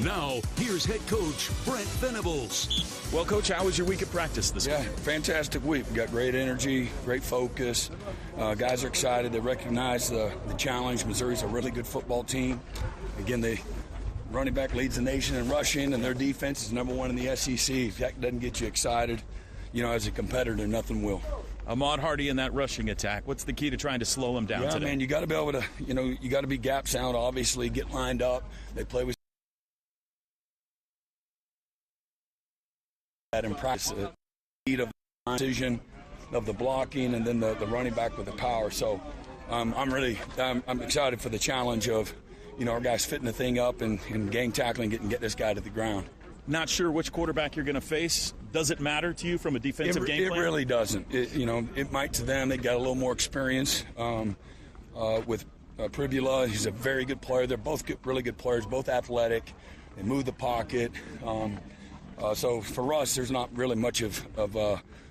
Now, here's head coach Brent Venables. Well, Coach, how was your week of practice this week? Yeah, fantastic week. We got great energy, great focus. Guys are excited. They recognize the challenge. Missouri's a really good football team. Again, they running back leads the nation in rushing, and their defense is number one in the SEC. If that doesn't get you excited, as a competitor, nothing will. Ahmad Hardy in that rushing attack. What's the key to trying to slow him down today? Yeah, man, you got to be able to, you got to be gap sound, obviously, get lined up. They play with that in practice, the speed of the precision of the blocking, and then the running back with the power. So I'm excited for the challenge of, our guys fitting the thing up and gang tackling, get this guy to the ground. Not sure which quarterback you're going to face. Does it matter to you from a defensive game plan? It really doesn't. It might to them. They got a little more experience with Pribula. He's a very good player. They're both really good players, both athletic. They move the pocket. So for us, there's not really much of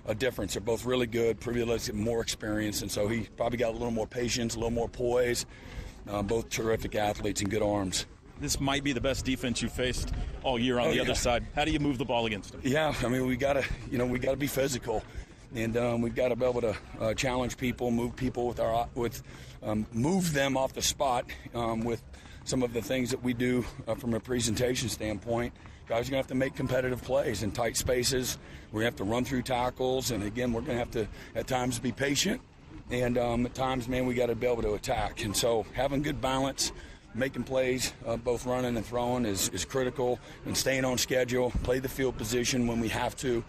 a difference. They're both really good. Pribula's more experience, and so he probably got a little more patience, a little more poise. Both terrific athletes and good arms. This might be the best defense you've faced all year on the other side. How do you move the ball against them? Yeah, we gotta be physical, and we've got to be able to challenge people, move people move them off the spot with some of the things that we do from a presentation standpoint. Guys are gonna have to make competitive plays in tight spaces. We're gonna have to run through tackles, and again, we're gonna have to at times be patient, and at times, man, we got to be able to attack. And so having good balance, making plays, both running and throwing is critical, and staying on schedule, play the field position when we have to,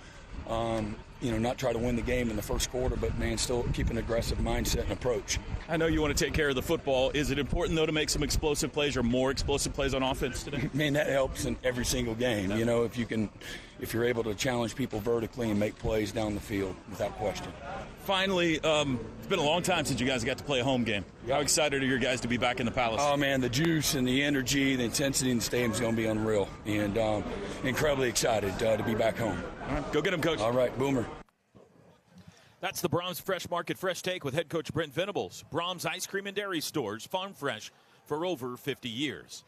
not try to win the game in the first quarter, but, man, still keep an aggressive mindset and approach. I know you want to take care of the football. Is it important, though, to make some explosive plays or more explosive plays on offense today? Man, that helps in every single game. If you're able to challenge people vertically and make plays down the field, without question. Finally, it's been a long time since you guys got to play a home game. How excited are your guys to be back in the Palace? Oh, man, the juice and the energy, the intensity in the stadium is going to be unreal, and incredibly excited to be back home. All right, go get them, Coach. All right, Boomer. That's the Brahms Fresh Market Fresh Take with head coach Brent Venables. Brahms Ice Cream and Dairy Stores, farm fresh for over 50 years.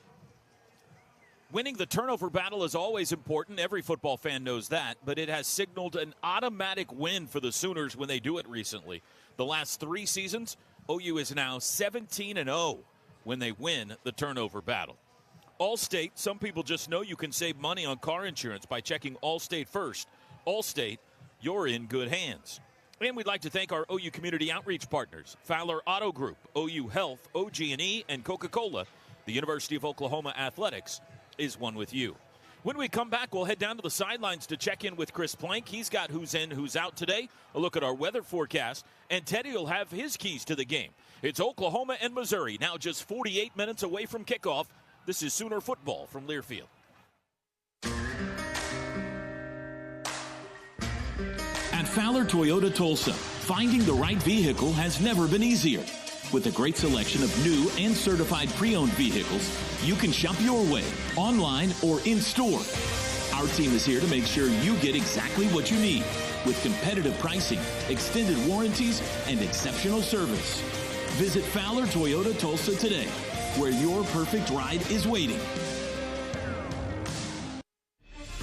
Winning the turnover battle is always important. Every football fan knows that, but it has signaled an automatic win for the Sooners when they do it recently. The last 3 seasons, OU is now 17-0 when they win the turnover battle. Allstate, some people just know you can save money on car insurance by checking Allstate first. Allstate, you're in good hands. And we'd like to thank our OU community outreach partners, Fowler Auto Group, OU Health, OG&E, and Coca-Cola. The University of Oklahoma Athletics is one with you. When we come back, we'll head down to the sidelines to check in with Chris Plank. He's got who's in, who's out today, a look at our weather forecast, and Teddy will have his keys to the game. It's Oklahoma and Missouri, now just 48 minutes away from kickoff. This is Sooner football from Learfield. At Fowler Toyota Tulsa, finding the right vehicle has never been easier. With a great selection of new and certified pre-owned vehicles, you can shop your way, online or in-store. Our team is here to make sure you get exactly what you need, with competitive pricing, extended warranties, and exceptional service. Visit Fowler Toyota Tulsa today, where your perfect ride is waiting.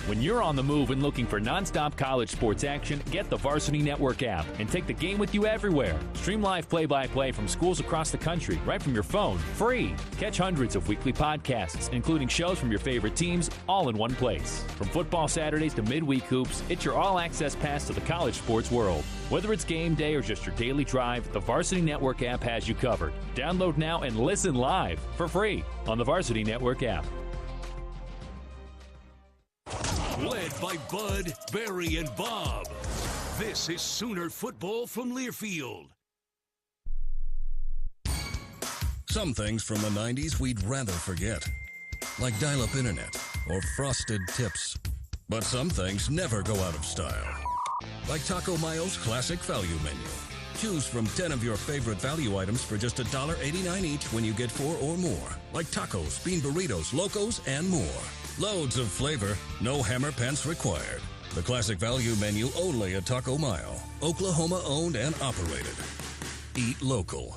When you're on the move and looking for nonstop college sports action, get the Varsity Network app and take the game with you everywhere. Stream live play-by-play from schools across the country right from your phone, free. Catch hundreds of weekly podcasts, including shows from your favorite teams, all in one place. From football Saturdays to midweek hoops, it's your all-access pass to the college sports world. Whether it's game day or just your daily drive, the Varsity Network app has you covered. Download now and listen live for free on the Varsity Network app. Led by Bud, Barry, and Bob. This is Sooner football from Learfield. Some things from the 90s we'd rather forget, like dial-up internet or frosted tips. But some things never go out of style, like Taco Mayo's classic value menu. Choose from 10 of your favorite value items for just $1.89 each when you get 4 or more, like tacos, bean burritos, locos, and more. Loads of flavor, no hammer pants required. The classic value menu only at Taco Mayo, Oklahoma owned and operated. Eat local.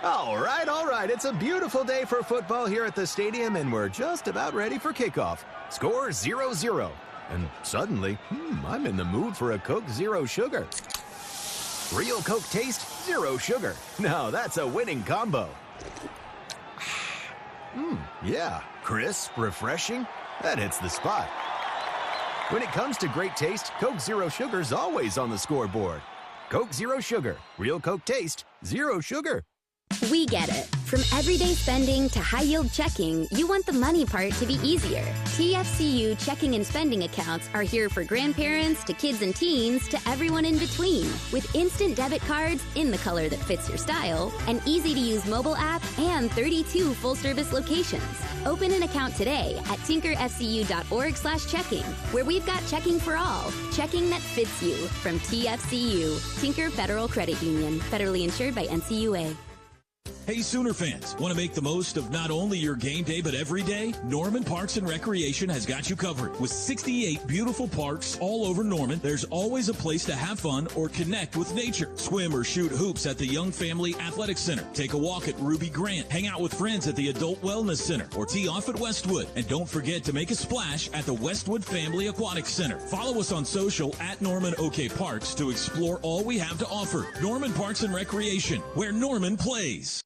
All right. It's a beautiful day for football here at the stadium, and we're just about ready for kickoff. Score 0-0. And suddenly, I'm in the mood for a Coke Zero Sugar. Real Coke taste, zero sugar. Now that's a winning combo. Yeah, crisp, refreshing. That hits the spot. When it comes to great taste, Coke Zero Sugar's always on the scoreboard. Coke Zero Sugar. Real Coke taste, zero sugar. We get it. From everyday spending to high-yield checking, you want the money part to be easier. TFCU checking and spending accounts are here for grandparents to kids and teens to everyone in between. With instant debit cards in the color that fits your style, an easy-to-use mobile app, and 32 full-service locations. Open an account today at tinkerfcu.org/checking, where we've got checking for all. Checking that fits you from TFCU. Tinker Federal Credit Union. Federally insured by NCUA. Hey, Sooner fans, want to make the most of not only your game day, but every day? Norman Parks and Recreation has got you covered. With 68 beautiful parks all over Norman, there's always a place to have fun or connect with nature. Swim or shoot hoops at the Young Family Athletic Center. Take a walk at Ruby Grant. Hang out with friends at the Adult Wellness Center or tee off at Westwood. And don't forget to make a splash at the Westwood Family Aquatic Center. Follow us on social at Norman OK Parks to explore all we have to offer. Norman Parks and Recreation, where Norman plays.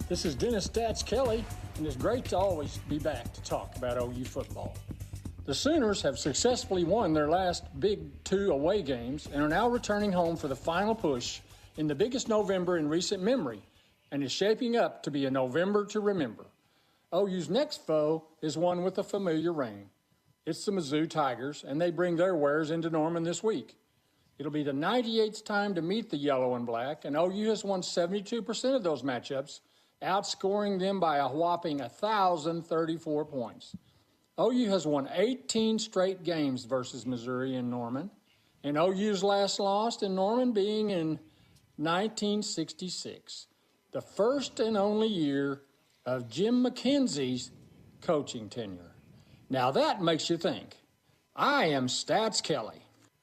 This is Dennis Stats Kelly, and it's great to always be back to talk about OU football. The Sooners have successfully won their last Big 2 away games and are now returning home for the final push in the biggest November in recent memory, and is shaping up to be a November to remember. OU's next foe is one with a familiar ring. It's the Mizzou Tigers, and they bring their wares into Norman this week. It'll be the 98th time to meet the yellow and black, and OU has won 72% of those matchups, outscoring them by a whopping 1,034 points. OU has won 18 straight games versus Missouri in Norman, and OU's last loss in Norman being in 1966, the first and only year of Jim McKenzie's coaching tenure. Now that makes you think. I am Stats Kelly.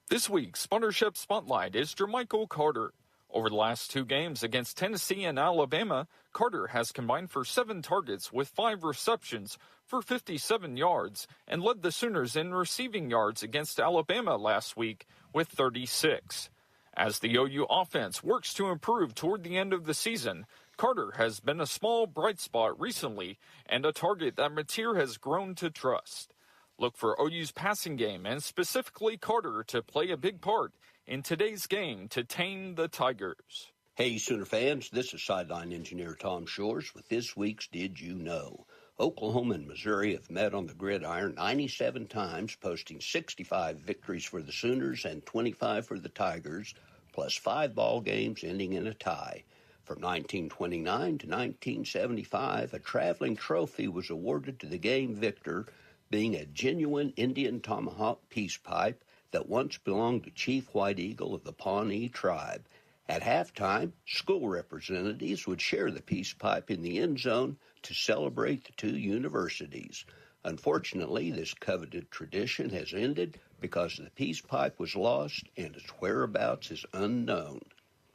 This week's Sponsorship Spotlight is Jermichael Carter. Over the last 2 games against Tennessee and Alabama, Carter has combined for 7 targets with 5 receptions for 57 yards and led the Sooners in receiving yards against Alabama last week with 36. As the OU offense works to improve toward the end of the season, Carter has been a small bright spot recently and a target that Mateer has grown to trust. Look for OU's passing game and specifically Carter to play a big part in today's game to tame the Tigers. Hey, Sooner fans, this is sideline engineer Tom Shores with this week's Did You Know? Oklahoma and Missouri have met on the gridiron 97 times, posting 65 victories for the Sooners and 25 for the Tigers, plus 5 ball games ending in a tie. From 1929 to 1975, a traveling trophy was awarded to the game victor, being a genuine Indian tomahawk peace pipe that once belonged to Chief White Eagle of the Pawnee tribe. At halftime, school representatives would share the peace pipe in the end zone to celebrate the 2 universities. Unfortunately, this coveted tradition has ended because the peace pipe was lost and its whereabouts is unknown.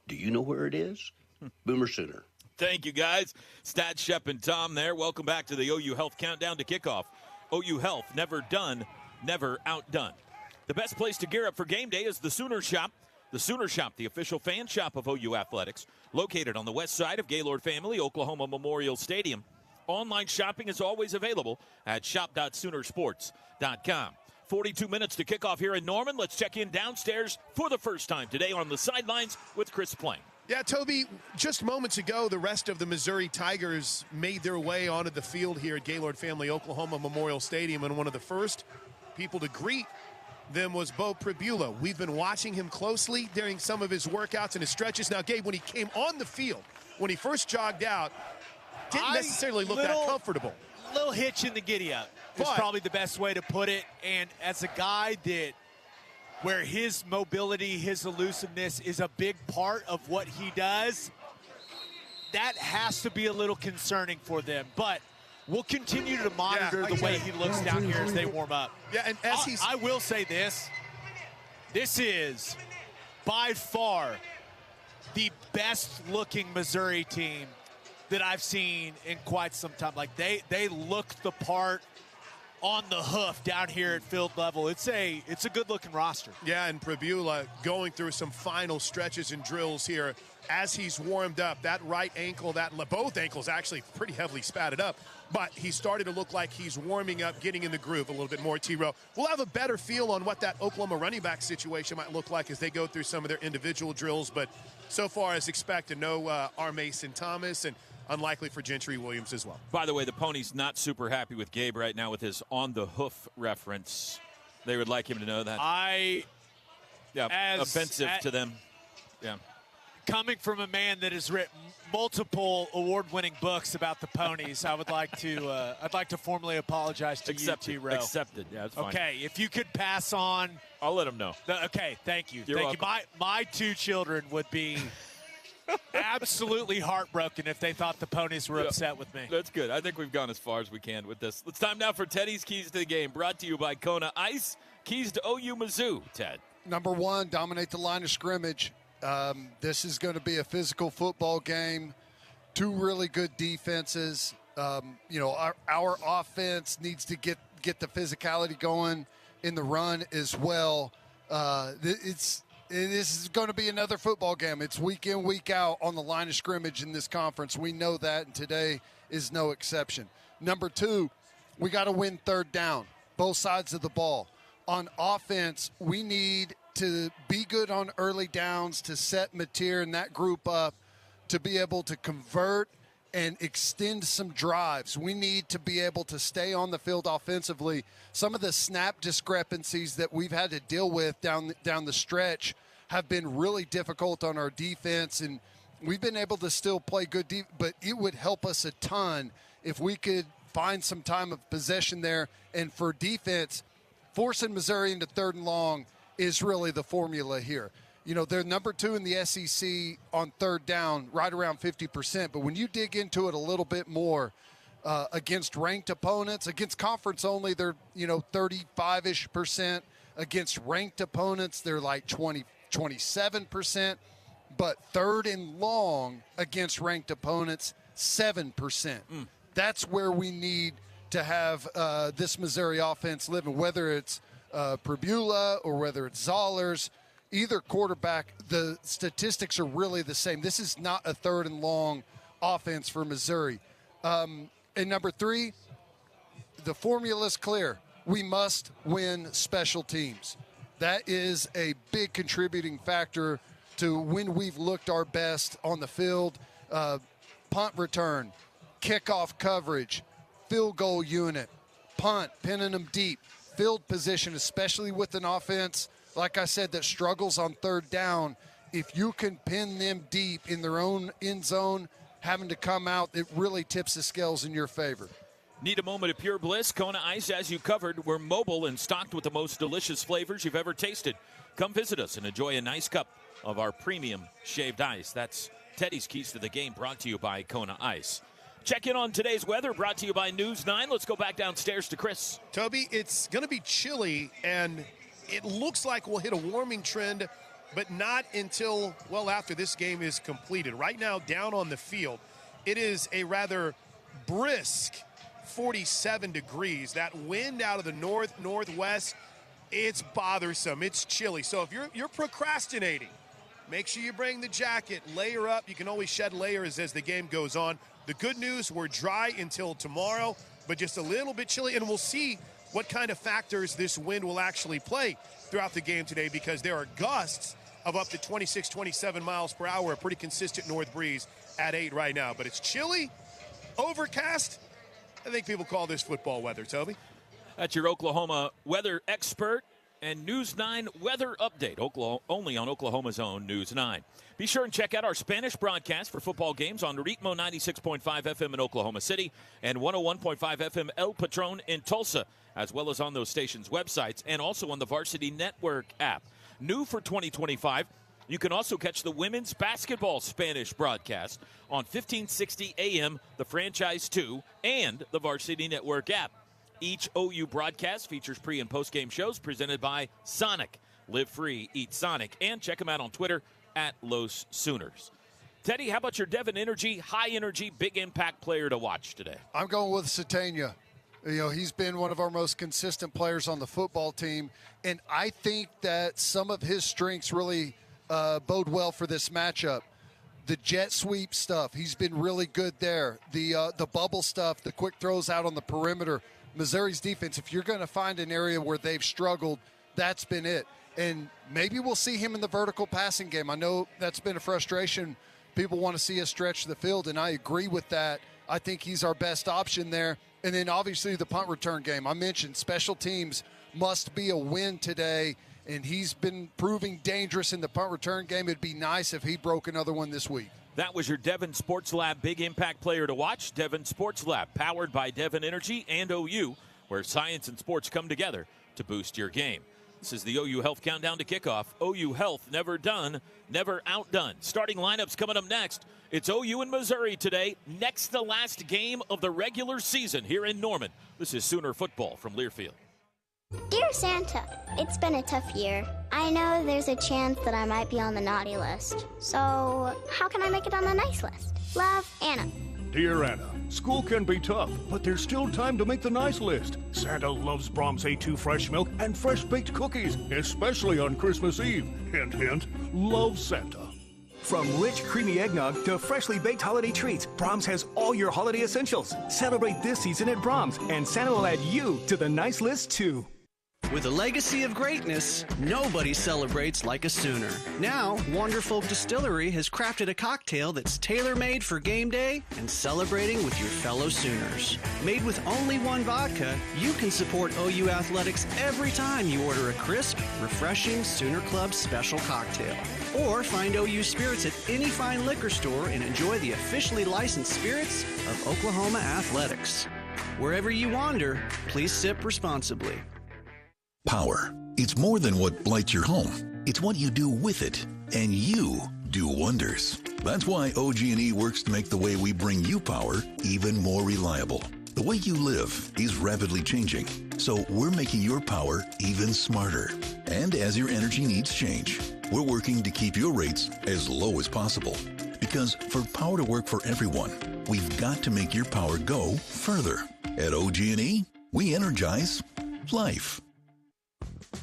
Do you know where it is? Boomer Sooner. Thank you, guys. Stat Shep and Tom there. Welcome back to the OU Health Countdown to Kickoff. OU Health, never done, never outdone. The best place to gear up for game day is the Sooner Shop. The Sooner Shop, the official fan shop of OU Athletics, located on the west side of Gaylord Family Oklahoma Memorial Stadium. Online shopping is always available at shop.soonersports.com. 42 minutes to kick off here in Norman. Let's check in downstairs for the first time today on the sidelines with Chris Plain. Yeah, Toby, just moments ago, the rest of the Missouri Tigers made their way onto the field here at Gaylord Family Oklahoma Memorial Stadium, and one of the first people to greet them was Beau Pribula. We've been watching him closely during some of his workouts and his stretches. Now, Gabe, when he came on the field, when he first jogged out, didn't necessarily look that comfortable. Little hitch in the giddy-up is probably the best way to put it. And as a guy that where his mobility, his elusiveness is a big part of what he does, that has to be a little concerning for them. But we'll continue to monitor the way he looks down here as they warm up. Yeah, and as I will say this. This is by far the best-looking Missouri team that I've seen in quite some time. Like, they look the part on the hoof down here at field level. It's a good-looking roster. Yeah, and Pribula going through some final stretches and drills here as he's warmed up. That right ankle, both ankles actually pretty heavily spatted up, but he started to look like he's warming up, getting in the groove a little bit more, T-Row. We'll have a better feel on what that Oklahoma running back situation might look like as they go through some of their individual drills, but so far as expected, no R. Mason Thomas, and unlikely for Gentry Williams as well. By the way, the Pony's not super happy with Gabe right now with his on-the-hoof reference. They would like him to know that. Offensive to them. Yeah. Coming from a man that has written multiple award-winning books about the Ponies, I would like to I'd like to formally apologize to you, T-Row. Accepted. Yeah, that's fine. Okay, if you could pass on. I'll let him know. Okay, thank you. You're thank welcome. you. My two children would be absolutely heartbroken if they thought the Ponies were upset with me. That's good. I think we've gone as far as we can with this. It's time now for Teddy's Keys to the Game, brought to you by Kona Ice. Keys to OU Mizzou, Ted. Number one, dominate the line of scrimmage. This is going to be a physical football game. Two really good defenses. Our offense needs to get the physicality going in the run as well. This is going to be another football game. It's week in, week out on the line of scrimmage in this conference. We know that, and today is no exception. Number two, we got to win third down, both sides of the ball. On offense, we need to be good on early downs to set Mateer and that group up to be able to convert and extend some drives. We need to be able to stay on the field offensively. Some of the snap discrepancies that we've had to deal with down the stretch have been really difficult on our defense, and we've been able to still play good but it would help us a ton if we could find some time of possession there. And for defense, forcing Missouri into third and long is really the formula here. You know, they're number 2 in the SEC on third down, right around 50%. But when you dig into it a little bit more against ranked opponents, against conference only, they're, 35-ish%. Against ranked opponents, they're like 27%. But third and long against ranked opponents, 7%. That's where we need to have this Missouri offense living, whether it's Pribula or whether it's Zollers. Either quarterback, the statistics are really the same. This is not a third and long offense for Missouri. And number 3, the formula is clear. We must win special teams. That is a big contributing factor to when we've looked our best on the field. Punt return, kickoff coverage, field goal unit, punt, pinning them deep, field position, especially with an offense, like I said, that struggles on third down. If you can pin them deep in their own end zone, having to come out, it really tips the scales in your favor. Need a moment of pure bliss? Kona Ice, as you covered, we're mobile and stocked with the most delicious flavors you've ever tasted. Come visit us and enjoy a nice cup of our premium shaved ice. That's Teddy's Keys to the Game, brought to you by Kona Ice. Check in on today's weather, brought to you by News 9. Let's go back downstairs to Chris. Toby, it's going to be chilly, and it looks like we'll hit a warming trend, but not until well after this game is completed. Right now, down on the field, it is a rather brisk 47 degrees. That wind out of the northwest, it's bothersome. It's chilly. So if you're procrastinating, make sure you bring the jacket, layer up. You can always shed layers as the game goes on. The good news, we're dry until tomorrow, but just a little bit chilly, and we'll see what kind of factors this wind will actually play throughout the game today, because there are gusts of up to 26, 27 miles per hour, a pretty consistent north breeze at 8 right now. But it's chilly, overcast. I think people call this football weather, Toby. That's your Oklahoma weather expert and News 9 weather update, only on Oklahoma's own News 9. Be sure and check out our Spanish broadcast for football games on Ritmo 96.5 FM in Oklahoma City and 101.5 FM El Patron in Tulsa, as well as on those stations' websites and also on the Varsity Network app. New for 2025, You can also catch the women's basketball Spanish broadcast on 1560 AM, the Franchise 2, and the Varsity Network app. Each OU broadcast features pre- and post-game shows presented by Sonic. Live free, eat Sonic, and check them out on Twitter at Los Sooners. Teddy, how about your Devon Energy, high-energy, big-impact player to watch today? I'm going with Satania. He's been one of our most consistent players on the football team, and I think that some of his strengths really bode well for this matchup. The jet sweep stuff, he's been really good there. The bubble stuff, the quick throws out on the perimeter. Missouri's defense, if you're going to find an area where they've struggled, that's been it. And maybe we'll see him in the vertical passing game. I know that's been a frustration. People want to see us stretch the field, and I agree with that. I think he's our best option there. And then obviously the punt return game. I mentioned special teams must be a win today, and he's been proving dangerous in the punt return game. It'd be nice if he broke another one this week. That was your Devon Sports Lab big impact player to watch. Devon Sports Lab, powered by Devon Energy and OU, where science and sports come together to boost your game. This is the OU Health Countdown to Kickoff. OU Health, never done, never outdone. Starting lineups coming up next. It's OU and Missouri today, next to last game of the regular season here in Norman. This is Sooner Football from Learfield. Dear Santa, it's been a tough year. I know there's a chance that I might be on the naughty list. So, how can I make it on the nice list? Love, Anna. Dear Anna, school can be tough, but there's still time to make the nice list. Santa loves Brahms A2 fresh milk and fresh-baked cookies, especially on Christmas Eve. Hint, hint, love Santa. From rich, creamy eggnog to freshly baked holiday treats, Brahms has all your holiday essentials. Celebrate this season at Brahms, and Santa will add you to the nice list, too. With a legacy of greatness, nobody celebrates like a Sooner. Now, Wonderfolk Distillery has crafted a cocktail that's tailor-made for game day and celebrating with your fellow Sooners. Made with only one vodka, you can support OU athletics every time you order a crisp, refreshing Sooner Club special cocktail. Or find OU Spirits at any fine liquor store and enjoy the officially licensed spirits of Oklahoma Athletics. Wherever you wander, please sip responsibly. Power. It's more than what lights your home. It's what you do with it. And you do wonders. That's why OG&E works to make the way we bring you power even more reliable. The way you live is rapidly changing, so we're making your power even smarter. And as your energy needs change, we're working to keep your rates as low as possible. Because for power to work for everyone, we've got to make your power go further. At OG&E, we energize life.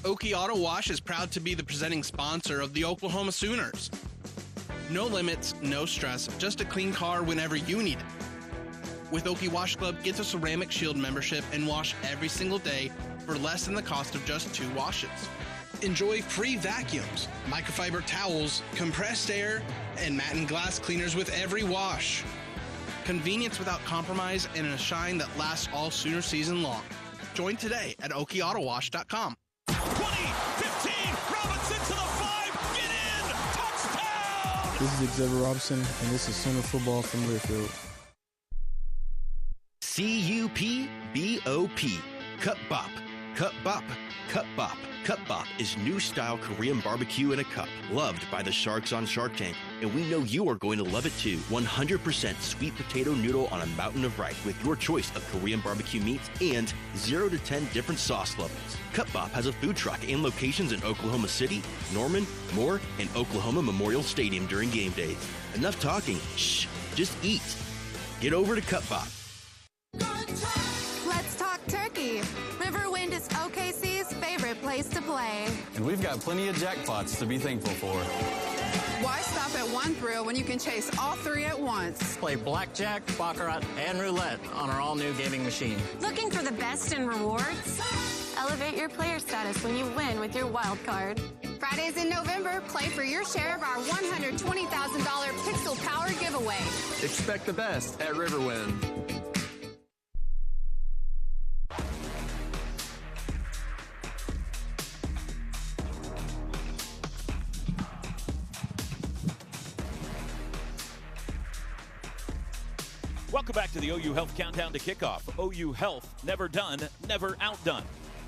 Oki Auto Wash is proud to be the presenting sponsor of the Oklahoma Sooners. No limits, no stress, just a clean car whenever you need it. With Oki Wash Club, get a Ceramic Shield membership and wash every single day for less than the cost of just 2 washes. Enjoy free vacuums, microfiber towels, compressed air, and matte and glass cleaners with every wash. Convenience without compromise and a shine that lasts all Sooner season long. Join today at okiotowash.com. 20, 15, Robinson to the 5, get in, touchdown! This is Xavier Robinson, and this is Sooner Football from Learfield. C-U-P-B-O-P, Cup Bop, Cup Bop, Cup Bop. Cup Bop is new style Korean barbecue in a cup, loved by the sharks on Shark Tank, and we know you are going to love it too. 100% sweet potato noodle on a mountain of rice with your choice of Korean barbecue meats and 0 to 10 different sauce levels. Cup Bop has a food truck and locations in Oklahoma City, Norman, Moore, and Oklahoma Memorial Stadium during game days. Enough talking. Shh, just eat. Get over to Cup Bop. Let's talk turkey. Riverwind is OKC's favorite place to play. And we've got plenty of jackpots to be thankful for. Why stop at one thrill when you can chase all 3 at once? Play blackjack, baccarat, and roulette on our all-new gaming machine. Looking for the best in rewards? Elevate your player status when you win with your wild card. Fridays in November, play for your share of our $120,000 Pixel Power giveaway. Expect the best at Riverwind. Welcome back to the OU Health Countdown to Kickoff. OU Health, never done, never outdone.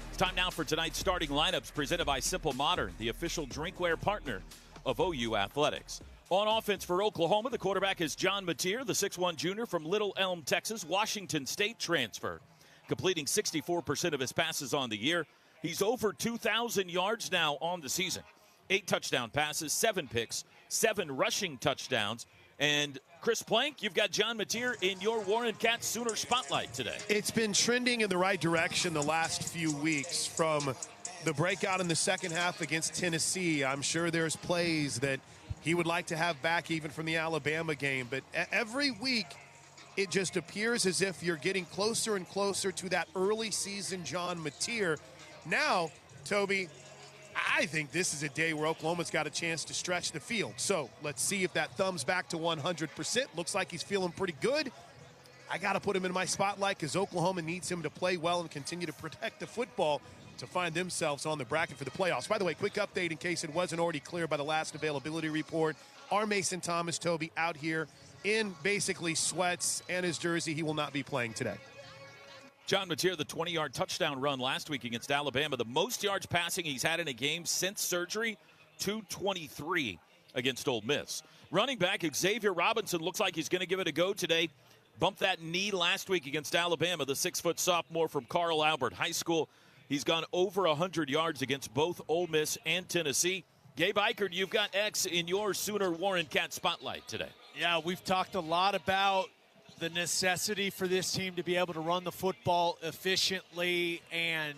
It's time now for tonight's starting lineups presented by Simple Modern, the official drinkware partner of OU athletics. On offense for Oklahoma, the quarterback is John Mateer, the 6'1 junior from Little Elm, Texas, Washington State transfer, completing 64% of his passes on the year. He's over 2,000 yards now on the season. 8 touchdown passes, 7 picks, 7 rushing touchdowns. And Chris Plank, you've got John Mateer in your Warren Cat Sooner Spotlight today. It's been trending in the right direction the last few weeks from the breakout in the second half against Tennessee. I'm sure there's plays that he would like to have back even from the Alabama game. But every week, it just appears as if you're getting closer and closer to that early season John Mateer. Now, Toby, I think this is a day where Oklahoma's got a chance to stretch the field. So let's see if that thumbs back to 100%. Looks like he's feeling pretty good. I got to put him in my spotlight because Oklahoma needs him to play well and continue to protect the football to find themselves on the bracket for the playoffs. By the way, quick update in case it wasn't already clear by the last availability report. Our Mason Thomas, Toby, out here in basically sweats and his jersey. He will not be playing today. John Mateer, the 20-yard touchdown run last week against Alabama, the most yards passing he's had in a game since surgery, 223 against Ole Miss. Running back Xavier Robinson looks like he's going to give it a go today. Bumped that knee last week against Alabama, the 6-foot sophomore from Carl Albert High School. He's gone over 100 yards against both Ole Miss and Tennessee. Gabe Eichert, you've got X in your Sooner Warren Cat Spotlight today. Yeah, we've talked a lot about the necessity for this team to be able to run the football efficiently, and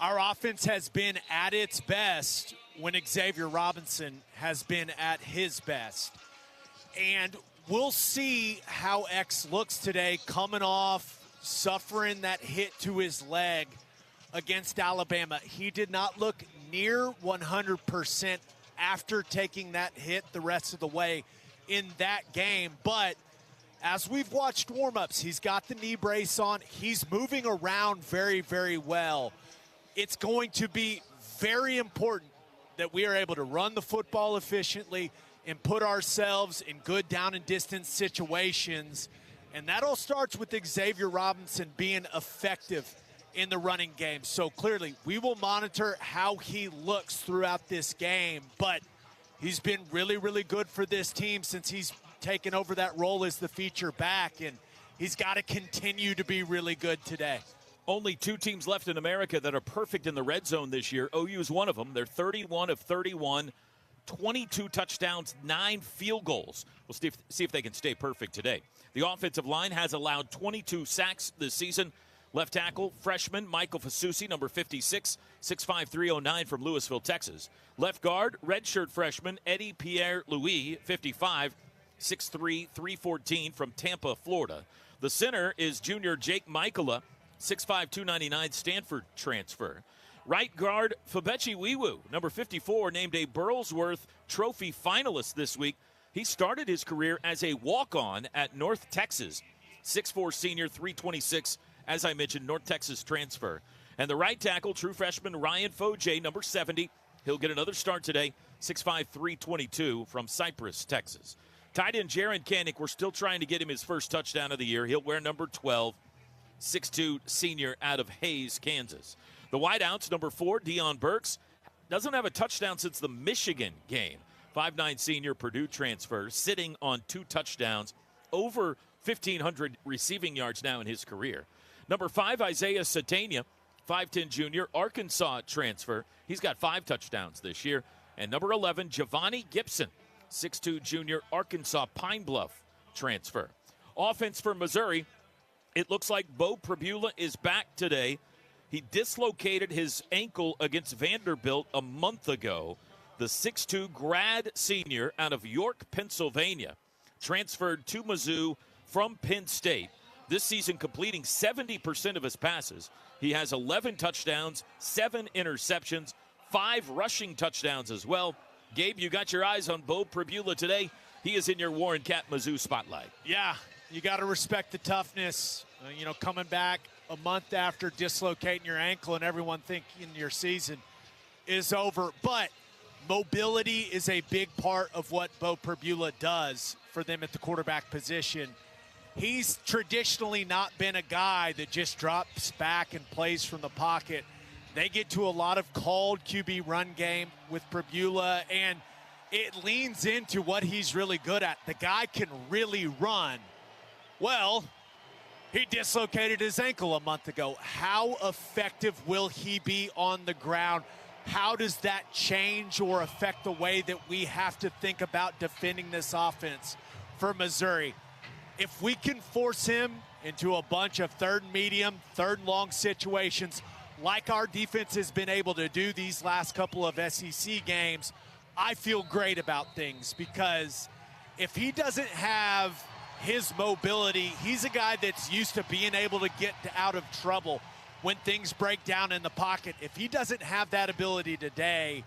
our offense has been at its best when Xavier Robinson has been at his best. And we'll see how X looks today, coming off suffering that hit to his leg against Alabama. He did not look near 100% after taking that hit the rest of the way in that game. But as we've watched warm-ups, he's got the knee brace on. He's moving around very, very well. It's going to be very important that we are able to run the football efficiently and put ourselves in good down and distance situations. And that all starts with Xavier Robinson being effective in the running game. So clearly, we will monitor how he looks throughout this game. But he's been really, really good for this team since he's taken over that role as the feature back. And he's got to continue to be really good today. Only 2 teams left in America that are perfect in the red zone this year. OU is one of them. They're 31 of 31, 22 touchdowns, 9 field goals. We'll see if they can stay perfect today. The offensive line has allowed 22 sacks this season. Left tackle, freshman Michael Fasusi, number 56, 6'5", 309 from Louisville, Texas. Left guard, redshirt freshman Eddie Pierre-Louis, 55, 6'3", 314 from Tampa, Florida. The center is junior Jake Michaela, 6'5", 299 Stanford transfer. Right guard Fabechi Wiwu, number 54, named a Burlsworth Trophy finalist this week. He started his career as a walk-on at North Texas. 6'4", senior, 326, as I mentioned, North Texas transfer. And the right tackle, true freshman Ryan Foje, number 70. He'll get another start today, 6'5", 322 from Cypress, Texas. Tight end Jaron Kanik, we're still trying to get him his first touchdown of the year. He'll wear number 12, 6'2", senior out of Hayes, Kansas. The wideouts, number 4, Deion Burks, doesn't have a touchdown since the Michigan game. 5'9", senior Purdue transfer, sitting on 2 touchdowns, over 1,500 receiving yards now in his career. Number 5, Isaiah Satania, 5'10", junior, Arkansas transfer. He's got 5 touchdowns this year. And number 11, Giovanni Gibson, 6'2", junior, Arkansas Pine Bluff transfer. Offense for Missouri, it looks like Bo Pribula is back today. He dislocated his ankle against Vanderbilt a month ago. The 6'2" grad senior out of York, Pennsylvania, transferred to Mizzou from Penn State. This season completing 70% of his passes. He has 11 touchdowns, 7 interceptions, 5 rushing touchdowns as well. Gabe, you got your eyes on Bo Pribula today. He is in your Warren Cat Mizzou spotlight. Yeah, you got to respect the toughness. Coming back a month after dislocating your ankle and everyone thinking your season is over. But mobility is a big part of what Bo Pribula does for them at the quarterback position. He's traditionally not been a guy that just drops back and plays from the pocket. They get to a lot of called QB run game with Pribula, and it leans into what he's really good at. The guy can really run. Well, he dislocated his ankle a month ago. How effective will he be on the ground? How does that change or affect the way that we have to think about defending this offense for Missouri? If we can force him into a bunch of third and medium, third and long situations, like our defense has been able to do these last couple of SEC games, I feel great about things, because if he doesn't have his mobility, he's a guy that's used to being able to get out of trouble when things break down in the pocket. If he doesn't have that ability today,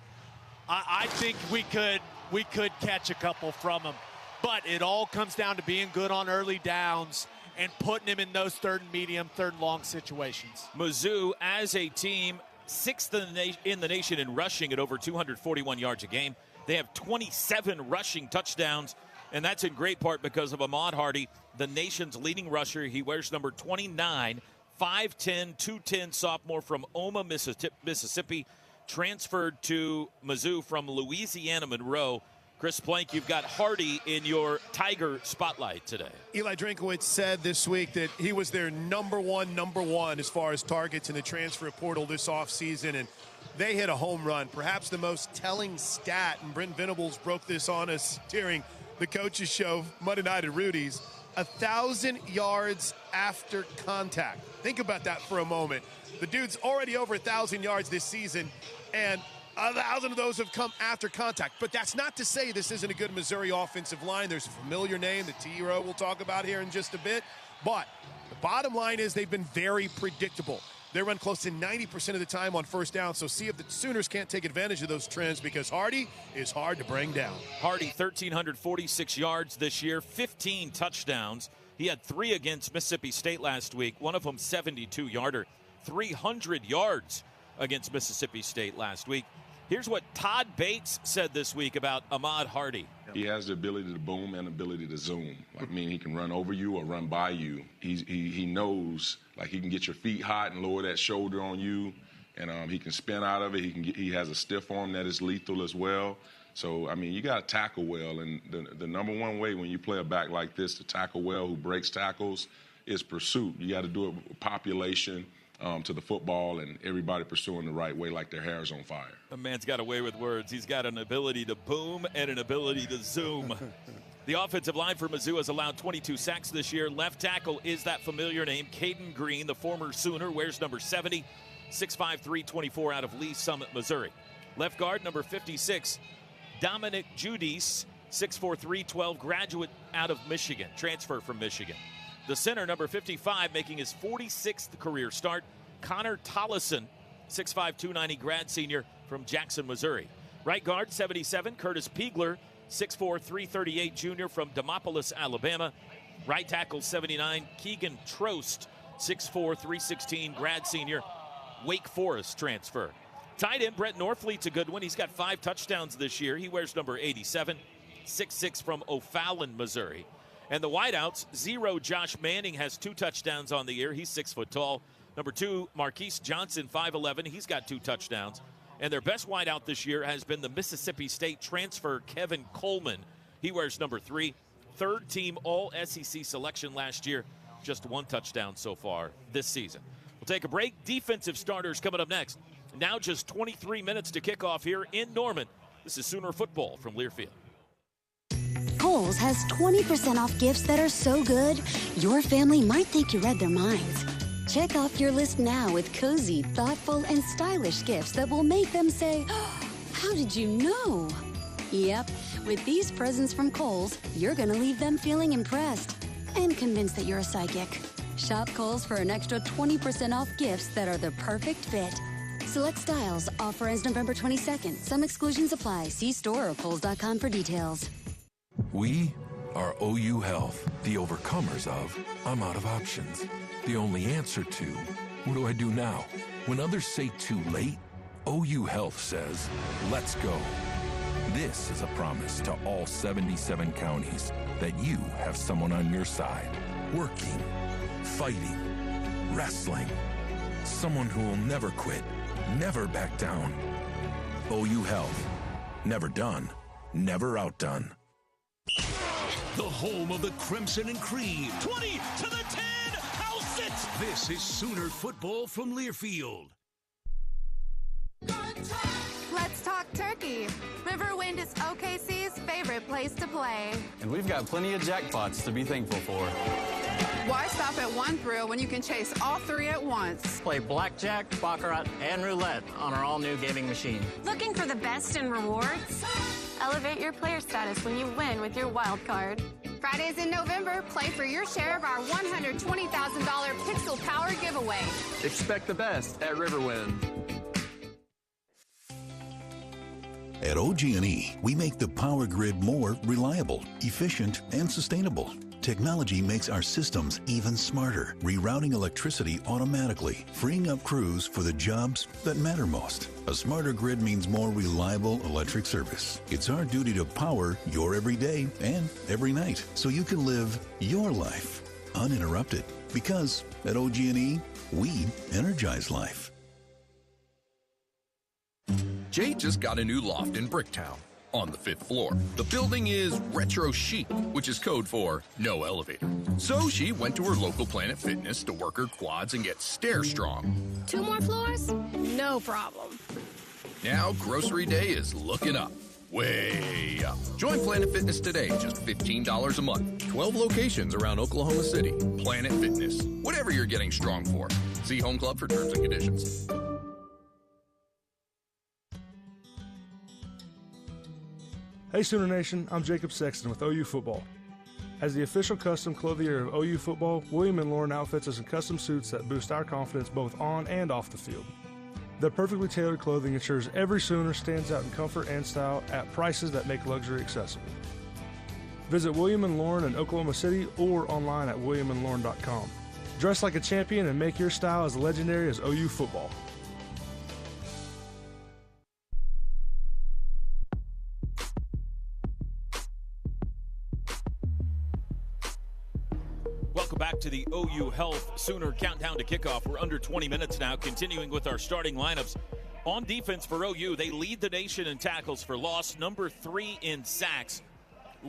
I think we could catch a couple from him. But it all comes down to being good on early downs and putting him in those third and medium, third and long situations. Mizzou, as a team, 6th in the nation in rushing at over 241 yards a game. They have 27 rushing touchdowns, and that's in great part because of Ahmad Hardy, the nation's leading rusher. He wears number 29, 5'10", 210 sophomore from Oma, Mississippi, transferred to Mizzou from Louisiana Monroe. Chris Plank, you've got Hardy in your Tiger spotlight today. Eli Drinkwitz said this week that he was their number one as far as targets in the transfer portal this offseason, and they hit a home run. Perhaps the most telling stat, and Brent Venables broke this on us during the coaches show Monday night at Rudy's, 1,000 yards after contact. Think about that for a moment. The dude's already over 1,000 yards this season, and 1,000 of those have come after contact. But that's not to say this isn't a good Missouri offensive line. There's a familiar name that T-Row will talk about here in just a bit. But the bottom line is they've been very predictable. They run close to 90% of the time on first down. So see if the Sooners can't take advantage of those trends, because Hardy is hard to bring down. Hardy, 1,346 yards this year, 15 touchdowns. He had 3 against Mississippi State last week, one of them 72-yarder, 300 yards against Mississippi State last week. Here's what Todd Bates said this week about Ahmad Hardy. He has the ability to boom and ability to zoom. I mean, he can run over you or run by you. He knows, like, he can get your feet hot and lower that shoulder on you, and he can spin out of it. He has a stiff arm that is lethal as well. So, I mean, you got to tackle well, and the number one way when you play a back like this to tackle well, who breaks tackles, is pursuit. You got to do it with population to the football and everybody pursuing the right way like their hair's on fire. The man's got a way with words. He's got an ability to boom and an ability to zoom. The offensive line for Mizzou has allowed 22 sacks this year. Left tackle is that familiar name, Caden Green, the former Sooner, wears number 70, 6'5", 324 out of Lee Summit, Missouri. Left guard, number 56, Dominic Judice, 6'4", 312, graduate out of Michigan, transfer from Michigan. The center, number 55, making his 46th career start, Connor Tollison, 6'5", 290, grad senior from Jackson, Missouri. Right guard, 77, Curtis Piegler, 6'4", 338, junior from Demopolis, Alabama. Right tackle, 79, Keegan Trost, 6'4", 316, grad senior, Wake Forest transfer. Tight end, Brett Norfleet's a good one. He's got 5 touchdowns this year. He wears number 87, 6'6", from O'Fallon, Missouri. And the wideouts, 0 Josh Manning has 2 touchdowns on the year. He's 6 foot tall. Number 2, Marquise Johnson, 5'11". He's got 2 touchdowns. And their best wideout this year has been the Mississippi State transfer, Kevin Coleman. He wears number 3. 3rd team All-SEC selection last year. Just 1 touchdown so far this season. We'll take a break. Defensive starters coming up next. Now just 23 minutes to kick off here in Norman. This is Sooner football from Learfield. Kohl's has 20% off gifts that are so good, your family might think you read their minds. Check off your list now with cozy, thoughtful, and stylish gifts that will make them say, oh, how did you know? Yep, with these presents from Kohl's, you're going to leave them feeling impressed and convinced that you're a psychic. Shop Kohl's for an extra 20% off gifts that are the perfect fit. Select styles. Offer ends November 22nd. Some exclusions apply. See store or Kohls.com for details. We are OU Health, the overcomers of I'm out of options. The only answer to what do I do now? When others say too late, OU Health says, let's go. This is a promise to all 77 counties that you have someone on your side, working, fighting, wrestling. Someone who will never quit, never back down. OU Health. Never done. never outdone. The home of the Crimson and Cream. 20 to the 10. House it. This is Sooner football from Learfield. Let's talk turkey. Riverwind is OKC's favorite place to play. And we've got plenty of jackpots to be thankful for. Why stop at one thrill when you can chase all three at once? Play blackjack, baccarat, and roulette on our all-new gaming machine. Looking for the best in rewards? Elevate your player status when you win with your wild card. Fridays in November, play for your share of our $120,000 Pixel Power giveaway. Expect the best at Riverwind. At OG&E, we make the power grid more reliable, efficient, and sustainable. Technology makes our systems even smarter, rerouting electricity automatically, freeing up crews for the jobs that matter most. A smarter grid means more reliable electric service. It's our duty to power your every day and every night so you can live your life uninterrupted. Because at OG&E, we energize life. Jay just got a new loft in Bricktown on the 5th floor. The building is retro chic, which is code for no elevator. So she went to her local Planet Fitness to work her quads and get stair strong. 2 more floors? No problem. Now grocery day is looking up. Way up. Join Planet Fitness today, just $15 a month. 12 locations around Oklahoma City. Planet Fitness. Whatever you're getting strong for. See Home Club for terms and conditions. Hey Sooner Nation, I'm Jacob Sexton with OU Football. As the official custom clothier of OU Football, William & Lauren outfits us in custom suits that boost our confidence both on and off the field. Their perfectly tailored clothing ensures every Sooner stands out in comfort and style at prices that make luxury accessible. Visit William & Lauren in Oklahoma City or online at williamandlauren.com. Dress like a champion and make your style as legendary as OU Football. Welcome back to the OU Health Sooner Countdown to Kickoff. We're under 20 minutes now, continuing with our starting lineups. On defense for OU, they lead the nation in tackles for loss, number 3 in sacks,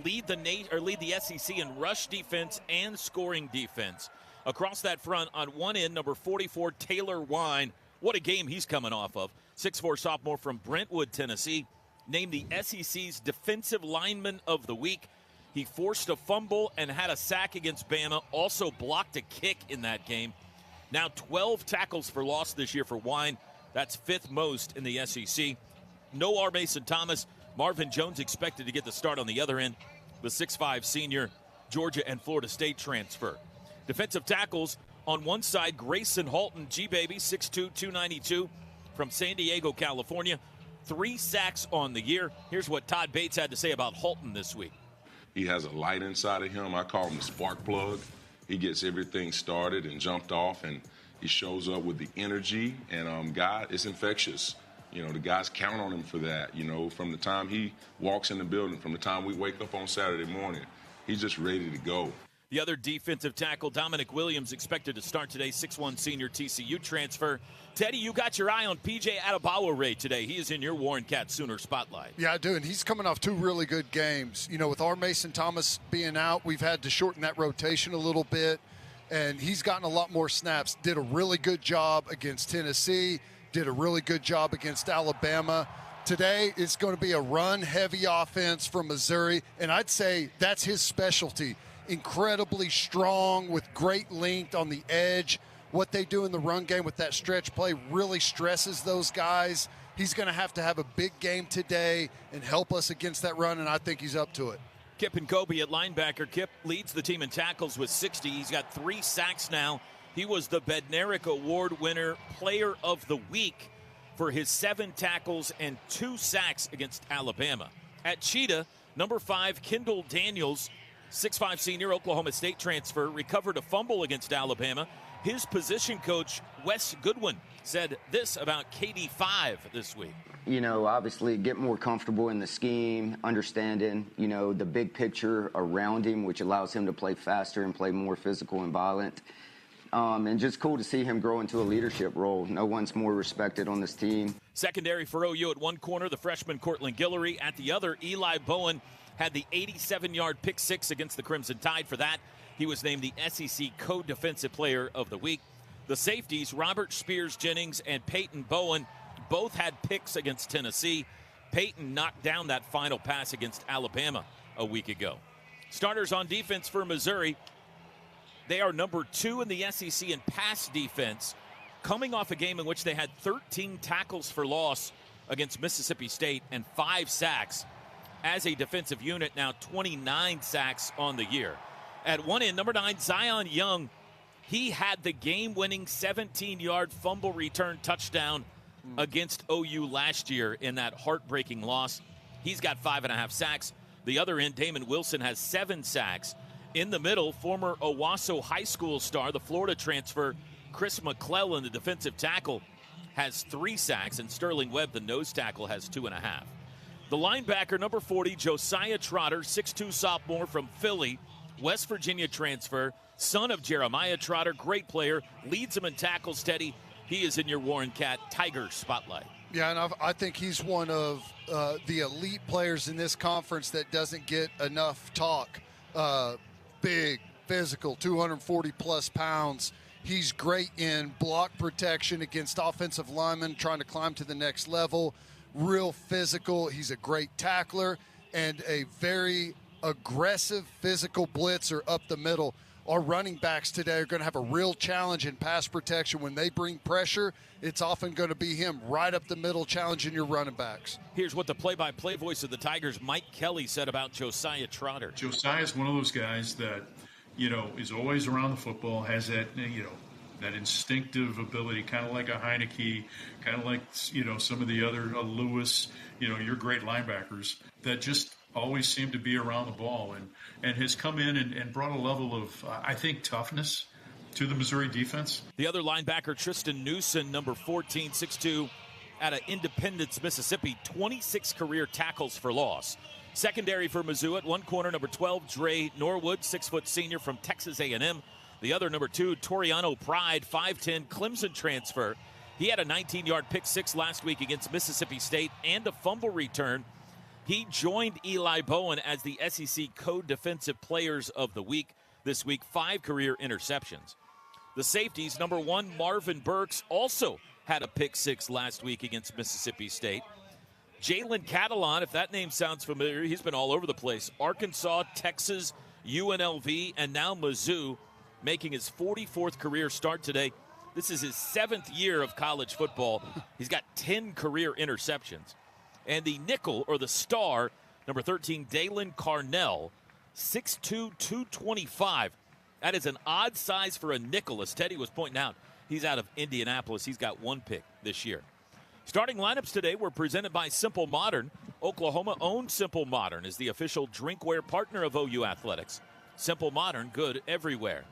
lead the SEC in rush defense and scoring defense. Across that front, on one end, number 44, Taylor Wine. What a game he's coming off of. 6'4" sophomore from Brentwood, Tennessee, named the SEC's Defensive Lineman of the Week. He forced a fumble and had a sack against Bama, also blocked a kick in that game. Now 12 tackles for loss this year for Wine. That's 5th most in the SEC. No R. Mason Thomas. Marvin Jones expected to get the start on the other end. The 6'5" senior, Georgia and Florida State transfer. Defensive tackles on one side, Grayson Halton, G-Baby, 6'2", 292, from San Diego, California. 3 sacks on the year. Here's what Todd Bates had to say about Halton this week. He has a light inside of him. I call him the spark plug. He gets everything started and jumped off, and he shows up with the energy. And it's infectious. You know, the guys count on him for that. You know, from the time he walks in the building, from the time we wake up on Saturday morning, he's just ready to go. The other defensive tackle, Dominic Williams, expected to start today, 6'1" senior TCU transfer. Teddy, you got your eye on P.J. Adebayo today. He is in your Warren Cat Sooner spotlight. Yeah, I do, and he's coming off 2 really good games. You know, with R. Mason Thomas being out, we've had to shorten that rotation a little bit, and he's gotten a lot more snaps. Did a really good job against Tennessee, did a really good job against Alabama. Today, it's going to be a run-heavy offense from Missouri, and I'd say that's his specialty. Incredibly strong with great length on the edge. What they do in the run game with that stretch play really stresses those guys. He's going to have a big game today and help us against that run, and I think he's up to it. Kip Nkobe at linebacker. Kip leads the team in tackles with 60. He's got 3 sacks now. He was the Bednarik Award winner, Player of the Week, for his 7 tackles and 2 sacks against Alabama. At Cheetah, number 5, Kendall Daniels, 6'5" senior Oklahoma State transfer, recovered a fumble against Alabama. His position coach, Wes Goodwin, said this about KD5 this week. You know, obviously get more comfortable in the scheme, understanding, you know, the big picture around him, which allows him to play faster and play more physical and violent. And just cool to see him grow into a leadership role. No one's more respected on this team. Secondary for OU at one corner, the freshman Cortland Guillory. At the other, Eli Bowen had the 87-yard pick six against the Crimson Tide. For that, he was named the SEC Co-Defensive Player of the Week. The safeties, Robert Spears-Jennings and Peyton Bowen, both had picks against Tennessee. Peyton knocked down that final pass against Alabama a week ago. Starters on defense for Missouri. They are number 2 in the SEC in pass defense, coming off a game in which they had 13 tackles for loss against Mississippi State and 5 sacks. As a defensive unit, now 29 sacks on the year. At one end, number 9, Zion Young, he had the game-winning 17-yard fumble return touchdown against OU last year in that heartbreaking loss. He's got 5.5 sacks. The other end, Damon Wilson, has 7 sacks. In the middle, former Owasso High School star, the Florida transfer, Chris McClellan, the defensive tackle, has 3 sacks, and Sterling Webb, the nose tackle, has 2.5. The linebacker, number 40, Josiah Trotter, 6'2 sophomore from Philly, West Virginia transfer, son of Jeremiah Trotter, great player, leads him in tackle steady. He is in your Warren Cat Tiger spotlight. Yeah, and I think he's one of the elite players in this conference that doesn't get enough talk. Big, physical, 240-plus pounds. He's great in block protection against offensive linemen trying to climb to the next level. Real physical. He's a great tackler and a very aggressive physical blitzer up the middle. Our running backs today are going to have a real challenge in pass protection. When they bring pressure, it's often going to be him right up the middle challenging your running backs. Here's what the play-by-play voice of the Tigers, Mike Kelly, said about Josiah Trotter. Josiah is one of those guys that, is always around the football, has that, that instinctive ability, kind of like a Heineke, kind of like, some of the other Lewis, your great linebackers that just always seem to be around the ball and has come in and brought a level of, I think, toughness to the Missouri defense. The other linebacker, Tristan Newson, number 14, 6'2", out of Independence, Mississippi, 26 career tackles for loss. Secondary for Mizzou at one corner, number 12, Dre Norwood, 6-foot senior from Texas A&M. The other, number 2, Toriano Pride, 5'10", Clemson transfer. He had a 19-yard pick six last week against Mississippi State and a fumble return. He joined Eli Bowen as the SEC Co-Defensive Players of the Week this week, 5 career interceptions. The safeties, number 1, Marvin Burks, also had a pick six last week against Mississippi State. Jalen Catalon, if that name sounds familiar, he's been all over the place. Arkansas, Texas, UNLV, and now Mizzou, making his 44th career start today. This is his 7th year of college football. He's got 10 career interceptions. And the nickel, or the star, number 13, Dalen Carnell, 6'2", 225. That is an odd size for a nickel, as Teddy was pointing out. He's out of Indianapolis. He's got 1 pick this year. Starting lineups today were presented by Simple Modern. Oklahoma-owned Simple Modern is the official drinkware partner of OU Athletics. Simple Modern, good everywhere.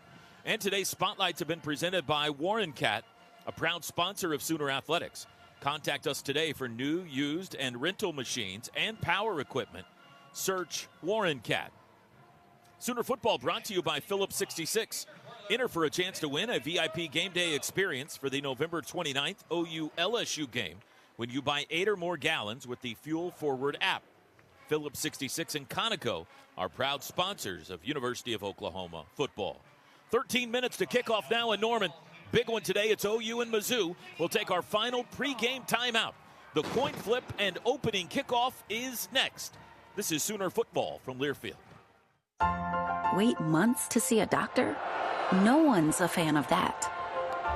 And today's spotlights have been presented by Warren Cat, a proud sponsor of Sooner Athletics. Contact us today for new, used, and rental machines and power equipment. Search Warren Cat. Sooner football brought to you by Phillips 66. Enter for a chance to win a VIP game day experience for the November 29th OU LSU game when you buy 8 or more gallons with the Fuel Forward app. Phillips 66 and Conoco are proud sponsors of University of Oklahoma football. 13 minutes to kick off now in Norman. Big one today. It's OU and Mizzou. We'll take our final pregame timeout. The coin flip and opening kickoff is next. This is Sooner football from Learfield. Wait months to see a doctor? No one's a fan of that.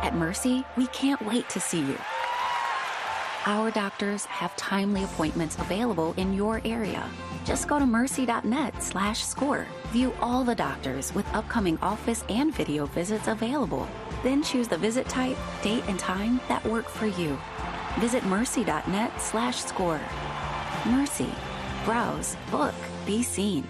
At Mercy, we can't wait to see you. Our doctors have timely appointments available in your area. Just go to mercy.net/score. View all the doctors with upcoming office and video visits available. Then choose the visit type, date, and time that work for you. Visit mercy.net/score. Mercy. Browse, book, be seen.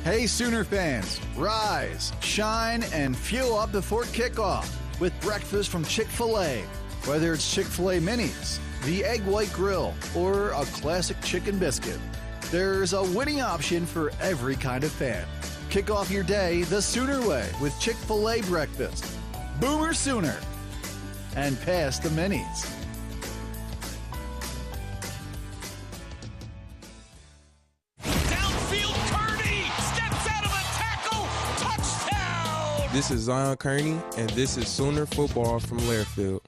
Hey Sooner fans, rise, shine, and fuel up before kickoff with breakfast from Chick-fil-A. Whether it's Chick-fil-A Minis, the Egg White Grill, or a classic chicken biscuit, there's a winning option for every kind of fan. Kick off your day the Sooner way with Chick-fil-A breakfast. Boomer Sooner! and past the minis. Downfield, Kearney steps out of a tackle. Touchdown! This is Zion Kearney, and this is Sooner Football from Lairfield.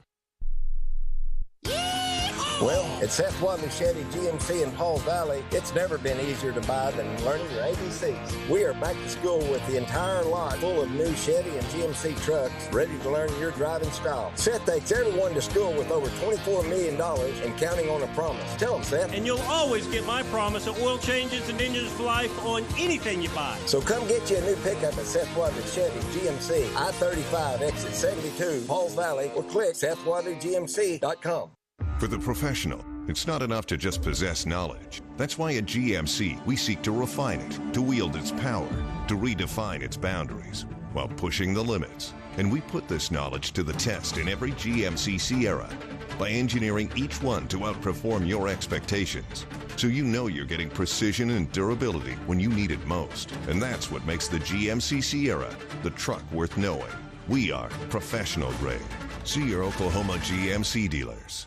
Well, at Seth Wadley Chevy GMC in Pauls Valley, it's never been easier to buy than learning your ABCs. We are back to school with the entire lot full of new Chevy and GMC trucks ready to learn your driving style. Seth takes everyone to school with over $24 million and counting on a promise. Tell them, Seth. And you'll always get my promise of oil changes and engines for life on anything you buy. So come get you a new pickup at Seth Wadley Chevy GMC, I-35, exit 72, Pauls Valley, or click SethWadleyGMC.com. For the professional, it's not enough to just possess knowledge. That's why at GMC, we seek to refine it, to wield its power, to redefine its boundaries, while pushing the limits. And we put this knowledge to the test in every GMC Sierra by engineering each one to outperform your expectations. So you know you're getting precision and durability when you need it most. And that's what makes the GMC Sierra the truck worth knowing. We are professional grade. See your Oklahoma GMC dealers.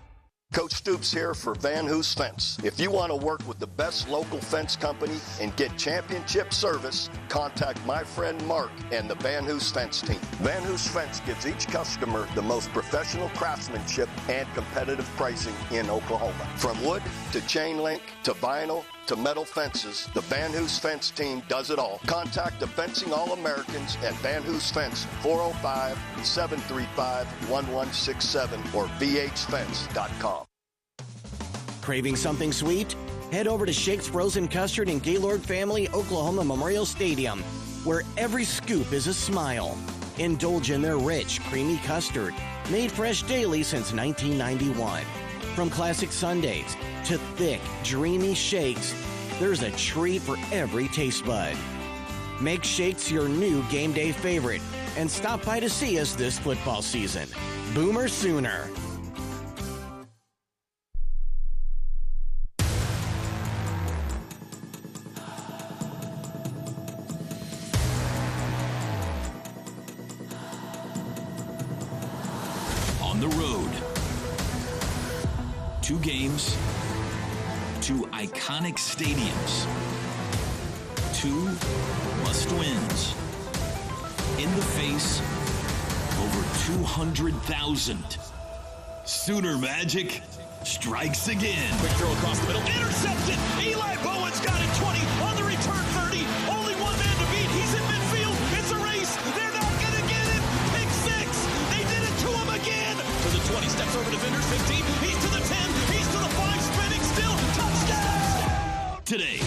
Coach Stoops here for Van Hoos Fence. If you want to work with the best local fence company and get championship service, contact my friend Mark and the Van Hoos Fence team. Van Hoos Fence gives each customer the most professional craftsmanship and competitive pricing in Oklahoma. From wood to chain link to vinyl to metal fences, the Van Hoos Fence team does it all. Contact the Fencing All-Americans at Van Hoos Fence, 405-735-1167 or vhfence.com. Craving something sweet? Head over to Shake's Frozen Custard in Gaylord Family Oklahoma Memorial Stadium, where every scoop is a smile. Indulge in their rich, creamy custard, made fresh daily since 1991. From classic sundaes to thick, dreamy shakes, there's a treat for every taste bud. Make Shakes your new game day favorite and stop by to see us this football season. Boomer Sooner. On the road. 2 games, 2 iconic stadiums, 2 must-wins. In the face, over 200,000. Sooner Magic strikes again. Quick throw across the middle, intercepted. Eli Bowen's got it 20 on the return 30. Only one man to beat. He's in midfield. It's a race. They're not going to get it. Pick 6. They did it to him again. To the 20, steps over defenders, 15. He's to the 10. He's to the 5, spinning still. Touchdown! Today,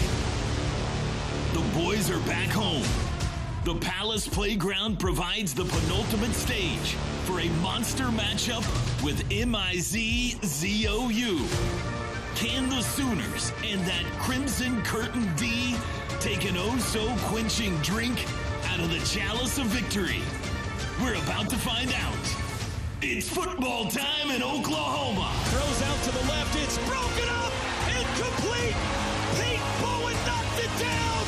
the boys are back home. The Palace Playground provides the penultimate stage for a monster matchup with MIZ-ZOU. Can the Sooners and that Crimson Curtain D take an oh-so-quenching drink out of the chalice of victory? We're about to find out. It's football time in Oklahoma. Throws out to the left. It's broken up. Incomplete. Pete Bowen knocked it down.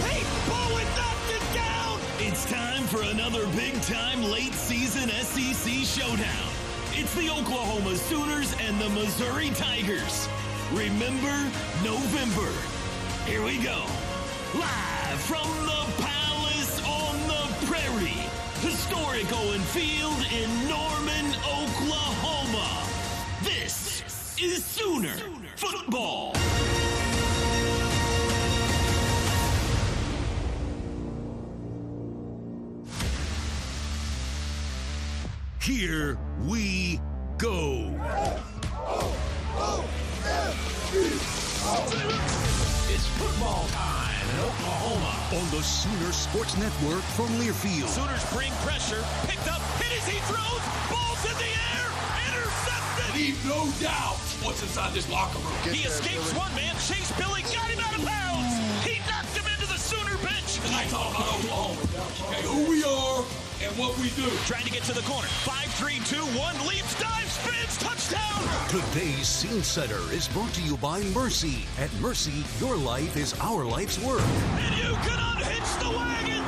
Pete Bowen knocked it down. It's time for another big-time late-season SEC showdown. It's the Oklahoma Sooners and the Missouri Tigers. Remember November. Here we go. Live from the Palace on the Prairie. Historic Owen Field in Norman, Oklahoma. This is Sooner Football. Here we go. It's football time in Oklahoma on the Sooner Sports Network from Learfield. Sooners bring pressure. Picked up. Hit as he throws. Ball's in the air. Intercepted. Leave no doubt what's inside this locker room. He escapes one man. Chase Billy got him out of bounds. He knocked him into the Sooner bench. Tonight's all about Oklahoma. Okay, who we are and what we do. Trying to get to the corner. 5, 3, 2, 1. Leaps, dives, spins. Touchdown. Today's Scene Setter is brought to you by Mercy. At Mercy, your life is our life's work. And you can unhitch the wagon.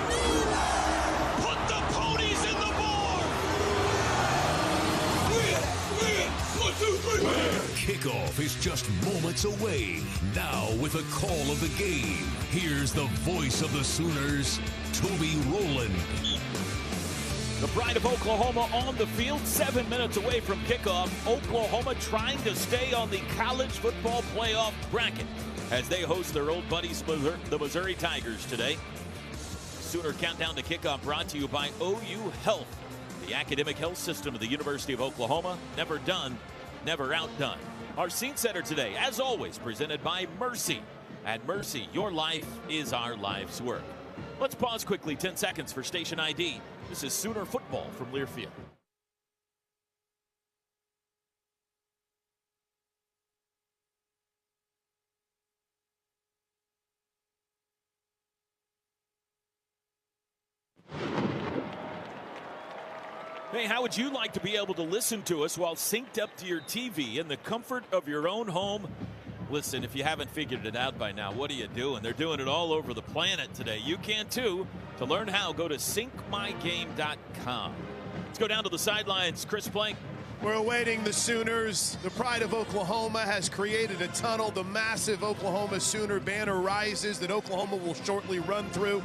Put the ponies in the barn. We Kickoff is just moments away. Now with a call of the game, here's the voice of the Sooners, Toby Rowland. The Pride of Oklahoma on the field, 7 minutes away from kickoff. Oklahoma trying to stay on the college football playoff bracket as they host their old buddies, the Missouri Tigers, today. Sooner countdown to kickoff brought to you by OU Health, the academic health system of the University of Oklahoma. Never done, never outdone. Our scene setter today, as always, presented by Mercy. At Mercy, your life is our life's work. Let's pause quickly, 10 seconds for station ID. This is Sooner football from Learfield. Hey, how would you like to be able to listen to us while synced up to your TV in the comfort of your own home? Listen, if you haven't figured it out by now, what are you doing? They're doing it all over the planet today. You can too. To learn how, go to syncmygame.com. Let's go down to the sidelines. Chris Plank. We're awaiting the Sooners. The Pride of Oklahoma has created a tunnel. The massive Oklahoma Sooner banner rises that Oklahoma will shortly run through.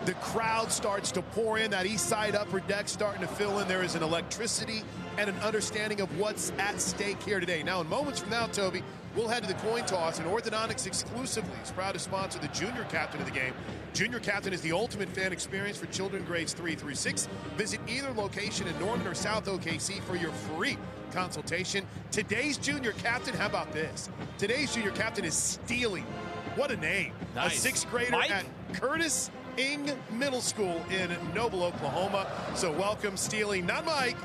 The crowd starts to pour in. That east side upper deck starting to fill in. There is an electricity and an understanding of what's at stake here today. Now, in moments from now, Toby, we'll head to the coin toss, and Orthodontics exclusively is proud to sponsor the junior captain of the game. Junior captain is the ultimate fan experience for children grades 3 through 6. Visit either location in Norman or South OKC for your free consultation. Today's junior captain, how about this? Today's junior captain is Steely. What a name. Nice. A 6th grader at Curtis Ing Middle School in Noble, Oklahoma. So welcome, Steely. Not Mike,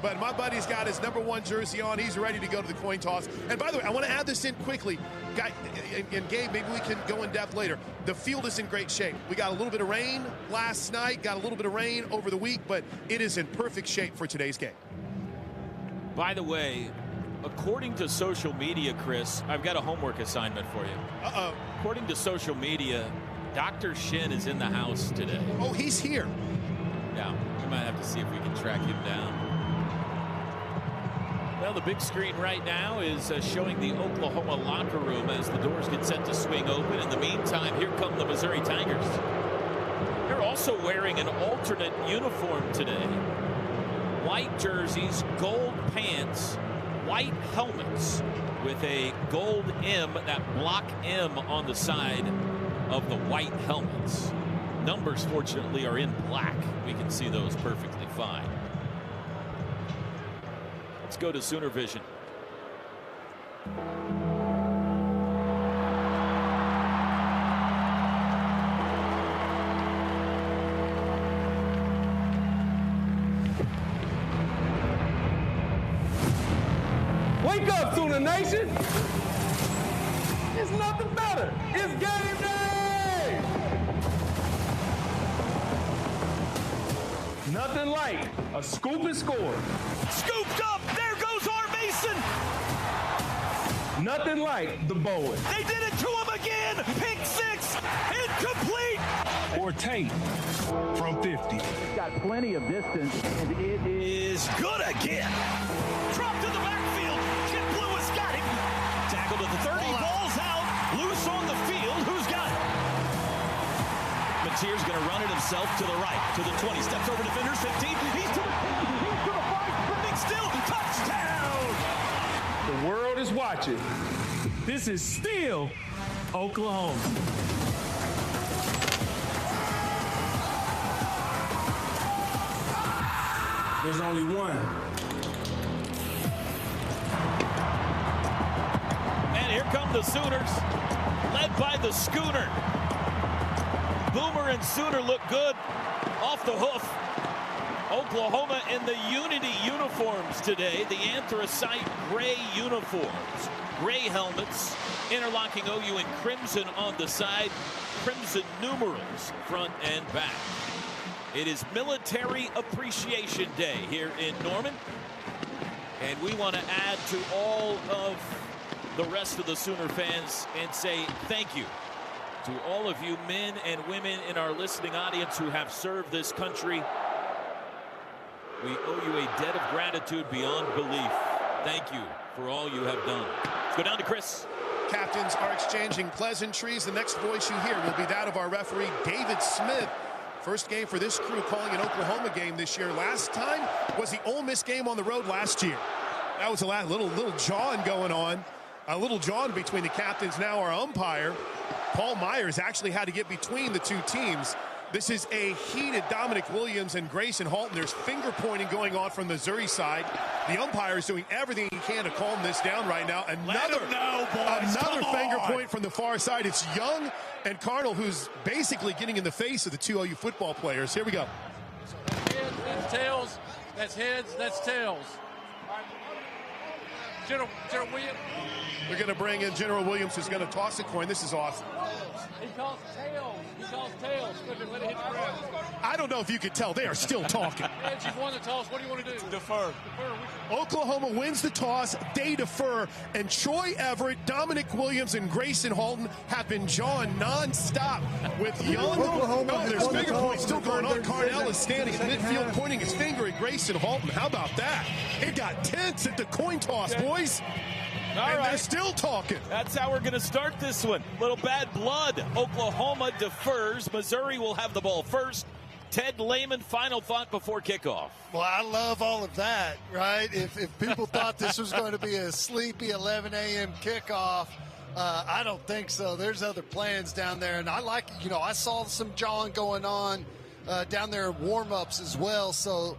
but my buddy's got his #1 jersey on. He's ready to go to the coin toss. And by the way, I want to add this in quickly. Guy, and Gabe, maybe we can go in depth later. The field is in great shape. We got a little bit of rain last night, got a little bit of rain over the week, but it is in perfect shape for today's game. By the way, according to social media, Chris, I've got a homework assignment for you. Uh-oh. According to social media, Dr. Shin is in the house today. Oh, he's here. Yeah, we might have to see if we can track him down. Well, the big screen right now is showing the Oklahoma locker room as the doors get set to swing open. In the meantime, here come the Missouri Tigers. They're also wearing an alternate uniform today. White jerseys, gold pants, white helmets with a gold M, that block M on the side of the white helmets. Numbers, fortunately, are in black. We can see those perfectly fine. Let's go to Sooner Vision. Wake up, Sooner Nation! It's nothing better. It's game day! Nothing like a scoop and score. Scooped up! There goes R. Mason! Nothing like the Bowen. They did it to him again! Pick 6! Incomplete! Or Tate from 50. Got plenty of distance, and it is good again. Drop to the backfield. Chip Lewis got him. Tackled at the 30. Ball's out. Loose on the field. Who's got it? Mateer's going to run it himself to the right, to the 20. Steps over defenders, 15. He's to the 10. He's to the 5. Spinning still. Touchdown! The world is watching. This is still Oklahoma. There's only one. And here come the Sooners, led by the Schooner. Boomer and Sooner look good off the hoof. Oklahoma in the Unity uniforms today, the anthracite gray uniforms. Gray helmets, interlocking OU in crimson on the side, crimson numerals front and back. It is Military Appreciation Day here in Norman, and we want to add to all of the rest of the Sooner fans and say thank you to all of you men and women in our listening audience who have served this country. We owe you a debt of gratitude beyond belief. Thank you for all you have done. Let's go down to Chris. Captains are exchanging pleasantries. The next voice you hear will be that of our referee, David Smith. First game for this crew calling an Oklahoma game this year. Last time was the Ole Miss game on the road last year. That was a little jawing going on. A little jawing between the captains. Now our umpire, Paul Myers, actually had to get between the two teams. This is a heated Dominic Williams and Grayson Halton. There's finger pointing going on from the Missouri side. The umpire is doing everything he can to calm this down right now. Another finger point from the far side. It's Young and Cardinal who's basically getting in the face of the two OU football players. Here we go. Heads, that's tails. That's heads, that's tails. General Williams. They're going to bring in General Williams, who's going to toss a coin. This is awesome. He calls tails. He calls tails. Let it hit the ground. I don't know if you could tell. They are still talking. Heads, you've won the toss. What do you want to do? Defer. Oklahoma wins the toss. They defer. And Troy Everett, Dominic Williams, and Grayson Halton have been jawing nonstop with Young. Oklahoma there's finger points still going on. Cardell is standing in midfield pointing his finger at Grayson Halton. How about that? It got tense at the coin toss, boys. All and right. they're still talking. That's how we're going to start this one. Little bad blood. Oklahoma defers. Missouri will have the ball first. Ted Lehman, final thought before kickoff. Well, I love all of that, right? If people thought this was going to be a sleepy 11 a.m. kickoff, I don't think so. There's other plans down there. And I like, I saw some jawing going on down there in warm-ups as well. So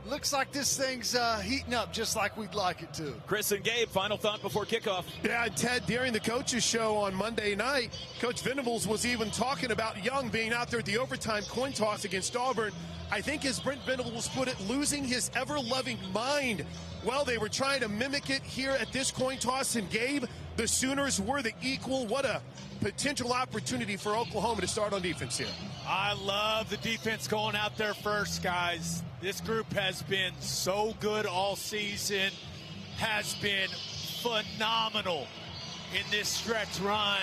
looks like this thing's heating up just like we'd like it to. Chris and Gabe, final thought before kickoff. Yeah, Ted, during the coaches show on Monday night, Coach Venables was even talking about Young being out there at the overtime coin toss against Auburn. I think, as Brent Venables put it, losing his ever-loving mind. Well, they were trying to mimic it here at this coin toss, and Gabe, the Sooners were the equal. What a potential opportunity for Oklahoma to start on defense here. I love the defense going out there first, guys. This group has been so good all season, has been phenomenal in this stretch run.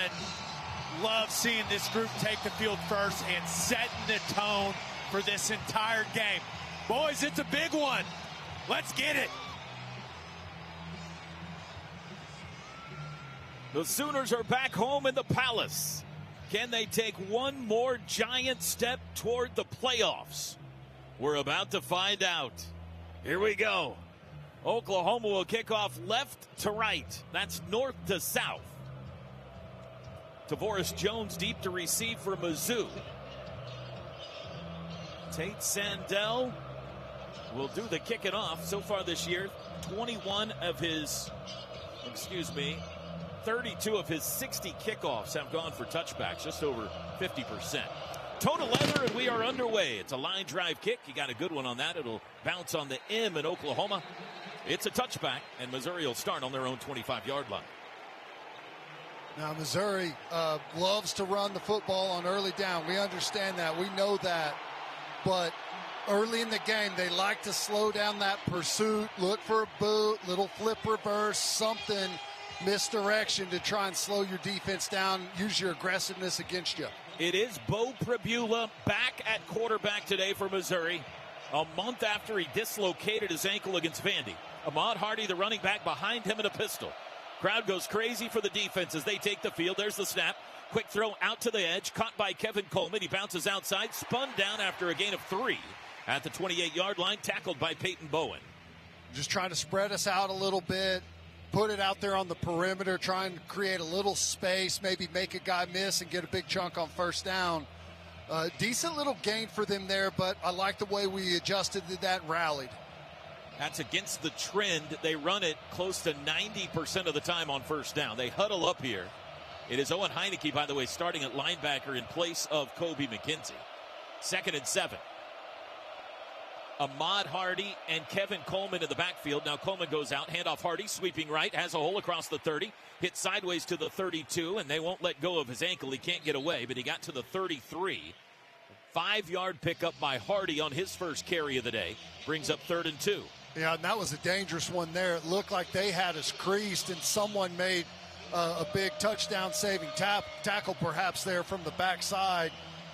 Love seeing this group take the field first and setting the tone for this entire game. Boys, it's a big one. Let's get it. The Sooners are back home in the Palace. Can they take one more giant step toward the playoffs? We're about to find out. Here we go. Oklahoma will kick off left to right. That's north to south. Tavoris Jones deep to receive for Mizzou. Tate Sandell will do the kicking off. So far this year, 32 of his 60 kickoffs have gone for touchbacks, just over 50%. Total leather, and we are underway. It's a line drive kick. You got a good one on that. It'll bounce on the M in Oklahoma. It's a touchback, and Missouri will start on their own 25-yard line. Now, Missouri loves to run the football on early down. We understand that. We know that. But early in the game, they like to slow down that pursuit, look for a boot, little flip reverse, something, misdirection to try and slow your defense down, use your aggressiveness against you. It is Bo Pribula back at quarterback today for Missouri, a month after he dislocated his ankle against Vandy. Ahmad Hardy, the running back, behind him in a pistol. Crowd goes crazy for the defense as they take the field. There's the snap. Quick throw out to the edge, caught by Kevin Coleman. He bounces outside, spun down after a gain of 3 at the 28-yard line, tackled by Peyton Bowen. Just trying to spread us out a little bit, put it out there on the perimeter, trying to create a little space, maybe make a guy miss and get a big chunk on first down. Decent little gain for them there, but I like the way we adjusted to that and rallied. That's against the trend. They run it close to 90% of the time on first down. They huddle up here. It is Owen Heineke, by the way, starting at linebacker in place of Kobe McKenzie. 2nd and 7. Ahmad Hardy and Kevin Coleman in the backfield. Now Coleman goes out, handoff Hardy, sweeping right, has a hole across the 30, hit sideways to the 32, and they won't let go of his ankle. He can't get away, but he got to the 33. 5-yard pickup by Hardy on his first carry of the day. Brings up 3rd and 2. Yeah, and that was a dangerous one there. It looked like they had us creased, and someone made a big touchdown-saving tackle perhaps there from the backside,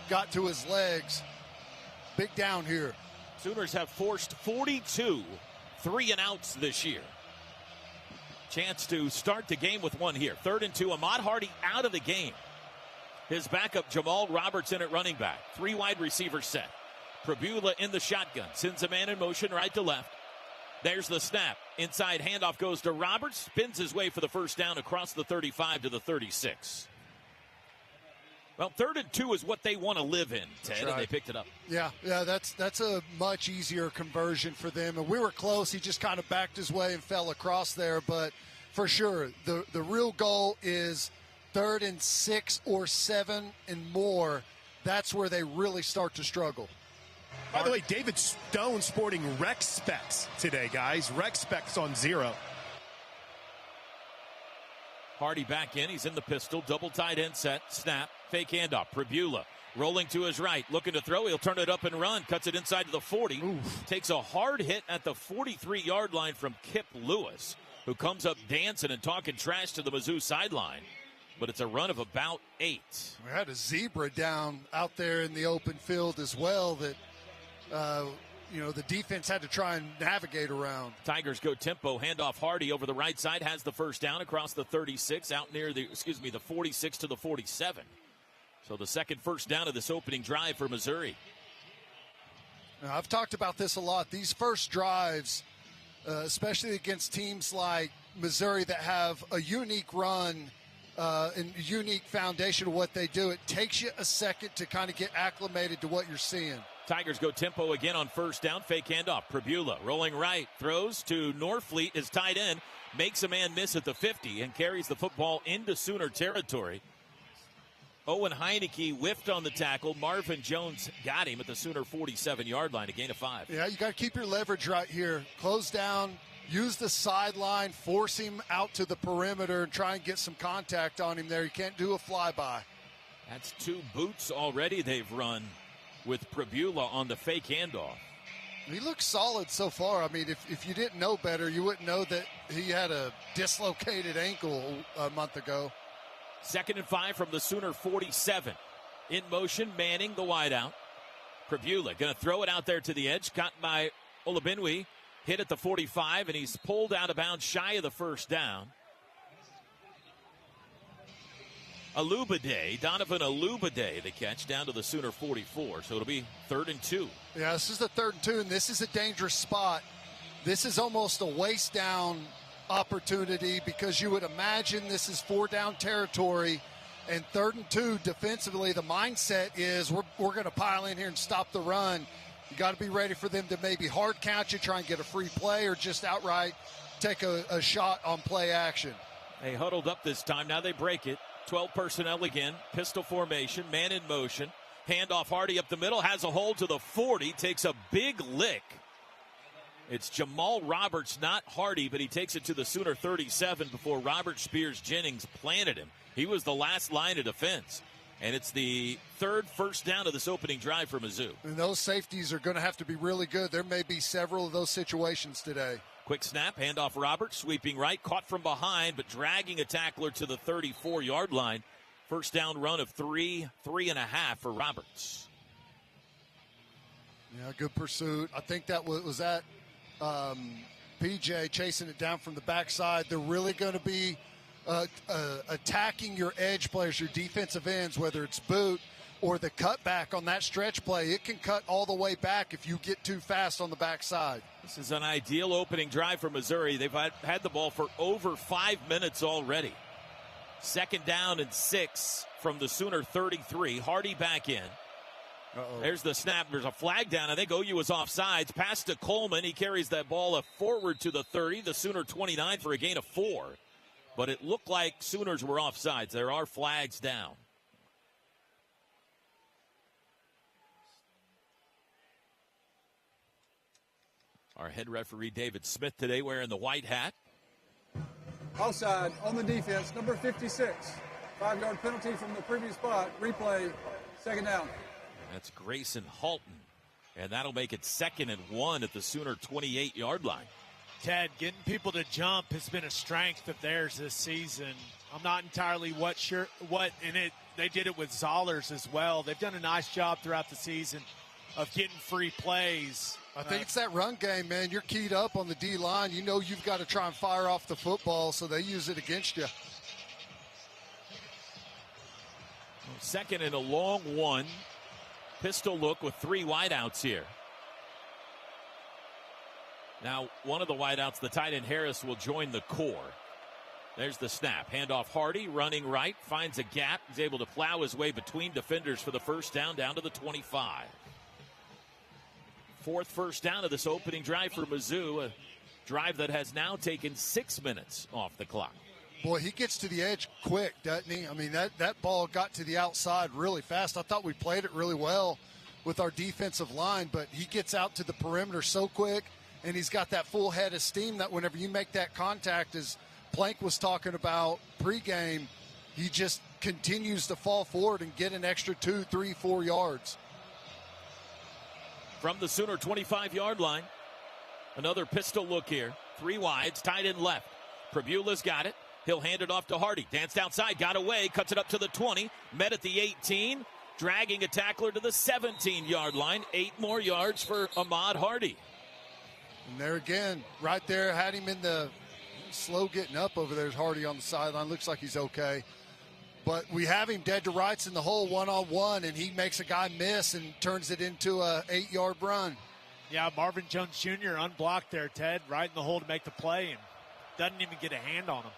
got to his legs. Big down here. Sooners have forced 42 3-and-outs this year. Chance to start the game with one here. 3rd and 2. Ahmad Hardy out of the game. His backup, Jamal Robertson at running back. 3 wide receivers set. Prabula in the shotgun. Sends a man in motion right to left. There's the snap. Inside handoff goes to Roberts. Spins his way for the first down across the 35 to the 36. Well, 3rd and 2 is what they want to live in, Ted, and they picked it up. Yeah, that's a much easier conversion for them. And we were close. He just kind of backed his way and fell across there. But for sure, the real goal is 3rd and 6 or 7 and more. That's where they really start to struggle. By the way, David Stone sporting rec specs today, guys. Rec specs on 0. Hardy back in. He's in the pistol. Double tight end set. Snap. Fake handoff. Prabula rolling to his right. Looking to throw. He'll turn it up and run. Cuts it inside to the 40. Oof. Takes a hard hit at the 43-yard line from Kip Lewis, who comes up dancing and talking trash to the Mizzou sideline. But it's a run of about 8. We had a zebra down out there in the open field as well that, the defense had to try and navigate around. Tigers go tempo. Handoff Hardy over the right side. Has the first down across the 36 out near the 46 to the 47. So the second first down of this opening drive for Missouri. Now, I've talked about this a lot. These first drives, especially against teams like Missouri that have a unique run and unique foundation of what they do, it takes you a second to kind of get acclimated to what you're seeing. Tigers go tempo again on first down. Fake handoff. Prabula rolling right. Throws to Norfleet. Is tight end. Makes a man miss at the 50 and carries the football into Sooner territory. Owen Heineke whiffed on the tackle. Marvin Jones got him at the Sooner 47-yard line. A gain of 5. Yeah, you got to keep your leverage right here. Close down. Use the sideline. Force him out to the perimeter and try and get some contact on him there. You can't do a flyby. That's 2 boots already they've run with Prabula on the fake handoff. He looks solid so far. I mean, if you didn't know better, you wouldn't know that he had a dislocated ankle a month ago. 2nd and 5 from the Sooner 47. In motion, Manning, the wideout. Prabula going to throw it out there to the edge. Caught by Olabinwi. Hit at the 45, and he's pulled out of bounds shy of the first down. Donovan Alubade, the catch down to the Sooner 44. So it'll be 3rd and 2. Yeah, this is the 3rd and 2, and this is a dangerous spot. This is almost a waist down opportunity because you would imagine this is 4-down territory, and 3rd and 2 defensively, the mindset is we're going to pile in here and stop the run. You got to be ready for them to maybe hard count you, try and get a free play, or just outright take a shot on play action. They huddled up this time. Now they break it. 12 personnel again. Pistol formation. Man in motion. Handoff Hardy up the middle. Has a hold to the 40. Takes a big lick. It's Jamal Roberts, not Hardy, but he takes it to the Sooner 37 before Robert Spears Jennings planted him. He was the last line of defense. And it's the 3rd first down of this opening drive for Mizzou. And those safeties are going to have to be really good. There may be several of those situations today. Quick snap, handoff Roberts, sweeping right, caught from behind, but dragging a tackler to the 34-yard line. First down run of 3.5 for Roberts. Yeah, good pursuit. I think that was that PJ chasing it down from the backside. They're really going to be attacking your edge players, your defensive ends, whether it's boot or the cutback on that stretch play. It can cut all the way back if you get too fast on the backside. This is an ideal opening drive for Missouri. They've had the ball for over 5 minutes already. 2nd down and 6 from the Sooner 33. Hardy back in. There's the snap. There's a flag down. I think OU was offsides. Pass to Coleman. He carries that ball forward to the 30. The Sooner 29 for a gain of 4. But it looked like Sooners were offsides. There are flags down. Our head referee, David Smith, today wearing the white hat. Offside on the defense, number 56. 5-yard penalty from the previous spot. Replay, 2nd down. That's Grayson Halton. And that'll make it 2nd and 1 at the Sooner 28-yard line. Ted, getting people to jump has been a strength of theirs this season. I'm not entirely they did it with Zollers as well. They've done a nice job throughout the season of getting free plays I think it's that run game, man. You're keyed up on the D-line. You know you've got to try and fire off the football, so they use it against you. Second and a long one. Pistol look with 3 wideouts here. Now, one of the wideouts, the tight end Harris, will join the core. There's the snap. Handoff Hardy, running right, finds a gap. He's able to plow his way between defenders for the first down to the 25. 4th first down of this opening drive for Mizzou, a drive that has now taken 6 minutes off the clock. Boy, he gets to the edge quick, doesn't he? I mean, that ball got to the outside really fast. I thought we played it really well with our defensive line, but he gets out to the perimeter so quick, and he's got that full head of steam that whenever you make that contact, as Plank was talking about pregame, he just continues to fall forward and get an extra 2, 3, 4 yards. From the Sooner 25-yard line, another pistol look here. 3 wides, tight end left. Pribula's got it. He'll hand it off to Hardy. Danced outside, got away, cuts it up to the 20. Met at the 18, dragging a tackler to the 17-yard line. 8 more yards for Ahmad Hardy. And there again, right there, had him in the slow getting up over there. Hardy on the sideline. Looks like he's okay. But we have him dead to rights in the hole one-on-one, and he makes a guy miss and turns it into a 8-yard run. Yeah, Marvin Jones Jr. unblocked there, Ted, right in the hole to make the play, and doesn't even get a hand on him.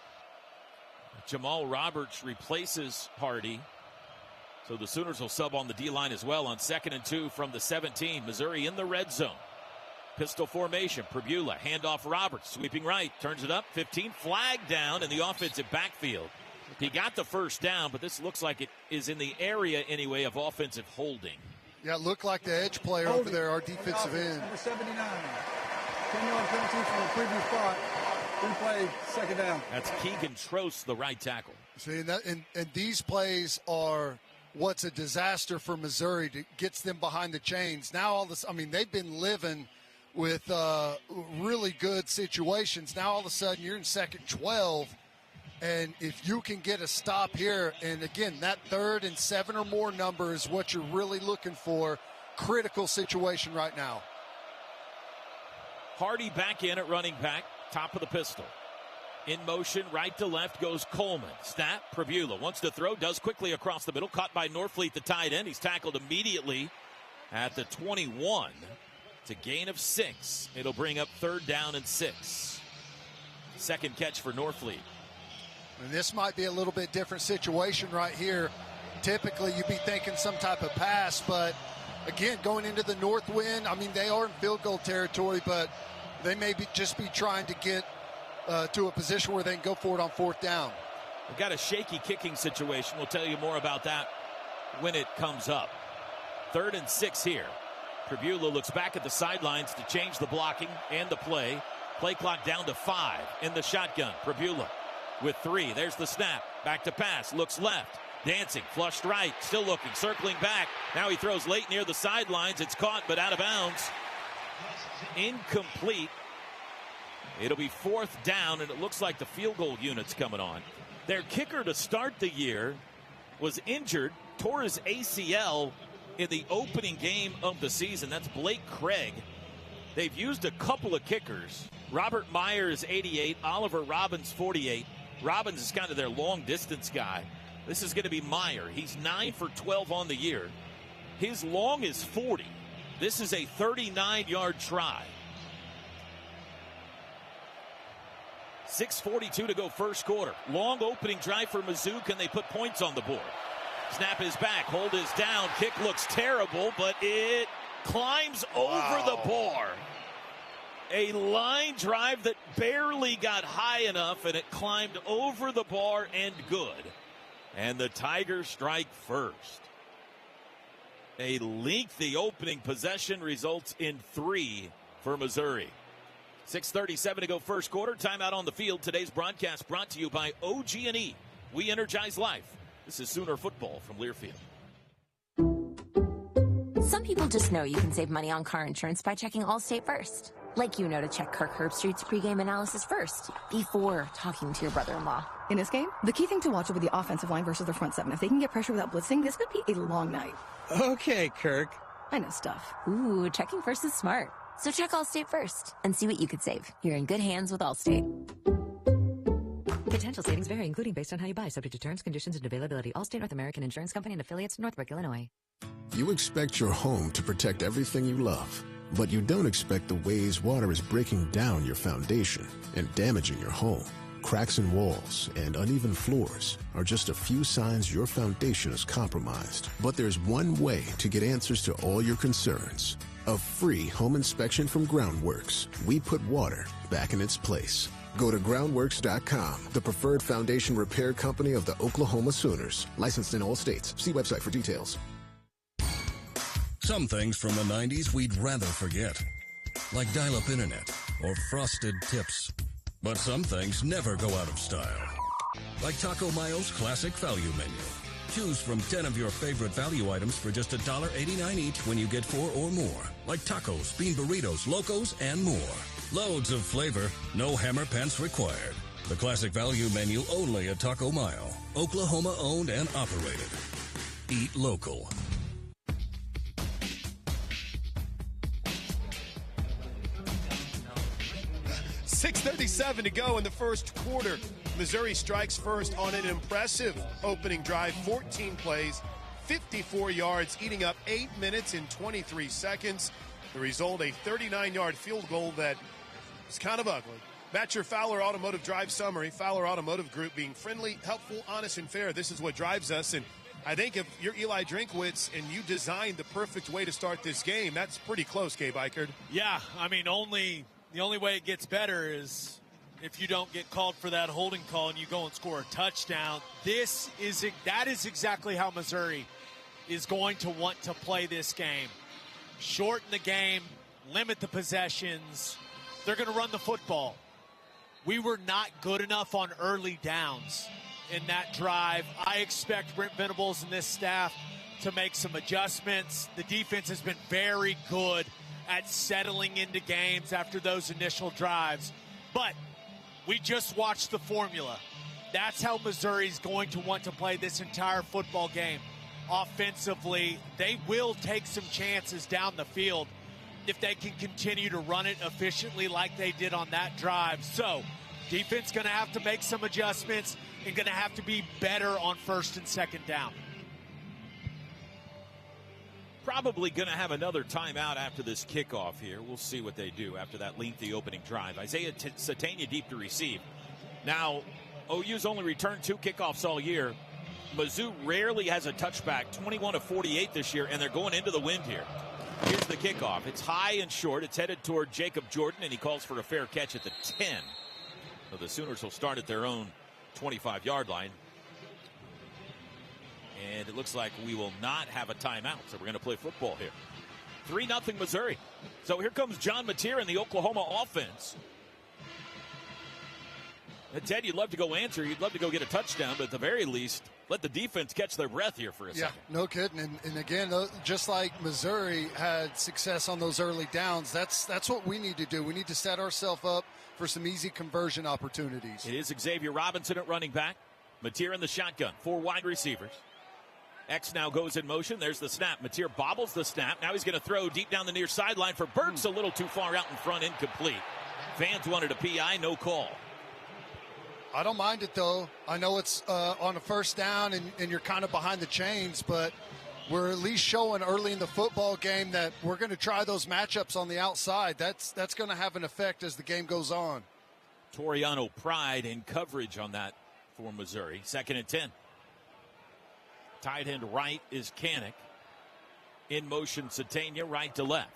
Jamal Roberts replaces Hardy. So the Sooners will sub on the D-line as well on 2nd and 2 from the 17. Missouri in the red zone. Pistol formation. Pribula, handoff Roberts, sweeping right, turns it up, 15, flag down in the offensive backfield. He got the first down, but this looks like it is in the area anyway of offensive holding. Yeah, it looked like the edge player over there, our defensive end. Number 79. 10-yard penalty from the previous spot. Replay, 2nd down. That's Keegan Trost, the right tackle. See, and these plays are what's a disaster for Missouri. To gets them behind the chains. Now all this, I mean, they've been living with really good situations. Now all of a sudden you're in 2nd 12. And if you can get a stop here, and again, that 3rd and 7 or more number is what you're really looking for. Critical situation right now. Hardy back in at running back, top of the pistol. In motion, right to left goes Coleman. Snap, Pribula wants to throw, does quickly across the middle. Caught by Norfleet, the tight end. He's tackled immediately at the 21. It's a gain of 6. It'll bring up 3rd down and 6. 2nd catch for Norfleet. And this might be a little bit different situation right here. Typically, you'd be thinking some type of pass, but again, going into the north wind, I mean, they are in field goal territory, but they may just be trying to get to a position where they can go for it on 4th down. We've got a shaky kicking situation. We'll tell you more about that when it comes up. 3rd and 6 here. Pribula looks back at the sidelines to change the blocking and the play. Play clock down to 5 in the shotgun. Pribula with 3. There's the snap. Back to pass. Looks left. Dancing. Flushed right. Still looking. Circling back. Now he throws late near the sidelines. It's caught but out of bounds. Incomplete. It'll be 4th down, and it looks like the field goal unit's coming on. Their kicker to start the year was injured, tore his ACL in the opening game of the season. That's Blake Craig. They've used a couple of kickers. Robert Myers, 88. Oliver Robbins, 48. Robbins is kind of their long-distance guy. This is going to be Meyer. He's 9 for 12 on the year. His long is 40. This is a 39-yard try. 6:42 to go first quarter. Long opening drive for Mizzou. Can they put points on the board? Snap is back. Hold is down. Kick looks terrible, but it climbs over the bar. A line drive that barely got high enough, and it climbed over the bar and good. And the Tigers strike first. A lengthy opening possession results in 3 for Missouri. 6:37 to go first quarter. Timeout on the field. Today's broadcast brought to you by OG&E. We energize life. This is Sooner football from Learfield. Some people just know you can save money on car insurance by checking Allstate first. Like you know to check Kirk Herbstreit's pregame analysis first, before talking to your brother-in-law. In this game, the key thing to watch will be the offensive line versus the front seven. If they can get pressure without blitzing, this could be a long night. Okay, Kirk. I know stuff. Ooh, checking first is smart. So check Allstate first and see what you could save. You're in good hands with Allstate. Potential savings vary, including based on how you buy, subject to terms, conditions, and availability. Allstate North American Insurance Company and affiliates, Northbrook, Illinois. You expect your home to protect everything you love, but you don't expect the ways water is breaking down your foundation and damaging your home. Cracks in walls and uneven floors are just a few signs your foundation is compromised. But there's one way to get answers to all your concerns. A free home inspection from Groundworks. We put water back in its place. Go to groundworks.com, the preferred foundation repair company of the Oklahoma Sooners. Licensed in all states. See website for details. Some things from the 90s we'd rather forget, like dial-up internet or frosted tips. But some things never go out of style, like Taco Mayo's classic value menu. Choose from 10 of your favorite value items for just $1.89 each when you get 4 or more, like tacos, bean burritos, locos, and more. Loads of flavor, no hammer pants required. The classic value menu only at Taco Mayo, Oklahoma owned and operated. Eat local. 6:37 to go in the first quarter. Missouri strikes first on an impressive opening drive, 14 plays, 54 yards, eating up 8 minutes and 23 seconds. The result, a 39-yard field goal that is kind of ugly. That's your Fowler Automotive Drive summary. Fowler Automotive Group being friendly, helpful, honest, and fair. This is what drives us. And I think if you're Eli Drinkwitz and you designed the perfect way to start this game, that's pretty close, Gabe Eichert. Yeah, I mean, the only way it gets better is if you don't get called for that holding call and you go and score a touchdown. That is exactly how Missouri is going to want to play this game. Shorten the game, limit the possessions. They're going to run the football. We were not good enough on early downs in that drive. I expect Brent Venables and this staff to make some adjustments. The defense has been very good at settling into games after those initial drives. But we just watched the formula. That's how Missouri's going to want to play this entire football game. Offensively, they will take some chances down the field if they can continue to run it efficiently like they did on that drive. So, defense going to have to make some adjustments and going to have to be better on first and second down. Probably going to have another timeout after this kickoff here. We'll see what they do after that lengthy opening drive. Isaiah Satania deep to receive. Now, OU's only returned 2 kickoffs all year. Mizzou rarely has a touchback, 21 of 48 this year, and they're going into the wind here. Here's the kickoff. It's high and short. It's headed toward Jacob Jordan, and he calls for a fair catch at the 10. So the Sooners will start at their own 25-yard line. And it looks like we will not have a timeout, so we're going to play football here. 3-0 Missouri. So here comes John Mateer in the Oklahoma offense. And Ted, you'd love to go answer. You'd love to go get a touchdown, but at the very least, let the defense catch their breath here for a second. Yeah, no kidding. And again, just like Missouri had success on those early downs, that's what we need to do. We need to set ourselves up for some easy conversion opportunities. It is Xavier Robinson at running back. Mateer in the shotgun. 4 wide receivers. X now goes in motion. There's the snap. Mateer bobbles the snap. Now he's going to throw deep down the near sideline for Burks. A little too far out in front, incomplete. Fans wanted a PI, no call. I don't mind it, though. I know it's on a first down and you're kind of behind the chains, but we're at least showing early in the football game that we're going to try those matchups on the outside. That's going to have an effect as the game goes on. Toriano Pride in coverage on that for Missouri. 2nd and 10. Tight end right is Kanik. In motion, Satania, right to left.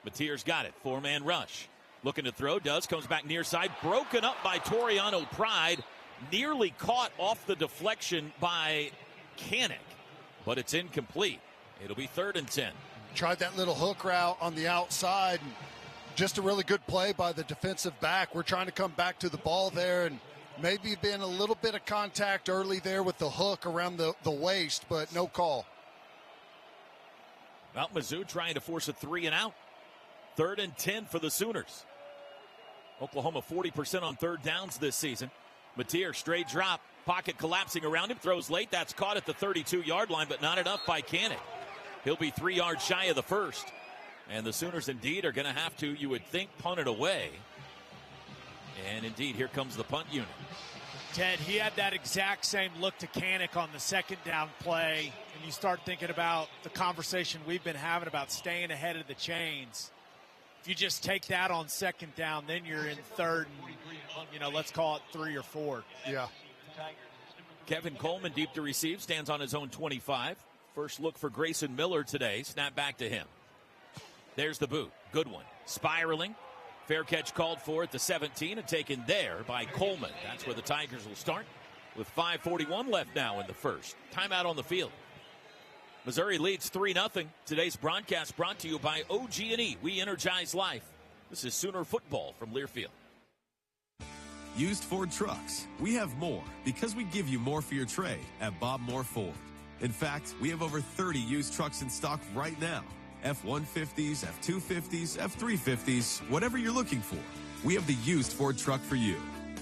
Mateer's got it. 4-man rush. Looking to throw, comes back near side. Broken up by Toriano Pride. Nearly caught off the deflection by Kanik. But it's incomplete. It'll be 3rd and 10. Tried that little hook route on the outside. And just a really good play by the defensive back. We're trying to come back to the ball there, and maybe been a little bit of contact early there with the hook around the waist, but no call. Well, Mizzou trying to force a 3 and out. 3rd and 10 for the Sooners. Oklahoma 40% on 3rd downs this season. Mateer, straight drop, pocket collapsing around him, throws late. That's caught at the 32-yard line, but not enough by Kanik. He'll be 3 yards shy of the first. And the Sooners indeed are going to have to, you would think, punt it away. And indeed, here comes the punt unit. Ted, he had that exact same look to Kanak on the second down play. And you start thinking about the conversation we've been having about staying ahead of the chains. If you just take that on second down, then you're in third and, let's call it 3 or 4. Yeah. Kevin Coleman deep to receive, stands on his own 25. First look for Grayson Miller today. Snap back to him. There's the boot. Good one. Spiraling. Fair catch called for at the 17 and taken there by Coleman. That's where the Tigers will start with 5:41 left now in the first. Timeout on the field. Missouri leads 3-0. Today's broadcast brought to you by OG&E. We energize life. This is Sooner football from Learfield. Used Ford trucks. We have more because we give you more for your trade at Bob Moore Ford. In fact, we have over 30 used trucks in stock right now. F-150s, F-250s, F-350s, whatever you're looking for. We have the used Ford truck for you.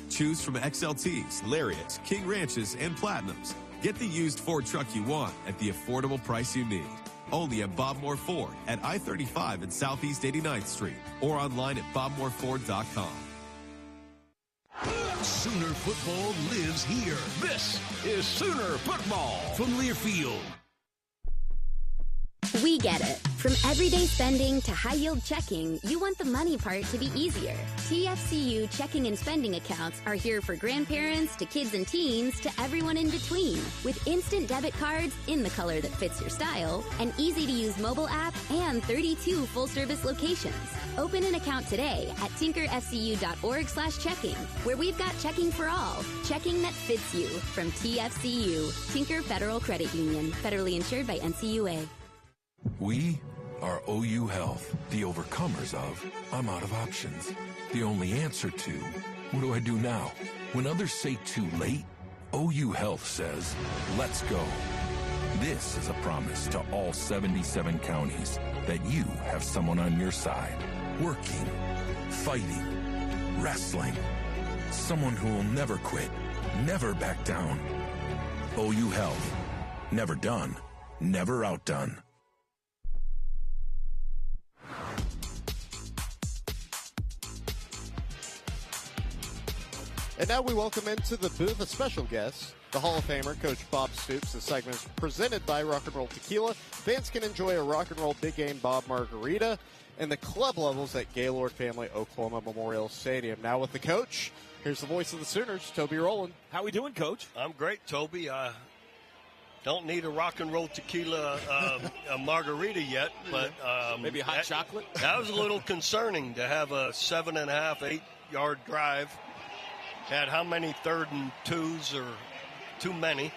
Choose from XLTs, Lariats, King Ranches, and Platinums. Get the used Ford truck you want at the affordable price you need. Only at Bob Moore Ford at I-35 and Southeast 89th Street or online at bobmooreford.com. Sooner football lives here. This is Sooner football from Learfield. We get it. From everyday spending to high-yield checking, you want the money part to be easier. TFCU checking and spending accounts are here for grandparents to kids and teens to everyone in between. With instant debit cards in the color that fits your style, an easy-to-use mobile app, and 32 full-service locations. Open an account today at tinkerfcu.org/checking, where we've got checking for all. Checking that fits you from TFCU, Tinker Federal Credit Union, federally insured by NCUA. We are OU Health, the overcomers of I'm out of options. The only answer to what do I do now? When others say too late, OU Health says, let's go. This is a promise to all 77 counties that you have someone on your side, working, fighting, wrestling. Someone who will never quit, never back down. OU Health. Never done, never outdone. And now we welcome into the booth a special guest, the Hall of Famer, Coach Bob Stoops. The segment is presented by Rock and Roll Tequila. Fans can enjoy a Rock and Roll Big Game Bob Margarita and the club levels at Gaylord Family Oklahoma Memorial Stadium. Now with the coach, here's the voice of the Sooners, Toby Rowland. How we doing, Coach? I'm great, Toby. Don't need a Rock and Roll Tequila a margarita yet, but maybe a hot chocolate. That was a little concerning to have a 7.5, 8-yard drive. Had how many 3rd and 2s or too many,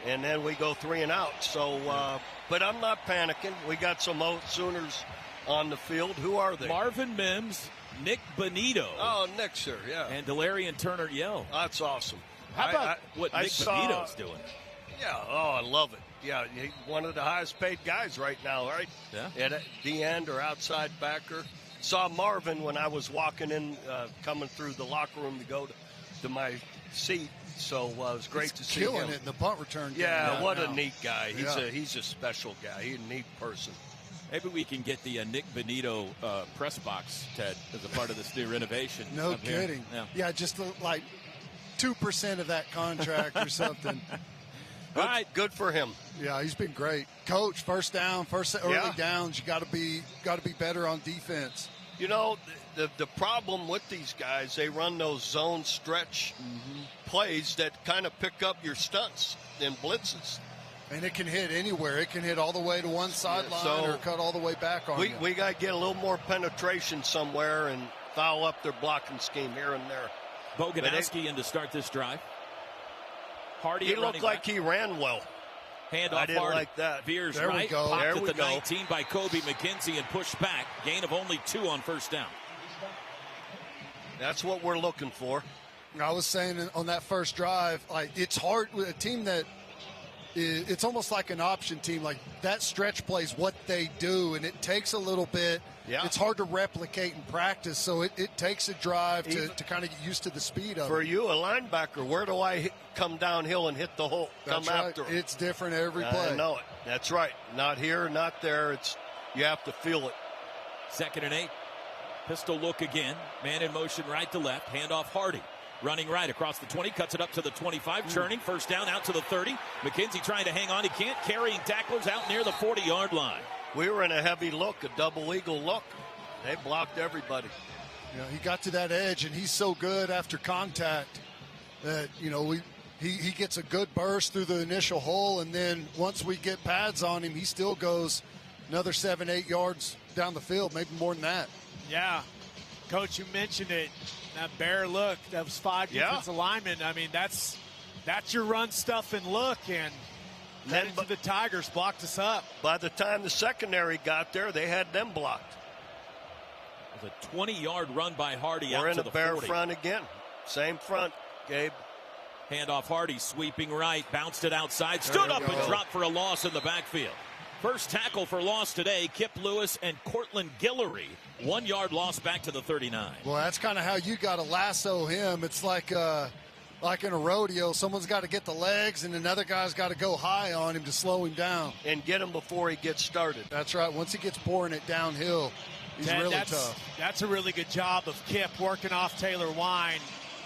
and then we go 3 and out. So, but I'm not panicking. We got some old Sooners on the field. Who are they? Marvin Mims, Nick Benito. Oh, Nick, sir, yeah. And Delarian Turner-Yell. That's awesome. How about what Nick Benito's doing? Yeah, I love it. Yeah, he's one of the highest paid guys right now, right? Yeah. At the end or outside backer. Saw Marvin when I was walking in, coming through the locker room to go to my seat. So it was great to see him. Killing it in the punt return game. Yeah, what a neat guy. He's a special guy. He's a neat person. Maybe we can get the Nick Benito press box, Ted, as a part of this new renovation. No kidding. Yeah, just like 2% of that contract or something. All right, good for him. Yeah, he's been great. Coach, first down, early downs, you got to be better on defense. You know, the problem with these guys, they run those zone stretch plays that kind of pick up your stunts and blitzes. And it can hit anywhere. It can hit all the way to one sideline or cut all the way back on you. We got to get a little more penetration somewhere and foul up their blocking scheme here and there. Boganowski in to start this drive. Hardy he looked like he ran well. Handoff I didn't Hardy. like that. Veers there right. We go. Popped there at we the go. 19 by Kobe McKenzie and pushed back. Gain of only 2 on first down. That's what we're looking for. I was saying on that first drive, like it's hard with a team that it's almost like an option team. Like that stretch play is what they do, and it takes a little bit. Yeah. It's hard to replicate in practice, so it takes a drive to kind of get used to the speed of it. For you, a linebacker, where do I come downhill and hit the hole? That's come right. after him. It's different every play. I know it. That's right. Not here, not there. You have to feel it. 2nd and 8. Pistol look again. Man in motion right to left. Handoff Hardy. Running right across the 20. Cuts it up to the 25. Churning. First down out to the 30. McKenzie trying to hang on. He can't. Carrying tacklers out near the 40-yard line. We were in a heavy look, a double eagle look. They blocked everybody. He got to that edge, and he's so good after contact that, he gets a good burst through the initial hole, and then once we get pads on him, he still goes another 7-8 yards down the field, maybe more than that. Yeah. Coach, you mentioned it. That bear look, that was 5 defensive linemen. I mean, that's your run, stuff, and look, and then the Tigers blocked us up. By the time the secondary got there, they had them blocked. It was a 20-yard run by Hardy out We're to in the the bear 40. front again. Same front, Gabe. Handoff Hardy sweeping right, bounced it outside, stood up and dropped for a loss in the backfield. First tackle for loss today, Kip Lewis and Cortland Guillory. 1 yard loss back to the 39. Well, that's kind of how you got to lasso him. It's like in a rodeo, someone's got to get the legs and another guy's got to go high on him to slow him down. And get him before he gets started. That's right. Once he gets pouring it downhill, he's really tough. That's a really good job of Kip working off Taylor Wine.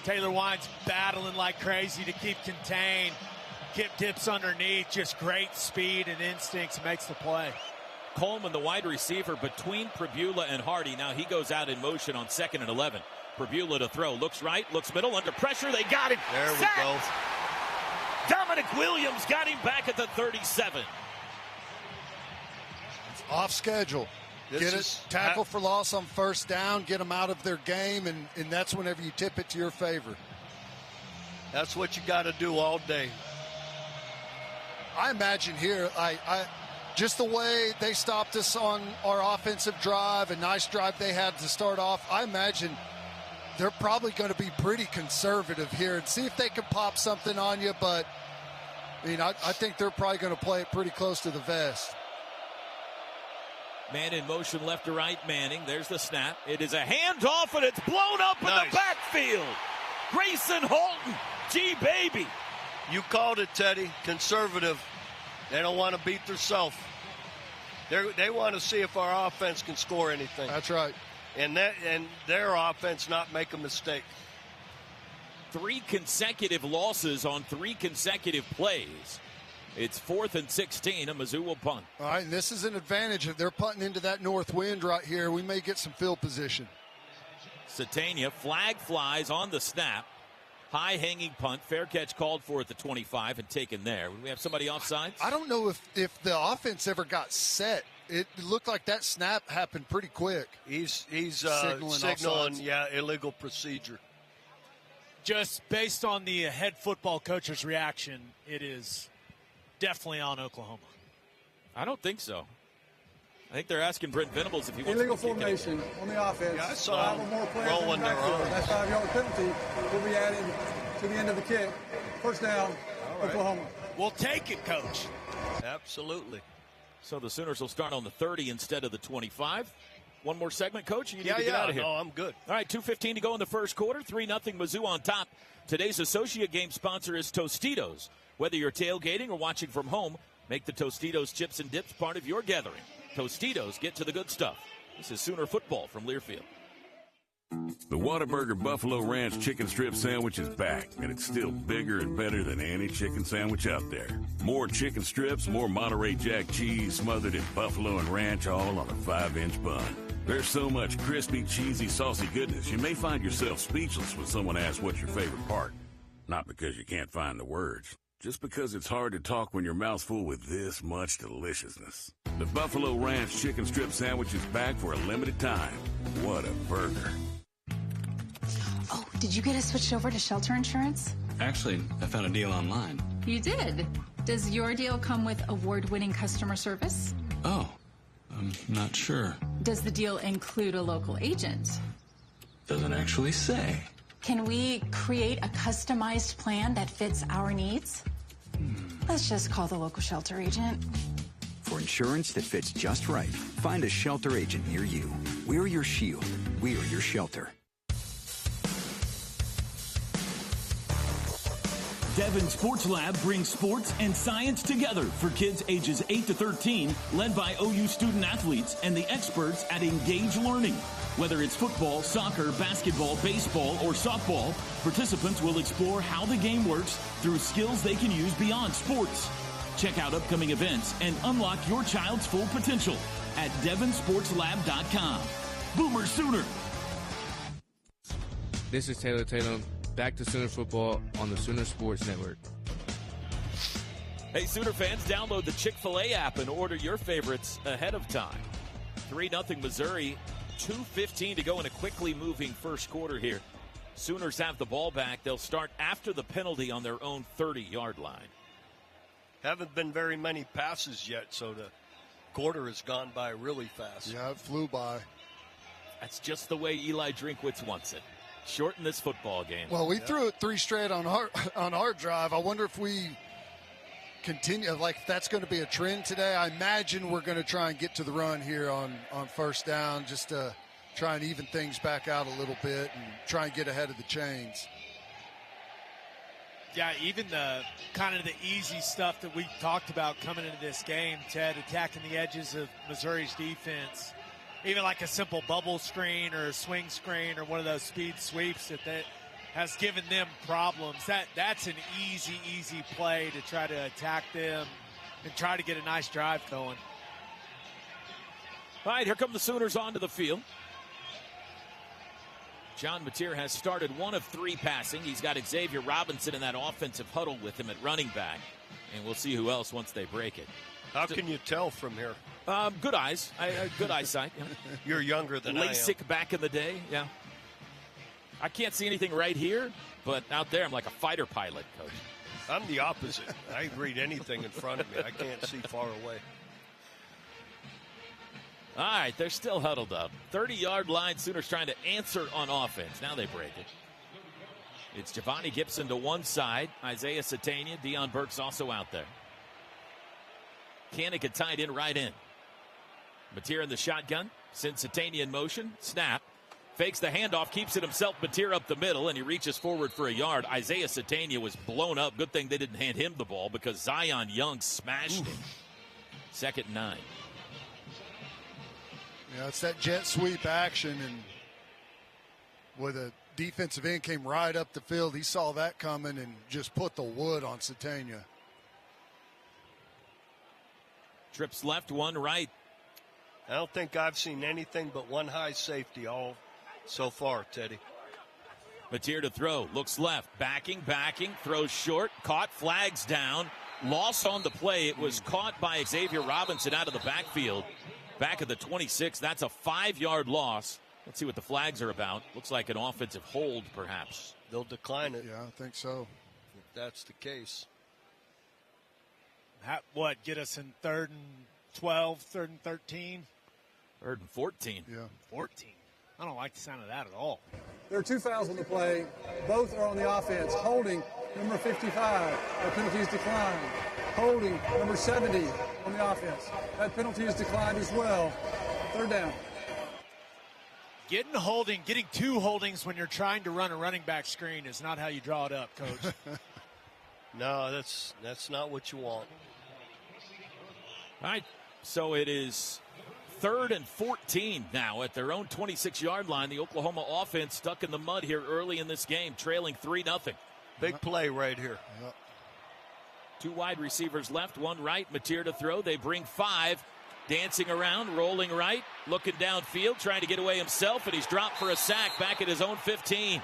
Taylor Wine's battling like crazy to keep contained. Kip dips underneath, just great speed and instincts, makes the play. Coleman, the wide receiver, between Pribula and Hardy. Now he goes out in motion on 2nd and 11. Pribula to throw. Looks right, looks middle, under pressure. They got him. There we go. Dominic Williams got him back at the 37. It's off schedule. Tackle for loss on first down, get them out of their game, and that's whenever you tip it to your favor. That's what you got to do all day. I imagine here, just the way they stopped us on our offensive drive, a nice drive they had to start off, I imagine they're probably going to be pretty conservative here and see if they can pop something on you, but I think they're probably going to play it pretty close to the vest. Man in motion left to right, Manning. There's the snap. It is a handoff, and it's blown up in the backfield. Grayson Holton, G-Baby. You called it, Teddy. Conservative. They don't want to beat themselves. They want to see if our offense can score anything. That's right. And their offense not make a mistake. 3 consecutive losses on 3 consecutive plays. It's 4th and 16. Mizzou will punt. All right, and this is an advantage. If they're punting into that north wind right here, we may get some field position. Satania, flag flies on the snap. High hanging punt. Fair catch called for at the 25 and taken there. We have somebody offsides? I don't know if the offense ever got set. It looked like that snap happened pretty quick. He's signaling illegal procedure. Just based on the head football coach's reaction, it is definitely on Oklahoma. I don't think so. I think they're asking Brent Venables if he wants illegal to kick formation on the offense. Yeah, I saw him rolling their arms. That 5-yard penalty will be added to the end of the kick. First down, Oklahoma. We'll take it, Coach. Absolutely. So the Sooners will start on the 30 instead of the 25. One more segment, Coach, and you need to get Yeah, out of here. no, I'm good. All right, 2:15 to go in the first quarter. 3-0 Mizzou on top. Today's associate game sponsor is Tostitos. Whether you're tailgating or watching from home, make the Tostitos chips and dips part of your gathering. Tostitos, get to the good stuff. This is Sooner football from Learfield. The Whataburger Buffalo Ranch Chicken Strip Sandwich is back, and it's still bigger and better than any chicken sandwich out there. More chicken strips, more Monterey Jack cheese smothered in buffalo and ranch, all on a 5-inch bun. There's so much crispy, cheesy, saucy goodness, you may find yourself speechless when someone asks what's your favorite part. Not because you can't find the words, just because it's hard to talk when your mouth's full with this much deliciousness. The Buffalo Ranch Chicken Strip Sandwich is back for a limited time. What a burger. Oh, did you get us switched over to shelter insurance? Actually, I found a deal online. You did? Does your deal come with award-winning customer service? Oh, I'm not sure. Does the deal include a local agent? Doesn't actually say. Can we create a customized plan that fits our needs? Let's just call the local shelter agent. For insurance that fits just right, find a shelter agent near you. We're your shield. We're your shelter. Devon Sports Lab brings sports and science together for kids ages 8 to 13, led by OU student athletes and the experts at Engage Learning. Whether it's football, soccer, basketball, baseball, or softball, participants will explore how the game works through skills they can use beyond sports. Check out upcoming events and unlock your child's full potential at devonsportslab.com. Boomer Sooner! This is Taylor Tatum. Back to Sooner football on the Sooner Sports Network. Hey, Sooner fans, download the Chick-fil-A app and order your favorites ahead of time. 3-0 Missouri, 2:15 to go in a quickly moving first quarter here. Sooners have the ball back. They'll start after the penalty on their own 30-yard line. Haven't been very many passes yet, so the quarter has gone by really fast. Yeah, it flew by. That's just the way Eli Drinkwitz wants it. Shorten this football game. Well, we threw it 3 straight on our drive. I wonder if we continue, like if that's going to be a trend today. I imagine we're going to try and get to the run here on first down, just to try and even things back out a little bit and try and get ahead of the chains. Yeah, even the kind of the easy stuff that we talked about coming into this game, Ted, attacking the edges of Missouri's defense. Even like a simple bubble screen or a swing screen or one of those speed sweeps that has given them problems. That's an easy play to try to attack them and try to get a nice drive going. All right, here come the Sooners onto the field. John Mateer has started 1 of 3 passing. He's got Xavier Robinson in that offensive huddle with him at running back. And we'll see who else once they break it. How can you tell from here? Good eyes. Good eyesight. Yeah. You're younger than LASIK I am. back in the day, yeah. I can't see anything right here, but out there I'm like a fighter pilot, Coach. I'm the opposite. I read anything in front of me. I can't see far away. All right, they're still huddled up. 30-yard line, Sooners trying to answer on offense. Now they break it. It's Giovanni Gibson to one side. Isaiah Satania, Deion Burks also out there. Kanika tied in right in. Mateer in the shotgun. Sends Satania in motion. Snap. Fakes the handoff. Keeps it himself. Mateer up the middle, and he reaches forward for a yard. Isaiah Satania was blown up. Good thing they didn't hand him the ball because Zion Young smashed him. 2nd and 9. Yeah, it's that jet sweep action, and where the defensive end came right up the field. He saw that coming and just put the wood on Satania. Trips left, one right. I don't think I've seen anything but one high safety all so far, Teddy. Mateer to throw. Looks left. Backing. Throws short. Caught. Flags down. Loss on the play. It was caught by Xavier Robinson out of the backfield. Back at the 26. That's a 5-yard loss. Let's see what the flags are about. Looks like an offensive hold, perhaps. They'll decline it. Yeah, I think so. If that's the case. Get us in 3rd and 12, 3rd and 13? 3rd and 14. Yeah. 14. I don't like the sound of that at all. There are 2 fouls on the play. Both are on the offense. Holding, number 55. That penalty is declined. Holding, number 70 on the offense. That penalty is declined as well. 3rd down. Getting 2 holdings when you're trying to run a running back screen is not how you draw it up, Coach. No, that's not what you want. All right, so it is 3rd and 14 now at their own 26-yard line. The Oklahoma offense stuck in the mud here early in this game, trailing 3-0. Big play right here. Yep. 2 wide receivers left, 1 right. Mateer to throw. They bring 5. Dancing around, rolling right, looking downfield, trying to get away himself, and he's dropped for a sack back at his own 15.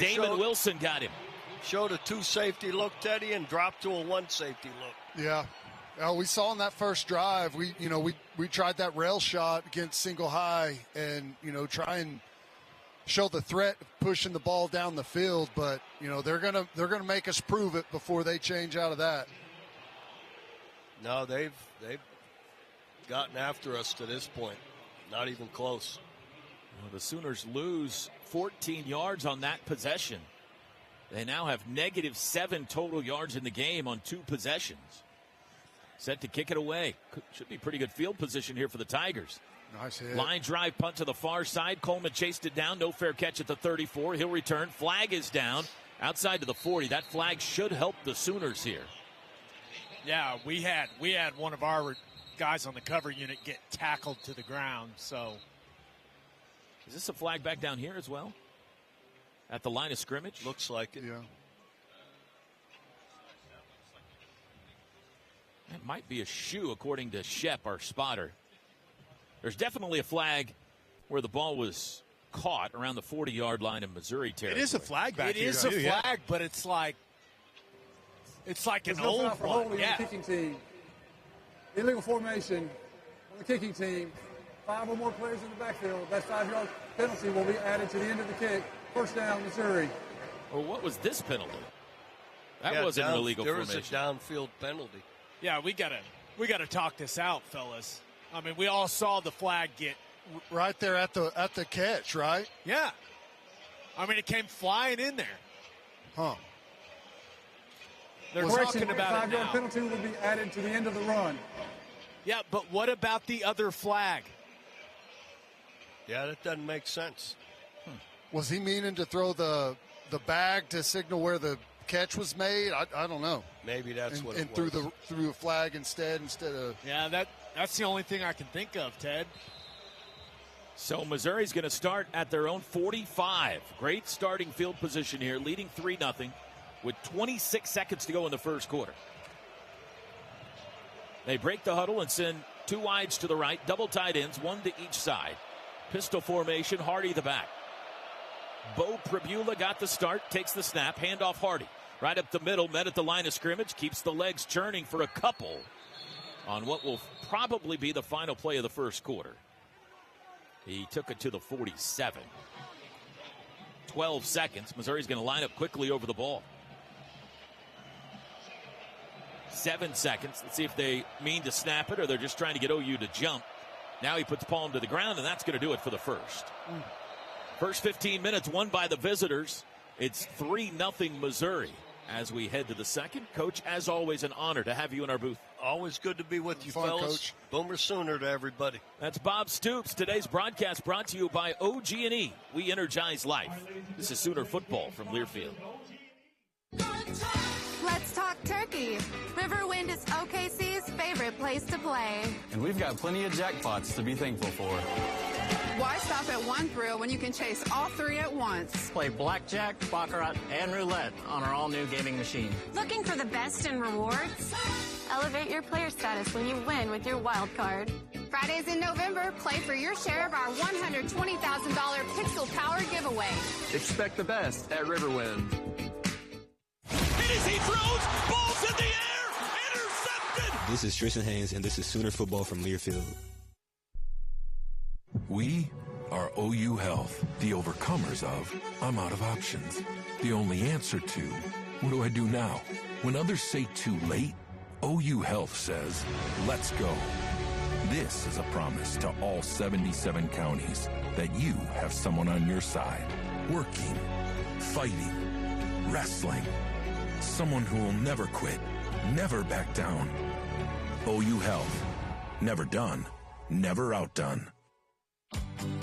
Damon Wilson got him. Showed a 2 safety look, Teddy, and dropped to a 1 safety look. Yeah. We saw in that first drive, we tried that rail shot against single high and, try and show the threat of pushing the ball down the field, but, they're gonna make us prove it before they change out of that. No, they've gotten after us to this point. Not even close. Well, the Sooners lose 14 yards on that possession. They now have -7 total yards in the game on 2 possessions. Set to kick it away. Should be pretty good field position here for the Tigers. Nice hit. Line drive punt to the far side. Coleman chased it down. No fair catch at the 34. He'll return. Flag is down outside to the 40. That flag should help the Sooners here. Yeah, we had one of our guys on the cover unit get tackled to the ground. So, is this a flag back down here as well? At the line of scrimmage? Looks like it. Yeah. It might be a shoe, according to Shep, our spotter. There's definitely a flag where the ball was caught around the 40-yard line in Missouri territory. It is a flag back here. It is a flag, but it's like an old one. Yeah. The kicking team. Illegal formation on the kicking team. 5 or more players in the backfield. That 5-yard penalty will be added to the end of the kick. First down, Missouri. Well, what was this penalty? That wasn't an illegal formation. There was a downfield penalty. Yeah, we gotta talk this out, fellas. I mean, we all saw the flag get right there at the catch, right? Yeah. I mean, it came flying in there. Huh. They're talking about it now. 5-yard penalty will be added to the end of the run. Yeah, but what about the other flag? Yeah, that doesn't make sense. Was he meaning to throw the bag to signal where the catch was made? I don't know. Maybe that's what it was. And threw a flag instead of. Yeah, that's the only thing I can think of, Ted. So Missouri's going to start at their own 45. Great starting field position here, leading 3-0 with 26 seconds to go in the first quarter. They break the huddle and send 2 wides to the right, double tight ends, 1 to each side. Pistol formation, Hardy the back. Bo Pribula got the start, takes the snap, handoff Hardy. Right up the middle, met at the line of scrimmage, keeps the legs churning for a couple on what will probably be the final play of the first quarter. He took it to the 47. 12 seconds. Missouri's going to line up quickly over the ball. 7 seconds. Let's see if they mean to snap it or they're just trying to get OU to jump. Now he puts palm to the ground, and that's going to do it for the first. First 15 minutes won by the visitors. It's 3-0 Missouri. As we head to the second, Coach, as always, an honor to have you in our booth. Always good to be with you, Fun, fellas. Coach. Boomer Sooner to everybody. That's Bob Stoops. Today's broadcast brought to you by OG&E. We energize life. This is Sooner football from Learfield. Let's talk turkey. Riverwind is OKC's favorite place to play. And we've got plenty of jackpots to be thankful for. Why stop at one thrill when you can chase all 3 at once? Play blackjack, baccarat, and roulette on our all-new gaming machine. Looking for the best in rewards? Elevate your player status when you win with your wild card. Fridays in November, play for your share of our $120,000 Pixel Power giveaway. Expect the best at Riverwind. Hit as he throws, ball's in the air, intercepted! This is Tristan Haynes, and this is Sooner football from Learfield. We are OU Health, the overcomers of I'm out of options. The only answer to what do I do now? When others say too late, OU Health says, let's go. This is a promise to all 77 counties that you have someone on your side, working, fighting, wrestling. Someone who will never quit, never back down. OU Health. Never done, never outdone.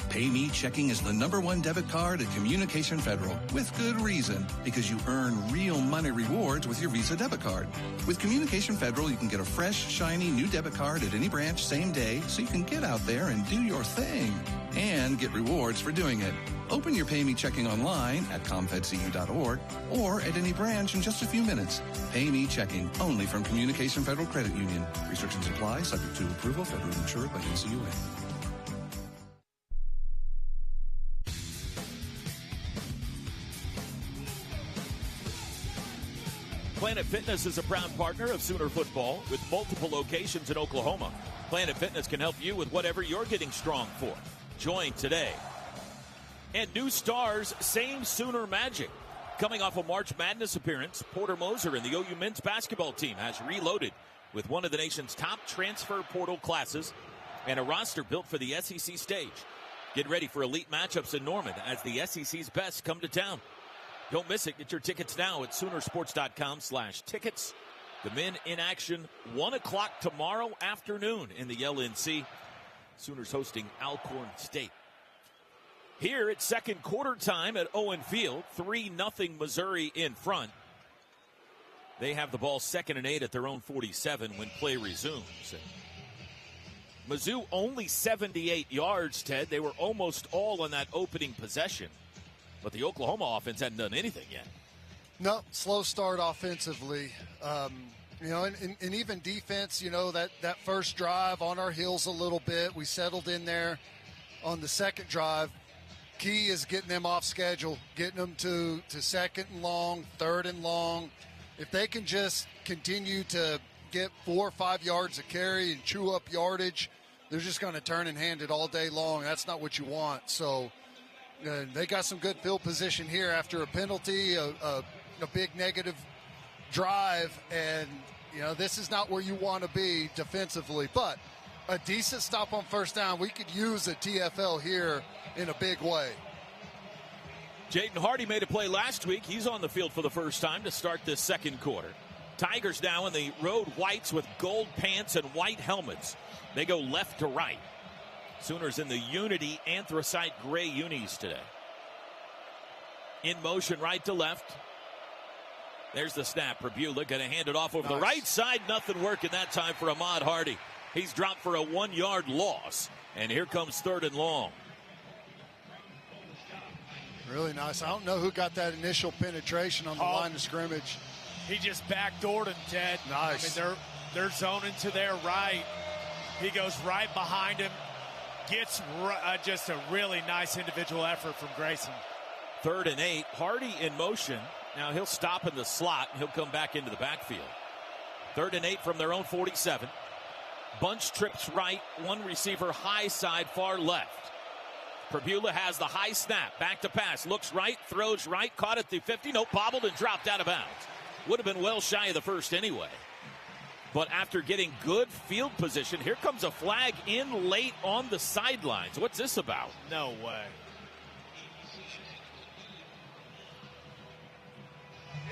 PayMe Checking is the #1 debit card at Communication Federal, with good reason, because you earn real money rewards with your Visa debit card. With Communication Federal, you can get a fresh, shiny new debit card at any branch same day, so you can get out there and do your thing, and get rewards for doing it. Open your PayMe Checking online at comfedcu.org or at any branch in just a few minutes. PayMe Checking, only from Communication Federal Credit Union. Restrictions apply, subject to approval, federally insured by NCUA. Planet Fitness is a proud partner of Sooner football with multiple locations in Oklahoma. Planet Fitness can help you with whatever you're getting strong for. Join today. And new stars, same Sooner magic. Coming off a March Madness appearance, Porter Moser and the OU men's basketball team has reloaded with one of the nation's top transfer portal classes and a roster built for the SEC stage. Get ready for elite matchups in Norman as the SEC's best come to town. Don't miss it. Get your tickets now at Soonersports.com/tickets. The men in action 1 o'clock tomorrow afternoon in the LNC. Sooners hosting Alcorn State. Here it's second quarter time at Owen Field. 3-0 Missouri in front. They have the ball 2nd and 8 at their own 47 when play resumes. Mizzou only 78 yards, Ted. They were almost all on that opening possession. But the Oklahoma offense hadn't done anything yet. No, slow start offensively. And even defense, that first drive on our heels a little bit. We settled in there on the second drive. Key is getting them off schedule, getting them to 2nd and long, 3rd and long. If they can just continue to get 4 or 5 yards a carry and chew up yardage, they're just going to turn and hand it all day long. That's not what you want. So they got some good field position here after a penalty, a big negative drive, and this is not where you want to be defensively. But a decent stop on first down. We could use a TFL here in a big way. Jaden Hardy made a play last week. He's on the field for the first time to start this second quarter. Tigers now in the road whites with gold pants and white helmets. They go left to right. Sooners in the Unity anthracite gray unis today. In motion right to left. There's the snap. Pribula going to hand it off over the right side. Nothing working that time for Ahmad Hardy. He's dropped for a 1-yard loss. And here comes 3rd and long. Really nice. I don't know who got that initial penetration on the line of scrimmage. He just backdoored him, Ted. Nice. I mean, they're zoning to their right. He goes right behind him. Gets just a really nice individual effort from Grayson. 3rd and 8. Hardy in motion. Now he'll stop in the slot and he'll come back into the backfield. 3rd and 8 from their own 47. Bunch trips right. One receiver high side, far left. Pribula has the high snap. Back to pass. Looks right. Throws right. Caught at the 50. Nope. Bobbled and dropped out of bounds. Would have been well shy of the first anyway. But after getting good field position, here comes a flag in late on the sidelines. What's this about? No way.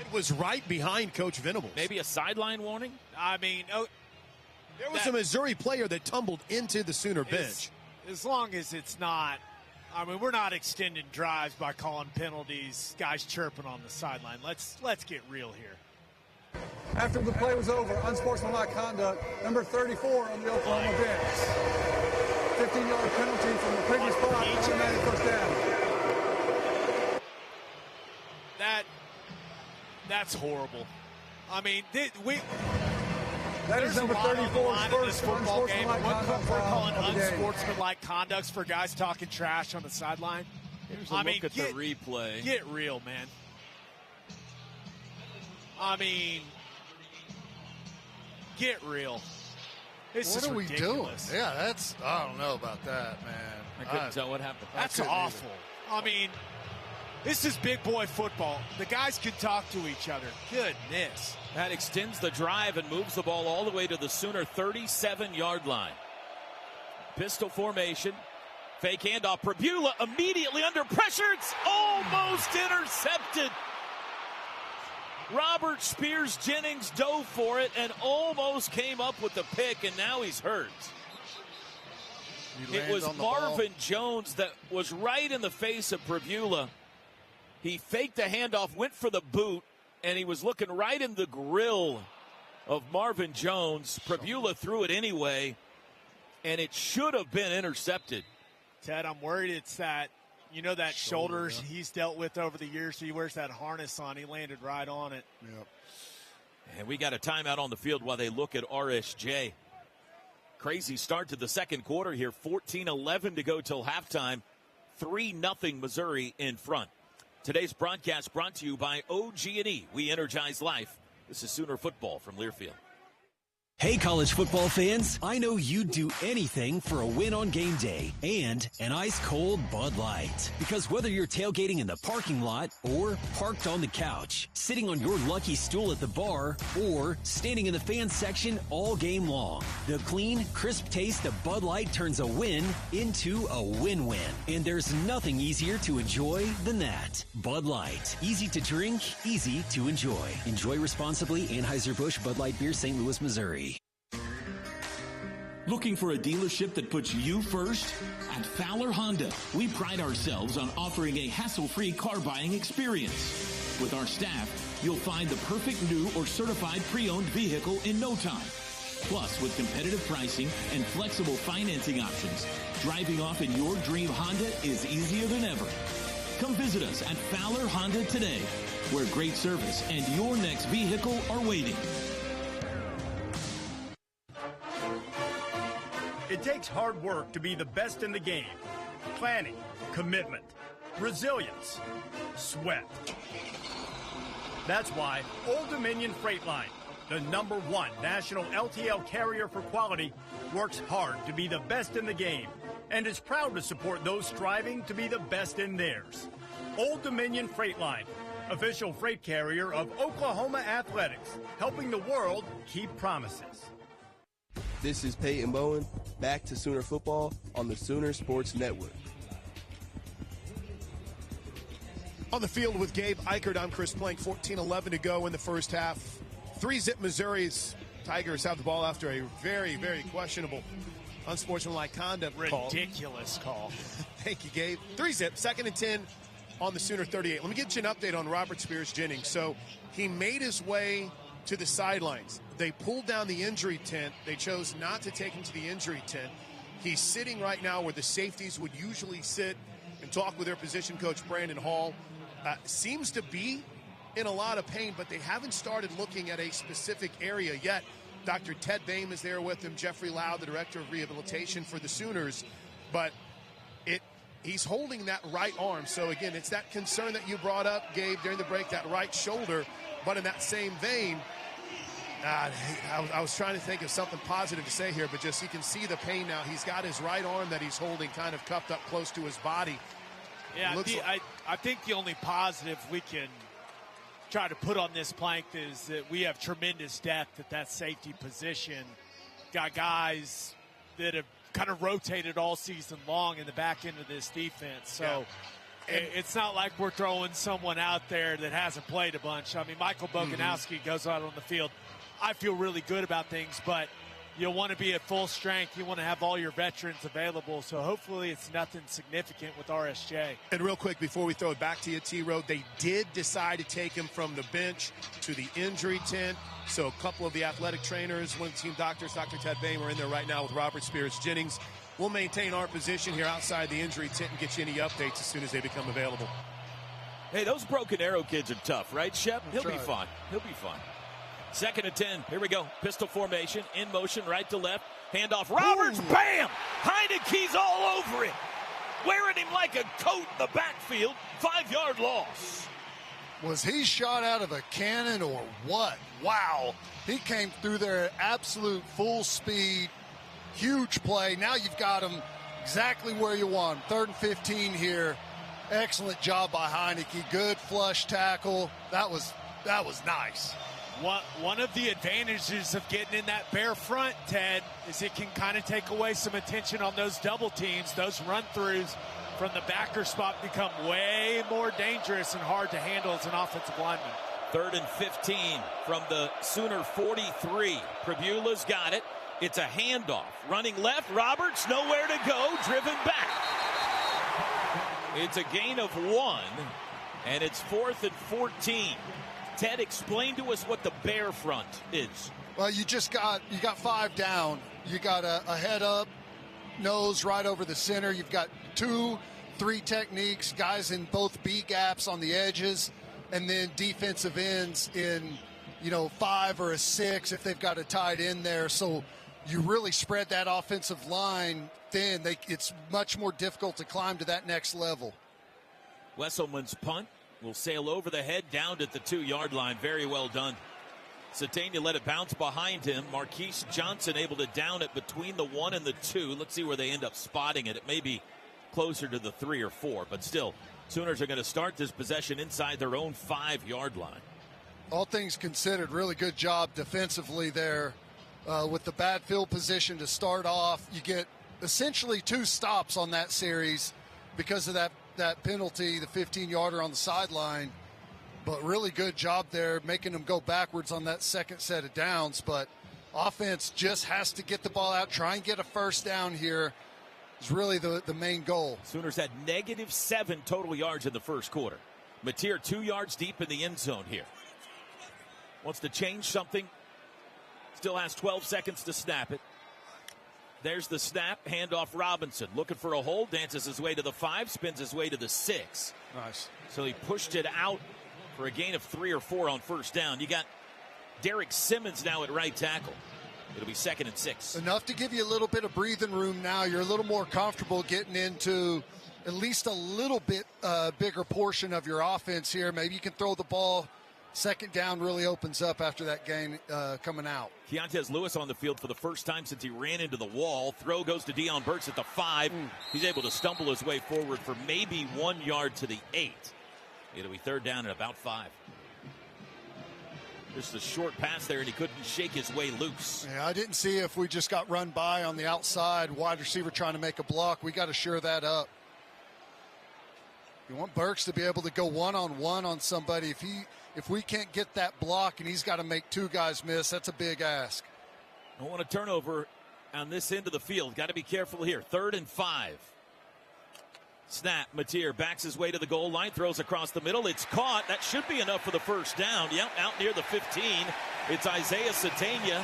It was right behind Coach Venables. Maybe a sideline warning? I mean, there was a Missouri player that tumbled into the Sooner bench. As long as it's not, I mean, we're not extending drives by calling penalties, guys chirping on the sideline. Let's get real here. After the play was over, unsportsmanlike conduct, number 34 on the Oklahoma bench. 15-yard penalty from the previous spot, automatic first down. That's horrible. I mean, that is number 34's first football game. We're calling unsportsmanlike conducts for guys talking trash on the sideline. Here's a look at the replay. Get real, man. I mean, get real. What are we doing? Yeah, I don't know about that, man. I couldn't tell what happened. That's awful. I mean, this is big boy football. The guys can talk to each other. Goodness. That extends the drive and moves the ball all the way to the Sooner 37-yard line. Pistol formation. Fake handoff. Pribula immediately under pressure. It's almost intercepted. Robert Spears Jennings dove for it and almost came up with the pick, and now he's hurt. It was Marvin Jones that was right in the face of Pribula. He faked the handoff, went for the boot, and he was looking right in the grill of Marvin Jones. Pribula threw it anyway, and it should have been intercepted. Ted, I'm worried it's that, that shoulder he's dealt with over the years. He wears that harness on. He landed right on it. Yep. And we got a timeout on the field while they look at RSJ. Crazy start to the second quarter here. 14-11 to go till halftime. 3-0 Missouri in front. Today's broadcast brought to you by OG&E. We energize life. This is Sooner football from Learfield. Hey, college football fans, I know you'd do anything for a win on game day and an ice-cold Bud Light. Because whether you're tailgating in the parking lot or parked on the couch, sitting on your lucky stool at the bar, or standing in the fan section all game long, the clean, crisp taste of Bud Light turns a win into a win-win. And there's nothing easier to enjoy than that. Bud Light. Easy to drink, easy to enjoy. Enjoy responsibly. Anheuser-Busch Bud Light Beer, St. Louis, Missouri. Looking for a dealership that puts you first? At Fowler Honda, we pride ourselves on offering a hassle-free car buying experience. With our staff, you'll find the perfect new or certified pre-owned vehicle in no time. Plus, with competitive pricing and flexible financing options, driving off in your dream Honda is easier than ever. Come visit us at Fowler Honda today, where great service and your next vehicle are waiting. It takes hard work to be the best in the game. Planning, commitment, resilience, sweat. That's why Old Dominion Freight Line, the #1 national LTL carrier for quality, works hard to be the best in the game and is proud to support those striving to be the best in theirs. Old Dominion Freight Line, official freight carrier of Oklahoma Athletics, helping the world keep promises. This is Peyton Bowen, back to Sooner football on the Sooner Sports Network. On the field with Gabe Eichert, I'm Chris Plank. 14-11 to go in the first half. 3-zip Missouri's Tigers have the ball after a very, very questionable, unsportsmanlike conduct call. Ridiculous call. Thank you, Gabe. 3-zip, 2nd and 10 on the Sooner 38. Let me get you an update on Robert Spears-Jennings. So he made his way to the sidelines. They pulled down the injury tent. They chose not to take him to the injury tent. He's sitting right now where the safeties would usually sit and talk with their position coach, Brandon Hall. Seems to be in a lot of pain, but they haven't started looking at a specific area yet. Dr. Ted Boehm is there with him, Jeffrey Lau, the director of rehabilitation for the Sooners. But he's holding that right arm. So, again, it's that concern that you brought up, Gabe, during the break, that right shoulder. But in that same vein, I was trying to think of something positive to say here, but just you can see the pain now. He's got his right arm that he's holding kind of cupped up close to his body. Yeah, I think the only positive we can try to put on this Plank is that we have tremendous depth at that safety position. Got guys that have kind of rotated all season long in the back end of this defense. So it's not like we're throwing someone out there that hasn't played a bunch. I mean, Michael Boganowski goes out on the field. I feel really good about things, but you'll want to be at full strength. You want to have all your veterans available. So hopefully it's nothing significant with RSJ. And real quick, before we throw it back to you, T-Row, they did decide to take him from the bench to the injury tent. So a couple of the athletic trainers, one of the team doctors, Dr. Ted Boehm, are in there right now with Robert Spears-Jennings. We'll maintain our position here outside the injury tent and get you any updates as soon as they become available. Hey, those Broken Arrow kids are tough, right, Shep? He'll be fine. He'll be fine. 2nd and 10. Here we go. Pistol formation. In motion, right to left. Handoff. Roberts. Ooh. Bam! Heineke's all over it. Wearing him like a coat in the backfield. 5-yard loss. Was he shot out of a cannon or what? Wow. He came through there at absolute full speed. Huge play. Now you've got him exactly where you want him. 3rd and 15 here. Excellent job by Heineke. Good flush tackle. That was nice. One of the advantages of getting in that bare front, Ted, is it can kind of take away some attention on those double teams. Those run-throughs from the backer spot become way more dangerous and hard to handle as an offensive lineman. 3rd and 15 from the Sooner 43. Pribula's got it. It's a handoff. Running left, Roberts, nowhere to go, driven back. It's a gain of 1, and it's 4th and 14. Ted, explain to us what the bare front is. Well, you got 5 down. You got a head up, nose right over the center. You've got 2, 3 techniques, guys in both B gaps on the edges, and then defensive ends in, 5 or a 6 if they've got a tight end there. So you really spread that offensive line thin. It's much more difficult to climb to that next level. Wesselman's punt will sail over the head down at the 2-yard line. Very well done. Satania let it bounce behind him. Marquise Johnson able to down it between the 1 and the 2. Let's see where they end up spotting it. It may be closer to the 3 or 4, but still, Sooners are going to start this possession inside their own 5-yard line. All things considered, really good job defensively there with the bad field position to start off. You get essentially 2 stops on that series because of that penalty, the 15-yarder on the sideline. But really good job there, making them go backwards on that second set of downs. But Offense just has to get the ball out, try and get a first down here is really the main goal. Sooners had -7 total yards in the first quarter. Mateer 2 yards deep in the end zone here. Wants to change something. Still has 12 seconds to snap it. There's the snap, handoff Robinson. Looking for a hole, dances his way to the 5, spins his way to the 6. Nice. So he pushed it out for a gain of 3 or 4 on first down. You got Derek Simmons now at right tackle. It'll be 2nd and 6. Enough to give you a little bit of breathing room now. You're a little more comfortable getting into at least a little bit bigger portion of your offense here. Maybe you can throw the ball. Second down really opens up after that gain coming out. Keontez Lewis on the field for the first time since he ran into the wall. Throw goes to Deion Burks at the 5. He's able to stumble his way forward for maybe 1 yard to the 8. It'll be 3rd down at about 5. Just a short pass there, and he couldn't shake his way loose. Yeah, I didn't see if we just got run by on the outside, wide receiver trying to make a block. We got to shore that up. You want Burks to be able to go one-on-one on somebody. If we can't get that block and he's got to make 2 guys miss, that's a big ask. I want a turnover on this end of the field. Got to be careful here. 3rd and 5. Snap. Mateer backs his way to the goal line, throws across the middle. It's caught. That should be enough for the first down. Yep, out near the 15. It's Isaiah Satania.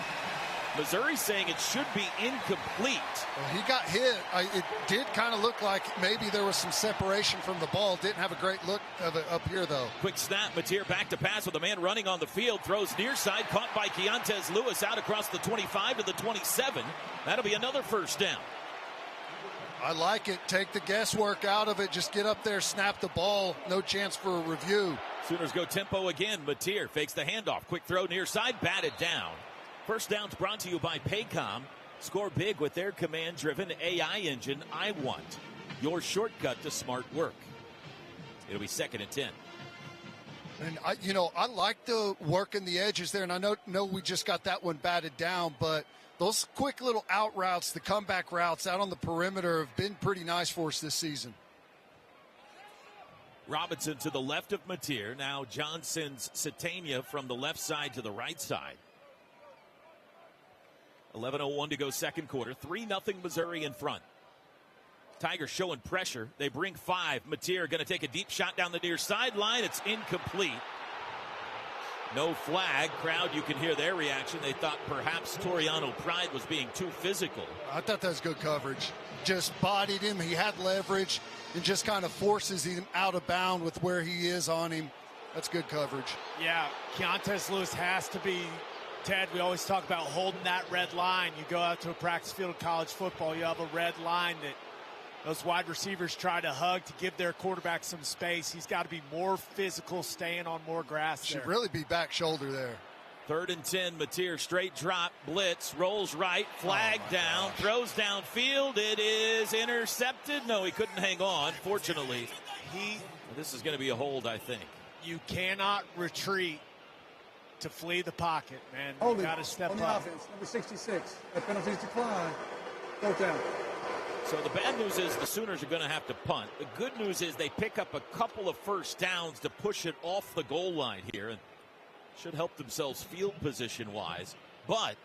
Missouri saying it should be incomplete. Well, he got hit. It did kind of look like maybe there was some separation from the ball. Didn't have a great look of it up here, though. Quick snap. Mateer back to pass with a man running on the field. Throws near side. Caught by Keontez Lewis out across the 25 to the 27. That'll be another first down. I like it. Take the guesswork out of it. Just get up there, snap the ball. No chance for a review. Sooners go tempo again. Mateer fakes the handoff. Quick throw near side. Batted down. First down's brought to you by Paycom. Score big with their command-driven AI engine, iWant. Your shortcut to smart work. It'll be 2nd and 10. And, I like the work in the edges there, and I know we just got that one batted down, but those quick little out routes, the comeback routes out on the perimeter have been pretty nice for us this season. Robinson to the left of Mateer. Now Johnson's Satania from the left side to the right side. 11:01 to go second quarter. 3-0 Missouri in front. Tigers showing pressure. They bring 5. Mateer going to take a deep shot down the near sideline. It's incomplete. No flag. Crowd, you can hear their reaction. They thought perhaps Toriano Pride was being too physical. I thought that was good coverage. Just bodied him. He had leverage and just kind of forces him out of bound with where he is on him. That's good coverage. Yeah, Keontez Lewis has to be, Ted, we always talk about holding that red line. You go out to a practice field of college football, you have a red line that those wide receivers try to hug to give their quarterback some space. He's got to be more physical, staying on more grass there. Should really be back shoulder there. 3rd and 10, Mateer, straight drop, blitz, rolls right, flag down, throws downfield. It is intercepted. No, he couldn't hang on, fortunately. This is going to be a hold, I think. You cannot retreat to flee the pocket, man. Holding You got to step on the up. offense, number 66. That penalty's declined. 4th down. So the bad news is the Sooners are going to have to punt. The good news is they pick up a couple of first downs to push it off the goal line here and should help themselves field position-wise. But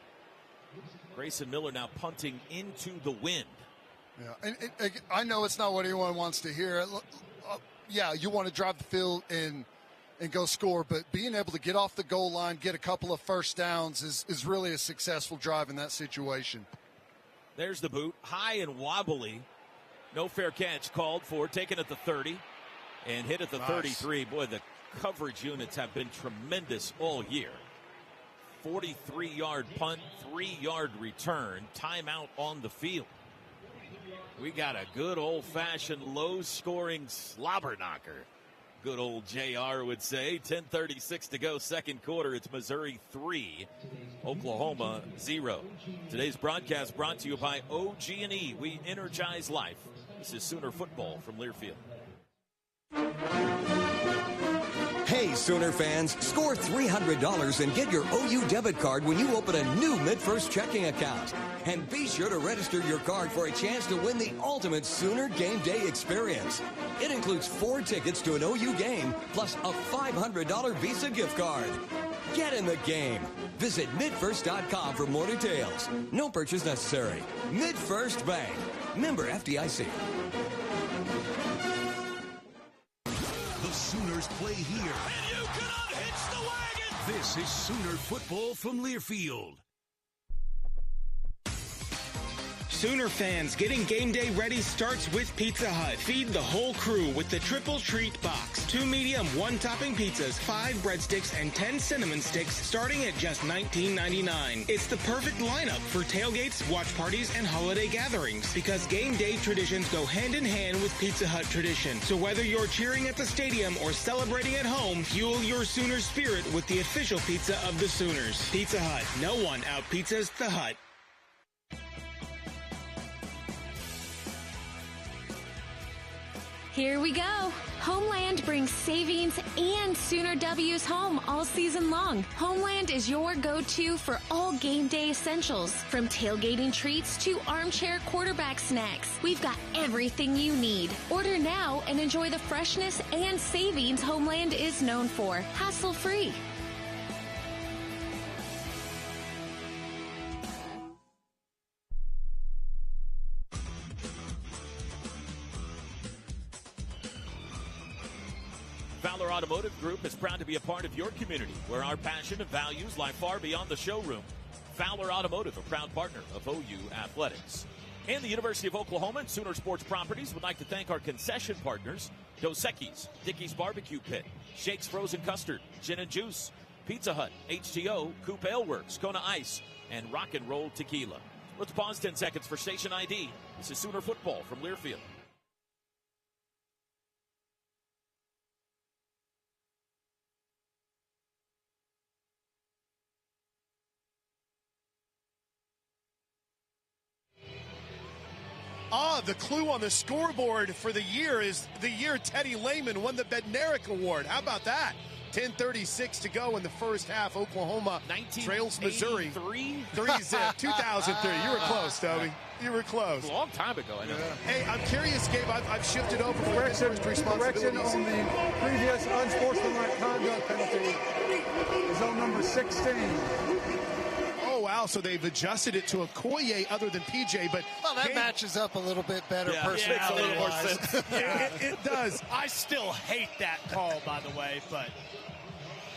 Grayson Miller now punting into the wind. Yeah, and I know it's not what anyone wants to hear. Yeah, you want to drive the field and go score, but being able to get off the goal line, get a couple of first downs is really a successful drive in that situation. There's the boot, high and wobbly. No fair catch called for, taken at the 30 and hit at the 33. Boy, the coverage units have been tremendous all year. 43-yard punt, 3-yard return, timeout on the field. We got a good old-fashioned low-scoring slobber knocker. Good old JR would say. 10:36 to go, second quarter. It's Missouri 3, Oklahoma 0. Today's broadcast brought to you by OG&E. We energize life. This is Sooner football from Learfield. Hey, Sooner fans, score $300 and get your OU debit card when you open a new MidFirst checking account. And be sure to register your card for a chance to win the ultimate Sooner game day experience. It includes 4 tickets to an OU game, plus a $500 Visa gift card. Get in the game. Visit MidFirst.com for more details. No purchase necessary. MidFirst Bank. Member FDIC. The Sooners play here. And you cannot hitch the wagon. This is Sooner football from Learfield. Sooner fans, getting game day ready starts with Pizza Hut. Feed the whole crew with the Triple Treat Box. 2 medium, 1 topping pizzas, 5 breadsticks, and 10 cinnamon sticks starting at just $19.99. It's the perfect lineup for tailgates, watch parties, and holiday gatherings because game day traditions go hand in hand with Pizza Hut tradition. So whether you're cheering at the stadium or celebrating at home, fuel your Sooner spirit with the official pizza of the Sooners. Pizza Hut. No one out-pizzas the Hut. Here we go. Homeland brings savings and Sooner W's home all season long. Homeland is your go-to for all game day essentials. From tailgating treats to armchair quarterback snacks, we've got everything you need. Order now and enjoy the freshness and savings Homeland is known for. Hassle-free. Fowler Automotive Group is proud to be a part of your community, where our passion and values lie far beyond the showroom. Fowler Automotive, a proud partner of OU Athletics. And the University of Oklahoma and Sooner Sports Properties would like to thank our concession partners, Dos Equis, Dickey's Barbecue Pit, Shake's Frozen Custard, Gin and Juice, Pizza Hut, HTO, Coop Ale Works, Kona Ice, and Rock and Roll Tequila. Let's pause 10 seconds for station ID. This is Sooner Football from Learfield. The clue on the scoreboard for the year is the year Teddy Lehman won the Bednarik Award. How about that? 10:36 to go in the first half. Oklahoma trails Missouri. 3-zip. 2003. You were close, Toby. You were close. A long time ago, I know. Yeah. Hey, I'm curious, Gabe. I've shifted over from correction on the previous unsportsmanlike conduct penalty is on number 16. Oh, wow. So they've adjusted it to Okoye other than PJ. But well, that matches up a little bit better personally. Yeah, a little more sense. It does. I still hate that call, by the way, but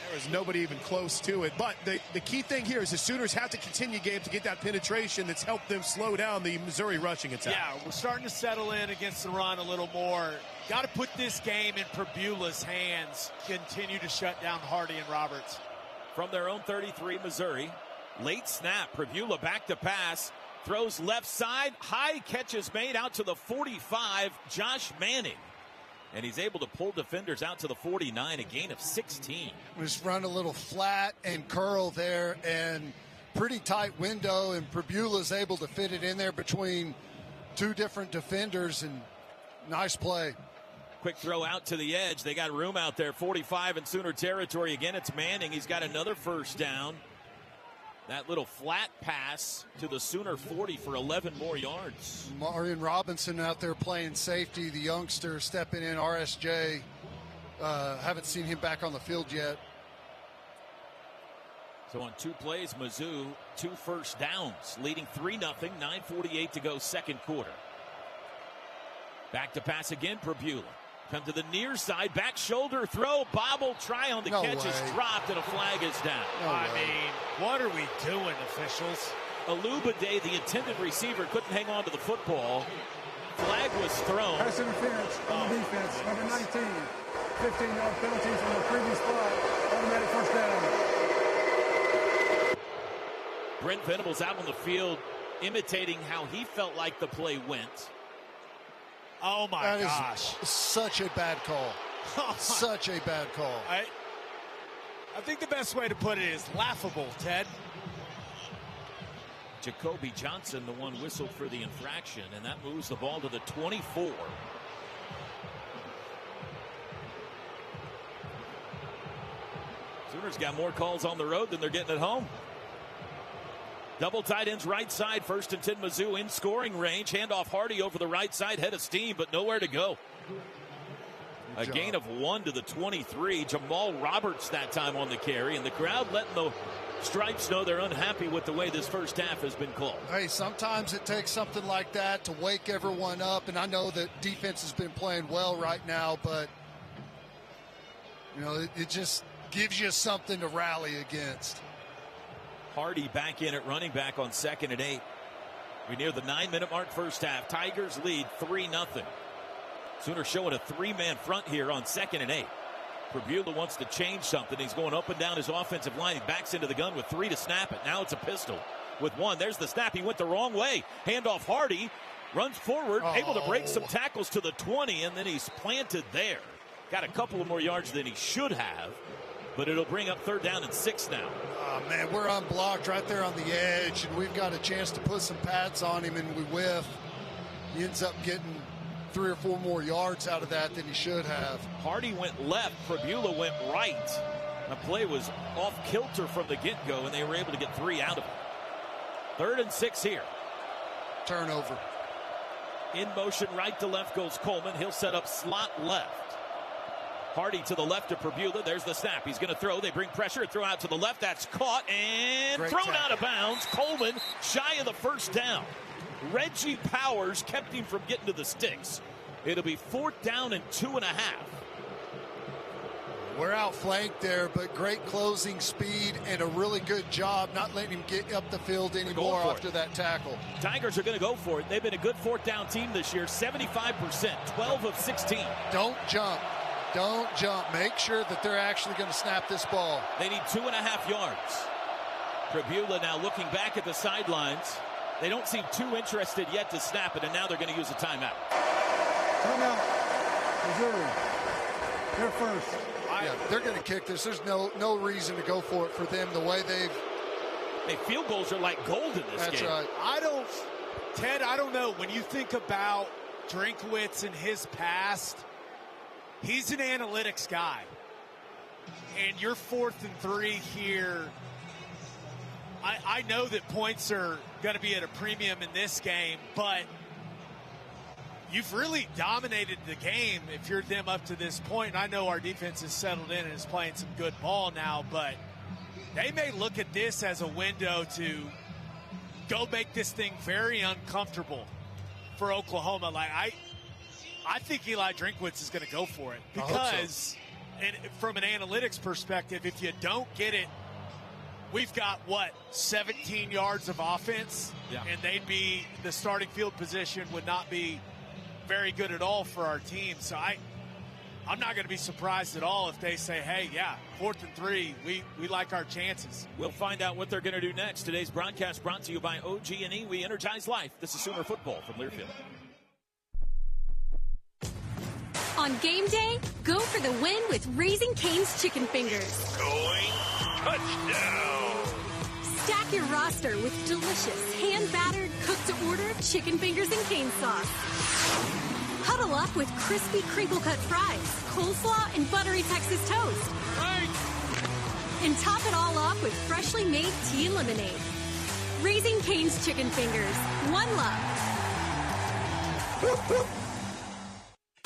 there was nobody even close to it. But the key thing here is the Sooners have to continue, Gabe, to get that penetration that's helped them slow down the Missouri rushing attack. Yeah, we're starting to settle in against the run a little more. Got to put this game in Pribula's hands. Continue to shut down Hardy and Roberts. From their own 33, Missouri. Late snap, Pribula back to pass, throws left side, high catch is made out to the 45, Josh Manning. And he's able to pull defenders out to the 49, a gain of 16. Just run a little flat and curl there, and pretty tight window, and Pribula's able to fit it in there between two different defenders, and nice play. Quick throw out to the edge. They got room out there, 45 in Sooner territory. Again, it's Manning. He's got another first down. That little flat pass to the Sooner 40 for 11 more yards. Marion Robinson out there playing safety, the youngster stepping in, RSJ. Haven't seen him back on the field yet. So on 2 plays, Mizzou, 2 first downs, leading 3-0, 9:48 to go second quarter. Back to pass again, Pribula. Come to the near side, back shoulder throw, bobble, try on the catch is dropped, and a flag is down. I mean, what are we doing, officials? Alubade, the intended receiver, couldn't hang on to the football. Flag was thrown. Pass interference on the defense, number 19. 15-yard penalty from the previous play. Automatic first down. Brent Venables out on the field, imitating how he felt like the play went. Oh, my gosh. That is such a bad call. Such a bad call. I think the best way to put it is laughable, Ted. Jacoby Johnson, the one whistled for the infraction, and that moves the ball to the 24. Sooners got more calls on the road than they're getting at home. Double tight ends right side, 1st and 10 Mizzou in scoring range. Handoff Hardy over the right side, head of steam, but nowhere to go. A gain of 1 to the 23. Jamal Roberts that time on the carry, and the crowd letting the Stripes know they're unhappy with the way this first half has been called. Hey, sometimes it takes something like that to wake everyone up, and I know that defense has been playing well right now, but it just gives you something to rally against. Hardy back in at running back on 2nd and 8. We're near the 9-minute mark first half. Tigers lead 3-0. Sooners showing a 3-man front here on 2nd and 8. Prabula wants to change something. He's going up and down his offensive line. He backs into the gun with 3 to snap it. Now it's a pistol with 1. There's the snap. He went the wrong way. Handoff Hardy. Runs forward. Able to break some tackles to the 20, and then he's planted there. Got a couple of more yards than he should have, but it'll bring up 3rd down and 6 now. Oh, man, we're unblocked right there on the edge, and we've got a chance to put some pads on him, and we whiff. He ends up getting 3 or 4 more yards out of that than he should have. Hardy went left. Prabula went right. The play was off kilter from the get-go, and they were able to get 3 out of it. 3rd and 6 here. Turnover. In motion, right to left goes Coleman. He'll set up slot left. Hardy to the left of Prabula. There's the snap. He's going to throw. They bring pressure. Throw out to the left. That's caught and thrown out of bounds. Coleman shy of the first down. Reggie Powers kept him from getting to the sticks. It'll be 4th down and 2.5. We're outflanked there, but great closing speed and a really good job not letting him get up the field anymore after that tackle. Tigers are going to go for it. They've been a good 4th down team this year. 75%, 12 of 16. Don't jump. Don't jump. Make sure that they're actually going to snap this ball. They need 2.5 yards. Prabula now looking back at the sidelines. They don't seem too interested yet to snap it, and now they're going to use a timeout. Timeout. Missouri. They're first. Yeah, they're going to kick this. There's no reason to go for it for them the way they've. Hey, field goals are like gold in this game. That's right. Ted, I don't know. When you think about Drinkwitz and his past, he's an analytics guy. And you're 4th and 3 here. I know that points are going to be at a premium in this game, but you've really dominated the game if you're them up to this point. And I know our defense is settled in and is playing some good ball now, but they may look at this as a window to go make this thing very uncomfortable for Oklahoma. Like I think Eli Drinkwitz is going to go for it because, and from an analytics perspective, if you don't get it, we've got, 17 yards of offense, and they'd be, the starting field position would not be very good at all for our team. So I'm not going to be surprised at all if they say, hey, 4th and 3, we like our chances. We'll find out what they're going to do next. Today's broadcast brought to you by OG&E. We energize life. This is Sooner Football from Learfield. On game day, go for the win with Raising Cane's Chicken Fingers. Going touchdown. Stack your roster with delicious, hand-battered, cooked-to-order chicken fingers and cane sauce. Huddle up with crispy crinkle-cut fries, coleslaw, and buttery Texas toast. Right. And top it all off with freshly made tea and lemonade. Raising Cane's Chicken Fingers. One love.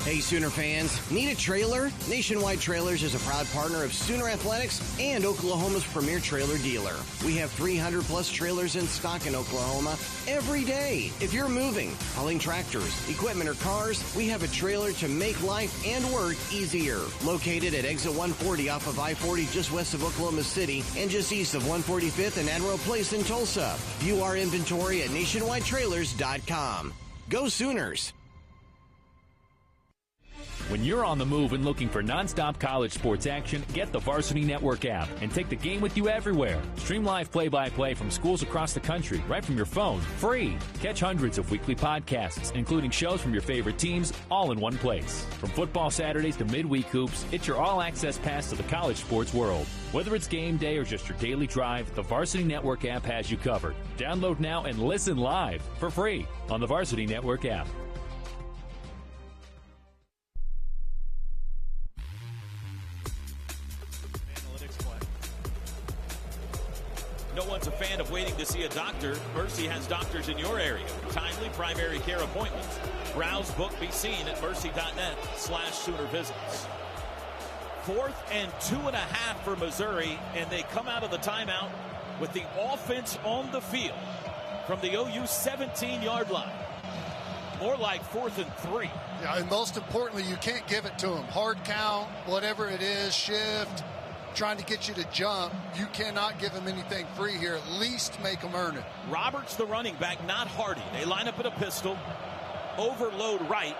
Hey, Sooner fans. Need a trailer? Nationwide Trailers is a proud partner of Sooner Athletics and Oklahoma's premier trailer dealer. We have 300-plus trailers in stock in Oklahoma every day. If you're moving, hauling tractors, equipment, or cars, we have a trailer to make life and work easier. Located at exit 140 off of I-40 just west of Oklahoma City and just east of 145th and Admiral Place in Tulsa. View our inventory at nationwidetrailers.com. Go Sooners! When you're on the move and looking for nonstop college sports action, get the Varsity Network app and take the game with you everywhere. Stream live play-by-play from schools across the country right from your phone, free. Catch hundreds of weekly podcasts, including shows from your favorite teams, all in one place. From football Saturdays to midweek hoops, it's your all-access pass to the college sports world. Whether it's game day or just your daily drive, the Varsity Network app has you covered. Download now and listen live for free on the Varsity Network app. a fan of waiting to see a doctor, Mercy has doctors in your area. Timely primary care appointments. Browse, book, be seen at mercy.net/Sooner visits. 4th and 2.5 for Missouri, and they come out of the timeout with the offense on the field from the OU 17-yard line. More like 4th and 3. Yeah, and most importantly, you can't give it to them. Hard count, whatever it is, shift, trying to get you to jump. You cannot give them anything free here. At least make them earn it. Roberts, the running back, not Hardy. They line up in a pistol. Overload right.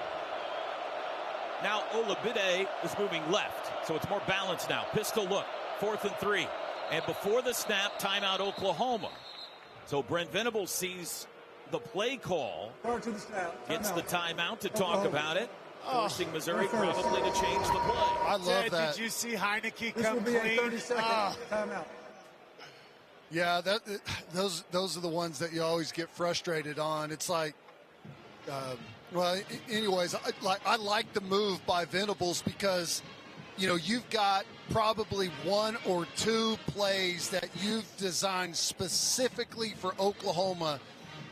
Now Olabide is moving left, so it's more balanced now. Pistol look, 4th and 3. And before the snap, timeout Oklahoma. So Brent Venables sees the play call, gets the timeout to talk about it, forcing Missouri probably to change the play. I love that. Did you see Heineke come This will be clean? a 30-second timeout. Yeah, those are the ones that you always get frustrated on. It's like, well, anyways, I like the move by Venables because, you know, you've got probably 1 or 2 plays that you've designed specifically for Oklahoma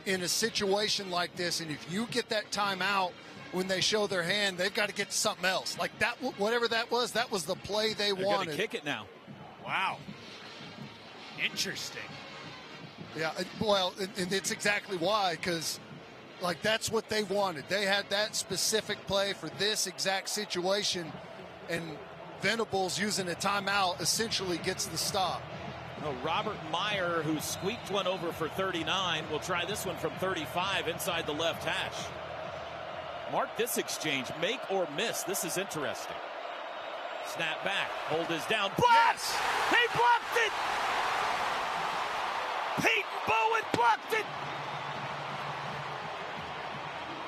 in a situation like this, and if you get that timeout when they show their hand, they've got to get to something else. Like that, whatever that was the play they wanted. They're going to kick it now. Wow. Interesting. Yeah, well, and it's exactly why, because, like, that's what they wanted. They had that specific play for this exact situation, and Venables using a timeout essentially gets the stop. Oh, Robert Meyer, who squeaked one over for 39, will try this one from 35 inside the left hash. Mark this exchange, make or miss. This is interesting. Snap back, hold is down. Blocked! Yes! He blocked it! Peyton Bowen blocked it!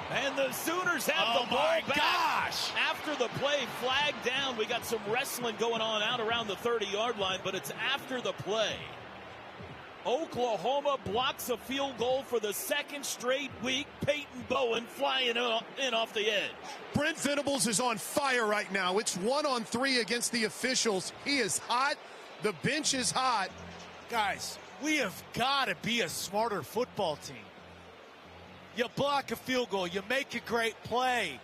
And the Sooners have the ball back. Gosh! After the play, flag down. We got some wrestling going on out around the 30-yard line, but it's after the play. Oklahoma blocks a field goal for the second straight week. Peyton Bowen flying in off the edge. Brent Venables is on fire right now. It's 1-on-3 against the officials. He is hot. The bench is hot. Guys, we have got to be a smarter football team. You block a field goal. You make a great play.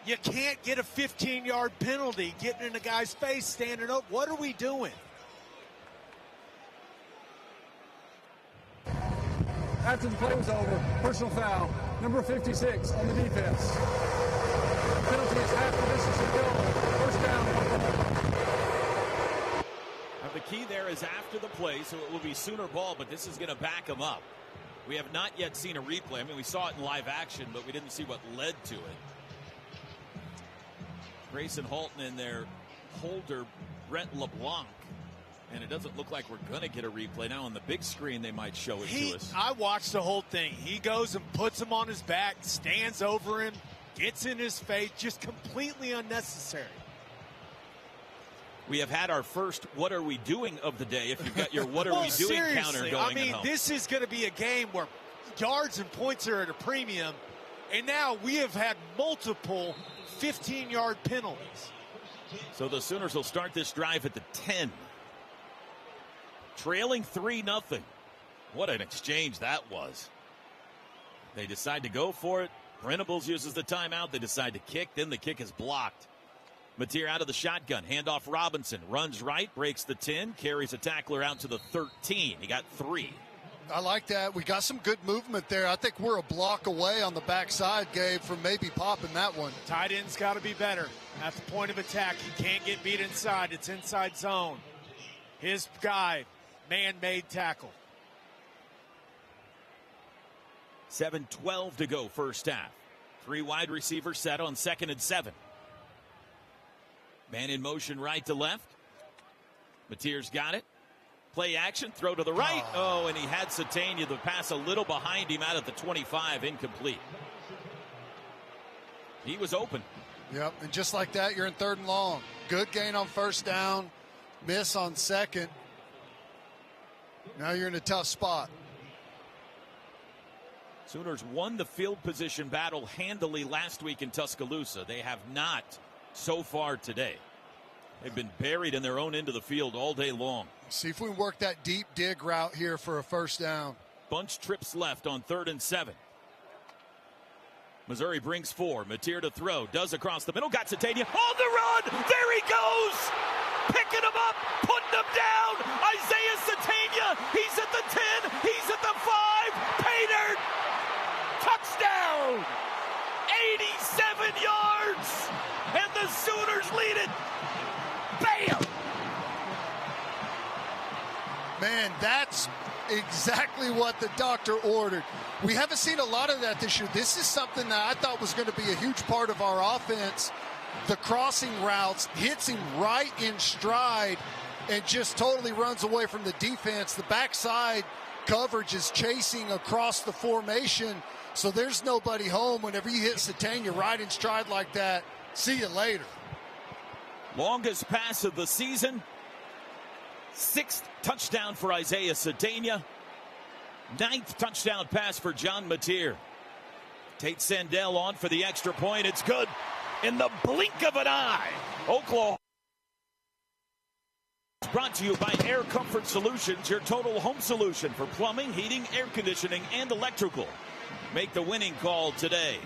You can't get a 15-yard penalty getting in a guy's face, standing up. What are we doing? After the play was over, personal foul, number 56 on the defense. The penalty is half the distance to go. First down. Now the key there is after the play, so it will be Sooner ball, but this is going to back them up. We have not yet seen a replay. I mean, we saw it in live action, but we didn't see what led to it. Grayson Halton in there, holder Brett LeBlanc. And it doesn't look like we're going to get a replay. Now on the big screen, they might show it to us. I watched the whole thing. He goes and puts him on his back, stands over him, gets in his face, just completely unnecessary. We have had our first what are we doing of the day if you've got your what are we doing counter going I mean, at home. This is going to be a game where yards and points are at a premium, and now we have had multiple 15-yard penalties. So the Sooners will start this drive at the 10. Trailing 3-0. What an exchange that was. They decide to go for it. Venables uses the timeout. They decide to kick. Then the kick is blocked. Mateer out of the shotgun. Handoff Robinson. Runs right. Breaks the 10. Carries a tackler out to the 13. He got 3. I like that. We got some good movement there. I think we're a block away on the backside, Gabe, from maybe popping that one. Tight end's got to be better at the point of attack. He can't get beat inside. It's inside zone. His guy, man-made tackle. 7:12 to go first half. 3 wide receivers set on 2nd and 7. Man in motion right to left. Mateer's got it. Play action, throw to the right. Oh, and he had Satania, the pass a little behind him out at the 25, incomplete. He was open. Yep, and just like that, you're in 3rd and long. Good gain on first down, miss on 2nd. Now you're in a tough spot. Sooners won the field position battle handily last week in Tuscaloosa. They have not so far today. They've been buried in their own end of the field all day long. See if we can work that deep dig route here for a first down. Bunch trips left on 3rd and 7. Missouri brings 4. Mateer to throw. Does across the middle. Got Satania on the run. There he goes. Picking him up. Putting him down. Isaiah Satania. He's at the 10. He's at the 5. Painter. Touchdown. 87 yards. And the Sooners lead it. Bam. Man, that's exactly what the doctor ordered. We haven't seen a lot of that this year. This is something that I thought was going to be a huge part of our offense. The crossing routes, hits him right in stride and just totally runs away from the defense. The backside coverage is chasing across the formation, so there's nobody home. Whenever you hit Satania right in stride like that, see you later. Longest pass of the season. 6th touchdown for Isaiah Satania. 9th touchdown pass for John Mateer. Tate Sandell on for the extra point. It's good in the blink of an eye. Oklahoma. It's brought to you by Air Comfort Solutions, your total home solution for plumbing, heating, air conditioning, and electrical. Make the winning call today.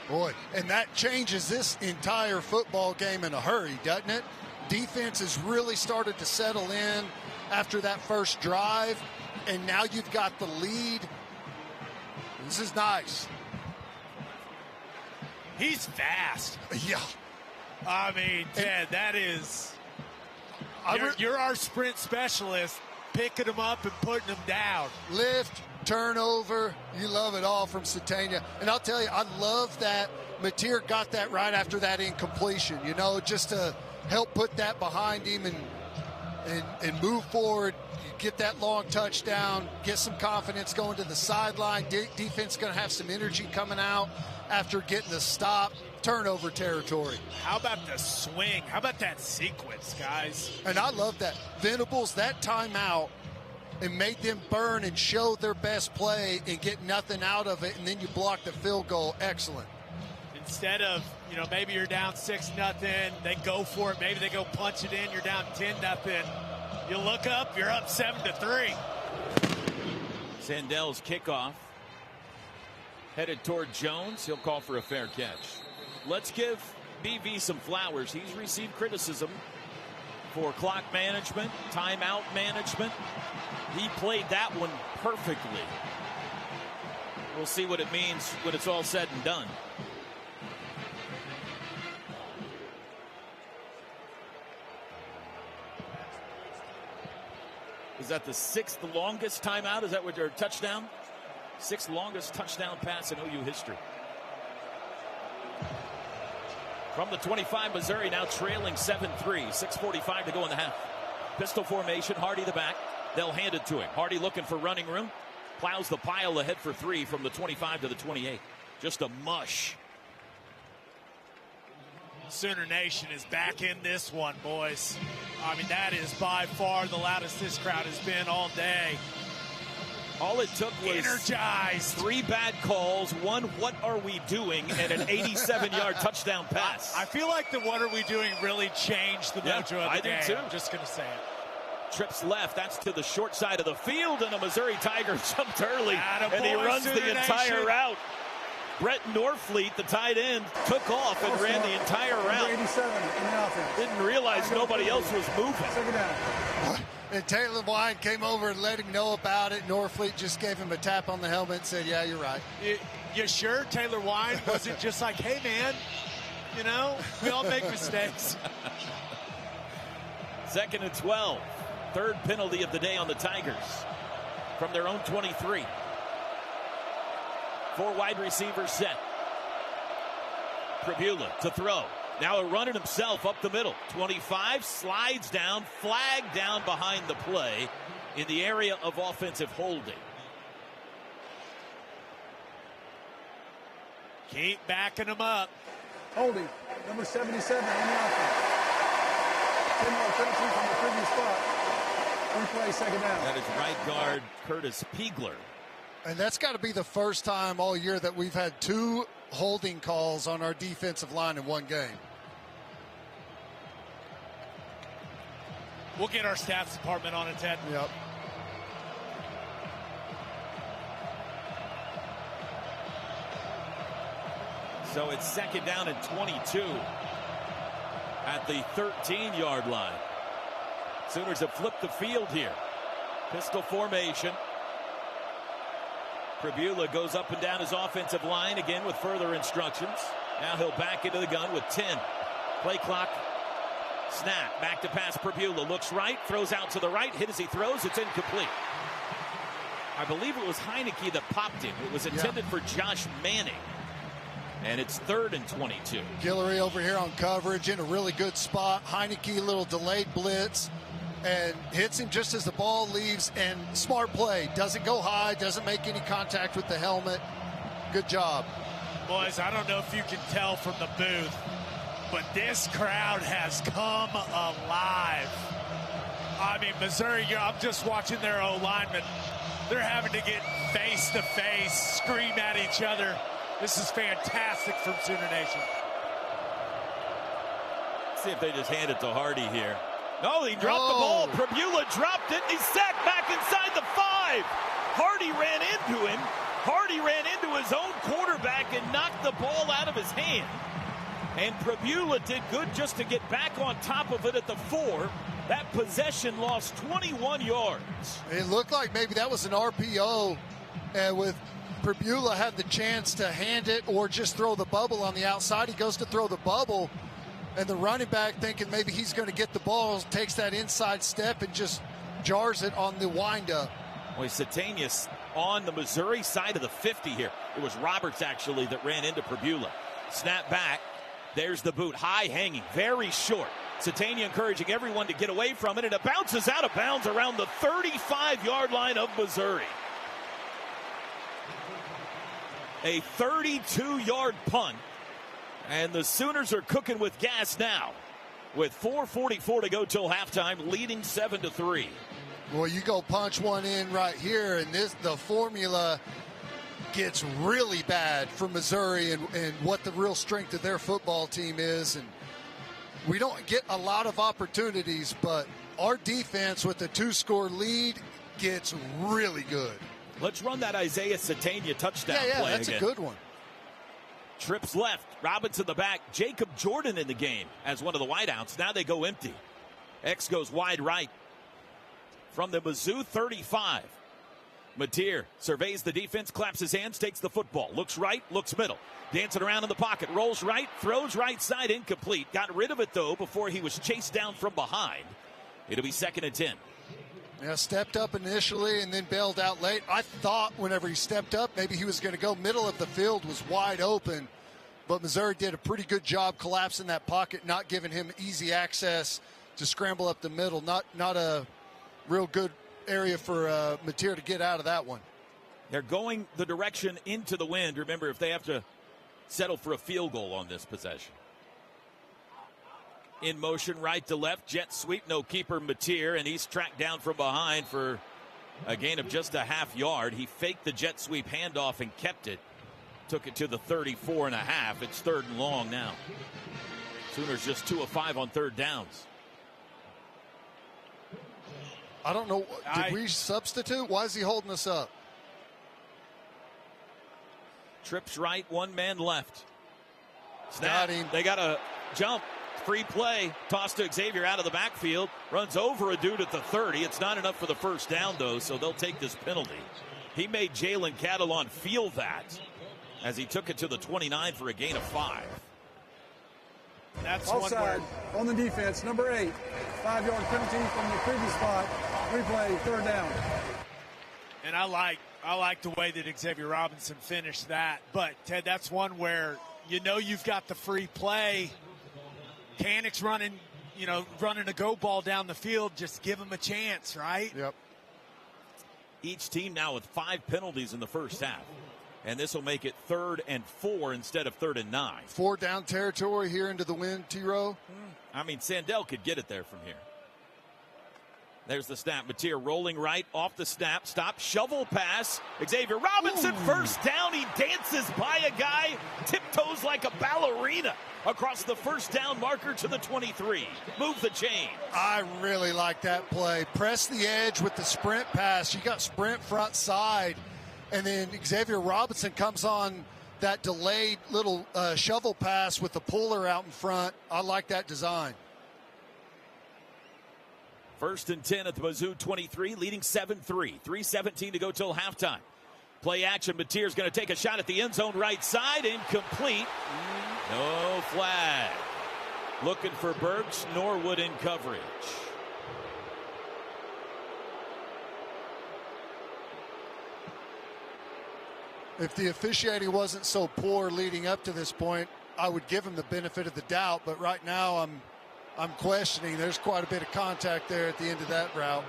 Boy, and that changes this entire football game in a hurry, doesn't it? Defense has really started to settle in after that first drive, and now you've got the lead. This is nice. He's fast. Yeah. I mean, Ted, that is... You're our sprint specialist, picking him up and putting him down. Lift, turnover, you love it all from Satania. And I'll tell you, I love that Mateer got that right after that incompletion, you know, just to help put that behind him and move forward. You get that long touchdown, get some confidence going to the sideline. Defense going to have some energy coming out after getting the stop. Turnover territory. How about the swing? How about that sequence, guys? And I love that. Venables, that timeout, and made them burn and show their best play and get nothing out of it, and then you block the field goal. Excellent. Instead of, maybe you're down 6-0, they go for it. Maybe they go punch it in. You're down 10-0. You look up, you're up 7-3. Sandell's kickoff headed toward Jones. He'll call for a fair catch. Let's give BV some flowers. He's received criticism for clock management, timeout management. He played that one perfectly. We'll see what it means when it's all said and done. Is that the 6th longest timeout? Is that what your touchdown? 6th longest touchdown pass in OU history. From the 25, Missouri now trailing 7-3. 6:45 to go in the half. Pistol formation, Hardy the back. They'll hand it to him. Hardy looking for running room. Plows the pile ahead for 3 from the 25 to the 28. Just a mush. Sooner Nation is back in this one, boys. I mean, that is by far the loudest this crowd has been all day. All it took was energized. 3 bad calls, 1 what are we doing, and an 87-yard touchdown pass. I feel like the what are we doing really changed the mojo of the game. I do too. I'm just going to say it. Trips left. That's to the short side of the field, and a Missouri Tiger jumped early, and he runs the entire route. Brett Norfleet, the tight end, took off and ran the entire route. 87 in the offense. Didn't realize nobody else was moving. Second down. And Taylor Wine came over and let him know about it. Norfleet just gave him a tap on the helmet and said, yeah, you're right. You sure Taylor Wine wasn't just like, hey, man, we all make mistakes. 2nd and 12. 3rd penalty of the day on the Tigers from their own 23. 4 wide receivers set. Pribula to throw. Now running himself up the middle. 25 slides down, flag down behind the play in the area of offensive holding. Keep backing him up. Holding, number 77 in the offense. 10 more penalty from the previous spot. Replay, second down. That is right guard Curtis Piegler. And that's got to be the first time all year that we've had 2 holding calls on our defensive line in one game. We'll get our stats department on it, Ted. Yep. So it's second down and 22 at the 13-yard line. Sooners have flipped the field here. Pistol formation. Pribula goes up and down his offensive line again with further instructions. Now he'll back into the gun with 10. Play clock. Snap. Back to pass. Pribula looks right. Throws out to the right. Hit as he throws. It's incomplete. I believe it was Heineke that popped him. It was intended for Josh Manning. And it's 3rd and 22. Guillory over here on coverage in a really good spot. Heineke, little delayed blitz, and hits him just as the ball leaves. And smart play. Doesn't go high, doesn't make any contact with the helmet. Good job. Boys, I don't know if you can tell from the booth, but this crowd has come alive. I mean, Missouri, I'm just watching their O-linemen. They're having to get face-to-face, scream at each other. This is fantastic from Sooner Nation. See if they just hand it to Hardy here. No, he dropped the ball. Pribula dropped it, and he's sacked back inside the 5. Hardy ran into him. Hardy ran into his own quarterback and knocked the ball out of his hand. And Pribula did good just to get back on top of it at the 4. That possession lost 21 yards. It looked like maybe that was an RPO, and with Pribula had the chance to hand it or just throw the bubble on the outside. He goes to throw the bubble, and the running back, thinking maybe he's going to get the ball, takes that inside step and just jars it on the windup. Boy, Satanius on the Missouri side of the 50 here. It was Roberts, actually, that ran into Pribula. Snap back. There's the boot. High hanging. Very short. Satania encouraging everyone to get away from it, and it bounces out of bounds around the 35-yard line of Missouri. A 32-yard punt, and the Sooners are cooking with gas now with 4:44 to go till halftime, leading 7-3. Well, you go punch one in right here, and the formula gets really bad for Missouri and what the real strength of their football team is. And we don't get a lot of opportunities, but our defense with a 2-score lead gets really good. Let's run that Isaiah Satania touchdown play again. That's a good one. Trips left, Robinson the back, Jacob Jordan in the game as one of the wideouts. Now they go empty. X goes wide right from the Mizzou 35. Mateer surveys the defense, claps his hands, takes the football, looks right, looks middle, dancing around in the pocket, rolls right, throws right side, incomplete. Got rid of it, though, before he was chased down from behind. It'll be 2nd and 10. Yeah, stepped up initially and then bailed out late. I thought whenever he stepped up, maybe he was going to go middle of the field, was wide open. But Missouri did a pretty good job collapsing that pocket, not giving him easy access to scramble up the middle. Not a real good area for Mateer to get out of that one. They're going the direction into the wind. Remember, if they have to settle for a field goal on this possession. In motion, right to left, jet sweep, no keeper, Mateer, and he's tracked down from behind for a gain of just a half yard. He faked the jet sweep handoff and kept it. Took it to the 34.5. It's 3rd and long now. Sooners just 2 of 5 on 3rd downs. I don't know. Did we substitute? Why is he holding us up? Trips right, 1 man left. Snap. Got him. They got a jump. Free play. Toss to Xavier out of the backfield. Runs over a dude at the 30. It's not enough for the first down, though, so they'll take this penalty. He made Jalen Catalon feel that as he took it to the 29 for a gain of 5. That's offside on the defense. Number 8. 5-yard penalty from the previous spot. Replay, 3rd down. And I like the way that Xavier Robinson finished that. But, Ted, that's one where you know you've got the free play. Canic's running a go ball down the field. Just give him a chance, right? Yep. Each team now with 5 penalties in the first half. And this will make it 3rd and 4 instead of 3rd and 9. 4 down territory here into the wind, T-Row. I mean, Sandell could get it there from here. There's the snap. Mateer rolling right off the snap. Stop. Shovel pass. Xavier Robinson, first down. He dances by a guy. Tiptoes like a ballerina across the first down marker to the 23. Move the chain. I really like that play. Press the edge with the sprint pass. You got sprint front side. And then Xavier Robinson comes on that delayed little shovel pass with the puller out in front. I like that design. 1st and 10 at the Mizzou 23, leading 7-3. 3:17 to go till halftime. Play action. Mateer's going to take a shot at the end zone right side. Incomplete. No flag. Looking for Burks. Norwood in coverage. If the officiating wasn't so poor leading up to this point, I would give him the benefit of the doubt. But right now, I'm questioning. There's quite a bit of contact there at the end of that route.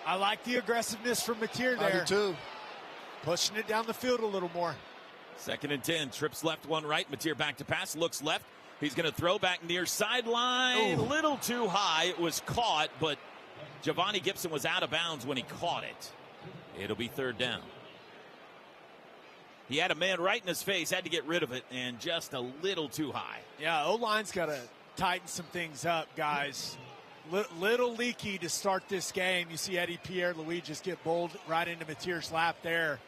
I like the aggressiveness from Mateer there. I do too. Pushing it down the field a little more. 2nd and 10. Trips left, one right. Mateer back to pass. Looks left. He's going to throw back near sideline. A little too high. It was caught, but Giovanni Gibson was out of bounds when he caught it. It'll be 3rd down. He had a man right in his face, had to get rid of it, and just a little too high. Yeah, O-line's got to tighten some things up, guys. Little leaky to start this game. You see Eddie Pierre-Louis just get bowled right into Mateer's lap there.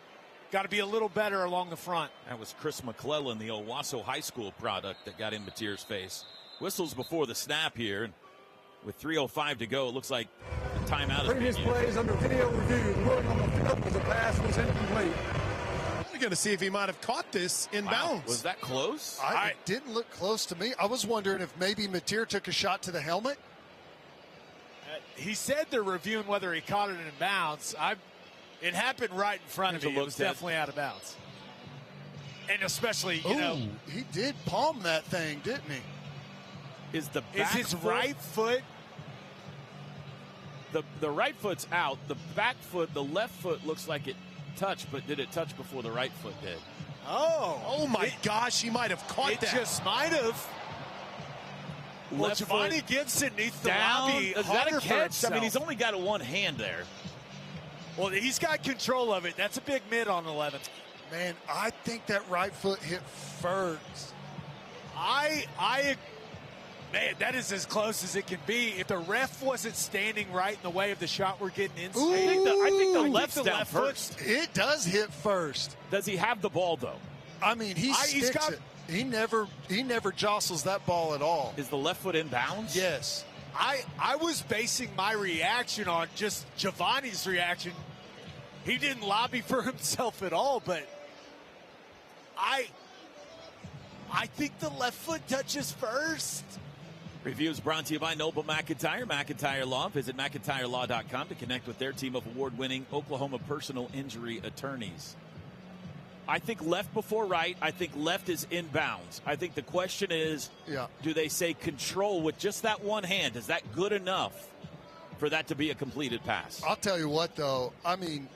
Got to be a little better along the front. That was Chris McClellan, the Owasso High School product, that got in Mateer's face. Whistles before the snap here, and with 3:05 to go, it looks like the timeout is Previous plays under video review. The ruling on the field was a pass was incomplete. We're going to see if he might have caught this in bounds. Was that close? It didn't look close to me. I was wondering if maybe Mateer took a shot to the helmet. He said they're reviewing whether he caught it in bounds. It happened right in front of me. It was definitely out of bounds. And especially, you know. He did palm that thing, didn't he? Is his right foot? The right foot's out. The back foot, the left foot looks like it touched, but did it touch before the right foot did? Oh my gosh, he might have caught that. It just might have. Well, Giovanni Gibson needs to lobby Is harder that a for catch? himself. I mean, he's only got one hand there. Well, he's got control of it. That's a big mid on 11. Man, I think that right foot hit first. Man, that is as close as it can be. If the ref wasn't standing right in the way of the shot we're getting inside, I think the left's down first. It does hit first. Does he have the ball, though? I mean, he sticks it. He never jostles that ball at all. Is the left foot in bounds? Yes. I was basing my reaction on just Giovanni's reaction. He didn't lobby for himself at all, but I think the left foot touches first. Reviews brought to you by Noble McIntyre, McIntyre Law. Visit McIntyreLaw.com to connect with their team of award-winning Oklahoma personal injury attorneys. I think left before right. I think left is inbounds. I think the question is, do they say control with just that one hand? Is that good enough for that to be a completed pass? I'll tell you what, though. I mean,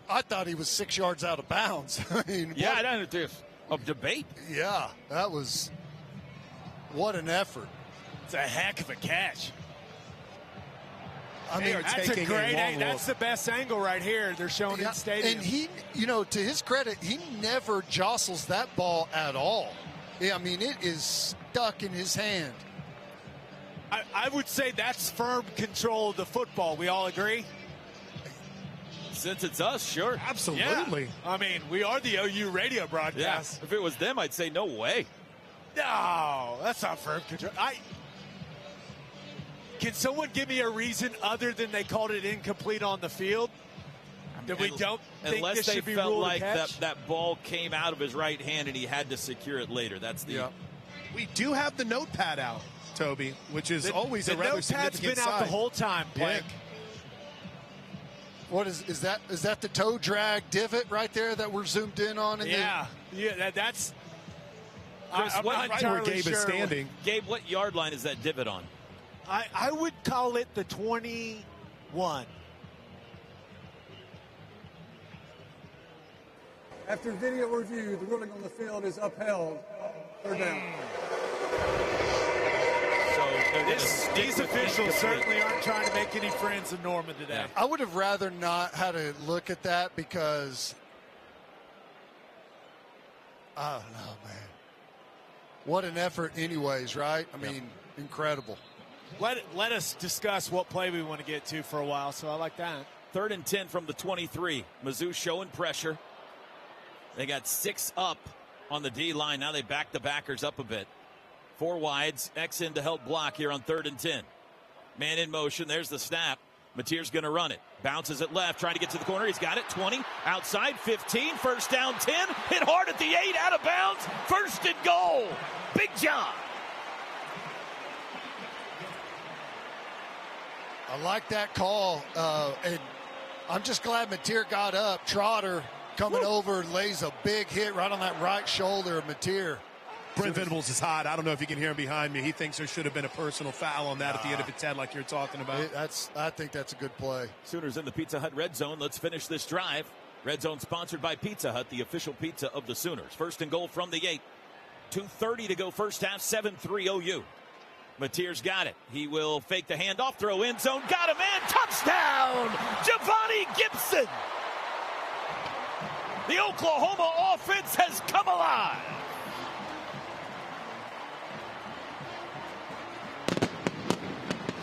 I thought he was 6 yards out of bounds. I mean, I don't know. There's a debate. Yeah, that was what an effort. It's a heck of a catch. I mean, that's a great angle. That's the best angle right here. They're showing in stadium. And he, to his credit, he never jostles that ball at all. Yeah, I mean, it is stuck in his hand. I would say that's firm control of the football. We all agree? Since it's us, sure. Absolutely. Yeah. I mean, we are the OU radio broadcast. Yeah. If it was them, I'd say no way. No, that's not firm control. Can someone give me a reason other than they called it incomplete on the field? That we don't think unless this they should be felt ruled like a catch? that ball came out of his right hand and he had to secure it later. That's the. We do have the notepad out, Toby, which is always a rather significant The notepad's been out the whole time, Blake. What is that? Is that the toe drag divot right there that we're zoomed in on? That's. Chris, I'm not right where entirely Gabe is sure. standing. Gabe, what yard line is that divot on? I would call it the 21. After video review, the ruling on the field is upheld. Third down. So These officials certainly aren't trying to make any friends of Norman today. I would have rather not had to look at that because, I don't know, man. What an effort anyways, right? I mean, incredible. Let us discuss what play we want to get to for a while, so I like that. 3rd and 10 from the 23. Mizzou showing pressure. They got 6 up on the D-line. Now they back the backers up a bit. 4 wides. X in to help block here on 3rd and 10. Man in motion. There's the snap. Mateer's going to run it. Bounces it left. Trying to get to the corner. He's got it. 20. Outside. 15. First down. 10. Hit hard at the 8. Out of bounds. 1st and goal. Big John. I like that call. And I'm just glad Mateer got up. Trotter coming over, lays a big hit right on that right shoulder of Mateer. Brent Venables is hot. I don't know if you can hear him behind me. He thinks there should have been a personal foul on that at the end of its head like you're talking about. I think that's a good play. Sooners in the Pizza Hut Red Zone. Let's finish this drive. Red Zone sponsored by Pizza Hut, the official pizza of the Sooners. 1st and goal from the 8. 2:30 to go first half. 7-3 OU. Mateer's got it. He will fake the handoff, throw end zone, got a man, touchdown! Javani Gibson! The Oklahoma offense has come alive!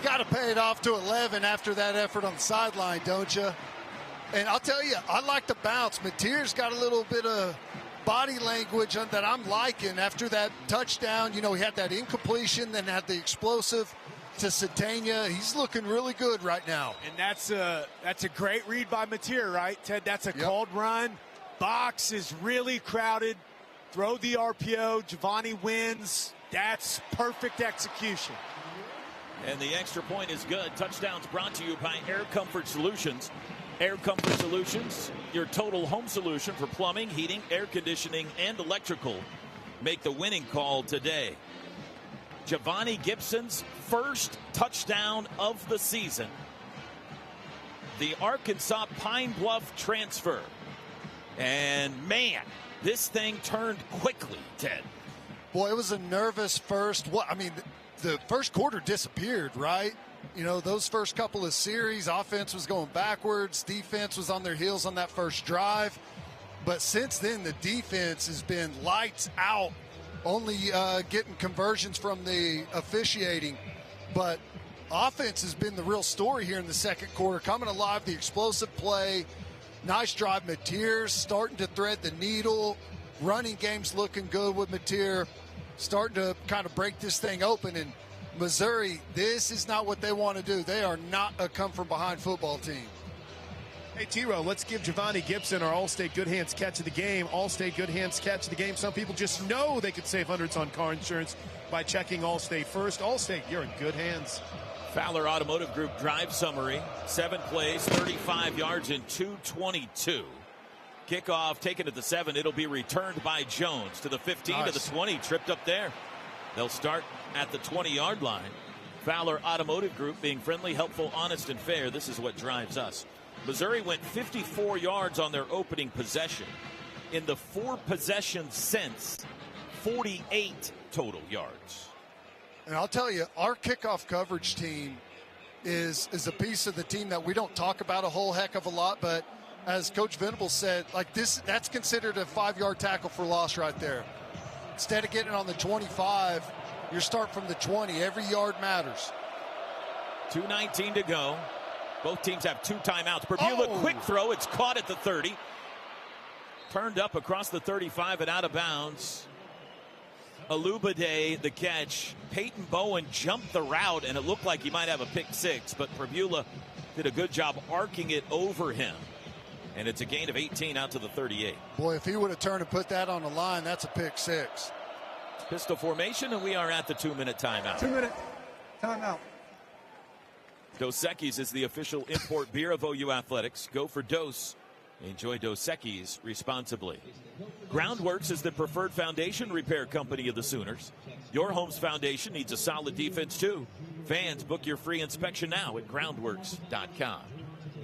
Got to pay it off to 11 after that effort on the sideline, don't you? And I'll tell you, I like the bounce. Mateer's got a little bit of body language that I'm liking after that touchdown. You know, he had that incompletion, then had the explosive to Satania. He's looking really good right now. And that's a great read by Mateer, right, Ted? That's a called run. Box is really crowded. Throw the RPO. Javani wins. That's perfect execution. And the extra point is good. Touchdowns brought to you by Air Comfort Solutions. Air Comfort Solutions, your total home solution for plumbing, heating, air conditioning, and electrical. Make the winning call today. Javani Gibson's first touchdown of the season. The Arkansas Pine Bluff transfer. And man, this thing turned quickly, Ted. Boy, it was a nervous first. The first quarter disappeared, right? You know, those first couple of series, offense was going backwards. Defense was on their heels on that first drive. But since then, the defense has been lights out, only getting conversions from the officiating. But offense has been the real story here in the second quarter. Coming alive, the explosive play. Nice drive. Mateer's starting to thread the needle. Running game's looking good with Mateer. Starting to kind of break this thing open. And Missouri, this is not what they want to do. They are not a come-from-behind football team. Hey, T-Row, let's give Javani Gibson our Allstate Good Hands catch of the game. Allstate Good Hands catch of the game. Some people just know they could save hundreds on car insurance by checking Allstate first. Allstate, you're in good hands. Fowler Automotive Group drive summary. 7 plays, 35 yards, and 222. Kickoff taken at the 7. It'll be returned by Jones to the 15, to the 20. Tripped up there. They'll start at the 20-yard line. Fowler Automotive Group being friendly, helpful, honest, and fair. This is what drives us. Missouri went 54 yards on their opening possession. In the 4 possessions since, 48 total yards. And I'll tell you, our kickoff coverage team is a piece of the team that we don't talk about a whole heck of a lot, but as Coach Venables said, like that's considered a 5-yard tackle for loss right there. Instead of getting on the 25, you start from the 20. Every yard matters. 2:19 to go. Both teams have 2 timeouts. Perbula, quick throw. It's caught at the 30. Turned up across the 35 and out of bounds. Alubade, the catch. Peyton Bowen jumped the route, and it looked like he might have a pick 6, but Perbula did a good job arcing it over him. And it's a gain of 18 out to the 38. Boy, if he would have turned and put that on the line, that's a pick 6. Pistol formation, and we are at the 2-minute timeout. 2-minute timeout. Dos Equis is the official import beer of OU Athletics. Go for Dos. Enjoy Dos Equis responsibly. Groundworks is the preferred foundation repair company of the Sooners. Your home's foundation needs a solid defense, too. Fans, book your free inspection now at groundworks.com.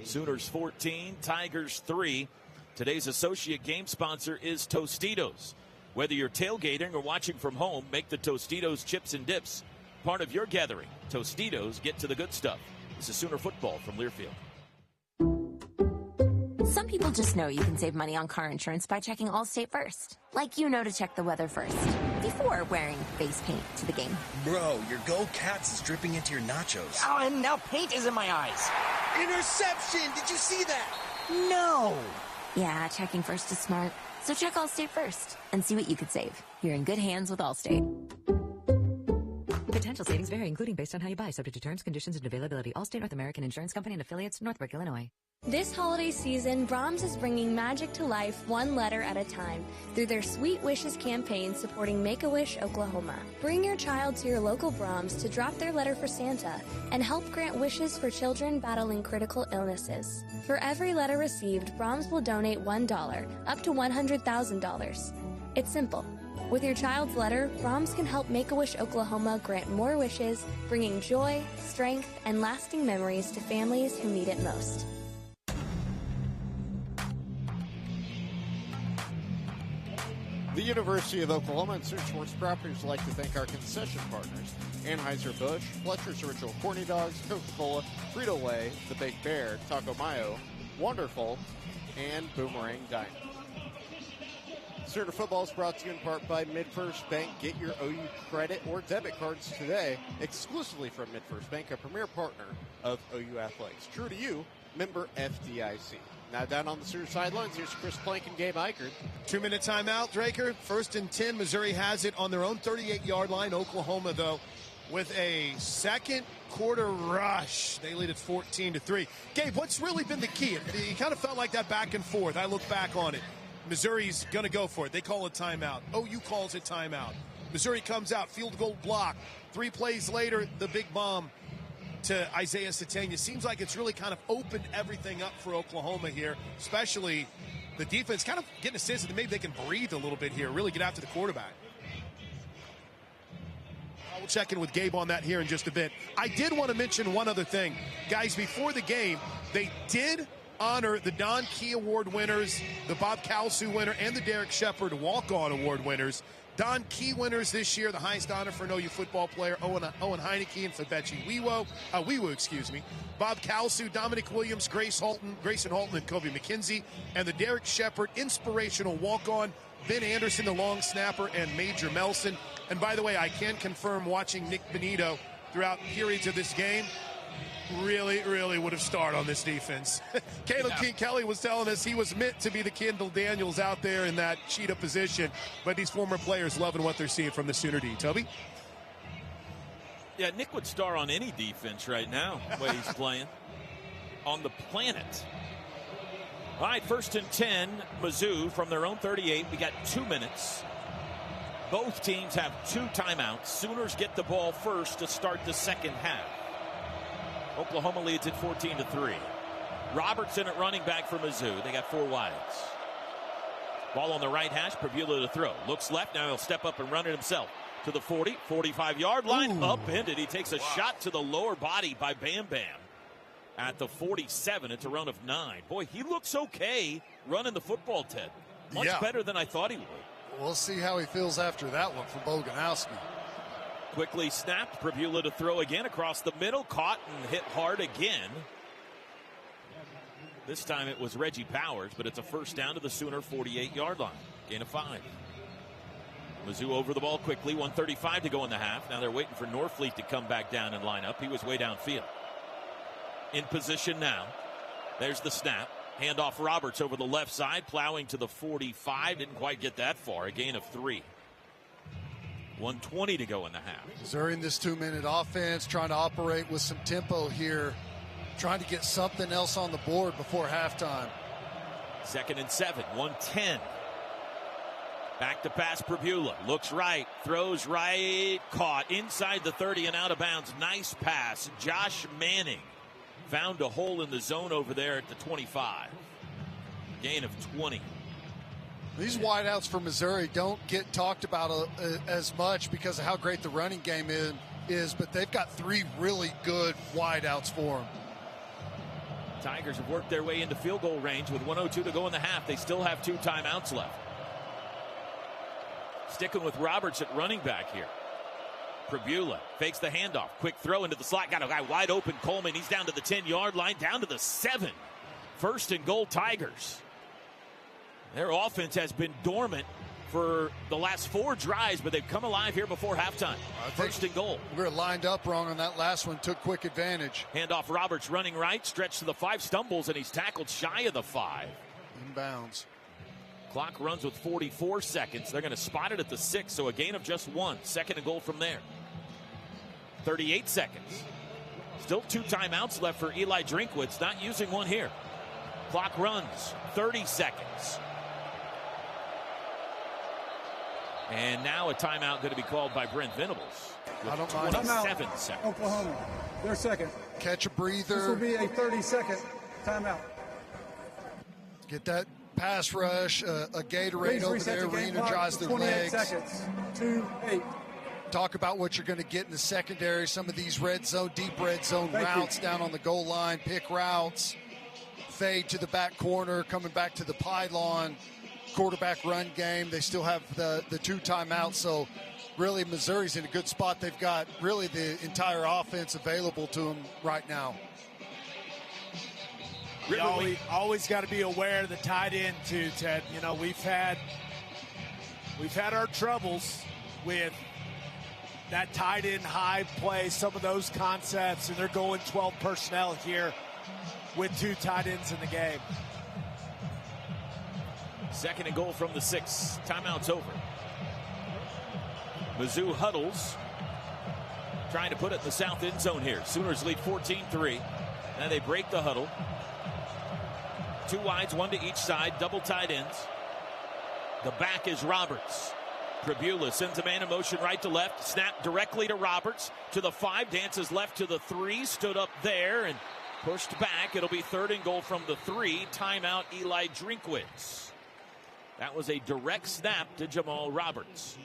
Sooners 14, Tigers 3. Today's associate game sponsor is Tostitos. Whether you're tailgating or watching from home, make the Tostitos chips and dips part of your gathering. Tostitos, get to the good stuff. This is Sooner football from Learfield. Some people just know you can save money on car insurance by checking Allstate first. Like you know to check the weather first, before wearing face paint to the game. Bro, your Go Cats is dripping into your nachos. Oh, and now paint is in my eyes. Interception! Did you see that? No! Yeah, checking first is smart. So check Allstate first and see what you could save. You're in good hands with Allstate. Potential savings vary, including based on how you buy, subject to terms, conditions, and availability. Allstate North American Insurance Company and affiliates, Northbrook, Illinois. This holiday season, Brahms is bringing magic to life one letter at a time through their Sweet Wishes campaign supporting Make-A-Wish Oklahoma. Bring your child to your local Brahms to drop their letter for Santa and help grant wishes for children battling critical illnesses. For every letter received, Brahms will donate $1, up to $100,000. It's simple. With your child's letter, Brahms can help Make-A-Wish Oklahoma grant more wishes, bringing joy, strength, and lasting memories to families who need it most. The University of Oklahoma and Sooner Sports Properties would like to thank our concession partners, Anheuser-Busch, Fletcher's Original Corny Dogs, Coca-Cola, Frito-Lay, The Baked Bear, Taco Mayo, Wonderful, and Boomerang Diner. Sooner Football is brought to you in part by MidFirst Bank. Get your OU credit or debit cards today exclusively from MidFirst Bank, a premier partner of OU Athletics. True to you, member FDIC. Now down on the Sooner sidelines, here's Chris Plank and Gabe Eichert. 2-minute timeout, Draker. 1st and 10. Missouri has it on their own 38-yard line. Oklahoma, though, with a second quarter rush. They lead at 14-3. Gabe, what's really been the key? It kind of felt like that back and forth. I look back on it. Missouri's going to go for it. They call it timeout. OU calls it timeout. Missouri comes out, field goal block. 3 plays later, the big bomb to Isaiah Sategna. Seems like it's really kind of opened everything up for Oklahoma here, especially the defense kind of getting a sense that maybe they can breathe a little bit here, really get after the quarterback. We'll check in with Gabe on that here in just a bit. I did want to mention one other thing. Guys, before the game, they did honor the Don Key Award winners, the Bob Kalsu winner, and the Derek Shepard Walk-On Award winners. Don Key winners this year, the highest honor for an OU football player, Owen Heineke and Fabechi Wiwu, Bob Kalsu, Dominic Williams, Grayson Halton, and Kobe McKenzie. And the Derek Shepard Inspirational Walk-On, Ben Anderson, the long snapper, and Major Melson. And by the way, I can confirm watching Nick Benito throughout periods of this game, really would have starred on this defense. Caleb King Kelly was telling us he was meant to be the Kendall Daniels out there in that cheetah position, but these former players loving what they're seeing from the Sooner D. Toby? Yeah, Nick would star on any defense right now, the way he's playing. On the planet. All right, 1st and 10, Mizzou from their own 38. We got 2 minutes. Both teams have 2 timeouts. Sooners get the ball first to start the second half. Oklahoma leads at 14-3. Robertson at running back for Mizzou. They got 4 wides. Ball on the right hash. Prevula to throw. Looks left. Now he'll step up and run it himself. To the 40, 45-yard line. Upended. He takes a shot to the lower body by Bam Bam. At the 47, it's a run of 9. Boy, he looks okay running the football, Ted. Much better than I thought he would. We'll see how he feels after that one from Boganowski. Quickly snapped. Prevula to throw again across the middle. Caught and hit hard again. This time it was Reggie Powers, but it's a first down to the Sooner 48-yard line. Gain of 5. Mizzou over the ball quickly. 1:35 to go in the half. Now they're waiting for Norfleet to come back down and line up. He was way downfield. In position now. There's the snap. Handoff Roberts over the left side. Plowing to the 45. Didn't quite get that far. A gain of 3. 1:20 to go in the half. Missouri in this 2-minute offense trying to operate with some tempo here, trying to get something else on the board before halftime. 2nd and 7, 1:10. Back to pass, Prevula. Looks right, throws right, caught inside the 30 and out of bounds. Nice pass. Josh Manning found a hole in the zone over there at the 25. Gain of 20. These wideouts for Missouri don't get talked about as much because of how great the running game is, but they've got 3 really good wideouts for them. Tigers have worked their way into field goal range with 1:02 to go in the half. They still have 2 timeouts left. Sticking with Roberts at running back here. Pribula fakes the handoff. Quick throw into the slot. Got a guy wide open, Coleman. He's down to the 10-yard line, down to the 7. 1st and goal, Tigers. Their offense has been dormant for the last 4 drives, but they've come alive here before halftime. 1st and goal. We're lined up wrong on that last one. Took quick advantage. Handoff, Roberts running right, stretched to the 5, stumbles, and he's tackled shy of the 5. Inbounds. Clock runs with 44 seconds. They're going to spot it at the 6, so a gain of just 1. 2nd and goal from there. 38 seconds. Still 2 timeouts left for Eli Drinkwitz, not using one here. Clock runs 30 seconds. And now a timeout going to be called by Brent Venables. I don't mind. 27 seconds. Oklahoma, their second. Catch a breather. This will be a 30-second timeout. Get that pass rush, a Gatorade over there, re-energize their legs. 28 seconds. 2-8. Talk about what you're going to get in the secondary. Some of these red zone, deep red zone routes down on the goal line, pick routes, fade to the back corner, coming back to the pylon, quarterback run game. They still have the 2 timeouts, so really Missouri's in a good spot. They've got really the entire offense available to them right now. You always got to be aware of the tight end too, Ted. You know, we've had our troubles with that tight end high play, some of those concepts, and they're going 12 personnel here with 2 tight ends in the game. 2nd and goal from the 6. Timeout's over. Mizzou huddles, trying to put it in the south end zone here. Sooners lead 14-3. Now they break the huddle. 2 wides, 1 to each side, double tight ends. The back is Roberts. Pribula sends a man in motion right to left. Snap directly to Roberts. To the 5, dances left to the 3. Stood up there and pushed back. It'll be 3rd and goal from the 3. Timeout, Eli Drinkwitz. That was a direct snap to Jamal Roberts.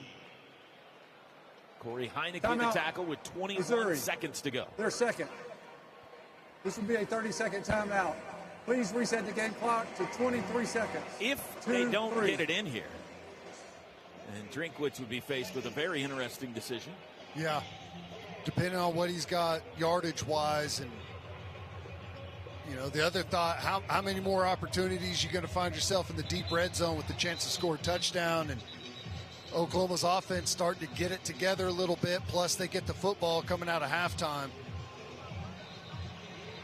Corey Heineke the tackle with 21 Missouri, seconds to go. Their second. This will be a 30-second timeout. Please reset the game clock to 23 seconds. If they don't get it in here, and Drinkwitz would be faced with a very interesting decision. Yeah, depending on what he's got yardage-wise. And, you know, the other thought, how many more opportunities you're going to find yourself in the deep red zone with the chance to score a touchdown. And Oklahoma's offense starting to get it together a little bit, plus they get the football coming out of halftime.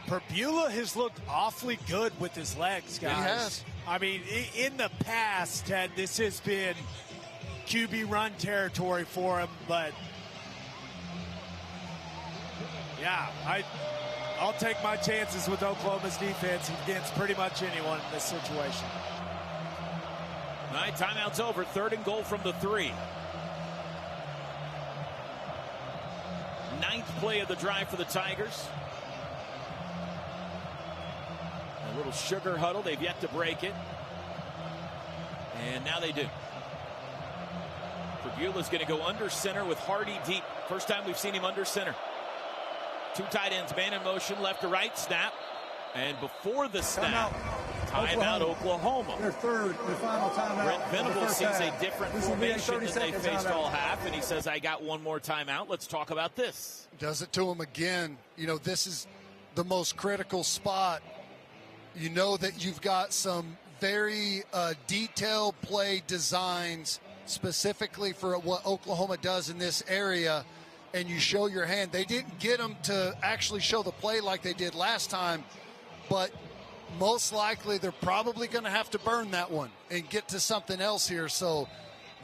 Pribula has looked awfully good with his legs, guys. He has. I mean, in the past, Ted, this has been QB run territory for him, but yeah, I'll take my chances with Oklahoma's defense against pretty much anyone in this situation. All right, timeout's over. 3rd and goal from the 3. 9th play of the drive for the Tigers. A little sugar huddle. They've yet to break it. And now they do. Pribula's going to go under center with Hardy deep. First time we've seen him under center. 2 tight ends, man in motion, left to right, snap. And before the snap, timeout Oklahoma. Their 3rd and final timeout. Brent Venables sees a different formation than they faced all half, and he says, I got one more timeout. Let's talk about this. Does it to him again. You know, this is the most critical spot. You know that you've got some very detailed play designs specifically for what Oklahoma does in this area, and you show your hand. They didn't get them to actually show the play like they did last time, but most likely they're probably going to have to burn that one and get to something else here. So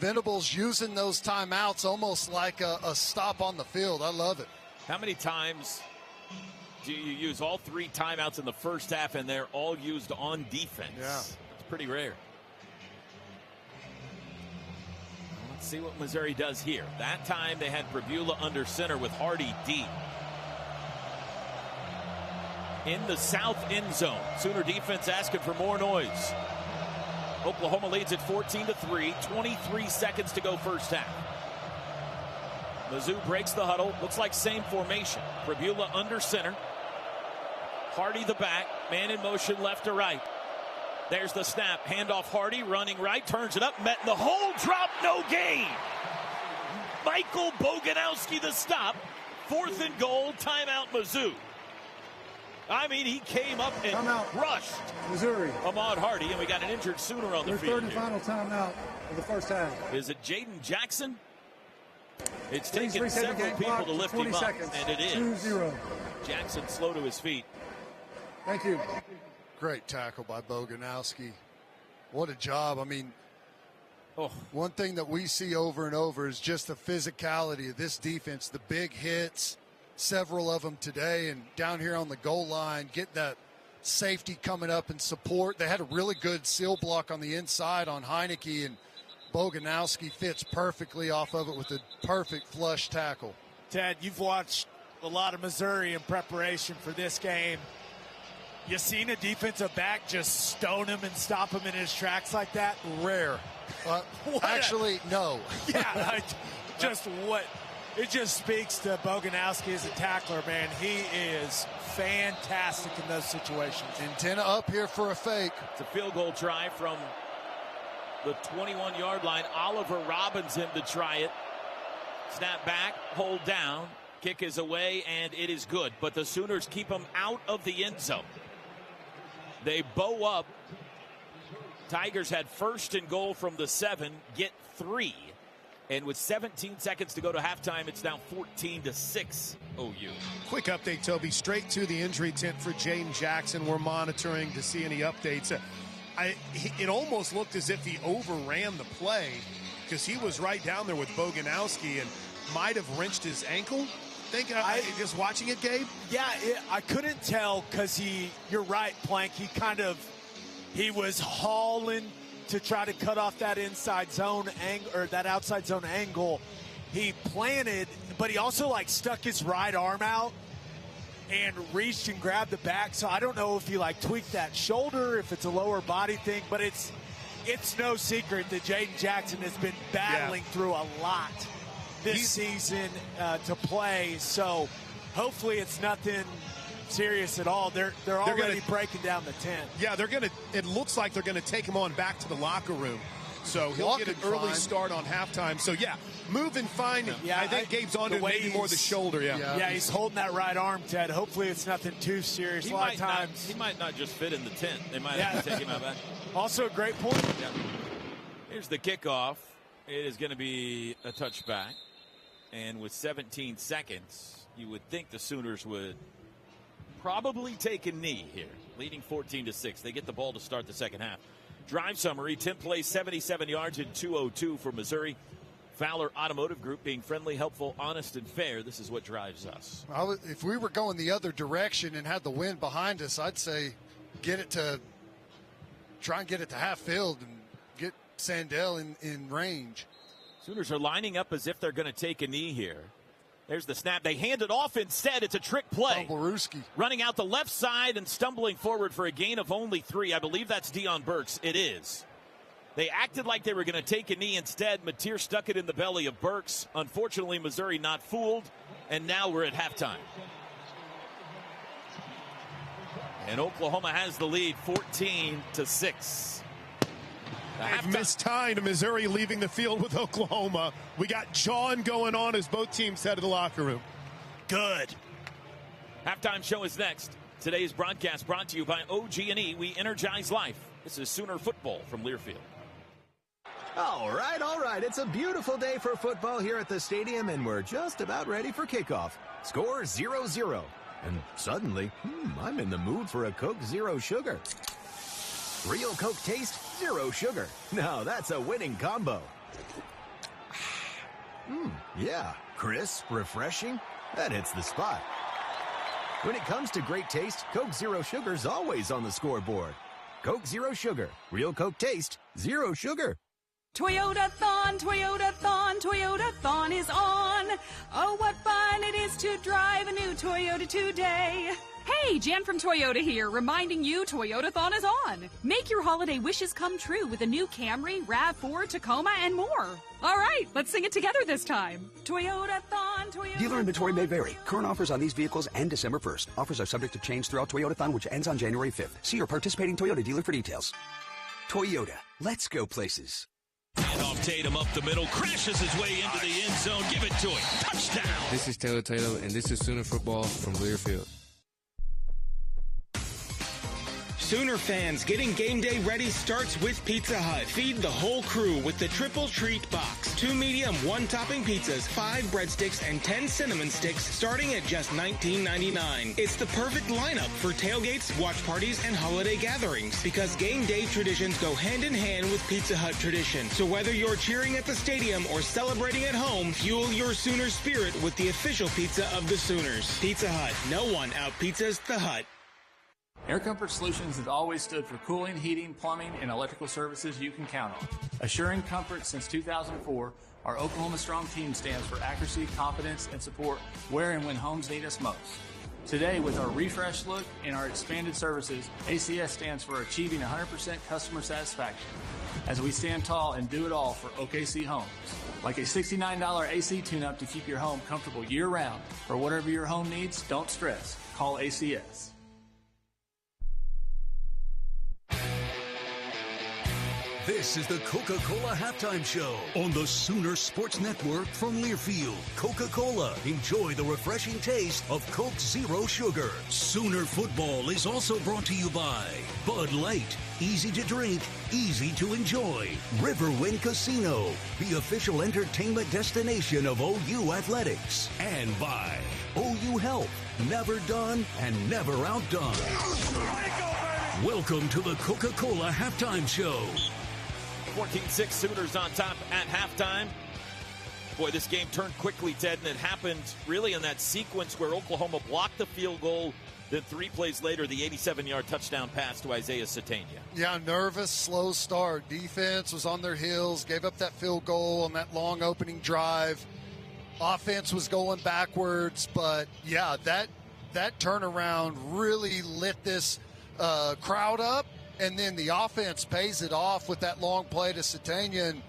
Venables using those timeouts almost like a stop on the field. I love it. How many times do you use all 3 timeouts in the first half and they're all used on defense? Yeah. It's pretty rare. Let's see what Missouri does here. That time they had Pribula under center with Hardy deep. In the south end zone, Sooner defense asking for more noise. Oklahoma leads at 14-3, 23 seconds to go first half. Mizzou breaks the huddle, looks like same formation. Pribula under center. Hardy the back, man in motion left to right. There's the snap, handoff Hardy, running right, turns it up, met in the hole, drop, no gain. Michael Boganowski the stop. 4th and goal, timeout Mizzou. I mean, he came up and crushed Missouri. Ahmad Hardy, and we got an injured Sooner on the Their field. third and final timeout of the first half. Is it Jaden Jackson? It's Please taken reset the several game people clock to lift 20 him up, seconds. and it is. 2-0. Jackson slow to his feet. Thank you. Great tackle by Boganowski. What a job. I mean, one thing that we see over and over is just the physicality of this defense, the big hits, several of them today, and down here on the goal line, get that safety coming up and support. They had a really good seal block on the inside on Heineke, and Boganowski fits perfectly off of it with a perfect flush tackle. Ted, you've watched a lot of Missouri in preparation for this game. You seen a defensive back just stone him and stop him in his tracks like that? Rare. Actually, no. Yeah, it just speaks to Boganowski as a tackler, man. He is fantastic in those situations. Antenna up here for a fake. It's a field goal try from the 21-yard line. Oliver Robinson to try it. Snap back, hold down. Kick is away, and it is good. But the Sooners keep him out of the end zone. They bow up. Tigers had 1st and goal from the 7, get 3. And with 17 seconds to go to halftime, it's now 14-6 OU. Quick update, Toby. Straight to the injury tent for Jaden Jackson. We're monitoring to see any updates. It almost looked as if he overran the play because he was right down there with Boganowski and might have wrenched his ankle. Just watching it, Gabe? Yeah, I couldn't tell because you're right, Plank. He was hauling to try to cut off that inside zone angle or that outside zone angle. He planted, but he also stuck his right arm out and reached and grabbed the back. So I don't know if he tweaked that shoulder, if it's a lower body thing, but it's no secret that Jaden Jackson has been battling through a lot this season to play. So hopefully it's nothing serious at all. They're already breaking down the tent. Yeah, it looks like they're gonna take him on back to the locker room. So he'll get an early start on halftime. So yeah, moving fine. Yeah, I think Gabe's on to maybe more the shoulder. Yeah, he's holding that right arm, Ted. Hopefully it's nothing too serious. He might not just fit in the tent. They might have to take him out back. Also a great point. Yeah. Here's the kickoff. It is going to be a touchback. And with 17 seconds, you would think the Sooners would probably take a knee here, leading 14-6. They get the ball to start the second half. Drive summary: 10 plays, 77 yards, and 202 for Missouri. Fowler Automotive Group, being friendly, helpful, honest, and fair. This is what drives us. If we were going the other direction and had the wind behind us, I'd say try and get it to half field and get Sandell in range. Sooners are lining up as if they're going to take a knee here. There's the snap. They hand it off instead. It's a trick play. Running out the left side and stumbling forward for a gain of only 3. I believe that's Deion Burks. It is. They acted like they were going to take a knee instead. Mateer stuck it in the belly of Burks. Unfortunately, Missouri not fooled. And now we're at halftime. And Oklahoma has the lead, 14-6. They've missed time to Missouri leaving the field with Oklahoma. We got John going on as both teams head to the locker room. Good. Halftime show is next. Today's broadcast brought to you by OG&E. We energize life. This is Sooner football from Learfield. All right. It's a beautiful day for football here at the stadium, and we're just about ready for kickoff. Score 0-0. And suddenly, I'm in the mood for a Coke Zero Sugar. Real Coke taste, zero sugar. Now that's a winning combo. Yeah, crisp, refreshing. That hits the spot. When it comes to great taste, Coke Zero Sugar's always on the scoreboard. Coke Zero Sugar. Real Coke taste, zero sugar. Toyota-thon, Toyota-thon, Toyota-thon is on. Oh, what fun it is to drive a new Toyota today. Hey, Jan from Toyota here, reminding you Toyota-thon is on. Make your holiday wishes come true with a new Camry, RAV4, Tacoma, and more. All right, let's sing it together this time. Toyota-thon, Toyota-thon. Dealer inventory may vary. Current offers on these vehicles end December 1st. Offers are subject to change throughout Toyota-thon, which ends on January 5th. See your participating Toyota dealer for details. Toyota, let's go places. Off Tatum up the middle, crashes his way into the end zone. Give it to him. Touchdown. This is Taylor Tatum, and this is Sooner Football from Learfield. Sooner fans, getting game day ready starts with Pizza Hut. Feed the whole crew with the Triple Treat Box. 2 medium, 1 topping pizzas, 5 breadsticks, and 10 cinnamon sticks starting at just $19.99. It's the perfect lineup for tailgates, watch parties, and holiday gatherings because game day traditions go hand in hand with Pizza Hut tradition. So whether you're cheering at the stadium or celebrating at home, fuel your Sooner spirit with the official pizza of the Sooners. Pizza Hut. No one out-pizzas the Hut. Air Comfort Solutions has always stood for cooling, heating, plumbing, and electrical services you can count on. Assuring comfort since 2004, our Oklahoma Strong team stands for accuracy, confidence, and support where and when homes need us most. Today, with our refreshed look and our expanded services, ACS stands for achieving 100% customer satisfaction as we stand tall and do it all for OKC Homes. Like a $69 AC tune-up to keep your home comfortable year-round. For whatever your home needs, don't stress. Call ACS. This is the Coca-Cola Halftime Show on the Sooner Sports Network from Learfield. Coca-Cola. Enjoy the refreshing taste of Coke Zero Sugar. Sooner football is also brought to you by Bud Light. Easy to drink, easy to enjoy. Riverwind Casino, the official entertainment destination of OU Athletics. And by OU Health. Never done and never outdone. Welcome to the Coca-Cola Halftime Show. 14-6 Sooners on top at halftime. Boy, this game turned quickly, Ted, and it happened really in that sequence where Oklahoma blocked the field goal. Then 3 plays later, the 87-yard touchdown pass to Isaiah Satania. Yeah, nervous, slow start. Defense was on their heels, gave up that field goal on that long opening drive. Offense was going backwards, but yeah, that turnaround really lit this crowd up. And then the offense pays it off with that long play to Satania, and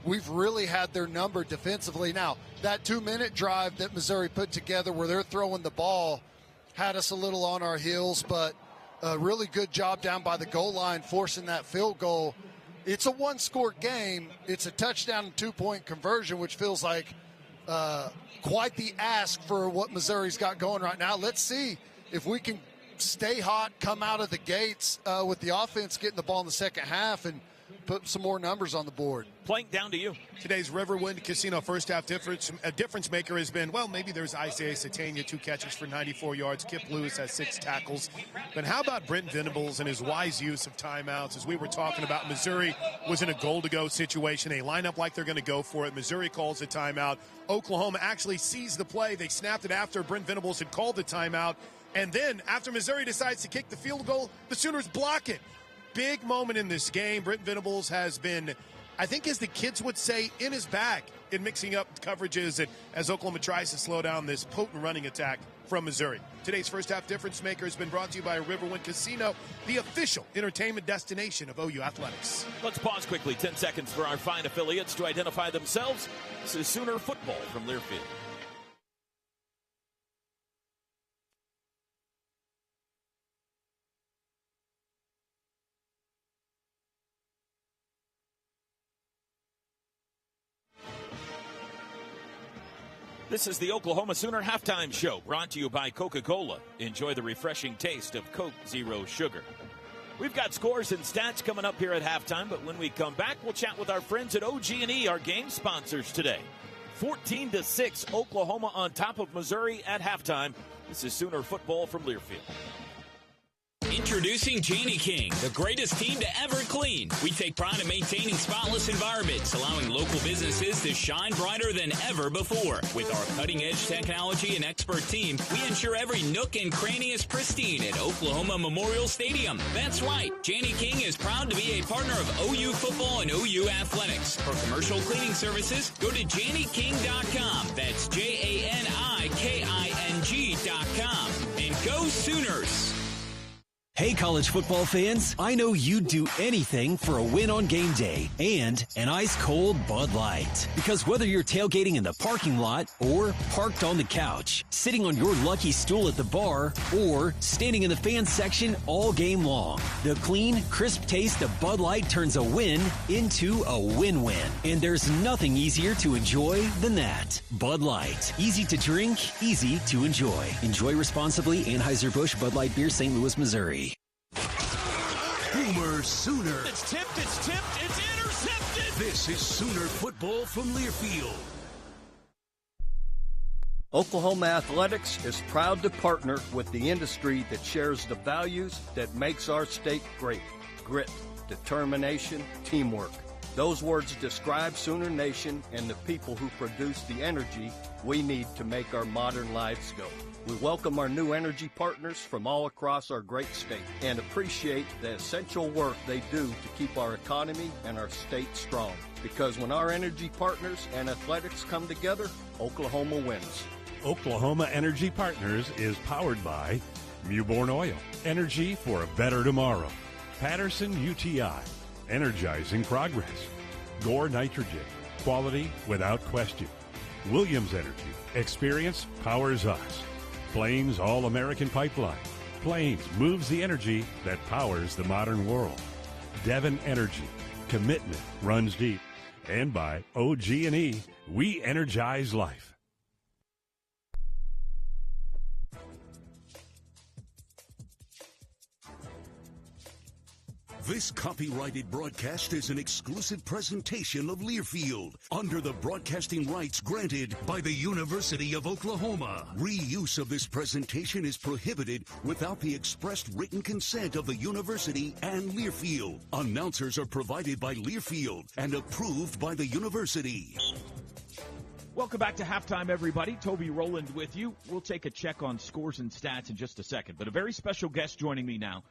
we've really had their number defensively. Now, that 2-minute drive that Missouri put together where they're throwing the ball had us a little on our heels, but a really good job down by the goal line forcing that field goal. It's a one-score game. It's a touchdown and 2-point conversion, which feels like quite the ask for what Missouri's got going right now. Let's see if we can stay hot, come out of the gates with the offense getting the ball in the second half and put some more numbers on the board. Plank, down to you. Today's Riverwind Casino first half difference maker has been, well, maybe there's Isaiah Satania, 2 catches for 94 yards. Kip Lewis has 6 tackles. But how about Brent Venables and his wise use of timeouts? As we were talking about, Missouri was in a goal-to-go situation. They line up like they're going to go for it. Missouri calls a timeout. Oklahoma actually sees the play. They snapped it after Brent Venables had called the timeout. And then after Missouri decides to kick the field goal, the Sooners block it. Big moment in this game. Brent Venables has been, I think as the kids would say, in his bag in mixing up coverages and as Oklahoma tries to slow down this potent running attack from Missouri. Today's first half difference maker has been brought to you by Riverwind Casino, the official entertainment destination of OU Athletics. Let's pause quickly, 10 seconds for our fine affiliates to identify themselves. This is Sooner football from Learfield. This is the Oklahoma Sooner Halftime Show, brought to you by Coca-Cola. Enjoy the refreshing taste of Coke Zero Sugar. We've got scores and stats coming up here at halftime, but when we come back, we'll chat with our friends at OG&E, our game sponsors today. 14-6, Oklahoma on top of Missouri at halftime. This is Sooner football from Learfield. Introducing Janie King, the greatest team to ever clean. We take pride in maintaining spotless environments, allowing local businesses to shine brighter than ever before. With our cutting-edge technology and expert team, we ensure every nook and cranny is pristine at Oklahoma Memorial Stadium. That's right, Janie King is proud to be a partner of OU football and OU athletics. For commercial cleaning services, go to JanieKing.com. That's JANIKING.com. And go Sooners! Hey, college football fans, I know you'd do anything for a win on game day and an ice-cold Bud Light. Because whether you're tailgating in the parking lot or parked on the couch, sitting on your lucky stool at the bar, or standing in the fan section all game long, the clean, crisp taste of Bud Light turns a win into a win-win. And there's nothing easier to enjoy than that. Bud Light. Easy to drink, easy to enjoy. Enjoy responsibly. Anheuser-Busch Bud Light Beer, St. Louis, Missouri. Boomer Sooner. It's tipped, it's intercepted. This is Sooner football from Learfield. Oklahoma Athletics is proud to partner with the industry that shares the values that makes our state great. Grit, determination, teamwork. Those words describe Sooner Nation and the people who produce the energy we need to make our modern lives go. We welcome our new energy partners from all across our great state and appreciate the essential work they do to keep our economy and our state strong. Because when our energy partners and athletics come together, Oklahoma wins. Oklahoma Energy Partners is powered by Mewborn Oil, energy for a better tomorrow. Patterson UTI, energizing progress. Gore Nitrogen, quality without question. Williams Energy, experience powers us. Plains All-American Pipeline. Plains moves the energy that powers the modern world. Devon Energy. Commitment runs deep. And by OG&E, we energize life. This copyrighted broadcast is an exclusive presentation of Learfield under the broadcasting rights granted by the University of Oklahoma. Reuse of this presentation is prohibited without the expressed written consent of the university and Learfield. Announcers are provided by Learfield and approved by the university. Welcome back to Halftime, everybody. Toby Rowland with you. We'll take a check on scores and stats in just a second, but a very special guest joining me now.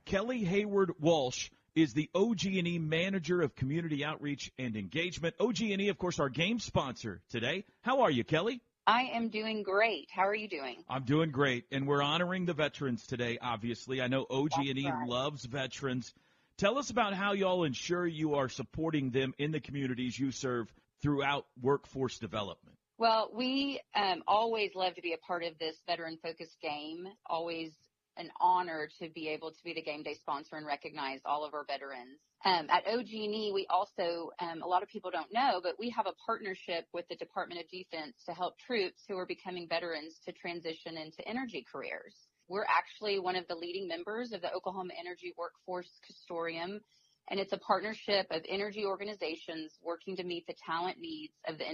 Kelly Hayward Walsh is the OG&E Manager of Community Outreach and Engagement. OG&E, of course, our game sponsor today. How are you, Kelly? I am doing great. How are you doing? I'm doing great, and we're honoring the veterans today, obviously. I know OG&E loves veterans. Tell us about how y'all ensure you are supporting them in the communities you serve throughout workforce development. Well, we always love to be a part of this veteran-focused game, always an honor to be able to be the game day sponsor and recognize all of our veterans. At OG&E, we also, a lot of people don't know, but we have a partnership with the Department of Defense to help troops who are becoming veterans to transition into energy careers. We're actually one of the leading members of the Oklahoma Energy Workforce Consortium, and it's a partnership of energy organizations working to meet the talent needs of the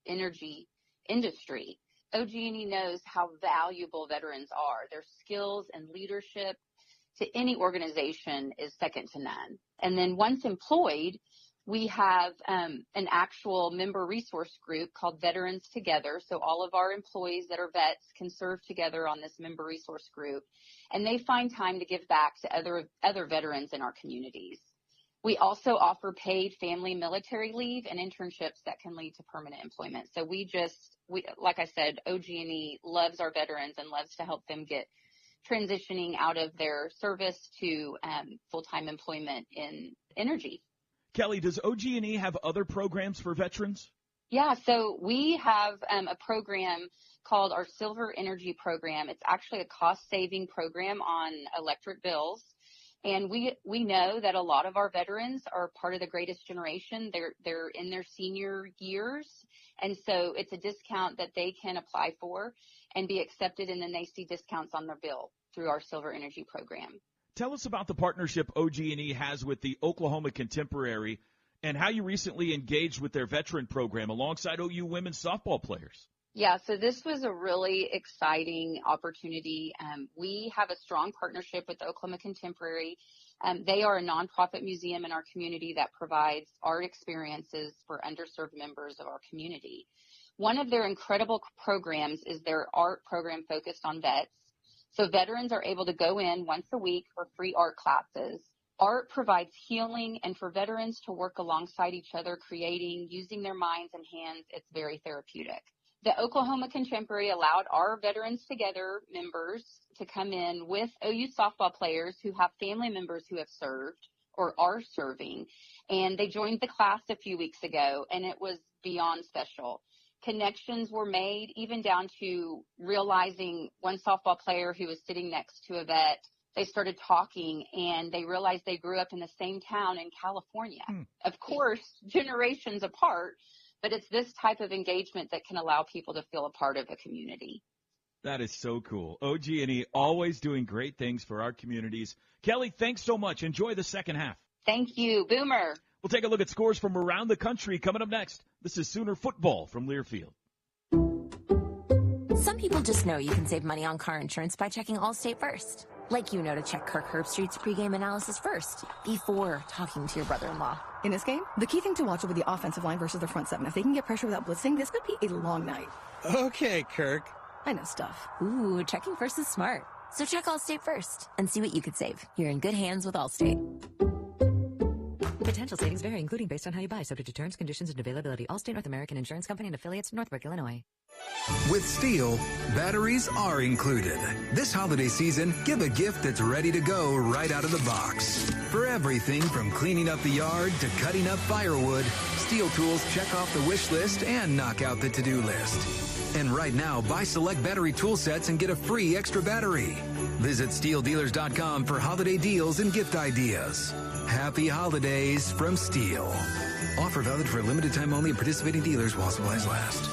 energy industry. OG&E knows how valuable veterans are. Their skills and leadership to any organization is second to none. And then once employed, we have an actual member resource group called Veterans Together. So all of our employees that are vets can serve together on this member resource group, and they find time to give back to other veterans in our communities. We also offer paid family military leave and internships that can lead to permanent employment. So we like I said, OG&E loves our veterans and loves to help them get transitioning out of their service to full-time employment in energy. Kelly, does OG&E have other programs for veterans? Yeah, so we have a program called our Silver Energy Program. It's actually a cost-saving program on electric bills. And we know that a lot of our veterans are part of the greatest generation. They're in their senior years. And so it's a discount that they can apply for and be accepted, and then they see discounts on their bill through our Silver Energy Program. Tell us about the partnership OG&E has with the Oklahoma Contemporary and how you recently engaged with their veteran program alongside OU women's softball players. Yeah, so this was a really exciting opportunity. We have a strong partnership with the Oklahoma Contemporary. They are a nonprofit museum in our community that provides art experiences for underserved members of our community. One of their incredible programs is their art program focused on vets. So veterans are able to go in once a week for free art classes. Art provides healing, and for veterans to work alongside each other, creating, using their minds and hands, it's very therapeutic. The Oklahoma Contemporary allowed our Veterans Together members to come in with OU softball players who have family members who have served or are serving. And they joined the class a few weeks ago, and it was beyond special. Connections were made, even down to realizing one softball player who was sitting next to a vet. They started talking, and they realized they grew up in the same town in California. Of course, generations apart, but it's this type of engagement that can allow people to feel a part of a community. That is so cool. OG&E always doing great things for our communities. Kelly, thanks so much. Enjoy the second half. Thank you, Boomer. We'll take a look at scores from around the country coming up next. This is Sooner Football from Learfield. Some people just know you can save money on car insurance by checking Allstate first. Like you know to check Kirk Herbstreit's pregame analysis first, before talking to your brother-in-law. In this game, the key thing to watch will be the offensive line versus the front seven. If they can get pressure without blitzing, this could be a long night. Okay, Kirk. I know stuff. Ooh, checking first is smart. So check Allstate first and see what you could save. You're in good hands with Allstate. Potential savings vary, including based on how you buy, subject to terms, conditions, and availability. Allstate North American Insurance Company and affiliates, Northbrook, Illinois. With Steel, batteries are included. This holiday season, give a gift that's ready to go right out of the box. For everything from cleaning up the yard to cutting up firewood, Steel tools check off the wish list and knock out the to-do list. And right now, buy select battery tool sets and get a free extra battery. Visit SteelDealers.com for holiday deals and gift ideas. Happy holidays from Steel. Offer valid for a limited time only at participating dealers while supplies last.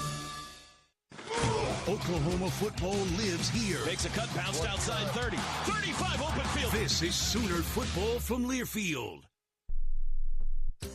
Oklahoma football lives here. Makes a cut, bounced outside 30. 35 open field. This is Sooner football from Learfield.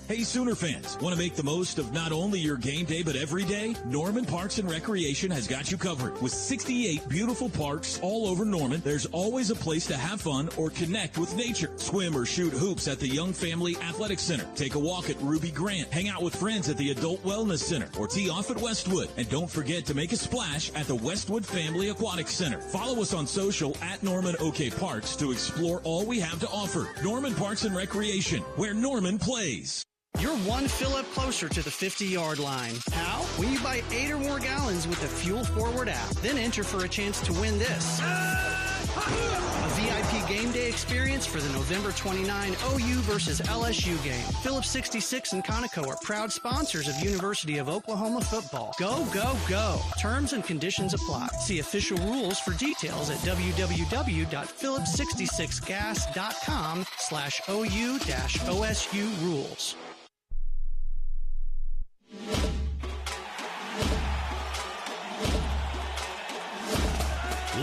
Hey, Sooner fans, want to make the most of not only your game day, but every day? Norman Parks and Recreation has got you covered. With 68 beautiful parks all over Norman, there's always a place to have fun or connect with nature. Swim or shoot hoops at the Young Family Athletic Center. Take a walk at Ruby Grant. Hang out with friends at the Adult Wellness Center or tee off at Westwood. And don't forget to make a splash at the Westwood Family Aquatic Center. Follow us on social at Norman OK Parks to explore all we have to offer. Norman Parks and Recreation, where Norman plays. You're one fill-up closer to the 50-yard line. How? When you buy 8 or more gallons with the Fuel Forward app. Then enter for a chance to win this. A VIP game day experience for the November 29 OU versus LSU game. Phillips 66 and Conoco are proud sponsors of University of Oklahoma football. Go, go, go. Terms and conditions apply. See official rules for details at www.phillips66gas.com/OU-OSU rules.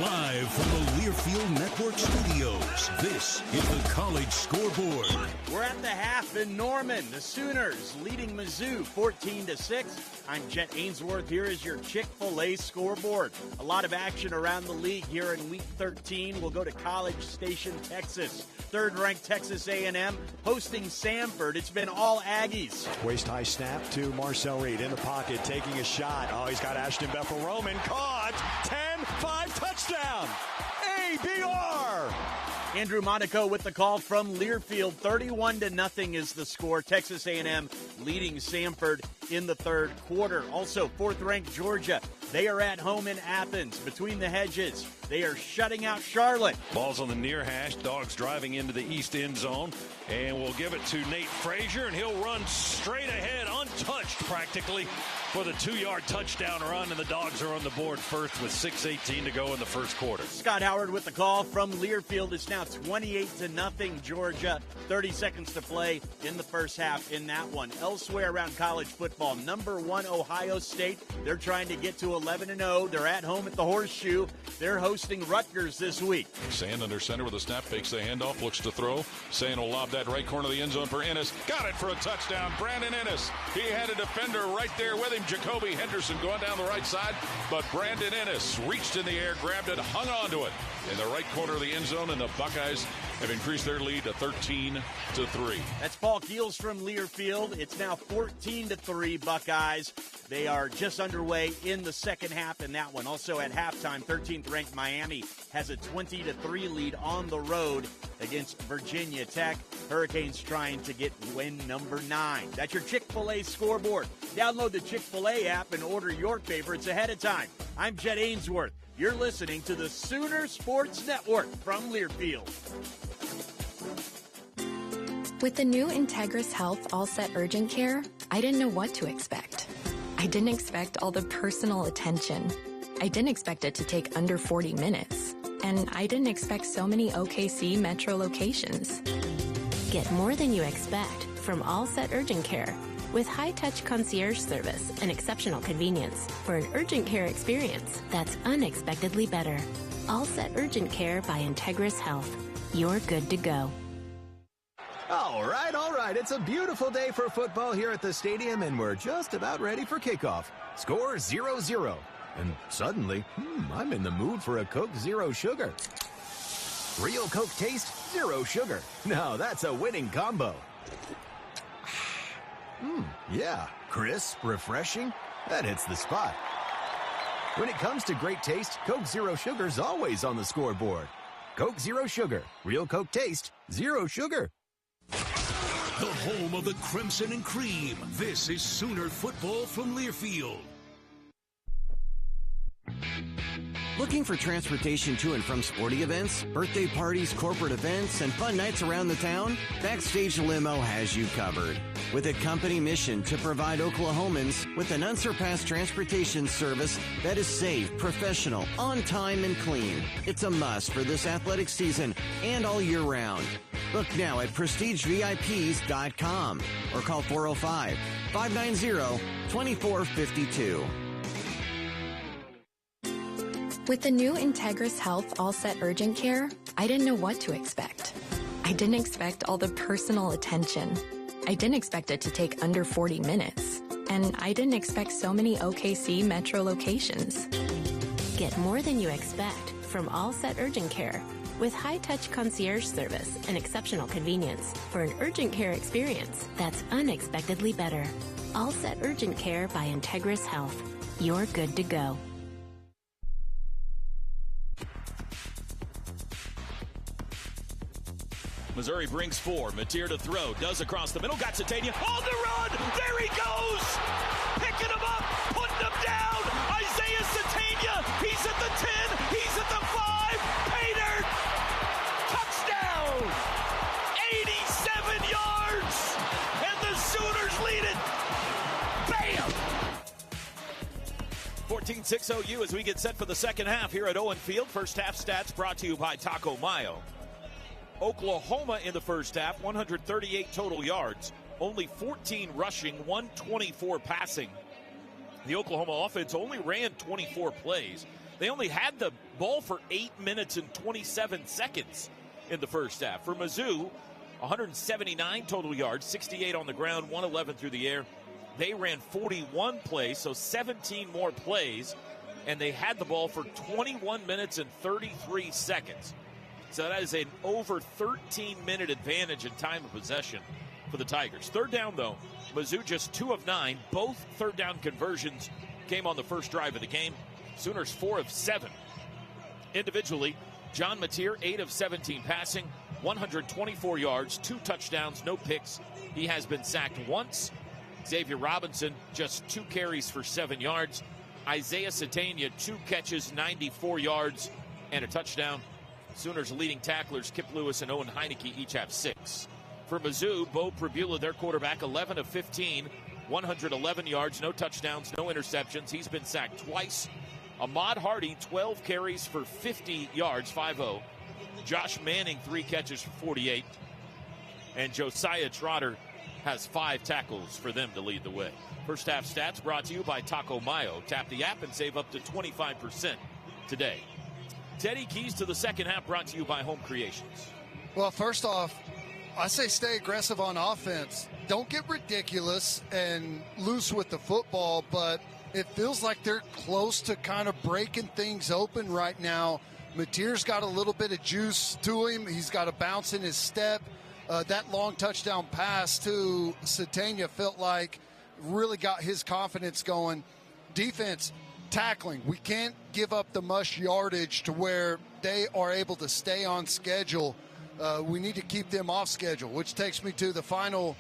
Live from the Learfield Network studios, this is the College Scoreboard. We're at the half in Norman. The Sooners leading Mizzou 14-6. I'm Jet Ainsworth. Here is your Chick-fil-A scoreboard. A lot of action around the league here in Week 13. We'll go to College Station, Texas. Third-ranked Texas A&M hosting Samford. It's been all Aggies. Waist-high snap to Marcel Reed in the pocket, taking a shot. Oh, he's got Ashton Bethel-Roman. Caught. 10-5 touchdown. ABR. Andrew Monaco with the call from Learfield. 31-0 is the score. Texas A&M leading Samford in the third quarter. Also, fourth-ranked Georgia. They are at home in Athens. Between the hedges, they are shutting out Charlotte. Ball's on the near hash. Dogs driving into the east end zone. And we'll give it to Nate Frazier, and he'll run straight ahead, untouched practically, for the 2-yard touchdown run. And the Dogs are on the board first with 6:18 to go in the first quarter. Scott Howard with the call from Learfield. It's now 28-0 Georgia. 30 seconds to play in the first half in that one. Elsewhere around college football, number 1 Ohio State. They're trying to get to 11-0. They're at home at the Horseshoe. They're hosting Rutgers this week. Sand under center with a snap, fakes the handoff, looks to throw. Sand will lob that right corner of the end zone for Ennis. Got it for a touchdown. Brandon Ennis. He had a defender right there with him. Jacoby Henderson going down the right side. But Brandon Ennis reached in the air, grabbed it, hung on to it in the right corner of the end zone, and the Buckeyes have increased their lead to 13-3. That's Paul Keels from Learfield. It's now 14-3 Buckeyes. They are just underway in the second half in that one. Also at halftime, 13th-ranked Miami has a 20-3 lead on the road against Virginia Tech. Hurricanes trying to get win number 9. That's your Chick-fil-A scoreboard. Download the Chick-fil-A app and order your favorites ahead of time. I'm Jet Ainsworth. You're listening to the Sooner Sports Network from Learfield. With the new Integris Health All Set Urgent Care, I didn't know what to expect. I didn't expect all the personal attention. I didn't expect it to take under 40 minutes. And I didn't expect so many OKC Metro locations. Get more than you expect from All Set Urgent Care. With high-touch concierge service and exceptional convenience for an urgent care experience that's unexpectedly better. All Set Urgent Care by Integris Health. You're good to go. All right. It's a beautiful day for football here at the stadium, and we're just about ready for kickoff. Score 0-0. And suddenly, I'm in the mood for a Coke Zero Sugar. Real Coke taste, zero sugar. Now that's a winning combo. Yeah, crisp, refreshing, that hits the spot. When it comes to great taste, Coke Zero Sugar's always on the scoreboard. Coke Zero Sugar, real Coke taste, zero sugar. The home of the Crimson and Cream. This is Sooner football from Learfield. Looking for transportation to and from sporting events, birthday parties, corporate events, and fun nights around the town? Backstage Limo has you covered. With a company mission to provide Oklahomans with an unsurpassed transportation service that is safe, professional, on time, and clean. It's a must for this athletic season and all year round. Look now at PrestigeVIPs.com or call 405-590-2452. With the new Integris Health All Set Urgent Care, I didn't know what to expect. I didn't expect all the personal attention. I didn't expect it to take under 40 minutes. And I didn't expect so many OKC Metro locations. Get more than you expect from All Set Urgent Care. With high-touch concierge service and exceptional convenience for an urgent care experience that's unexpectedly better. All Set Urgent Care by Integris Health. You're good to go. Missouri brings 4. Mateer to throw. Does across the middle. Got Satania on the run. There he goes. Picking him up. Putting him down. Isaiah Satania. He's at the 10. He's at the 5. Painter. Touchdown. 87 yards. And the Sooners lead it. Bam. 14-6 OU as we get set for the second half here at Owen Field. First half stats brought to you by Taco Mayo. Oklahoma in the first half, 138 total yards, only 14 rushing, 124 passing. The Oklahoma offense only ran 24 plays. They only had the ball for 8 minutes and 27 seconds in the first half. For Mizzou, 179 total yards, 68 on the ground, 111 through the air. They ran 41 plays, so 17 more plays, and they had the ball for 21 minutes and 33 seconds. So that is an over 13-minute advantage in time of possession for the Tigers. Third down, though, Mizzou just 2 of 9. Both third down conversions came on the first drive of the game. Sooners 4 of 7. Individually, John Mateer, 8 of 17 passing, 124 yards, 2 touchdowns, no picks. He has been sacked once. Xavier Robinson, just 2 carries for 7 yards. Isaiah Satania, 2 catches, 94 yards, and a touchdown. Sooners leading tacklers, Kip Lewis and Owen Heineke, each have 6. For Mizzou, Bo Pribula, their quarterback, 11 of 15, 111 yards, no touchdowns, no interceptions. He's been sacked twice. Ahmad Hardy, 12 carries for 50 yards, 5-0. Josh Manning, 3 catches for 48. And Josiah Trotter has 5 tackles for them to lead the way. First half stats brought to you by Taco Mayo. Tap the app and save up to 25% today. Teddy, keys to the second half brought to you by Home Creations. Well, first off, I say stay aggressive on offense. Don't get ridiculous and loose with the football, but it feels like they're close to kind of breaking things open right now Mateer's got a little bit of juice to him. He's got a bounce in his step. That long touchdown pass to Satania felt like really got his confidence going. Defense, tackling. We can't give up the mush yardage to where they are able to stay on schedule. We need to keep them off schedule, which takes me to the final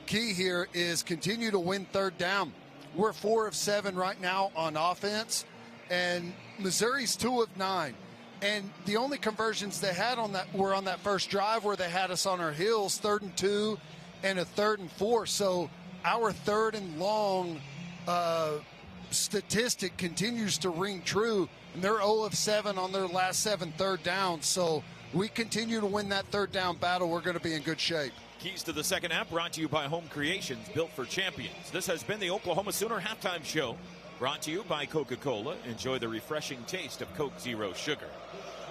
key here is continue to win third down. We're 4 of 7 right now on offense, and Missouri's 2 of 9. And the only conversions they had on that were on that first drive where they had us on our heels, 3rd and 2 and a 3rd and 4. So our 3rd and long statistic continues to ring true, and they're 0 of 7 on their last 7 third downs. So we continue to win that third down battle. We're going to be in good shape. Keys to the second half brought to you by Home Creations, built for champions. This has been the Oklahoma Sooner Halftime Show, brought to you by Coca-Cola. Enjoy the refreshing taste of Coke Zero Sugar.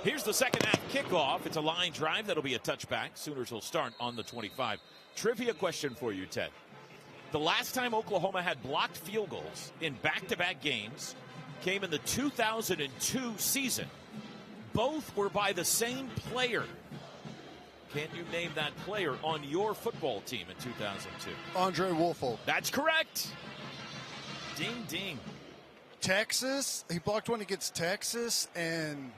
Here's the second half kickoff. It's a line drive that'll be a touchback. Sooners will start on the 25. Trivia question for you, Ted. The last time Oklahoma had blocked field goals in back-to-back games came in the 2002 season. Both were by the same player. Can you name that player on your football team in 2002? Andre Woolfolk. That's correct. Ding, ding. Texas. He blocked one against Texas and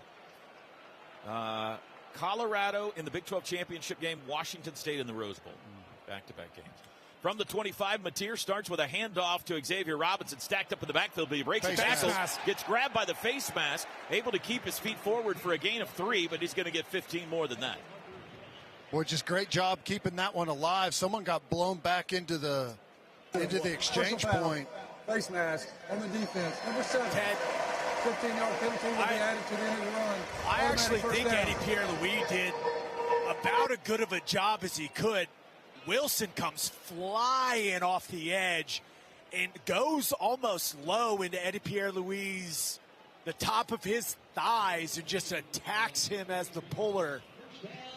Colorado in the Big 12 championship game. Washington State in the Rose Bowl. Back-to-back games. From the 25, Mateer starts with a handoff to Xavier Robinson, stacked up in the backfield, but he breaks the tackle, gets grabbed by the face mask, able to keep his feet forward for a gain of 3, but he's going to get 15 more than that. Well, just great job keeping that one alive. Someone got blown back into the exchange point. Face mask on the defense. Number 7. Ted, 15-yard penalty will be added to the end of the run. I actually think Eddie Pierre-Louis did about as good of a job as he could. Wilson comes flying off the edge and goes almost low into Eddie Pierre-Louis' the top of his thighs and just attacks him as the puller.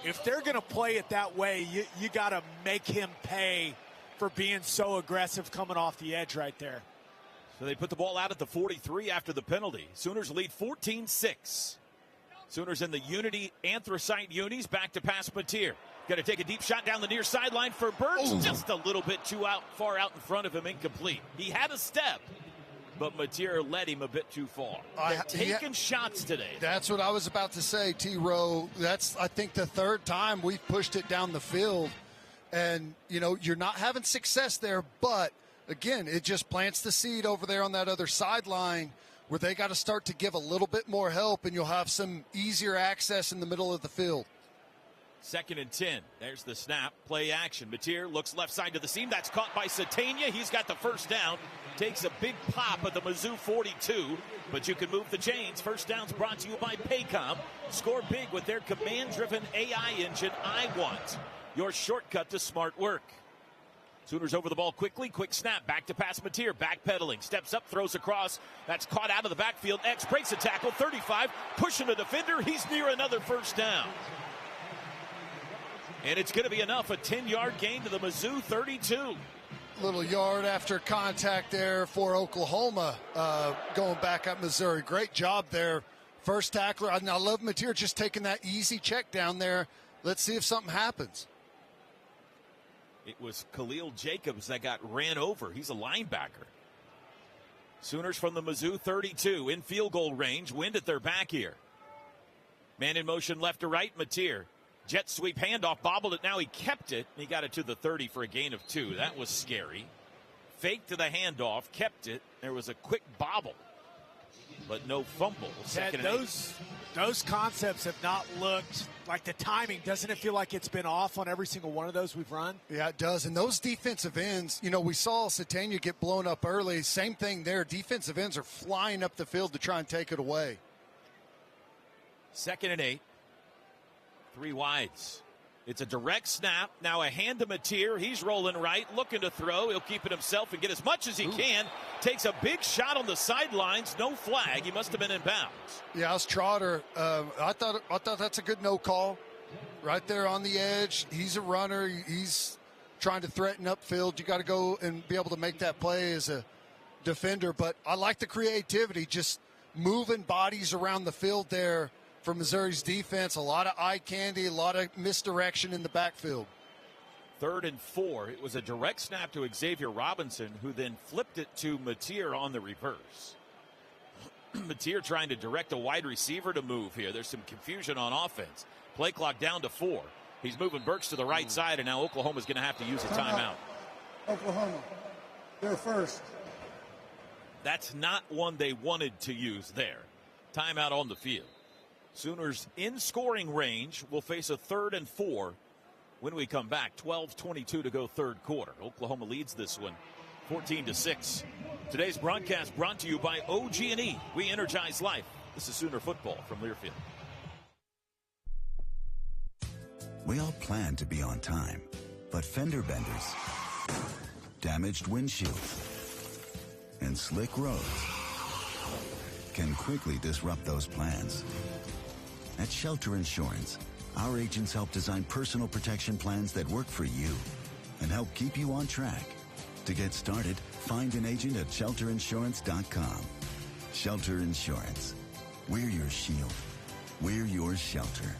If they're going to play it that way, you got to make him pay for being so aggressive coming off the edge right there. So they put the ball out at the 43 after the penalty. Sooners lead 14-6. Sooners in the Unity Anthracite Unis. Back to pass Mateer. Got to take a deep shot down the near sideline for Burks. Just a little bit too far out in front of him, incomplete. He had a step, but Mateer led him a bit too far. They're taking shots today. That's what I was about to say, T-Row. That's, I think, the third time we've pushed it down the field. And, you're not having success there, but, again, it just plants the seed over there on that other sideline where they got to start to give a little bit more help, and you'll have some easier access in the middle of the field. 2nd and 10. There's the snap. Play action. Mateer looks left side to the seam. That's caught by Satania. He's got the first down. Takes a big pop at the Mizzou 42, but you can move the chains. First down's brought to you by Paycom. Score big with their command-driven AI engine, iWant. Your shortcut to smart work. Sooners over the ball quickly. Quick snap. Back to pass Mateer. Backpedaling. Steps up. Throws across. That's caught out of the backfield. X breaks a tackle. 35. Pushing the defender. He's near another first down. And it's going to be enough. A 10-yard gain to the Mizzou 32. Little yard after contact there for Oklahoma going back up Missouri. Great job there. First tackler. I love Mateer just taking that easy check down there. Let's see if something happens. It was Khalil Jacobs that got ran over. He's a linebacker. Sooners from the Mizzou 32 in field goal range. Wind at their back here. Man in motion left to right. Mateer. Jet sweep handoff, bobbled it. Now he kept it. He got it to the 30 for a gain of 2. That was scary. Fake to the handoff, kept it. There was a quick bobble, but no fumble. Ted, those concepts have not looked like the timing. Doesn't it feel like it's been off on every single one of those we've run? Yeah, it does. And those defensive ends, we saw Satania get blown up early. Same thing there. Defensive ends are flying up the field to try and take it away. 2nd and 8. 3 wides. It's a direct snap. Now a hand to Mateer. He's rolling right, looking to throw. He'll keep it himself and get as much as he can. Takes a big shot on the sidelines. No flag. He must have been in bounds. Yeah, it's Trotter. I thought that's a good no call. Right there on the edge. He's a runner. He's trying to threaten upfield. You got to go and be able to make that play as a defender. But I like the creativity, just moving bodies around the field there. for Missouri's defense. A lot of eye candy, a lot of misdirection in the backfield. 3rd and 4. It was a direct snap to Xavier Robinson, who then flipped it to Mateer on the reverse. Mateer trying to direct a wide receiver to move here. There's some confusion on offense. Play clock down to 4. He's moving Burks to the right side, and now Oklahoma's going to have to use a timeout. Oklahoma, they're first. That's not one they wanted to use there. Timeout on the field. Sooners in scoring range will face a 3rd and 4 when we come back. 12:22 to go third quarter. Oklahoma leads this one 14-6. Today's broadcast brought to you by OG&E. We energize life. This is Sooner football from Learfield. We all planned to be on time, but fender benders, damaged windshields, and slick roads can quickly disrupt those plans. At Shelter Insurance, our agents help design personal protection plans that work for you and help keep you on track. To get started, find an agent at shelterinsurance.com. Shelter Insurance. We're your shield. We're your shelter.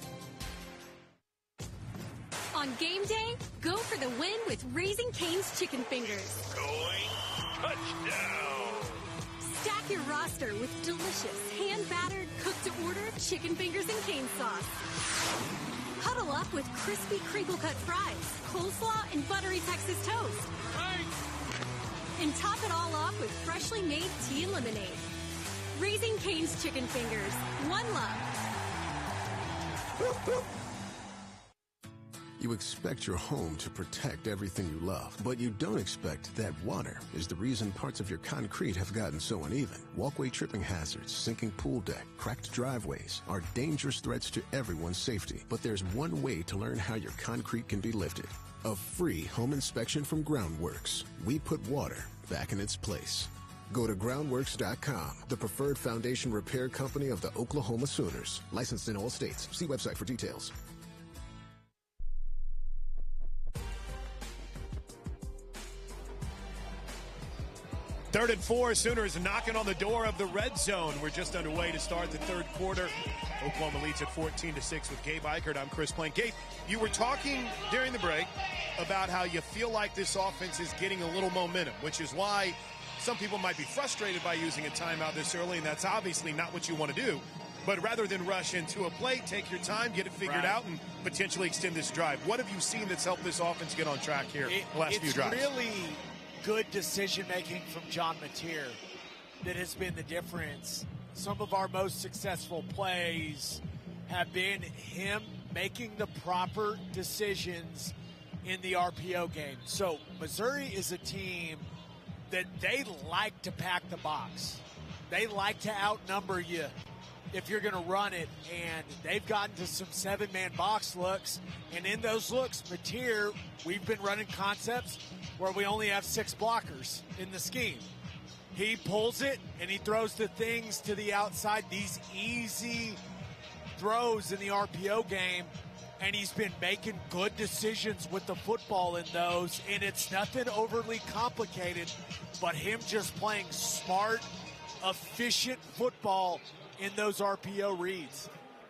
On game day, go for the win with Raising Cane's Chicken Fingers. Going touchdown. Stack your roster with delicious, hand-battered, cooked-to-order chicken fingers and cane sauce. Huddle up with crispy crinkle-cut fries, coleslaw, and buttery Texas toast. And top it all off with freshly made tea and lemonade. Raising Cane's Chicken Fingers. One love. You expect your home to protect everything you love, but you don't expect that water is the reason parts of your concrete have gotten so uneven. Walkway tripping hazards, sinking pool deck, cracked driveways are dangerous threats to everyone's safety. But there's one way to learn how your concrete can be lifted. A free home inspection from Groundworks. We put water back in its place. Go to groundworks.com, the preferred foundation repair company of the Oklahoma Sooners. Licensed in all states. See website for details. Third and 4, Sooners knocking on the door of the red zone. We're just underway to start the third quarter. Oklahoma leads at 14-6 with Gabe Eichert. I'm Chris Plank. Gabe, you were talking during the break about how you feel like this offense is getting a little momentum, which is why some people might be frustrated by using a timeout this early, and that's obviously not what you want to do. But rather than rush into a play, take your time, get it figured out, and potentially extend this drive. What have you seen that's helped this offense get on track here the last few drives? It's really good decision-making from John Mateer that has been the difference. Some of our most successful plays have been him making the proper decisions in the RPO game. So Missouri is a team that they like to pack the box. They like to outnumber you if you're going to run it, and they've gotten to some 7-man box looks, and in those looks, Mateer, we've been running concepts where we only have 6 blockers in the scheme. He pulls it, and he throws the things to the outside, these easy throws in the RPO game, and he's been making good decisions with the football in those, and it's nothing overly complicated, but him just playing smart, efficient football in those RPO reads.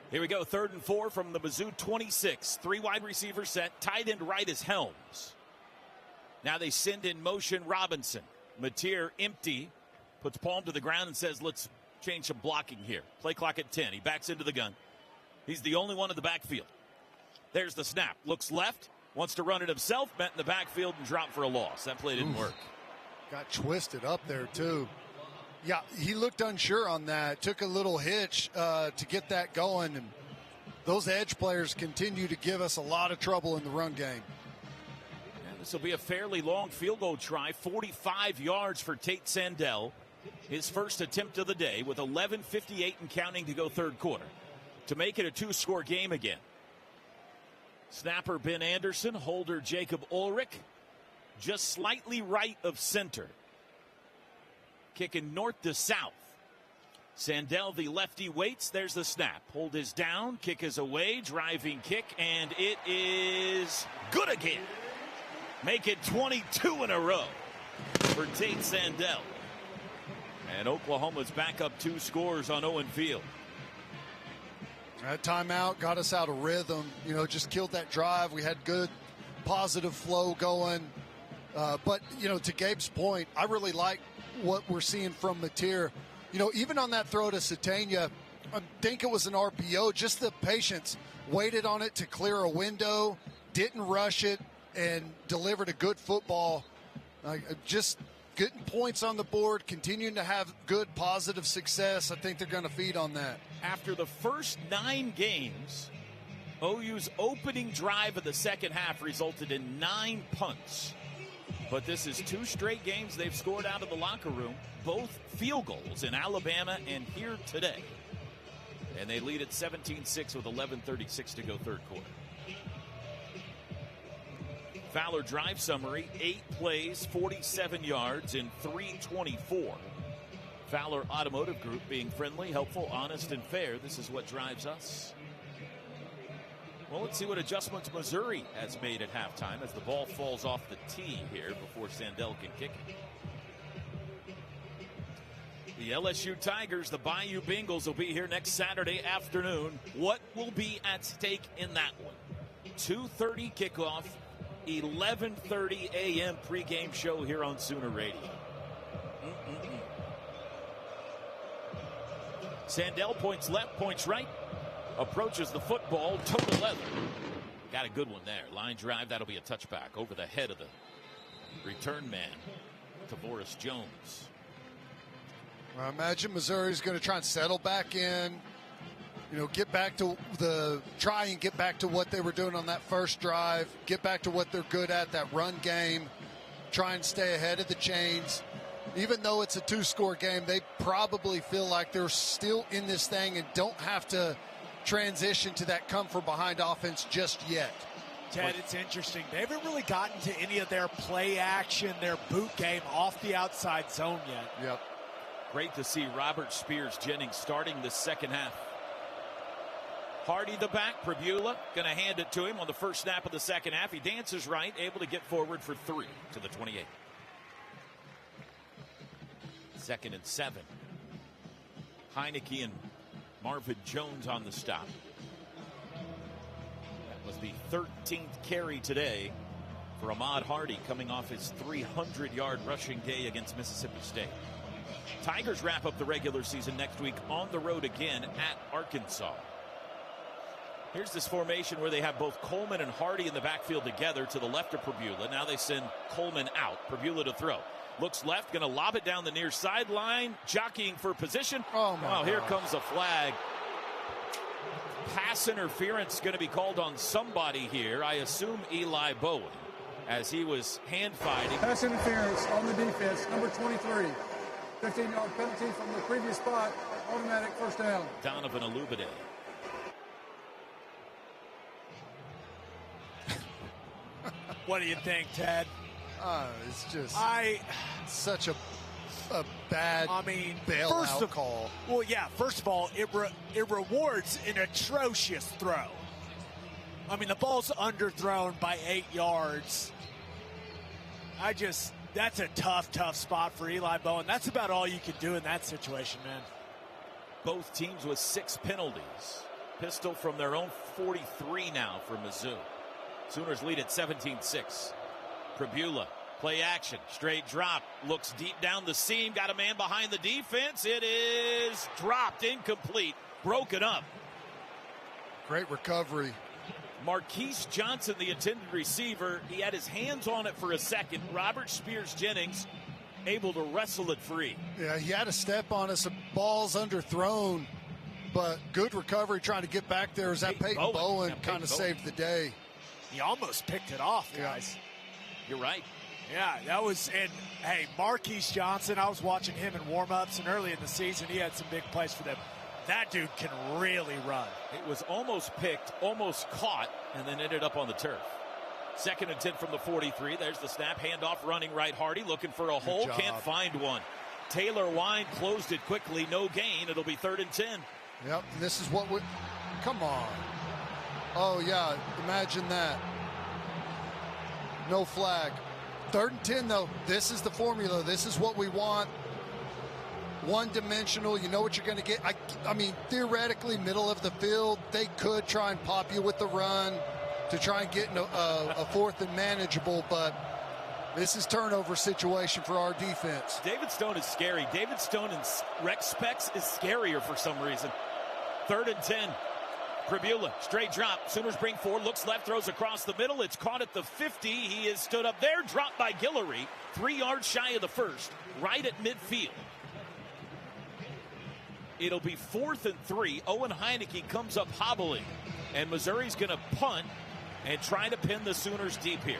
Here we go, 3rd and 4 from the Mizzou 26. 3 wide receiver set, tight end right is Helms. Now they send in motion Robinson. Mateer empty, puts palm to the ground and says, let's change some blocking here. Play clock at 10. He backs into the gun. He's the only one in the backfield. There's the snap. Looks left, wants to run it himself, met in the backfield and dropped for a loss. That play didn't work. Got twisted up there, too. Yeah, he looked unsure on that. Took a little hitch to get that going. And those edge players continue to give us a lot of trouble in the run game. This will be a fairly long field goal try. 45 yards for Tate Sandell. His first attempt of the day with 11:58 and counting to go third quarter. To make it a 2-score game again. Snapper Ben Anderson, holder Jacob Ulrich, just slightly right of center. Kicking north to south. Sandell, the lefty, waits. There's the snap. Hold is down. Kick is away. Driving kick, and it is good again. Make it 22 in a row for Tate Sandell. And Oklahoma's back up 2 scores on Owen Field. That timeout got us out of rhythm. Just killed that drive. We had good, positive flow going. But, to Gabe's point, I really like what we're seeing from Mateer. Even on that throw to Satania, I think it was an RPO, just the patience. Waited on it to clear a window, didn't rush it, and delivered a good football. Just getting points on the board, continuing to have good, positive success. I think they're going to feed on that. After the first 9 games, OU's opening drive of the second half resulted in 9 punts. But this is 2 straight games they've scored out of the locker room, both field goals in Alabama and here today. And they lead at 17-6 with 11:36 to go third quarter. Fowler drive summary, 8 plays, 47 yards in 3:24. Fowler Automotive Group being friendly, helpful, honest, and fair. This is what drives us. Well, let's see what adjustments Missouri has made at halftime as the ball falls off the tee here before Sandell can kick it. The LSU Tigers, the Bayou Bengals will be here next Saturday afternoon. What will be at stake in that one? 2:30 kickoff, 11:30 a.m. pregame show here on Sooner Radio. Sandell points left, points right, approaches the football, total leather. Got a good one there. Line drive, that'll be a touchback over the head of the return man, Tavoris Jones. I imagine Missouri's going to try and settle back in, get back to try and get back to what they were doing on that first drive, get back to what they're good at, that run game, try and stay ahead of the chains. Even though it's a 2-score game, they probably feel like they're still in this thing and don't have to transition to that come-from-behind offense just yet. Ted, it's interesting. They haven't really gotten to any of their play action, their boot game off the outside zone yet. Yep. Great to see Robert Spears Jennings starting the second half. Hardy the back, Pribula going to hand it to him on the first snap of the second half. He dances right, able to get forward for 3 to the 28. 2nd and 7. Heineke and Marvin Jones on the stop. That was the 13th carry today for Ahmad Hardy, coming off his 300-yard rushing day against Mississippi State. Tigers wrap up the regular season next week on the road again at Arkansas. Here's this formation where they have both Coleman and Hardy in the backfield together to the left of Pribula. Now they send Coleman out. Pribula to throw. Looks left, going to lob it down the near sideline, jockeying for position. Oh, here comes a flag. Pass interference going to be called on somebody here. I assume Eli Bowen, as he was hand fighting. Pass interference on the defense, number 23. 15-yard penalty from the previous spot, automatic first down. Donovan Alubade. What do you think, Ted? It's just such a bad bailout call. Well, yeah, first of all, it rewards an atrocious throw. The ball's underthrown by 8 yards. That's a tough spot for Eli Bowen. That's about all you can do in that situation, man. Both teams with 6 penalties. Pistol from their own 43 now for Mizzou. Sooners lead at 17-6. Pribula, play action, straight drop, looks deep down the seam, got a man behind the defense. It is dropped, incomplete, broken up. Great recovery. Marquise Johnson, the intended receiver, he had his hands on it for a second. Robert Spears Jennings able to wrestle it free. Yeah, he had a step on us. The ball's underthrown, but good recovery trying to get back there. As that Peyton Bowen kind of saved the day. He almost picked it off, guys. You're right. Yeah, that was, and hey, Marquise Johnson, I was watching him in warm-ups, and early in the season, he had some big plays for them. That dude can really run. It was almost picked, almost caught, and then ended up on the turf. 2nd and 10 from the 43. There's the snap, handoff, running right. Hardy looking for a hole, can't find one. Taylor Wine closed it quickly, no gain. It'll be 3rd and 10. Yep, and this is what we, come on. Oh, yeah, imagine that. No flag. 3rd and 10, though. This is the formula. This is what we want. one-dimensional. You know what you're going to get. I mean, theoretically, middle of the field, they could try and pop you with the run to try and get a fourth and manageable, but this is turnover situation for our defense. David Stone is scary. David Stone in Rex Specs is scarier for some reason. 3rd and 10. Krabula, straight drop. Sooners bring 4, looks left, throws across the middle. It's caught at the 50. He is stood up there, dropped by Guillory. 3 yards shy of the first, right at midfield. It'll be 4th and 3. Owen Heineke comes up hobbling, and Missouri's going to punt and try to pin the Sooners deep here.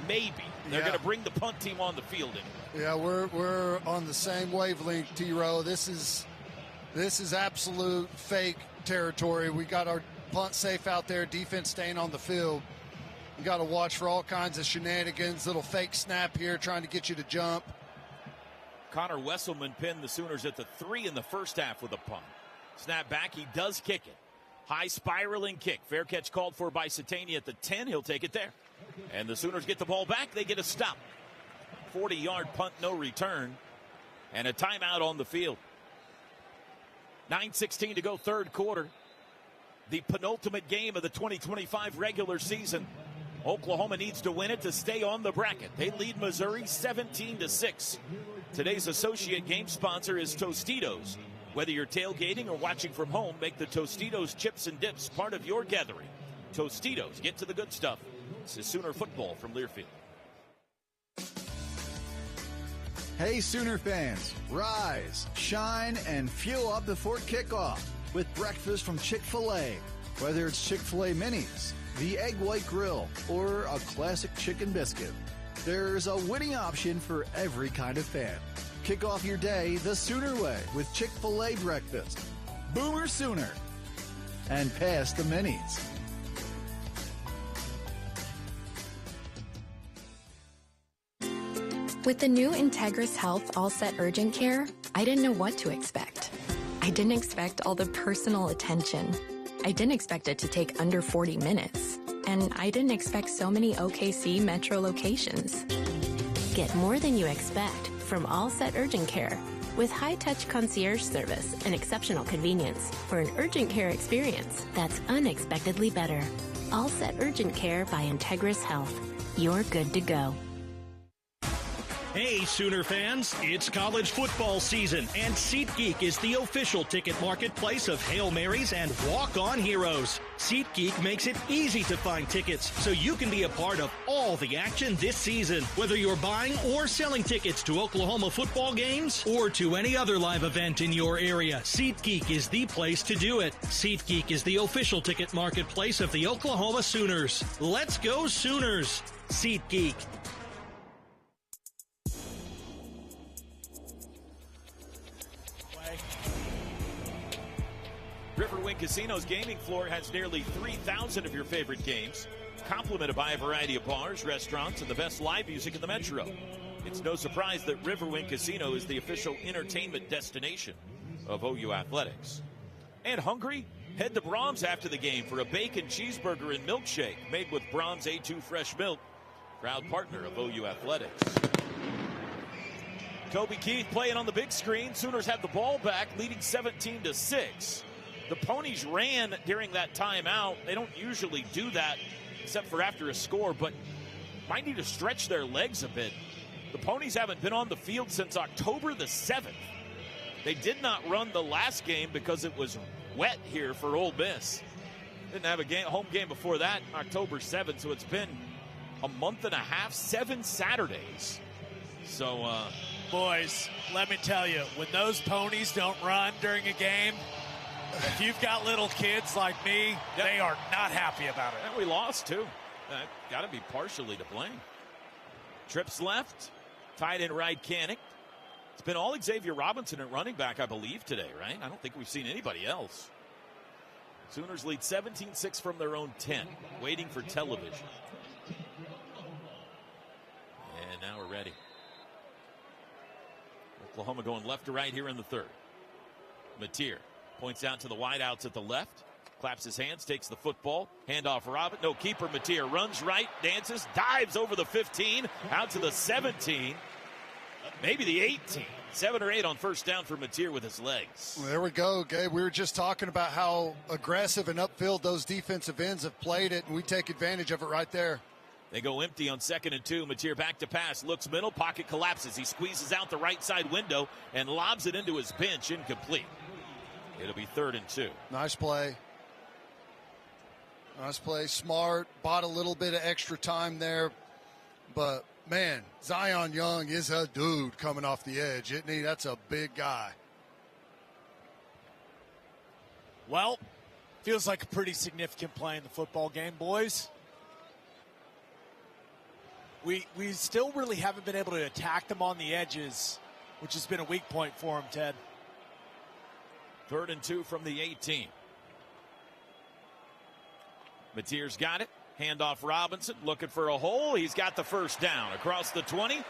Maybe. They're going to bring the punt team on the field anyway. Yeah, we're on the same wavelength, T-Row. This is absolute fake territory. We got our punt safe out there, defense staying on the field. You got to watch for all kinds of shenanigans, little fake snap here trying to get you to jump. Connor Wesselman pinned the Sooners at the 3 in the first half with a punt. Snap back, he does kick it. High spiraling kick. Fair catch called for by Satania at the 10. He'll take it there. And the Sooners get the ball back. They get a stop. 40-yard punt, no return. And a timeout on the field. 9:16 to go, third quarter. The penultimate game of the 2025 regular season. Oklahoma needs to win it to stay on the bracket. They lead Missouri 17-6. Today's associate game sponsor is Tostitos. Whether you're tailgating or watching from home, make the Tostitos chips and dips part of your gathering. Tostitos, get to the good stuff. This is Sooner football from Learfield. Hey, Sooner fans, rise, shine, and fuel up before kickoff with breakfast from Chick-fil-A. Whether it's Chick-fil-A Minis, the Egg White Grill, or a classic chicken biscuit, there's a winning option for every kind of fan. Kick off your day the Sooner way with Chick-fil-A breakfast. Boomer Sooner. And pass the Minis. With the new Integris Health All Set Urgent Care, I didn't know what to expect. I didn't expect all the personal attention. I didn't expect it to take under 40 minutes. And I didn't expect so many OKC Metro locations. Get more than you expect from All Set Urgent Care with high-touch concierge service and exceptional convenience for an urgent care experience that's unexpectedly better. All Set Urgent Care by Integris Health. You're good to go. Hey, Sooner fans, it's college football season, and SeatGeek is the official ticket marketplace of Hail Marys and walk-on heroes. SeatGeek makes it easy to find tickets so you can be a part of all the action this season. Whether you're buying or selling tickets to Oklahoma football games or to any other live event in your area, SeatGeek is the place to do it. SeatGeek is the official ticket marketplace of the Oklahoma Sooners. Let's go Sooners! SeatGeek. Riverwind Casino's gaming floor has nearly 3,000 of your favorite games, complemented by a variety of bars, restaurants, and the best live music in the metro. It's no surprise that Riverwind Casino is the official entertainment destination of OU Athletics. And hungry? Head to Brahms after the game for a bacon cheeseburger and milkshake made with Brahms A2 fresh milk, proud partner of OU Athletics. Toby Keith playing on the big screen. Sooners have the ball back, leading 17-6. The Ponies ran during that timeout. They don't usually do that except for after a score, but might need to stretch their legs a bit. The Ponies haven't been on the field since October the 7th. They did not run the last game because it was wet here for Ole Miss. Didn't have a home game before that, October 7th, so it's been a month and a half, 7 Saturdays. So, boys, let me tell you, when those Ponies don't run during a game, if you've got little kids like me, they are not happy about it. And we lost, too. Got to be partially to blame. Trips left. Tight end right, Canick. It's been all Xavier Robinson at running back, I believe, today, right? I don't think we've seen anybody else. Sooners lead 17-6 from their own 10, waiting for television. And now we're ready. Oklahoma going left to right here in the third. Mateer points out to the wideouts at the left. Claps his hands, takes the football. Handoff Robin. No keeper. Mateer runs right, dances, dives over the 15, out to the 17, maybe the 18. 7 or 8 on first down for Mateer with his legs. Well, there we go, Gabe. We were just talking about how aggressive and upfield those defensive ends have played it, and we take advantage of it right there. They go empty on 2nd and 2. Mateer back to pass, looks middle, pocket collapses. He squeezes out the right side window and lobs it into his bench, incomplete. It'll be 3rd and 2. Nice play. Nice play. Smart. Bought a little bit of extra time there. But, man, Zion Young is a dude coming off the edge, isn't he? That's a big guy. Well, feels like a pretty significant play in the football game, boys. We still really haven't been able to attack them on the edges, which has been a weak point for them, Ted. 3rd and 2 from the 18. Mateer's got it. Handoff Robinson looking for a hole. He's got the first down across the 20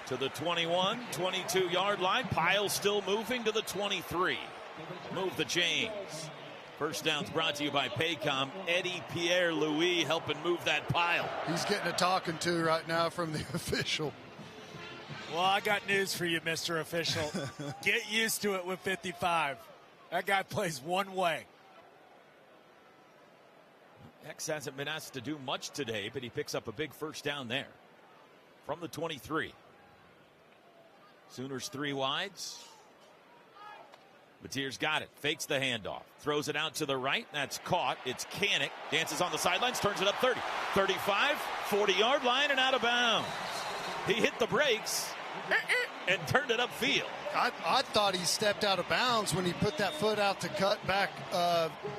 to the 21, 22-yard line. Pile still moving to the 23. Move the chains. First down's brought to you by Paycom. Eddie Pierre-Louis helping move that pile. He's getting a talking to right now from the official. Well, I got news for you, Mr. Official. Get used to it with 55. That guy plays one way. X hasn't been asked to do much today, but he picks up a big first down there from the 23. Sooners 3 wides. Mateer's got it. Fakes the handoff. Throws it out to the right. That's caught. It's Kanik. Dances on the sidelines. Turns it up 30. 35. 40-yard line and out of bounds. He hit the brakes and turned it upfield. I thought he stepped out of bounds when he put that foot out to cut back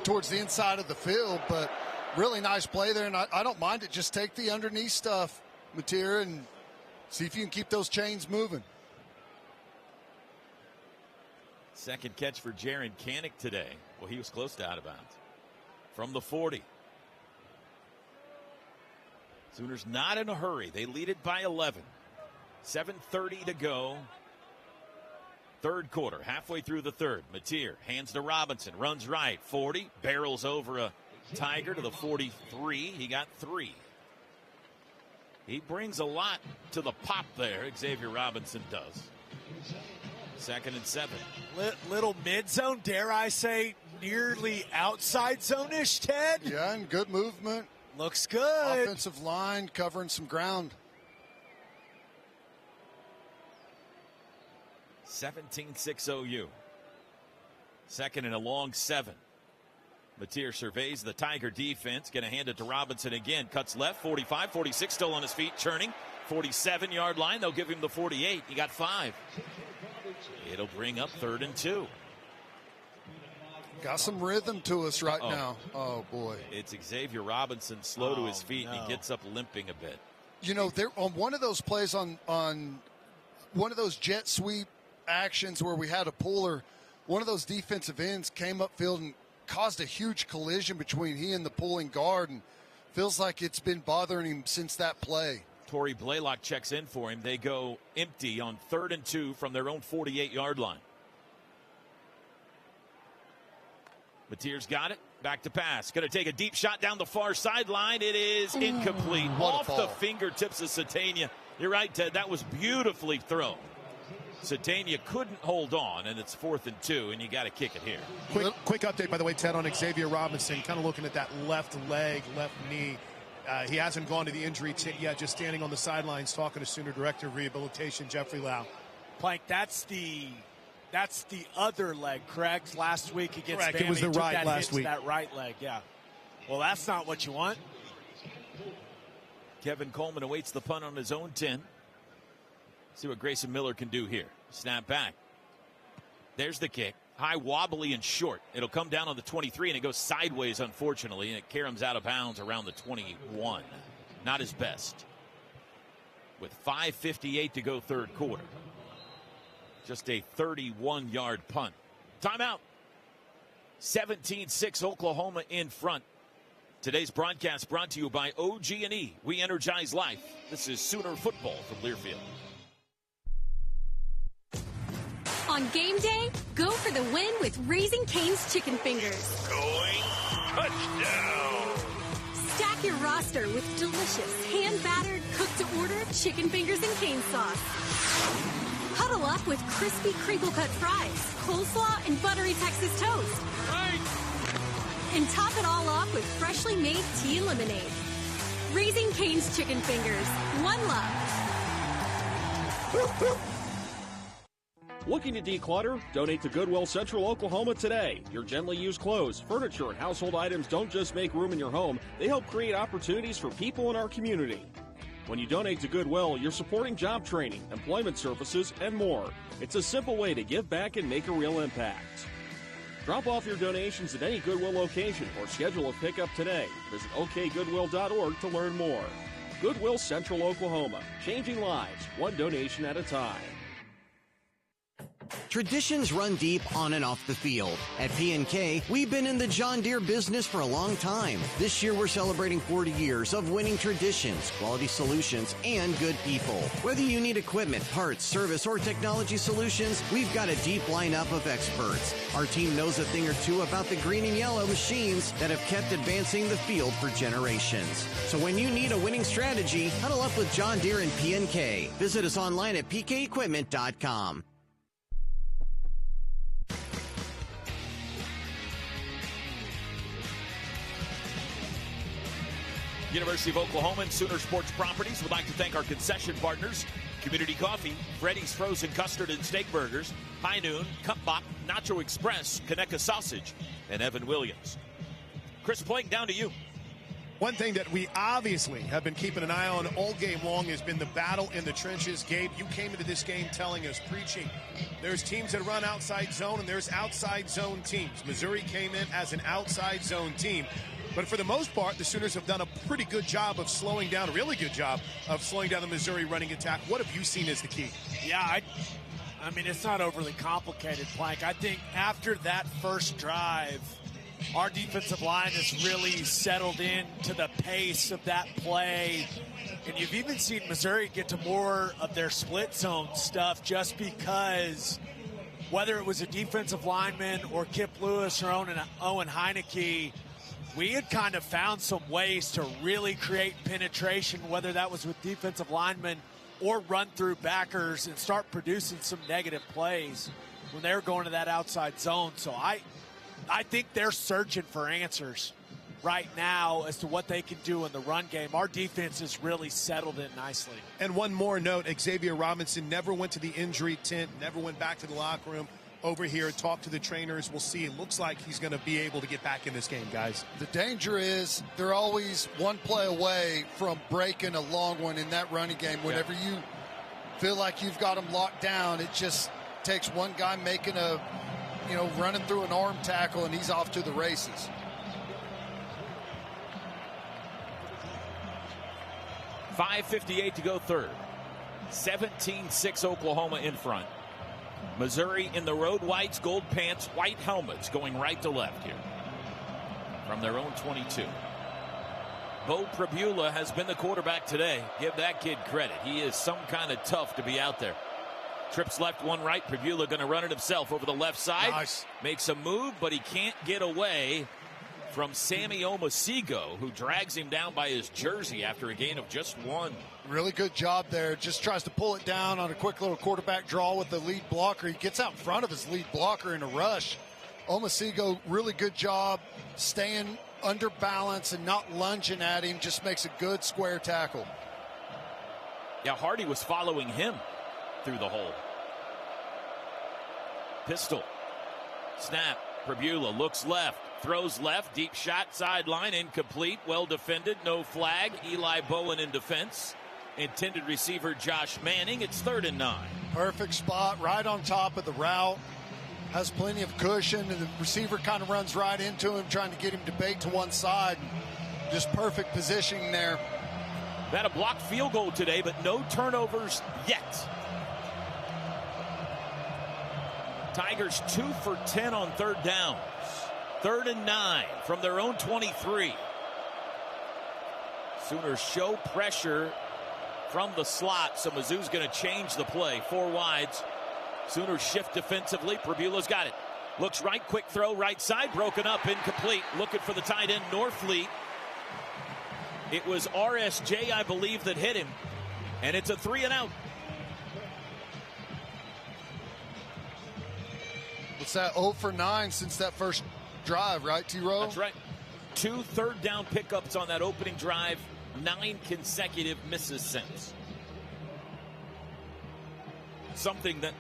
towards the inside of the field, but really nice play there, and I don't mind it. Just take the underneath stuff, Mateer, and see if you can keep those chains moving. Second catch for Jaron Kanik today. Well, he was close to out of bounds. From the 40. Sooners not in a hurry. They lead it by 11. 7:30 to go. Third quarter, halfway through the third. Mateer hands to Robinson, runs right, 40, barrels over a Tiger to the 43. He got 3. He brings a lot to the pop there, Xavier Robinson does. 2nd and 7. Little mid-zone, dare I say, nearly outside zone-ish, Ted. Yeah, and good movement. Looks good. Offensive line covering some ground. 17-6 OU. 2nd and a long 7. Mateer surveys the Tiger defense. Going to hand it to Robinson again. Cuts left, 45, 46, still on his feet, churning. 47-yard line. They'll give him the 48. He got 5. It'll bring up 3rd and 2. Got some rhythm to us right now. Oh, boy. It's Xavier Robinson slow to his feet, and he gets up limping a bit. You know, there on one of those plays on one of those jet sweep actions where we had a puller, one of those defensive ends came upfield and caused a huge collision between he and the pulling guard, and feels like it's been bothering him since that play. Torrey Blaylock checks in for him. They go empty on 3rd and 2 from their own 48-yard line. Mateer's got it. Back to pass. Going to take a deep shot down the far sideline. It is incomplete. Off the fingertips of Satania. You're right, Ted. That was beautifully thrown. Satania couldn't hold on, and it's 4th and 2, and you got to kick it here. Quick update, by the way, Ted, on Xavier Robinson. Kind of looking at that left leg, left knee. He hasn't gone to the injury yet, just standing on the sidelines talking to Sooner Director of Rehabilitation, Jeffrey Lau. Plank, that's the other leg, correct? Last week against Bama, it was the right last week. That right leg, yeah. Well, that's not what you want. Kevin Coleman awaits the punt on his own 10. See what Grayson Miller can do here. Snap back. There's the kick. High, wobbly, and short. It'll come down on the 23, and it goes sideways, unfortunately, and it caroms out of bounds around the 21. Not his best. With 5:58 to go third quarter. Just a 31-yard punt. Timeout. 17-6 Oklahoma in front. Today's broadcast brought to you by OG&E. We energize life. This is Sooner football from Learfield. On game day, go for the win with Raising Cane's Chicken Fingers. Going touchdown. Stack your roster with delicious, hand-battered, cooked-to-order chicken fingers and cane sauce. Huddle up with crispy crinkle-cut fries, coleslaw, and buttery Texas toast. Right. And top it all off with freshly made tea and lemonade. Raising Cane's Chicken Fingers. One love. Looking to declutter? Donate to Goodwill Central Oklahoma today. Your gently used clothes, furniture, and household items don't just make room in your home, they help create opportunities for people in our community. When you donate to Goodwill, you're supporting job training, employment services, and more. It's a simple way to give back and make a real impact. Drop off your donations at any Goodwill location or schedule a pickup today. Visit okgoodwill.org to learn more. Goodwill Central Oklahoma, changing lives, one donation at a time. Traditions run deep on and off the field. At P&K, we've been in the John Deere business for a long time. This year, we're celebrating 40 years of winning traditions, quality solutions, and good people. Whether you need equipment, parts, service, or technology solutions, we've got a deep lineup of experts. Our team knows a thing or two about the green and yellow machines that have kept advancing the field for generations. So when you need a winning strategy, huddle up with John Deere and P&K. Visit us online at pkequipment.com. University of Oklahoma and Sooner Sports Properties would like to thank our concession partners, Community Coffee, Freddy's Frozen Custard and Steak Burgers, High Noon, Cupbach, Nacho Express, Conecuh Sausage, and Evan Williams. Chris Plank, down to you. One thing that we obviously have been keeping an eye on all game long has been the battle in the trenches. Gabe, you came into this game telling us, preaching, there's teams that run outside zone and there's outside zone teams. Missouri came in as an outside zone team. But for the most part, the Sooners have done a pretty good job of slowing down, a really good job of slowing down the Missouri running attack. What have you seen as the key? Yeah, I mean, it's not overly complicated, Plank. I think after that first drive, our defensive line has really settled into the pace of that play. And you've even seen Missouri get to more of their split zone stuff just because whether it was a defensive lineman or Kip Lewis or Owen Heineke, we had kind of found some ways to really create penetration, whether that was with defensive linemen or run through backers and start producing some negative plays when they were going to that outside zone. So I think they're searching for answers right now as to what they can do in the run game. Our defense has really settled in nicely. And one more note, Xavier Robinson never went to the injury tent, never went back to the locker room. Over here, talk to the trainers. We'll see. It looks like he's going to be able to get back in this game, guys. The danger is they're always one play away from breaking a long one in that running game. Whenever you feel like you've got them locked down, it just takes one guy making running through an arm tackle, and he's off to the races. .5:58 to go third. 17-6 Oklahoma in front. Missouri in the road whites, gold pants, white helmets going right to left here from their own 22. Bo Pribula has been the quarterback today. Give that kid credit. He is some kind of tough to be out there. Trips left, one right. Pribula going to run it himself over the left side. Nice. Makes a move, but he can't get away from Sammy Omosigho, who drags him down by his jersey after a gain of just one. Really good job there. Just tries to pull it down on a quick little quarterback draw with the lead blocker. He gets out in front of his lead blocker in a rush. Omosigho, really good job staying under balance and not lunging at him. Just makes a good square tackle. Yeah, Hardy was following him through the hole. Pistol. Snap. Pribula looks left. Throws left, deep shot, sideline, incomplete, well defended, no flag. Eli Bowen in defense. Intended receiver Josh Manning. It's 3rd and 9. Perfect spot, right on top of the route. Has plenty of cushion, and the receiver kind of runs right into him, trying to get him to bait to one side. Just perfect positioning there. Had a blocked field goal today, but no turnovers yet. Tigers 2 for 10 on 3rd downs. 3rd and 9 from their own 23. Sooners show pressure from the slot, so Mizzou's going to change the play. 4 wides. Sooners shift defensively. Pribula's got it. Looks right, quick throw, right side, broken up, incomplete. Looking for the tight end, Norfleet. It was RSJ, I believe, that hit him, and it's a 3 and out. What's that, 0 for 9 since that first drive, right, T-Row? That's right. 2 third-down pickups on that opening drive, 9 consecutive misses since. Something that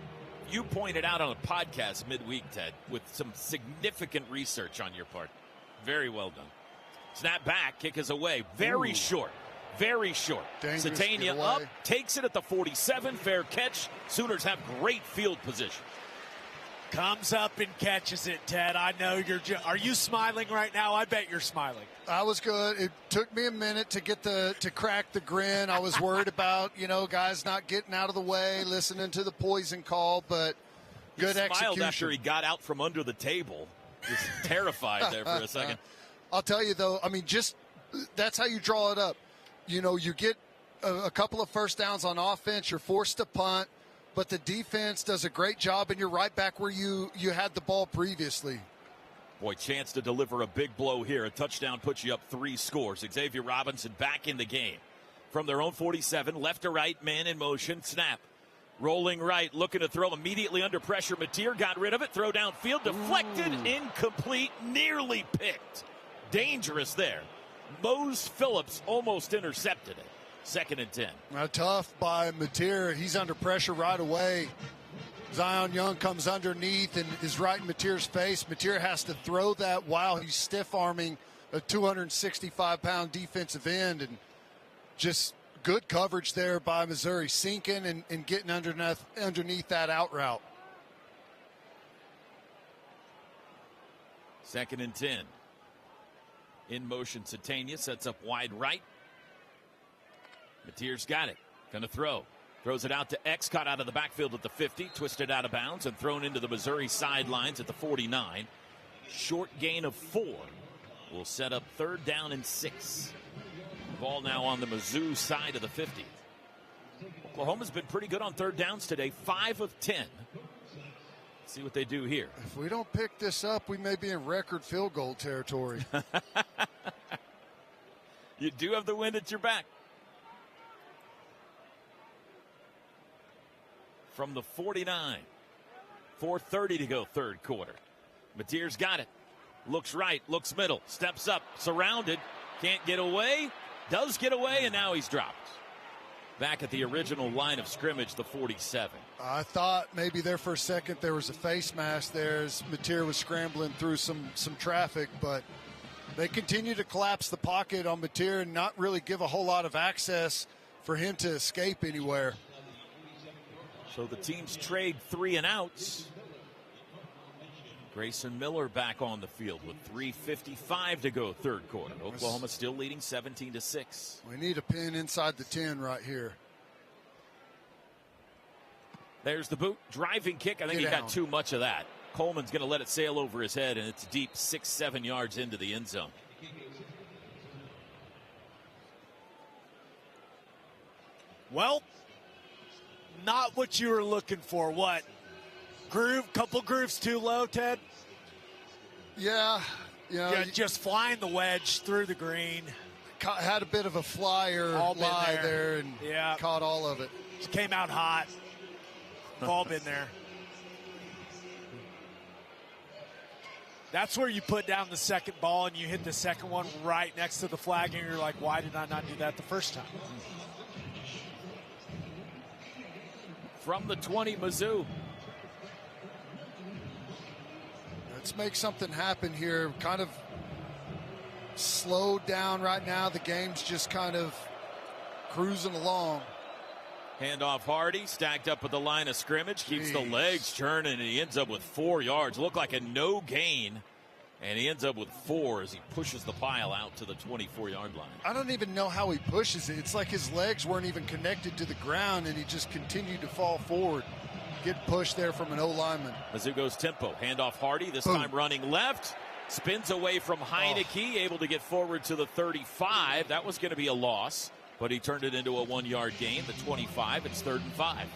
you pointed out on a podcast midweek, Ted, with some significant research on your part. Very well done. Snap back, kick is away. Very short. Very short. Sategna up, takes it at the 47. Fair catch. Sooners have great field position. Comes up and catches it, Ted. I know you're. Are you smiling right now? I bet you're smiling. I was good. It took me a minute to get to crack the grin. I was worried about, guys not getting out of the way, listening to the poison call, but good execution. He smiled after he got out from under the table. Just terrified there for a second. I'll tell you, though, just that's how you draw it up. You get a couple of first downs on offense. You're forced to punt, but the defense does a great job, and you're right back where you had the ball previously. Boy, chance to deliver a big blow here. A touchdown puts you up 3 scores. Xavier Robinson back in the game. From their own 47, left to right, man in motion, snap. Rolling right, looking to throw immediately under pressure. Mateer got rid of it, throw downfield, deflected, incomplete, nearly picked. Dangerous there. Mose Phillips almost intercepted it. 2nd and 10. Tough by Mateer. He's under pressure right away. Zion Young comes underneath and is right in Mateer's face. Mateer has to throw that while he's stiff-arming a 265-pound defensive end. And just good coverage there by Missouri, sinking and getting underneath that out route. 2nd and 10. In motion, Sategna sets up wide right. Mateer's got it. Going to throw. Throws it out to X, caught out of the backfield at the 50, twisted out of bounds, and thrown into the Missouri sidelines at the 49. Short gain of 4 will set up 3rd down and 6. Ball now on the Mizzou side of the 50. Oklahoma's been pretty good on 3rd downs today, 5 of 10. See what they do here. If we don't pick this up, we may be in record field goal territory. You do have the wind at your back. From the 49. 4:30 to go, 3rd quarter. Mateer's got it. Looks right, looks middle, steps up, surrounded, can't get away, does get away, and now he's dropped. Back at the original line of scrimmage, the 47. I thought maybe there for a second there was a face mask there as Mateer was scrambling through some traffic, but they continue to collapse the pocket on Mateer and not really give a whole lot of access for him to escape anywhere. So the teams trade 3 and outs. Grayson Miller back on the field with 3:55 to go, 3rd quarter. Oklahoma still leading 17-6. We need a pin inside the 10 right here. There's the boot. Driving kick. I think he got too much of that. Coleman's going to let it sail over his head, and it's deep, 6-7 yards into the end zone. Well, not what you were looking for. What? Couple grooves too low, Ted? Yeah. Just flying the wedge through the green. Had a bit of a flyer lie there and caught all of it. Just came out hot. We've all been there. That's where you put down the second ball and you hit the second one right next to the flag and you're like, why did I not do that the first time? From the 20, Mizzou. Let's make something happen here. Kind of slowed down right now. The game's just kind of cruising along. Handoff Hardy, stacked up at the line of scrimmage, keeps the legs churning, and he ends up with 4 yards. Looked like a no gain, and he ends up with 4 as he pushes the pile out to the 24-yard line. I don't even know how he pushes it. It's like his legs weren't even connected to the ground, and he just continued to fall forward. Get pushed there from an O-lineman. Mizzou goes tempo. Handoff Hardy, this time running left. Spins away from Heineke, able to get forward to the 35. That was going to be a loss, but he turned it into a 1-yard gain. The 25, it's 3rd and 5.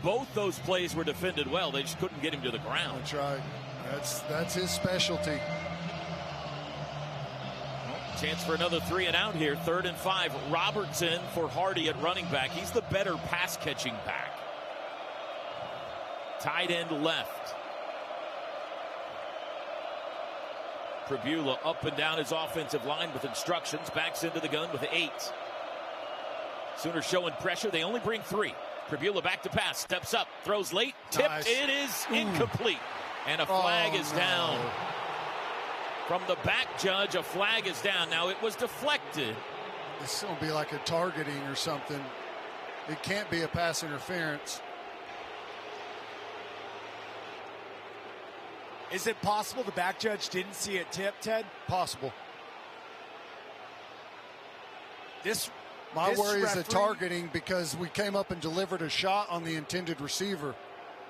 Both those plays were defended well. They just couldn't get him to the ground. That's right. That's his specialty. Chance for another 3 and out here. 3rd and 5. Robertson for Hardy at running back. He's the better pass-catching back. Tight end left. Pribula up and down his offensive line with instructions. Backs into the gun with 8. Sooners showing pressure. They only bring 3. Pribula back to pass. Steps up. Throws late. Tipped. Nice. It is incomplete. And a flag is down. From the back judge, a flag is down. Now, it was deflected. It's going to be like a targeting or something. It can't be a pass interference. Is it possible the back judge didn't see it tip, Ted? Possible. My This worry is the referee- targeting because we came up and delivered a shot on the intended receiver.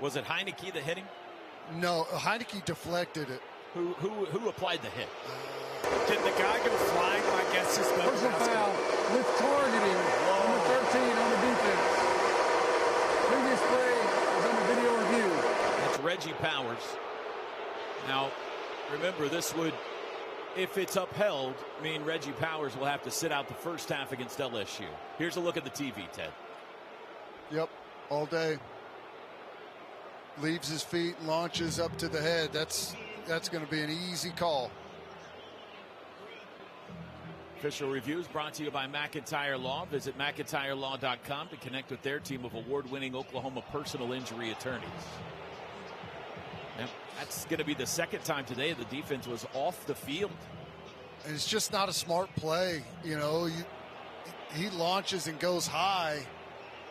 Was it Heineke that hit him? No, Heineke deflected it. Who applied the hit? Did the guy go flying? My guess is Personal foul with targeting. Number 13 on the defense. Previous play is under video review. That's Reggie Powers. Now, remember, this would, if it's upheld, mean Reggie Powers will have to sit out the first half against LSU. Here's a look at the TV, Ted. Yep, all day. Leaves his feet, launches up to the head. That's going to be an easy call. Official reviews brought to you by McIntyre Law. Visit McIntyreLaw.com to connect with their team of award-winning Oklahoma personal injury attorneys. Yep, that's going to be the second time today the defense was off the field. And it's just not a smart play. You know, he launches and goes high,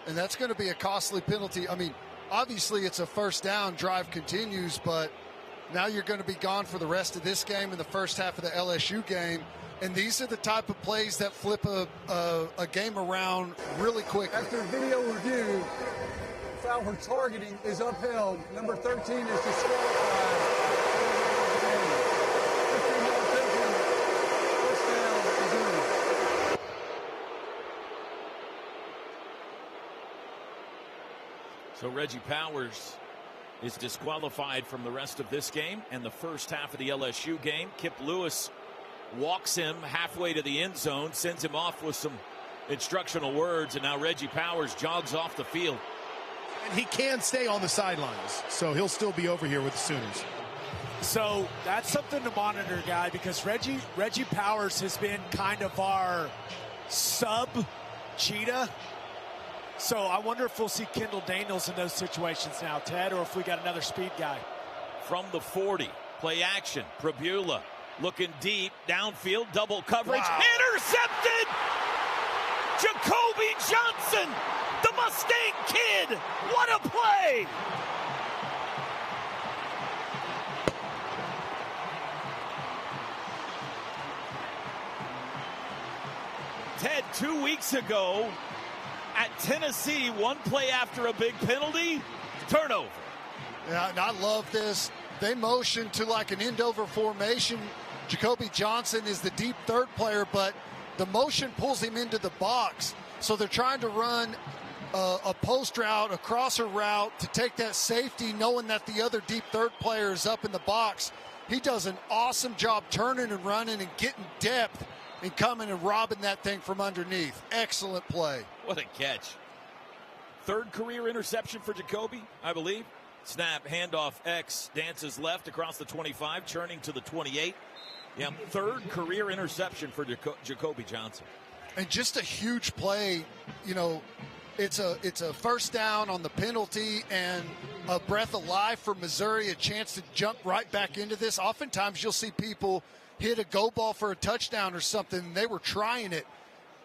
and that's going to be a costly penalty. I mean, obviously it's a first down, drive continues, but now you're going to be gone for the rest of this game and the first half of the LSU game. And these are the type of plays that flip a game around really quickly. After video review, foul for targeting is upheld. Number 13 is disqualified. 15-yard penalty. First down, Missouri. So Reggie Powers is disqualified from the rest of this game and the first half of the LSU game. Kip Lewis walks him halfway to the end zone, sends him off with some instructional words, and now Reggie Powers jogs off the field. And he can stay on the sidelines, so he'll still be over here with the Sooners. So that's something to monitor, guy, because Reggie Powers has been kind of our sub-cheetah. So I wonder if we'll see Kendall Daniels in those situations now, Ted, or if we got another speed guy. From the 40, play action. Pribula looking deep, downfield, double coverage. Wow. Intercepted! Jacoby Johnson, the Mustang Kid. What a play! Ted, 2 weeks ago at Tennessee, one play after a big penalty, turnover. Yeah, and I love this. They motion to like an end-over formation. Jacoby Johnson is the deep third player, but the motion pulls him into the box. So they're trying to run a post route, a crosser route to take that safety, knowing that the other deep third player is up in the box. He does an awesome job turning and running and getting depth and coming and robbing that thing from underneath. Excellent play. What a catch. Third career interception for Jacoby, I believe. Snap, handoff, X, dances left across the 25, churning to the 28. Yeah, third career interception for Jacoby Johnson. And just a huge play. You know, it's a first down on the penalty and a breath of life for Missouri, a chance to jump right back into this. Oftentimes you'll see people hit a go ball for a touchdown or something. They were trying it.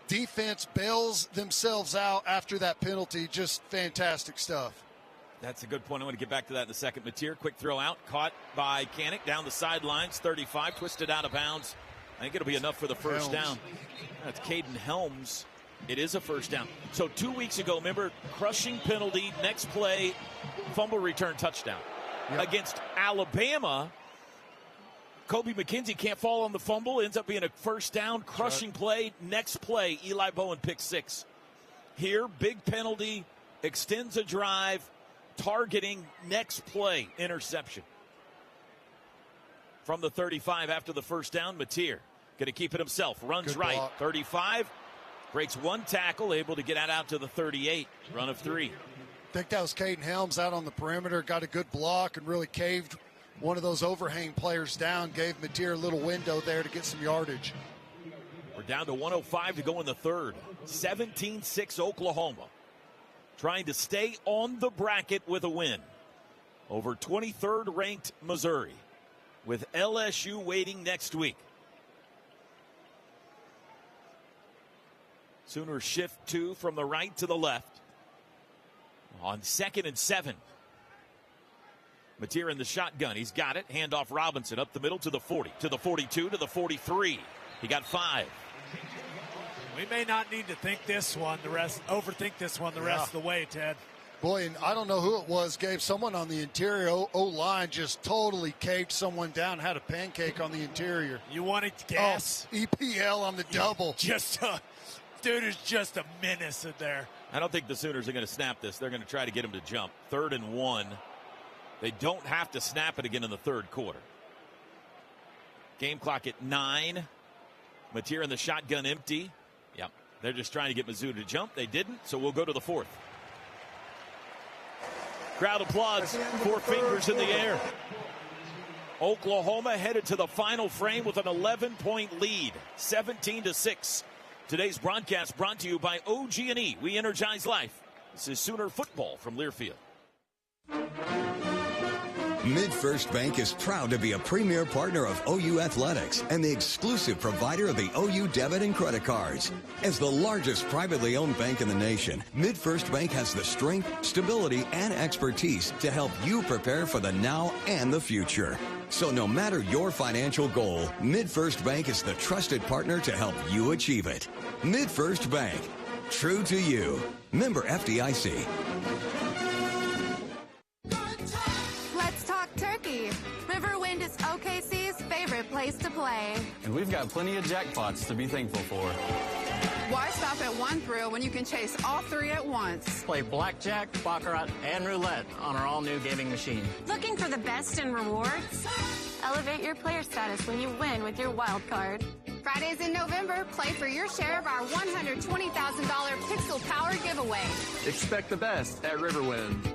Defense bails themselves out after that penalty. Just fantastic stuff. That's a good point. I want to get back to that in a second. Mateer, quick throw out, caught by Kanik down the sidelines, 35, twisted out of bounds. I think it'll be enough for the first down. That's Caden Helms. It is a first down. So 2 weeks ago, remember, crushing penalty, next play, fumble return touchdown. Yep. Against Alabama, Kobe McKenzie can't fall on the fumble, ends up being a first down, crushing play. Next play, Eli Bowen pick 6. Here, big penalty, extends a drive, targeting, next play, interception. From the 35 after the first down, Mateer going to keep it himself. Runs right, 35, breaks one tackle, able to get out to the 38. Run of 3. I think that was Caden Helms out on the perimeter, got a good block and really caved one of those overhang players down, gave Mateer a little window there to get some yardage. We're down to 105 to go in the third. 17-6 Oklahoma. Trying to stay on the bracket with a win over 23rd ranked Missouri, with LSU waiting next week. Sooners shift 2 from the right to the left on 2nd and 7. Mateer in the shotgun. He's got it. Handoff Robinson up the middle to the 40, to the 42, to the 43. He got 5. We may not need to overthink this one the rest of the way, Ted. Boy, and I don't know who it was, Gabe. Someone on the interior O-line just totally caved someone down, had a pancake on the interior. You wanted to guess? Oh, EPL on the double. Dude is just a menace in there. I don't think the Sooners are going to snap this. They're going to try to get him to jump. 3rd and 1. They don't have to snap it again in the third quarter. Game clock at 9. Mateer in the shotgun empty. Yep. They're just trying to get Mizzou to jump. They didn't, so we'll go to the 4th. Crowd applauds. 4 fingers in the air. Oklahoma headed to the final frame with an 11-point lead. 17-6. Today's broadcast brought to you by OG&E. We energize life. This is Sooner football from Learfield. MidFirst Bank is proud to be a premier partner of OU Athletics and the exclusive provider of the OU debit and credit cards. As the largest privately owned bank in the nation, MidFirst Bank has the strength, stability, and expertise to help you prepare for the now and the future. So no matter your financial goal, MidFirst Bank is the trusted partner to help you achieve it. MidFirst Bank, true to you. Member FDIC. Turkey. Riverwind is OKC's favorite place to play. And we've got plenty of jackpots to be thankful for. Why stop at one thrill when you can chase all 3 at once? Play blackjack, baccarat, and roulette on our all-new gaming machine. Looking for the best in rewards? Elevate your player status when you win with your wild card. Fridays in November, play for your share of our $120,000 Pixel Power giveaway. Expect the best at Riverwind.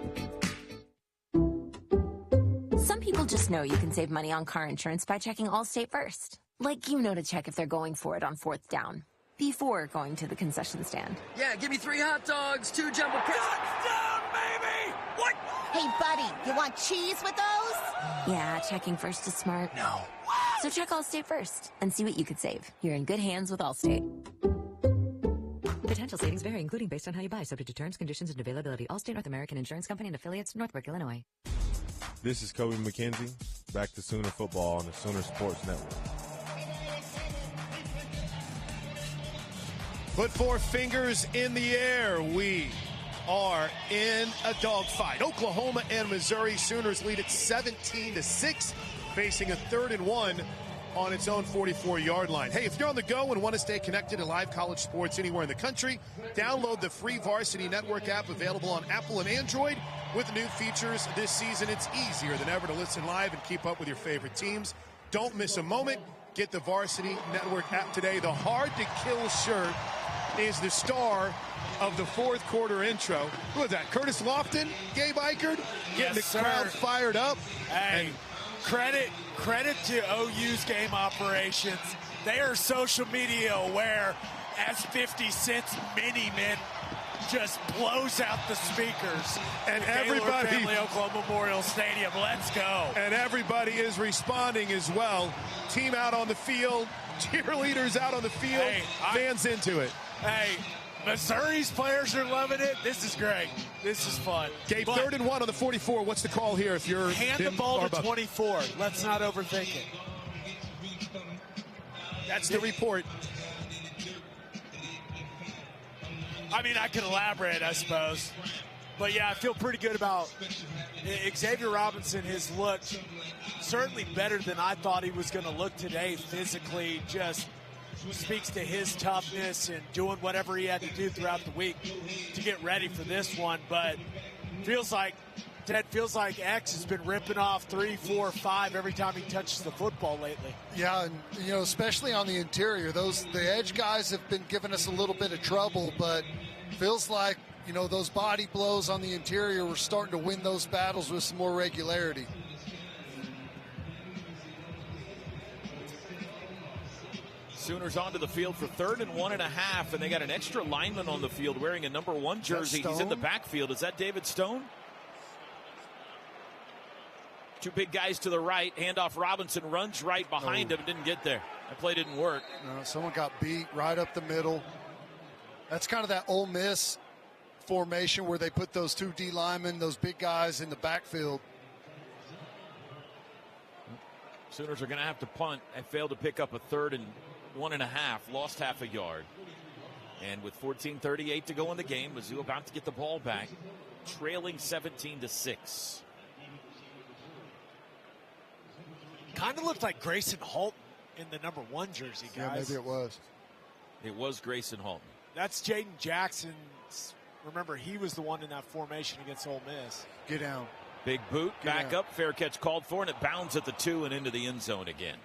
Some people just know you can save money on car insurance by checking Allstate first. Like you know to check if they're going for it on 4th down, before going to the concession stand. Yeah, give me 3 hot dogs, 2 jumbo pretzels. Touchdown, baby! What? Hey, buddy, you want cheese with those? Yeah, checking first is smart. No. So check Allstate first and see what you could save. You're in good hands with Allstate. Potential savings vary, including based on how you buy, subject to terms, conditions, and availability. Allstate North American Insurance Company and affiliates, Northbrook, Illinois. This is Kobe McKenzie. Back to Sooner football on the Sooner Sports Network. Put 4 fingers in the air. We are in a dogfight. Oklahoma and Missouri. Sooners lead at 17-6, facing a 3rd and 1 on its own 44-yard line. Hey, if you're on the go and want to stay connected to live college sports anywhere in the country, download the free Varsity Network app available on Apple and Android. With new features this season, it's easier than ever to listen live and keep up with your favorite teams. Don't miss a moment. Get the Varsity Network app today. The hard-to-kill shirt is the star of the 4th quarter intro. Who was that? Curtis Lofton? Gabe Eichert? Getting the crowd fired up. Hey, credit to OU's game operations. They are social media aware as 50 Cent's Mini-Men just blows out the speakers. And everybody, family, Oklahoma Memorial Stadium. Let's go. And everybody is responding as well. Team out on the field, cheerleaders out on the field, fans into it. Hey, Missouri's players are loving it. This is great. This is fun. Gabe, 3rd and 1 on the 44. What's the call here if you're hand the ball to 24. Let's not overthink it. That's the report. I mean, I can elaborate, I suppose. But, yeah, I feel pretty good about Xavier Robinson. Has looked certainly better than I thought he was going to look today physically. Just speaks to his toughness and doing whatever he had to do throughout the week to get ready for this one. But feels like X has been ripping off 3, 4, 5 every time he touches the football lately. Yeah, and, you know, especially on the interior, the edge guys have been giving us a little bit of trouble, but feels like those body blows on the interior, we're starting to win those battles with some more regularity. Sooners onto the field for 3rd and 1.5, and they got an extra lineman on the field wearing a number 1 jersey. He's in the backfield. Is that David Stone? 2 big guys to the right. Handoff. Robinson runs right behind him and didn't get there. That play didn't work. No, someone got beat right up the middle. That's kind of that Ole Miss formation where they put those 2 D linemen, those big guys in the backfield. Sooners are going to have to punt. They failed to pick up a 3rd and 1.5, lost half a yard. And with 14:38 to go in the game, Mizzou about to get the ball back, trailing 17-6. Kind of looked like Grayson Holt in the number 1 jersey, guys. Yeah, maybe it was. It was Grayson Holt. That's Jaden Jackson. Remember, he was the one in that formation against Ole Miss. Get down. Big boot, back up, fair catch called for, and it bounds at the 2 and into the end zone again.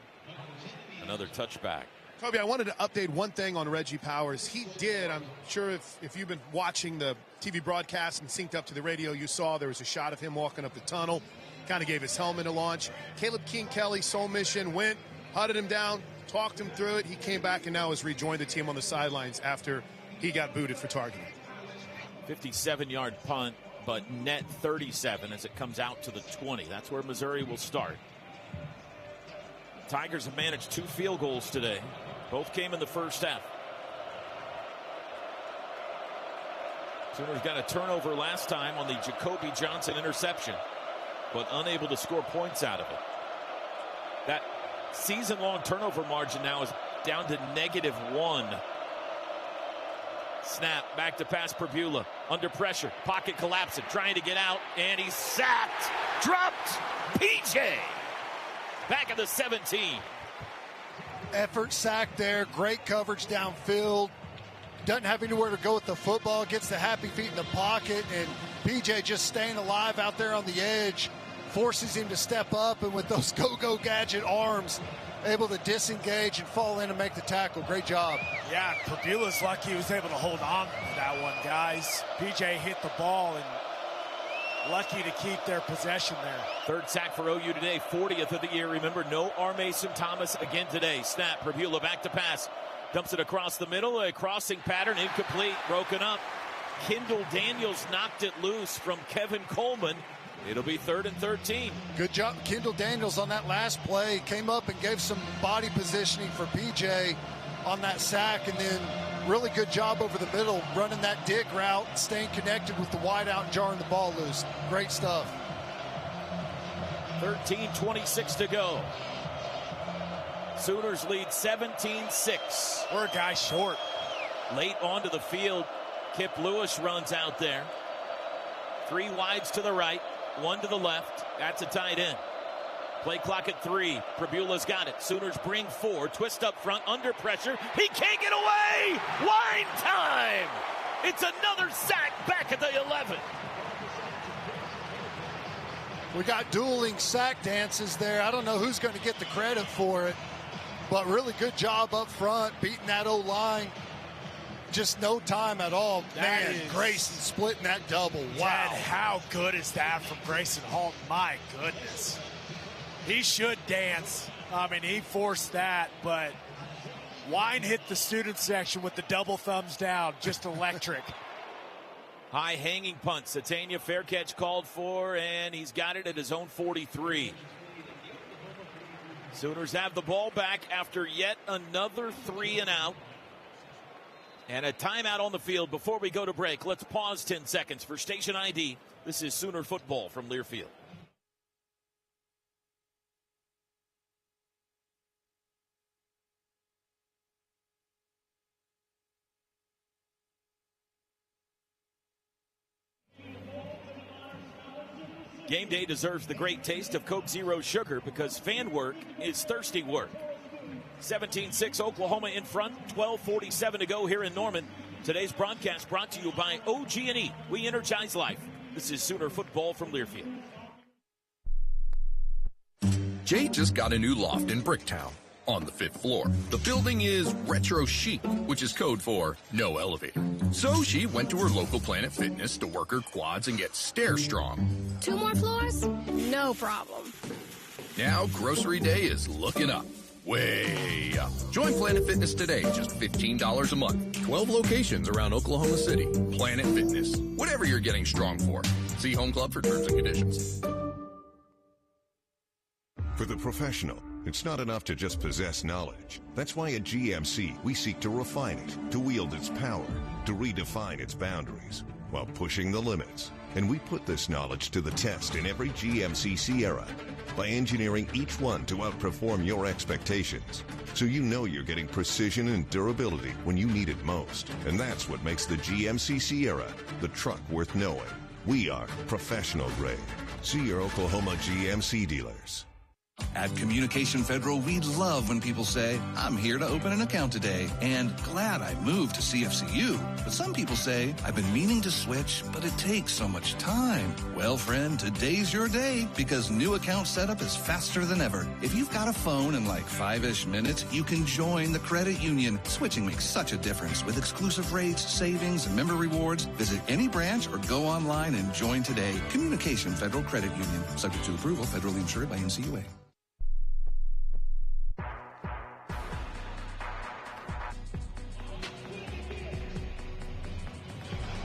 Another touchback. Toby, I wanted to update one thing on Reggie Powers. He did, I'm sure if you've been watching the TV broadcast and synced up to the radio, you saw there was a shot of him walking up the tunnel, kind of gave his helmet a launch. Caleb King-Kelly, sole mission, went, putted him down, talked him through it. He came back and now has rejoined the team on the sidelines after he got booted for targeting. 57-yard punt, but net 37 as it comes out to the 20. That's where Missouri will start. Tigers have managed 2 field goals today. Both came in the first half. Sooners got a turnover last time on the Jacoby Johnson interception, but unable to score points out of it. That season-long turnover margin now is down to -1. Snap, back to pass Pribula. Under pressure, pocket collapsing, trying to get out, and he's sacked. Dropped. PJ. Back at the 17. Effort sack there. Great coverage downfield. Doesn't have anywhere to go with the football. Gets the happy feet in the pocket, and PJ just staying alive out there on the edge. Forces him to step up, and with those go-go gadget arms, able to disengage and fall in and make the tackle. Great job. Yeah, Pribula's lucky he was able to hold on to that one, guys. PJ hit the ball and lucky to keep their possession there. 3rd sack for OU today, 40th of the year. Remember, no R. Mason Thomas again today. Snap, Pribula back to pass. Dumps it across the middle. A crossing pattern, incomplete, broken up. Kendall Daniels knocked it loose from Kevin Coleman. It'll be 3rd and 13. Good job, Kendall Daniels, on that last play. Came up and gave some body positioning for PJ on that sack, and then really good job over the middle, running that dig route, staying connected with the wideout and jarring the ball loose. Great stuff. 13:26 to go. Sooners lead 17-6. We're a guy short. Late onto the field, Kip Lewis runs out there. 3 wides to the right, 1 to the left. That's a tight end. Play clock at 3. Pribula's got it. Sooners bring 4. Twist up front, under pressure. He can't get away! Line time! It's another sack back at the 11. We got dueling sack dances there. I don't know who's going to get the credit for it, but really good job up front, beating that O-line. Just no time at all. Man, Grayson splitting that double. Wow. Dad, how good is that from Grayson Holt? My goodness. He should dance. I mean, he forced that, but Wine hit the student section with the double thumbs down. Just electric. High hanging punt. Satania, fair catch called for, and he's got it at his own 43. Sooners have the ball back after yet another 3 and out. And a timeout on the field before we go to break. Let's pause 10 seconds for station ID. This is Sooner football from Learfield. Game day deserves the great taste of Coke Zero Sugar because fan work is thirsty work. 17-6 Oklahoma in front, 12:47 to go here in Norman. Today's broadcast brought to you by OG&E. We energize life. This is Sooner football from Learfield. Jay just got a new loft in Bricktown. on the 5th floor. The building is retro chic, which is code for no elevator. So she went to her local Planet Fitness to work her quads and get stair strong. 2 more floors? No problem. Now grocery day is looking up. Way up. Join Planet Fitness today, just $15 a month. 12 locations around Oklahoma City. Planet Fitness. Whatever you're getting strong for. See Home Club for terms and conditions. For the professional, it's not enough to just possess knowledge. That's why at GMC, we seek to refine it, to wield its power, to redefine its boundaries, while pushing the limits. And we put this knowledge to the test in every GMC Sierra by engineering each one to outperform your expectations. So you know you're getting precision and durability when you need it most. And that's what makes the GMC Sierra the truck worth knowing. We are professional grade. See your Oklahoma GMC dealers. At Communication Federal, we love when people say, I'm here to open an account today, and glad I moved to CFCU. But some people say, I've been meaning to switch, but it takes so much time. Well, friend, today's your day, because new account setup is faster than ever. If you've got a phone in like 5-ish minutes, you can join the credit union. Switching makes such a difference with exclusive rates, savings, and member rewards. Visit any branch or go online and join today. Communication Federal Credit Union. Subject to approval, federally insured by NCUA.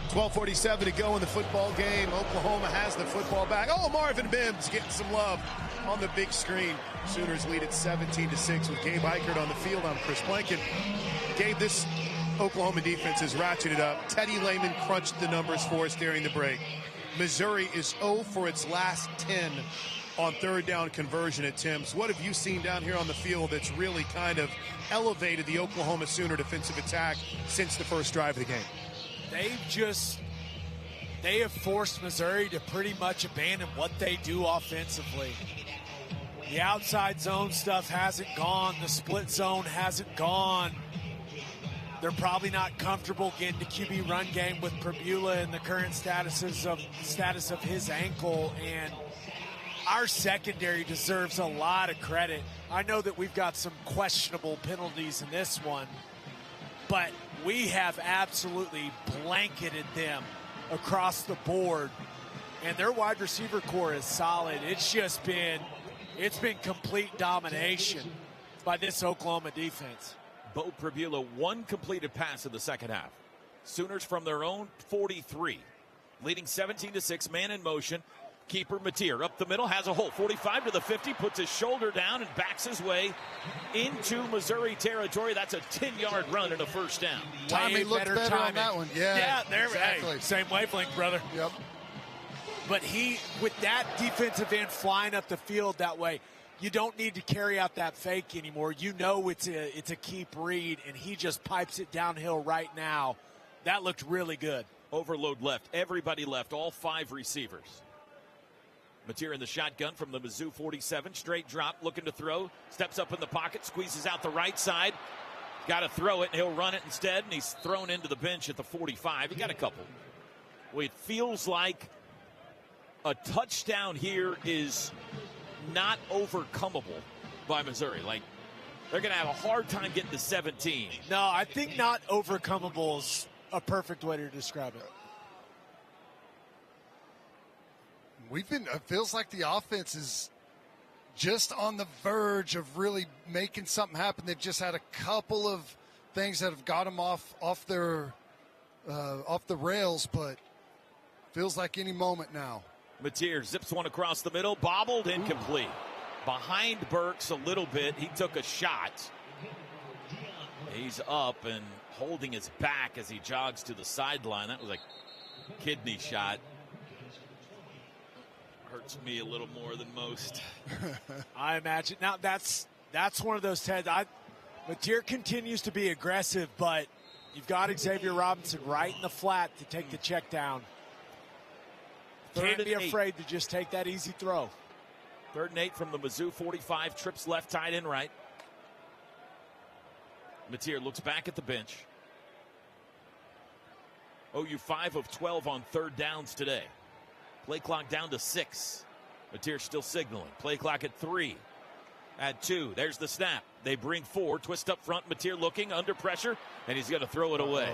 12:47 to go in the football game. Oklahoma has the football back. Oh, Marvin Mims getting some love on the big screen. Sooners lead at 17-6 with Gabe Eichert on the field. I'm Chris Blanken. Gabe, this Oklahoma defense has ratcheted up. Teddy Lehman crunched the numbers for us during the break. Missouri is 0 for its last 10 on third down conversion attempts. What have you seen down here on the field that's really kind of elevated the Oklahoma Sooner defensive attack since the first drive of the game? They have forced Missouri to pretty much abandon what they do offensively. The outside zone stuff hasn't gone. The split zone hasn't gone. They're probably not comfortable getting the QB run game with Pribula and the current status of his ankle. And our secondary deserves a lot of credit. I know that we've got some questionable penalties in this one, but we have absolutely blanketed them across the board, and their wide receiver core is solid. It's been complete domination by this Oklahoma defense. Bo Pribula, one completed pass in the second half. Sooners from their own 43, leading 17-6, man in motion. Keeper Mateer up the middle, has a hole, 45 to the 50, puts his shoulder down and backs his way into Missouri territory. That's a 10-yard run and a first down. Timing looked better on that one. Yeah, there, exactly. Hey, same wavelength, brother. Yep. But with that defensive end flying up the field that way, you don't need to carry out that fake anymore. You know it's a keep read, and he just pipes it downhill right now. That looked really good. Overload left. Everybody left, all 5 receivers. Mateer in the shotgun from the Mizzou 47. Straight drop, looking to throw. Steps up in the pocket, squeezes out the right side. Got to throw it, and he'll run it instead, and he's thrown into the bench at the 45. He got a couple. Well, it feels like a touchdown here is not overcomable by Missouri. Like, they're going to have a hard time getting to 17. No, I think not overcomable is a perfect way to describe it. It feels like the offense is just on the verge of really making something happen. They've just had a couple of things that have got them off the rails, but feels like any moment now. Mateer zips one across the middle, bobbled, incomplete. Behind Burks a little bit. He took a shot. He's up and holding his back as he jogs to the sideline. That was a kidney shot. Hurts me a little more than most. I imagine. Now, that's one of those, Ted. Mateer continues to be aggressive, but you've got Xavier Robinson right in the flat to take the check down. Can't be afraid to just take that easy throw. 3rd and 8 from the Mizzou 45. Trips left, tight end right. Mateer looks back at the bench. OU 5 of 12 on 3rd downs today. Play clock down to 6. Mateer still signaling. Play clock at 3. at 2. There's the snap. They bring 4. Twist up front. Mateer looking under pressure, and he's going to throw it away.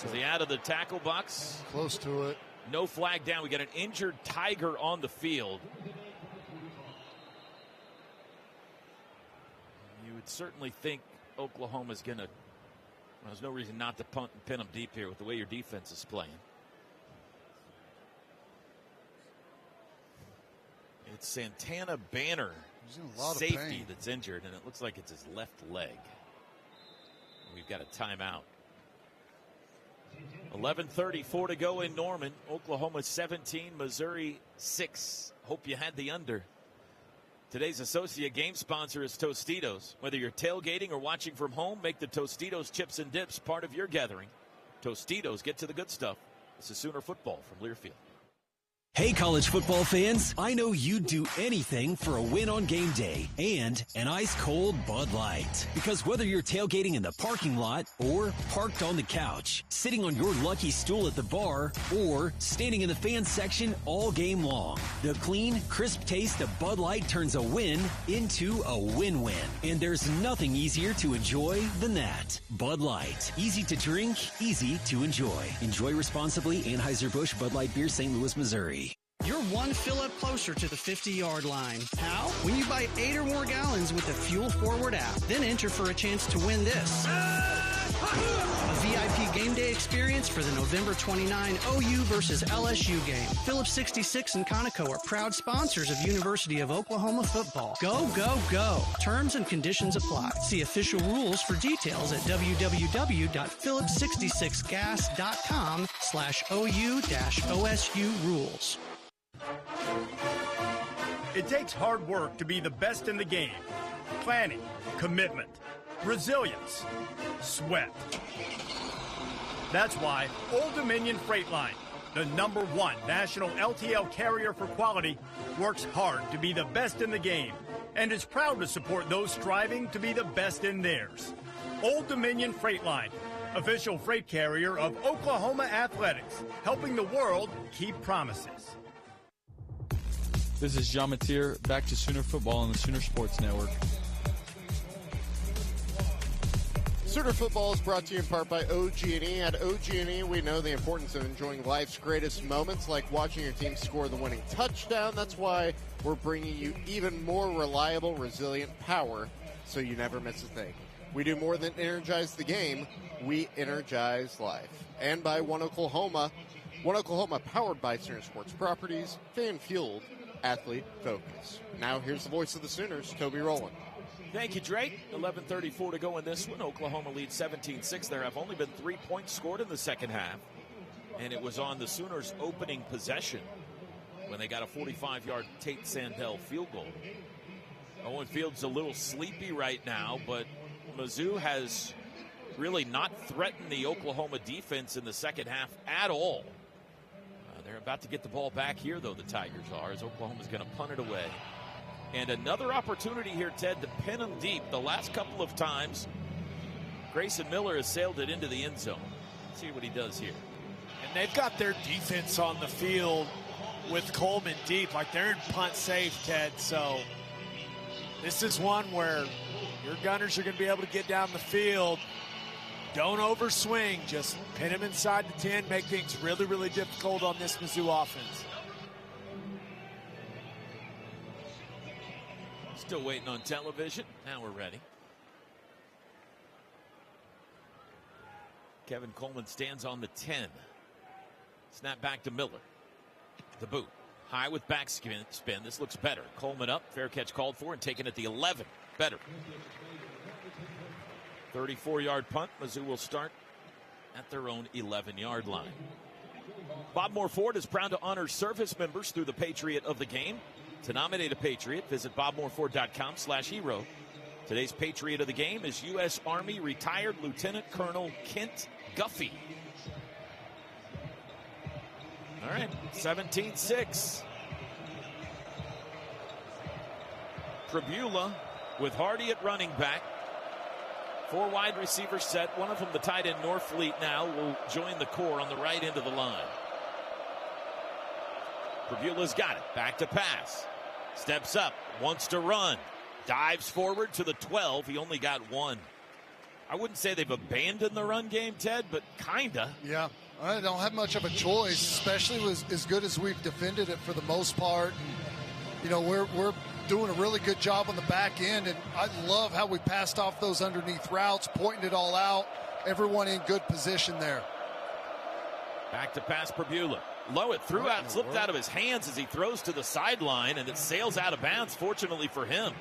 Is he out of the tackle box? Close to it. No flag down. We got an injured Tiger on the field. You would certainly think Oklahoma's going to. Well, there's no reason not to punt and pin them deep here with the way your defense is playing. It's Santana Banner, safety, that's injured, and it looks like it's his left leg. We've got a timeout. 11:34 to go in Norman. Oklahoma 17, Missouri 6. Hope you had the under. Today's associate game sponsor is Tostitos. Whether you're tailgating or watching from home, make the Tostitos chips and dips part of your gathering. Tostitos, get to the good stuff. This is Sooner football from Learfield. Hey, college football fans, I know you'd do anything for a win on game day and an ice-cold Bud Light. Because whether you're tailgating in the parking lot or parked on the couch, sitting on your lucky stool at the bar, or standing in the fan section all game long, the clean, crisp taste of Bud Light turns a win into a win-win. And there's nothing easier to enjoy than that. Bud Light. Easy to drink, easy to enjoy. Enjoy responsibly. Anheuser-Busch Bud Light Beer, St. Louis, Missouri. You're one fill-up closer to the 50-yard line. How? When you buy 8 or more gallons with the Fuel Forward app. Then enter for a chance to win this. A VIP game day experience for the November 29 OU versus LSU game. Phillips 66 and Conoco are proud sponsors of University of Oklahoma football. Go, go, go. Terms and conditions apply. See official rules for details at www.phillips66gas.com/OU-OSU rules. It takes hard work to be the best in the game. Planning, commitment, resilience, sweat. That's why Old Dominion Freight Line, the #1 national LTL carrier for quality, works hard to be the best in the game and is proud to support those striving to be the best in theirs. Old Dominion Freight Line, official freight carrier of Oklahoma Athletics, helping the world keep promises. This is Jean Mateer, back to Sooner Football on the Sooner Sports Network. Sooner Football is brought to you in part by OG&E. At OG&E, we know the importance of enjoying life's greatest moments, like watching your team score the winning touchdown. That's why we're bringing you even more reliable, resilient power so you never miss a thing. We do more than energize the game. We energize life. And by One Oklahoma. One Oklahoma, powered by Sooner Sports Properties, fan-fueled, athlete focus. Now here's the voice of the Sooners, Toby Rowland. Thank you, Drake. 11:34 to go in this one. Oklahoma leads 17-6. There have only been 3 points scored in the second half, and it was on the Sooners' opening possession when they got a 45-yard Tate Sandell field goal. Owen Field's a little sleepy right now, but Mizzou has really not threatened the Oklahoma defense in the second half at all. They're about to get the ball back here, though, the Tigers are, as Oklahoma's going to punt it away. And another opportunity here, Ted, to pin them deep. The last couple of times, Grayson Miller has sailed it into the end zone. Let's see what he does here. And they've got their defense on the field with Coleman deep. Like, they're in punt safe, Ted. So this is one where your gunners are going to be able to get down the field. Don't overswing. Just pin him inside the 10. Make things really, really difficult on this Mizzou offense. Still waiting on television. Now we're ready. Kevin Coleman stands on the 10. Snap back to Miller. The boot. High with back spin. This looks better. Coleman up. Fair catch called for and taken at the 11. Better. 34-yard punt. Mizzou will start at their own 11-yard line. Bob Moore Ford is proud to honor service members through the Patriot of the Game. To nominate a Patriot, visit bobmooreford.com/hero. Today's Patriot of the Game is U.S. Army retired Lieutenant Colonel Kent Guffey. All right, 17-6. Pribula with Hardy at running back. 4 wide receivers set. One of them, the tight end Norfleet, now will join the core on the right end of the line. Pribula's got it. Back to pass. Steps up. Wants to run. Dives forward to the 12. He only got one. I wouldn't say they've abandoned the run game, Ted, but kinda. Yeah, I don't have much of a choice, especially as good as we've defended it for the most part. And, we're doing a really good job on the back end, and I love how we passed off those underneath routes, pointing it all out. Everyone in good position there. Back to pass Pribula. Lowett slipped out of his hands as he throws to the sideline, and it sails out of bounds, fortunately for him.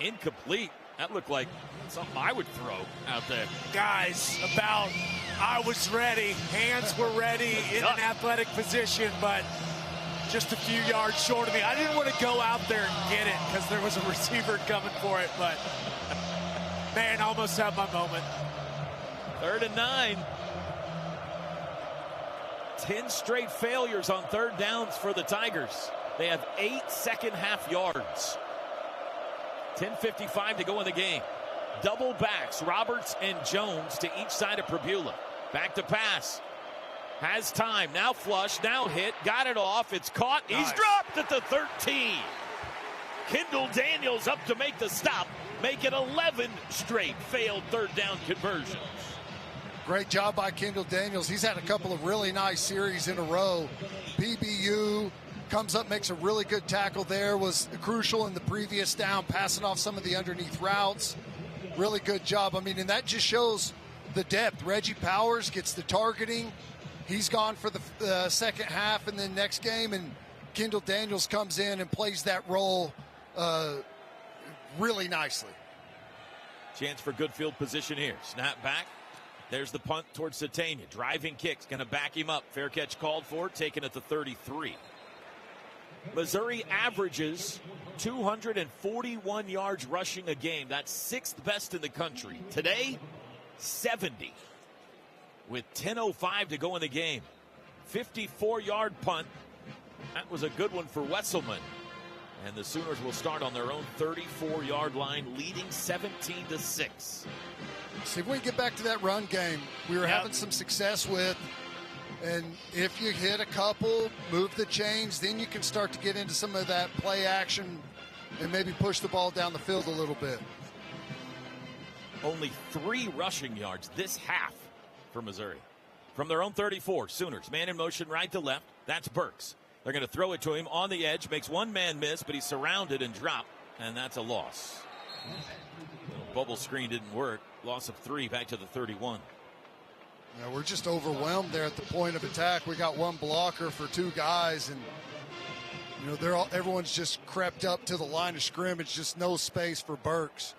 Incomplete. That looked like something I would throw out there. Guys, I was ready. Hands were ready in an athletic position, but just a few yards short of me. I didn't want to go out there and get it because there was a receiver coming for it, but man, almost had my moment. 3rd and 9. 10 straight failures on third downs for the Tigers. They have 8 second-half yards. 10:55 to go in the game. Double backs, Roberts and Jones to each side of Pribula. Back to pass. Has time. Now flush. Now hit. Got it off. It's caught. Nice. He's dropped at the 13. Kendall Daniels up to make the stop. Make it 11 straight failed third down conversions. Great job by Kendall Daniels. He's had a couple of really nice series in a row. PBU comes up, makes a really good tackle there. Was crucial in the previous down, passing off some of the underneath routes. Really good job. I mean, and that just shows the depth. Reggie Powers gets the targeting. He's gone for the second half and then next game, and Kendall Daniels comes in and plays that role really nicely. Chance for good field position here. Snap back. There's the punt towards Satania. Driving kicks, going to back him up. Fair catch called for, taken at the 33. Missouri averages 241 yards rushing a game. That's 6th best in the country. Today, 70. With 10:05 to go in the game. 54-yard punt. That was a good one for Wesselman. And the Sooners will start on their own 34-yard line, leading 17-6. See if we can get back to that run game we were having some success with. And if you hit a couple, move the chains, then you can start to get into some of that play action and maybe push the ball down the field a little bit. Only 3 rushing yards this half for Missouri. From their own 34, Sooners, man in motion right to left. That's Burks. They're going to throw it to him on the edge. Makes one man miss, but he's surrounded and dropped, and that's a loss. Bubble screen didn't work. Loss of 3 back to the 31. Yeah, we're just overwhelmed there at the point of attack. We got one blocker for 2 guys, and everyone's just crept up to the line of scrimmage. Just no space for Burks.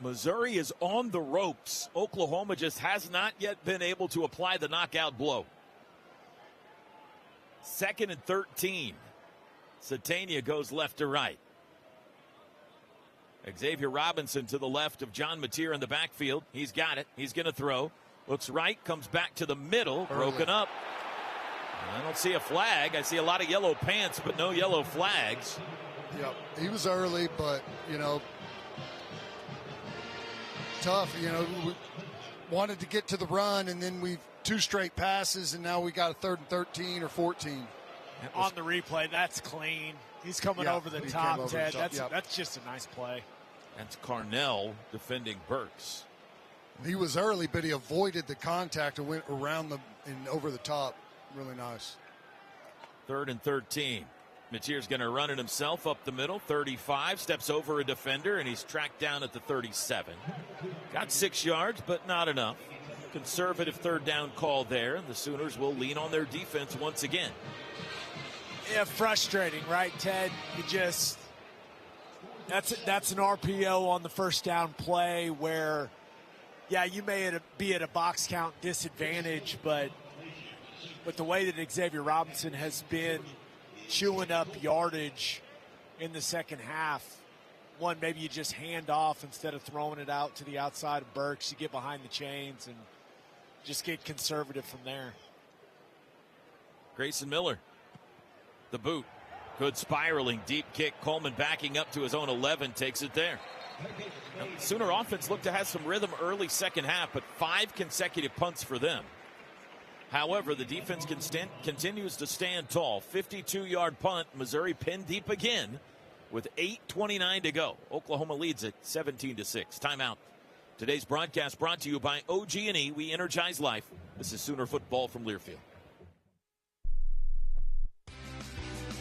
Missouri is on the ropes. Oklahoma just has not yet been able to apply the knockout blow. 2nd and 13. Satania goes left to right. Xavier Robinson to the left of John Mateer in the backfield. He's got it. He's going to throw. Looks right. Comes back to the middle. Broken up. I don't see a flag. I see a lot of yellow pants, but no yellow flags. Yep. He was early, but, tough. We wanted to get to the run, and then we've 2 straight passes, and now we got a 3rd and 13 or 14. On the replay, that's clean. He's coming over the top, Ted. That's just a nice play. That's Carnell defending Burks. He was early, but he avoided the contact and went around and over the top. Really nice. 3rd and 13. Mateer's going to run it himself up the middle. 35, steps over a defender, and he's tracked down at the 37. Got 6 yards, but not enough. Conservative 3rd down call there. The Sooners will lean on their defense once again. Yeah, frustrating, right, Ted? That's an RPO on the 1st down play where, you may be at a box count disadvantage, but the way that Xavier Robinson has been chewing up yardage in the second half, maybe you just hand off instead of throwing it out to the outside of Burks. You get behind the chains and just get conservative from there. Grayson Miller, the boot. Good spiraling deep kick. Coleman backing up to his own 11, takes it there. Now, Sooner offense looked to have some rhythm early second half, but 5 consecutive punts for them. However, the defense continues to stand tall. 52-yard punt. Missouri pinned deep again. with 8:29 to go. Oklahoma leads at 17-6. Timeout. Today's broadcast brought to you by OG&E. We energize life. This is Sooner football from Learfield.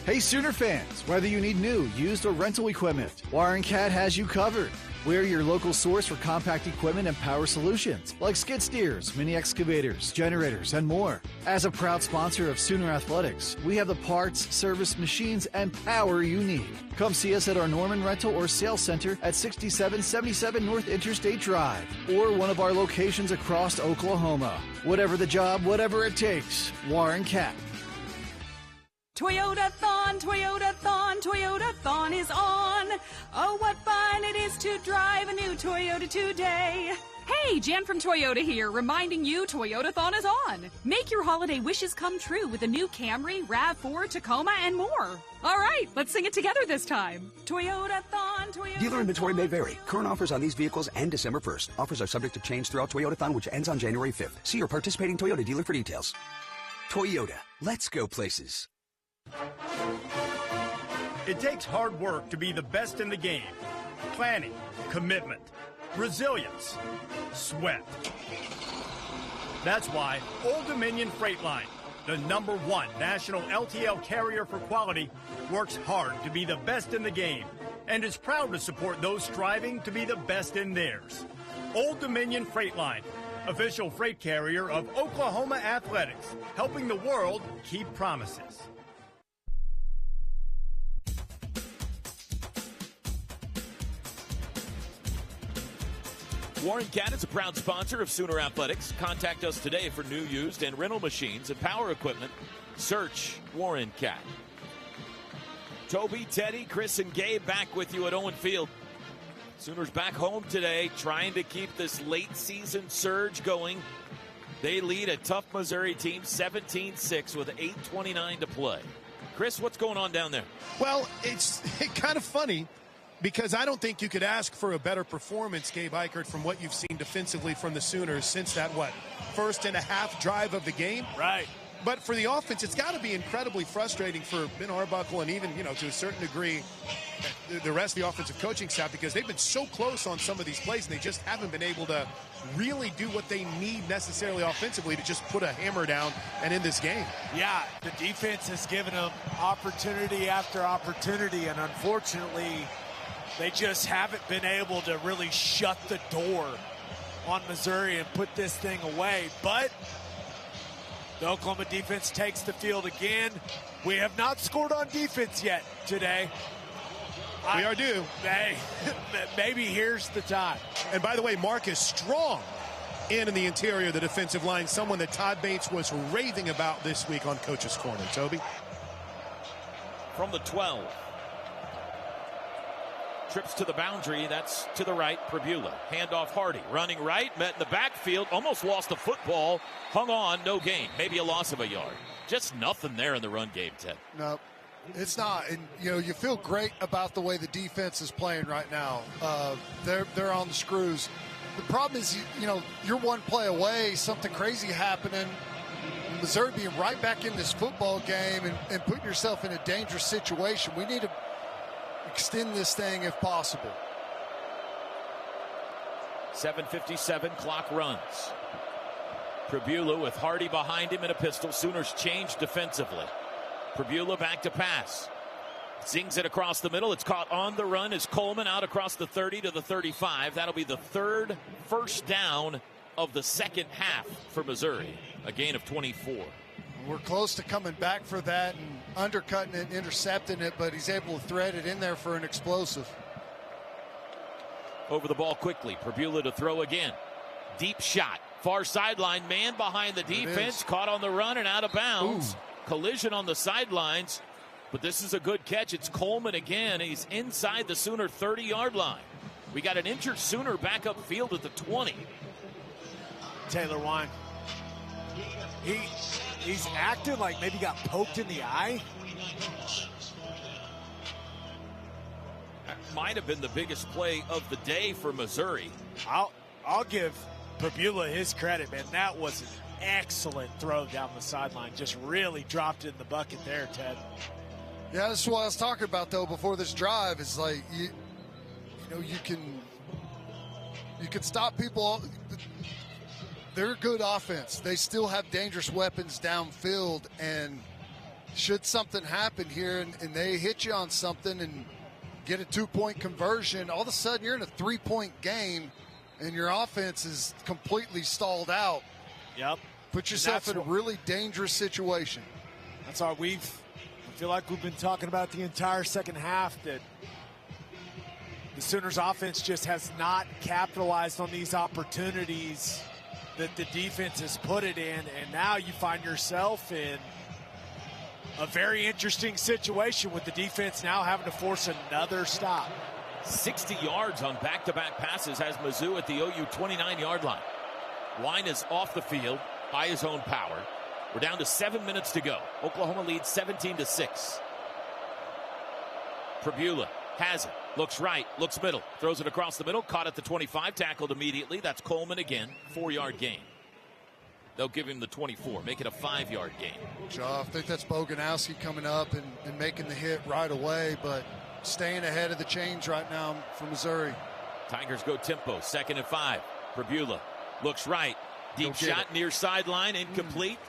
Hey Sooner fans, whether you need new, used, or rental equipment, Warren Cat has you covered. We're your local source for compact equipment and power solutions, like skid steers, mini excavators, generators, and more. As a proud sponsor of Sooner Athletics, we have the parts, service, machines, and power you need. Come see us at our Norman Rental or Sales Center at 6777 North Interstate Drive, or one of our locations across Oklahoma. Whatever the job, whatever it takes, Warren Cat. Toyota-thon, Toyota-thon, Toyota-thon is on. Oh, what fun it is to drive a new Toyota today. Hey, Jan from Toyota here, reminding you Toyota-thon is on. Make your holiday wishes come true with the new Camry, RAV4, Tacoma, and more. All right, let's sing it together this time. Toyota-thon, Toyota. Dealer inventory may vary. Current offers on these vehicles end December 1st. Offers are subject to change throughout Toyota-thon, which ends on January 5th. See your participating Toyota dealer for details. Toyota, let's go places. It takes hard work to be the best in the game. Planning, commitment, resilience, sweat. That's why Old Dominion Freight Line, the #1 national LTL carrier for quality, works hard to be the best in the game and is proud to support those striving to be the best in theirs. Old Dominion Freight Line, official freight carrier of Oklahoma Athletics, helping the world keep promises. Warren Cat is a proud sponsor of Sooner Athletics. Contact us today for new, used, and rental machines and power equipment. Search Warren Cat. Toby, Teddy, Chris, and Gabe back with you at Owen Field. Sooners back home today, trying to keep this late season surge going. They lead a tough Missouri team 17-6 with 8:29 to play. Chris, what's going on down there? Well, it's kind of funny, because I don't think you could ask for a better performance, Gabe Ikert, from what you've seen defensively from the Sooners since that, first and a half drive of the game? Right. But for the offense, it's got to be incredibly frustrating for Ben Arbuckle and even, to a certain degree, the rest of the offensive coaching staff, because they've been so close on some of these plays, and they just haven't been able to really do what they need necessarily offensively to just put a hammer down and end this game. Yeah, the defense has given them opportunity after opportunity, and unfortunately, they just haven't been able to really shut the door on Missouri and put this thing away. But the Oklahoma defense takes the field again. We have not scored on defense yet today. We are due. Hey, maybe here's the time. And by the way, Marcus Strong in the interior of the defensive line, someone that Todd Bates was raving about this week on Coach's Corner. Toby? From the 12. Trips to the boundary. That's to the right. Pribula. Handoff Hardy. Running right. Met in the backfield. Almost lost the football. Hung on. No gain. Maybe a loss of a yard. Just nothing there in the run game, Ted. No, it's not. And, you feel great about the way the defense is playing right now. They're on the screws. The problem is, you're one play away, something crazy happening. Missouri being right back in this football game and putting yourself in a dangerous situation. We need to extend this thing if possible. 7:57 clock runs. Pribula with Hardy behind him in a pistol. Sooners change defensively. Pribula back to pass. Zings it across the middle. It's caught on the run as Coleman out across the 30 to the 35. That'll be the third first down of the second half for Missouri. A gain of 24. We're close to coming back for that and undercutting it, intercepting it, but he's able to thread it in there for an explosive. Over the ball quickly. Pribula to throw again. Deep shot. Far sideline. Man behind the defense. Caught on the run and out of bounds. Ooh. Collision on the sidelines. But this is a good catch. It's Coleman again. He's inside the Sooner 30-yard line. We got an injured Sooner back up field at the 20. Taylor Wine. He's acting like maybe got poked in the eye. That might have been the biggest play of the day for Missouri. I'll give Pribula his credit, man. That was an excellent throw down the sideline. Just really dropped it in the bucket there, Ted. Yeah, this is what I was talking about, though, before this drive. Is like, you can stop people. They're a good offense. They still have dangerous weapons downfield, and should something happen here and they hit you on something and get a 2-point conversion, all of a sudden you're in a 3-point game and your offense is completely stalled out. Yep. Put yourself in a really dangerous situation. That's all I feel like we've been talking about the entire second half, that the Sooners offense just has not capitalized on these opportunities that the defense has put it in, and now you find yourself in a very interesting situation with the defense now having to force another stop. 60 yards on back-to-back passes has Mizzou at the OU 29-yard line. Wine is off the field by his own power. We're down to 7 minutes to go. Oklahoma leads 17-6. Pribula has it. Looks right, looks middle, throws it across the middle, caught at the 25, tackled immediately. That's Coleman again, 4-yard gain. They'll give him the 24, make it a 5-yard gain. I think that's Boganowski coming up and making the hit right away, but staying ahead of the chains right now for Missouri. Tigers go tempo, 2nd and 5. Pribula looks right, deep shot near sideline, incomplete.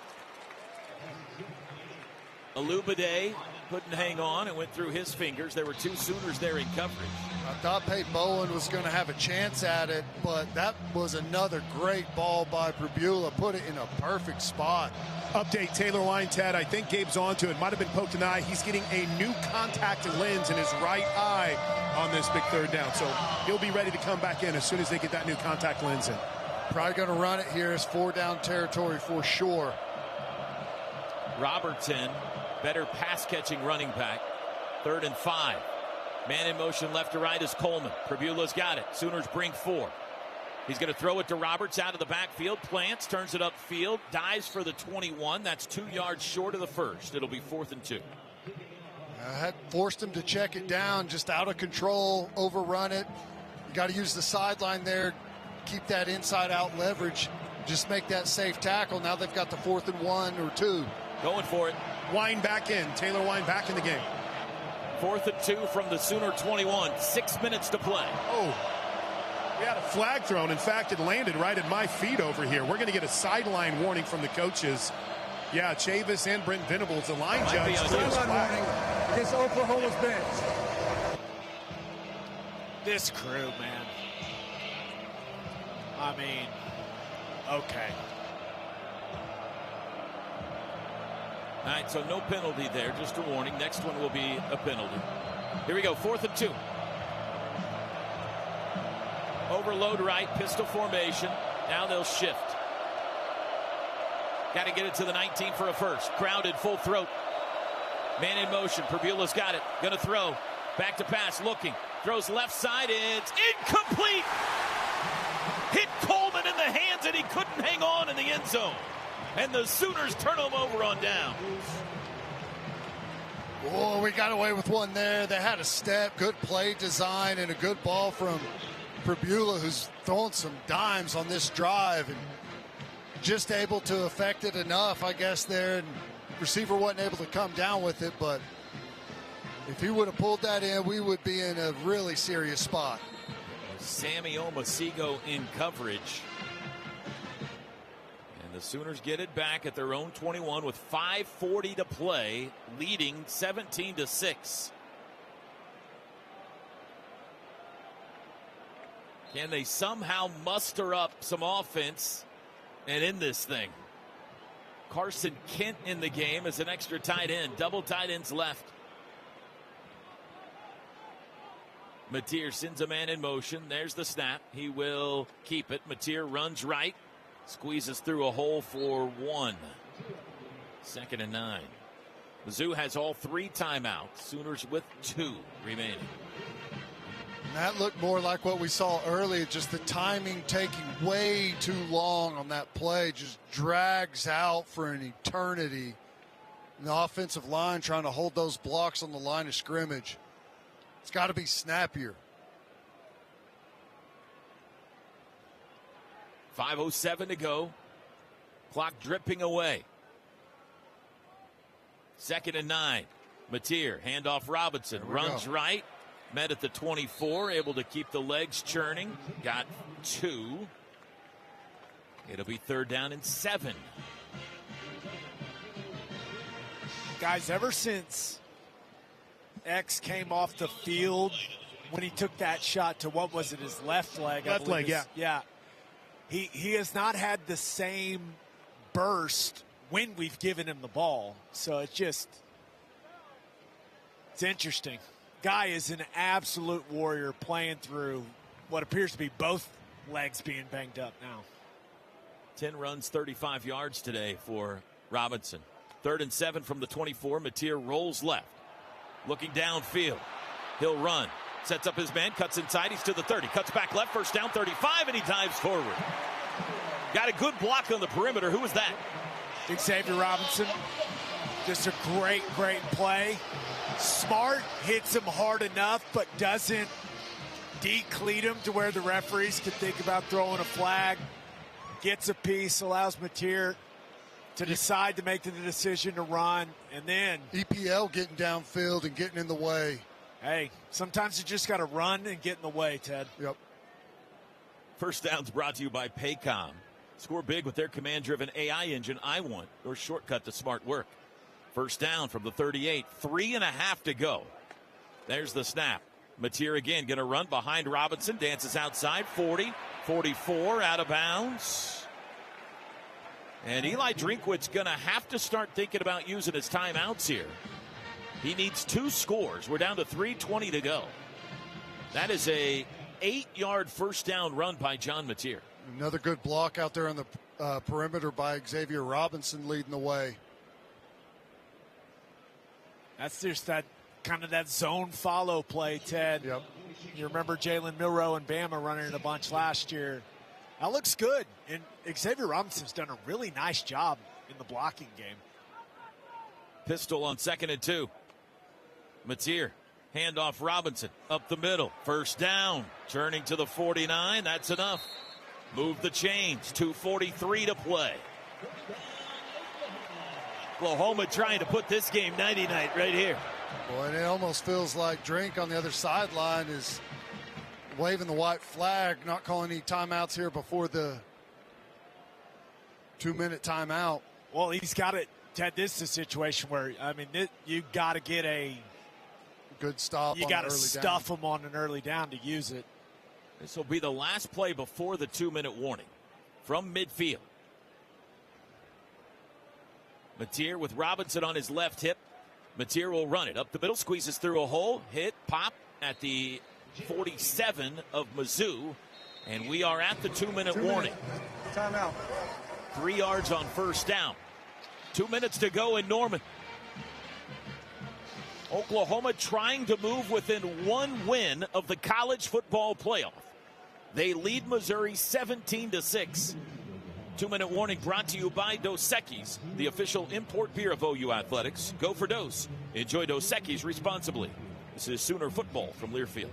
Alubade couldn't hang on and went through his fingers. There were 2 Sooners there in coverage. I thought Pate Bowen was going to have a chance at it, but that was another great ball by Pribula. Put it in a perfect spot. Update Taylor Line, Ted. I think Gabe's onto it. Might have been poked in the eye. He's getting a new contact lens in his right eye on this big 3rd down. So he'll be ready to come back in as soon as they get that new contact lens in. Probably going to run it here as 4-down territory for sure. Robertson, better pass-catching running back. 3rd and 5. Man in motion left to right is Coleman. Pribula's got it. Sooners bring 4. He's going to throw it to Roberts out of the backfield. Plants, turns it upfield, dives for the 21. That's 2 yards short of the first. It'll be 4th and 2. I had forced him to check it down, just out of control, overrun it. You got to use the sideline there, keep that inside-out leverage, just make that safe tackle. Now they've got the 4th and 1 or 2. Going for it. Wine back in. Taylor Wine back in the game. 4th and 2 from the Sooner 21. 6 minutes to play. Oh, we had a flag thrown. In fact, it landed right at my feet over here. We're going to get a sideline warning from the coaches. Yeah, Chavis and Brent Venables, the line judge. Sideline warning against Oklahoma's bench. This crew, man. I mean, okay. All right, so no penalty there, just a warning. Next one will be a penalty. Here we go, 4th and 2. Overload right, pistol formation. Now they'll shift. Got to get it to the 19 for a first. Crowded, full throat. Man in motion. Pribula's got it. Going to throw. Back to pass, looking. Throws left side. It's incomplete. Hit Coleman in the hands, and he couldn't hang on in the end zone. And the Sooners turn him over on down. Oh, we got away with one there. They had a step, good play design, and a good ball from Pribula, who's throwing some dimes on this drive and just able to affect it enough, I guess, there. And receiver wasn't able to come down with it, but if he would have pulled that in, we would be in a really serious spot. Sammy Omasigo in coverage. The Sooners get it back at their own 21 with 5:40 to play, leading 17-6. Can they somehow muster up some offense and end this thing? Carson Kent in the game as an extra tight end. Double tight ends left. Mateer sends a man in motion. There's the snap. He will keep it. Mateer runs right. Squeezes through a hole for 1. 2nd and 9. Mizzou has all 3 timeouts. Sooners with 2 remaining. And that looked more like what we saw earlier, just the timing taking way too long on that play. Just drags out for an eternity. And the offensive line trying to hold those blocks on the line of scrimmage. It's got to be snappier. 5:07 to go. Clock dripping away. 2nd and 9. Mateer, handoff Robinson, runs right, met at the 24, able to keep the legs churning, got 2. It'll be 3rd down and 7. Guys, ever since X came off the field, when he took that shot to, what was it, his left leg? Left leg, yeah. Yeah. He has not had the same burst when we've given him the ball. So it's interesting. Guy is an absolute warrior playing through what appears to be both legs being banged up now. 10 runs, 35 yards today for Robinson. 3rd and 7 from the 24. Mateer rolls left. Looking downfield. He'll run. Sets up his man, cuts inside. He's to the 30. Cuts back left, 1st down, 35, and he dives forward. Got a good block on the perimeter. Who was that? Xavier Robinson. Just a great play. Smart, hits him hard enough, but doesn't decleat him to where the referees could think about throwing a flag. Gets a piece, allows Mateer to decide to make the decision to run, and then EPL getting downfield and getting in the way. Hey, sometimes you just got to run and get in the way, Ted. Yep. First down's brought to you by Paycom. Score big with their command-driven AI engine, iWant, your shortcut to smart work. First down from the 38, 3.5 to go. There's the snap. Mateer again going to run behind Robinson, dances outside, 40, 44, out of bounds. And Eli Drinkwitz going to have to start thinking about using his timeouts here. He needs 2 scores. We're down to 3:20 to go. That is a 8-yard first down run by John Mateer. Another good block out there on the perimeter by Xavier Robinson leading the way. That's just that kind of that zone follow play, Ted. Yep. You remember Jalen Milroe and Bama running it a bunch last year. That looks good. And Xavier Robinson's done a really nice job in the blocking game. Pistol on 2nd and 2. Mateer, handoff Robinson, up the middle. First down, turning to the 49. That's enough. Move the chains. 2:43 to play. Oklahoma trying to put this game nighty-night right here. Boy, and it almost feels like Drink on the other sideline is waving the white flag, not calling any timeouts here before the 2-minute timeout. Well, he's got it. Ted, this is a situation where, I mean, you got to get a good stop. You got to stuff them on an early down to use it. This will be the last play before the 2-minute warning from midfield. Mateer with Robinson on his left hip. Mateer will run it up the middle, squeezes through a hole, hit, pop at the 47 of Mizzou, and we are at the 2-minute warning. Timeout. 3 yards on first down. 2 minutes to go in Norman. Oklahoma trying to move within 1 win of the college football playoff. They lead Missouri 17-6. 2-minute warning brought to you by Dos Equis, the official import beer of OU Athletics. Go for Dos. Enjoy Dos Equis responsibly. This is Sooner football from Learfield.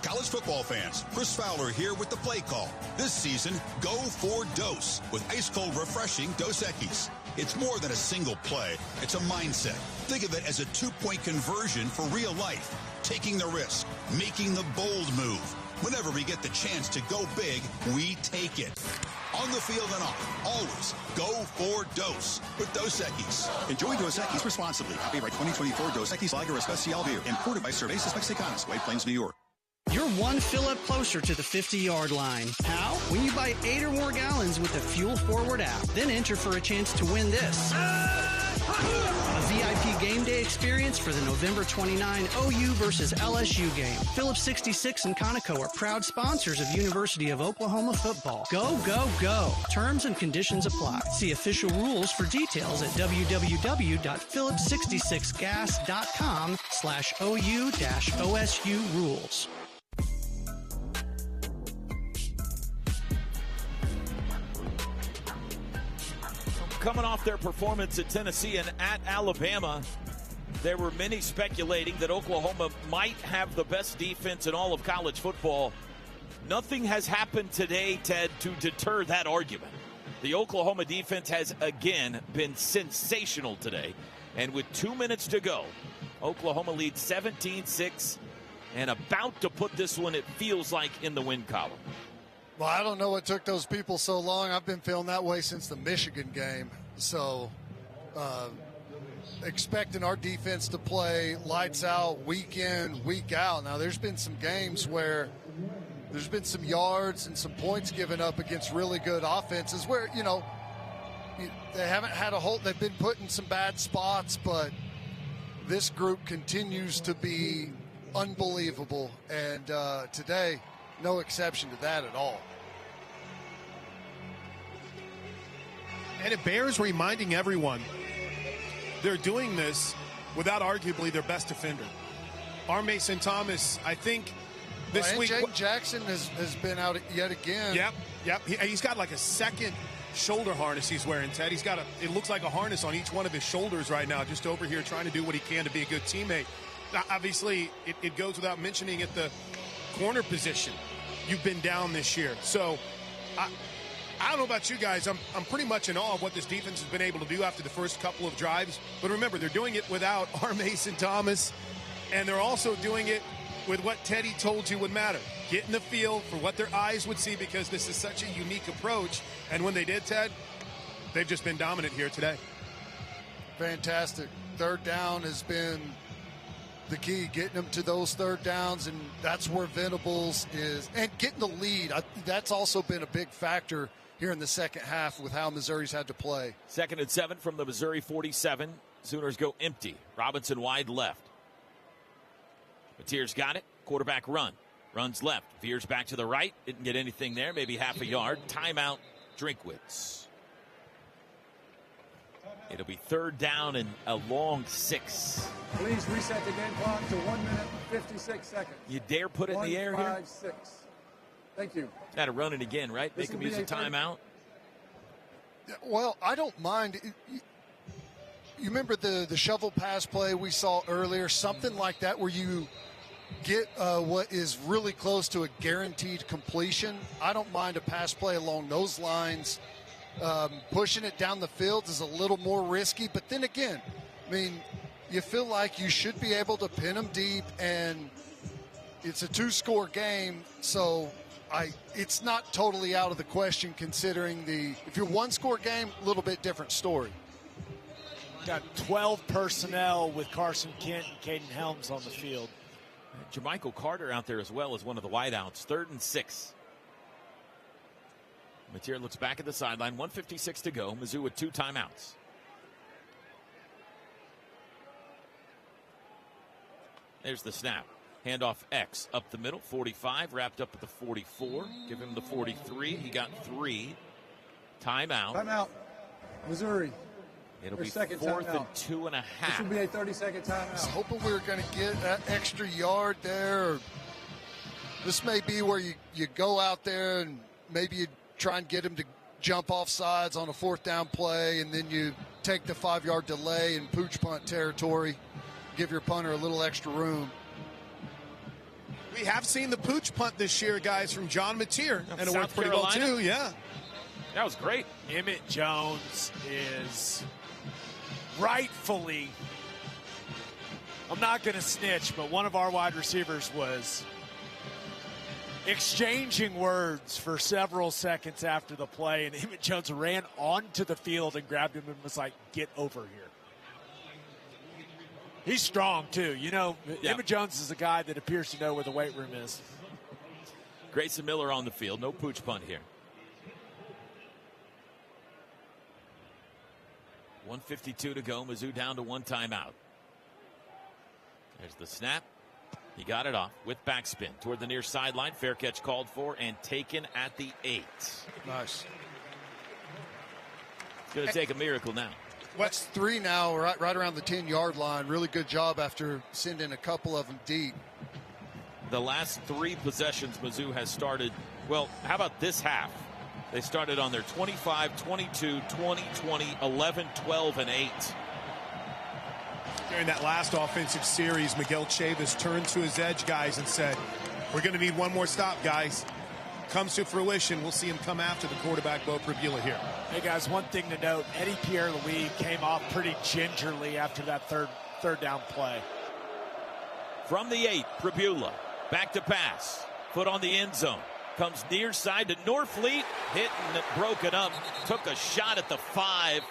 College football fans, Chris Fowler here with the play call. This season, go for Dos with ice-cold, refreshing Dos Equis. It's more than a single play. It's a mindset. Think of it as a 2-point conversion for real life. Taking the risk, making the bold move. Whenever we get the chance to go big, we take it. On the field and off, always go for Dos with Dos Equis. Enjoy Dos Equis responsibly. Copyright 2024 Dos Equis Lager Especial Beer. Imported by Cervezas Mexicanas, White Plains, New York. You're 1 fill-up closer to the 50-yard line. How? When you buy 8 or more gallons with the Fuel Forward app. Then enter for a chance to win this. A VIP game day experience for the November 29 OU versus LSU game. Phillips 66 and Conoco are proud sponsors of University of Oklahoma football. Go, go, go. Terms and conditions apply. See official rules for details at www.phillips66gas.com/OU-OSU rules. Coming off their performance at Tennessee and at Alabama, there were many speculating that Oklahoma might have the best defense in all of college football. Nothing has happened today, Ted, to deter that argument. The Oklahoma defense has again been sensational today. And with 2 minutes to go, Oklahoma leads 17-6 and about to put this one, it feels like, in the win column. Well, I don't know what took those people so long. I've been feeling that way since the Michigan game. So expecting our defense to play lights out week in, week out. Now, there's been some games where there's been some yards and some points given up against really good offenses where, you know, they haven't had a hold. They've been put in some bad spots, but this group continues to be unbelievable. And today, no exception to that at all. And it bears reminding everyone they're doing this without arguably their best defender. R. Mason Thomas, I think this week. Jaden Jackson has been out yet again. Yep. He's got like a second shoulder harness he's wearing, Ted. He's got it looks like a harness on each one of his shoulders right now, just over here trying to do what he can to be a good teammate. Now, obviously, it goes without mentioning at the corner position. You've been down this year. So I don't know about you guys. I'm pretty much in awe of what this defense has been able to do after the first couple of drives. But remember, they're doing it without R. Mason Thomas, and they're also doing it with what Teddy told you would matter. Get in the field for what their eyes would see, because this is such a unique approach. And when they did, Ted, they've just been dominant here today. Fantastic. Third down has been the key, getting them to those third downs, and that's where Venables is. And getting the lead, that's also been a big factor here in the second half with how Missouri's had to play. 2nd and 7 from the Missouri 47. Sooners go empty. Robinson wide left. Mateer's got it. Quarterback run. Runs left. Veers back to the right. Didn't get anything there. Maybe half a yard. Timeout, Drinkwitz. It'll be 3rd down and a long 6. Please reset the game clock to 1 minute, 56 seconds. You dare put it in the air 1, 5, here? 6. Thank you. Got to run it again, right? Make them use a timeout. Well, I don't mind. You remember the shovel pass play we saw earlier? Something like that where you get what is really close to a guaranteed completion. I don't mind a pass play along those lines. Pushing it down the field is a little more risky. But then again, I mean, you feel like you should be able to pin them deep, and it's a 2-score game, so it's not totally out of the question considering if you're 1-score game, a little bit different story. Got 12 personnel with Carson Kent and Caden Helms on the field. Jermichael Carter out there as well as one of the wideouts. 3rd and 6. Mateer looks back at the sideline. 1:56 to go. Mizzou with 2 timeouts. There's the snap. Handoff X up the middle. 45 wrapped up at the 44. Give him the 43. He got 3. Timeout. Timeout. Missouri. It'll be 4th and 2.5. This will be a 30-second timeout. I was hoping we were going to get that extra yard there. This may be where you go out there and maybe you try and get him to jump off sides on a 4th down play, and then you take the 5-yard delay in pooch punt territory, give your punter a little extra room. We have seen the pooch punt this year, guys, from John Mateer, and it worked pretty Carolina. well too. Yeah, that was great. Emmett Jones is rightfully, I'm not going to snitch, but one of our wide receivers was exchanging words for several seconds after the play, and Emmett Jones ran onto the field and grabbed him and was like, get over here. He's strong, too. You know, yeah. Emmett Jones is a guy that appears to know where the weight room is. Grayson Miller on the field. No pooch punt here. 1:52 to go. Mizzou down to 1 timeout. There's the snap. He got it off with backspin toward the near sideline. Fair catch called for and taken at the 8. Nice. It's going to take a miracle now. That's 3 now, right around the 10-yard line. Really good job after sending a couple of them deep. The last 3 possessions Mizzou has started, well, how about this half? They started on their 25, 22, 20, 20, 11, 12, and 8. During that last offensive series, Miguel Chavis turned to his edge guys and said, we're going to need one more stop, guys. comes to fruition, we'll see him come after the quarterback, Beau Pribula here. Hey, guys, one thing to note, Eddie Pierre-Louis came off pretty gingerly after that third down play. From the 8, Pribula, back to pass. Foot on the end zone. Comes near side to Norfleet. Hit and broken up. Took a shot at the 5.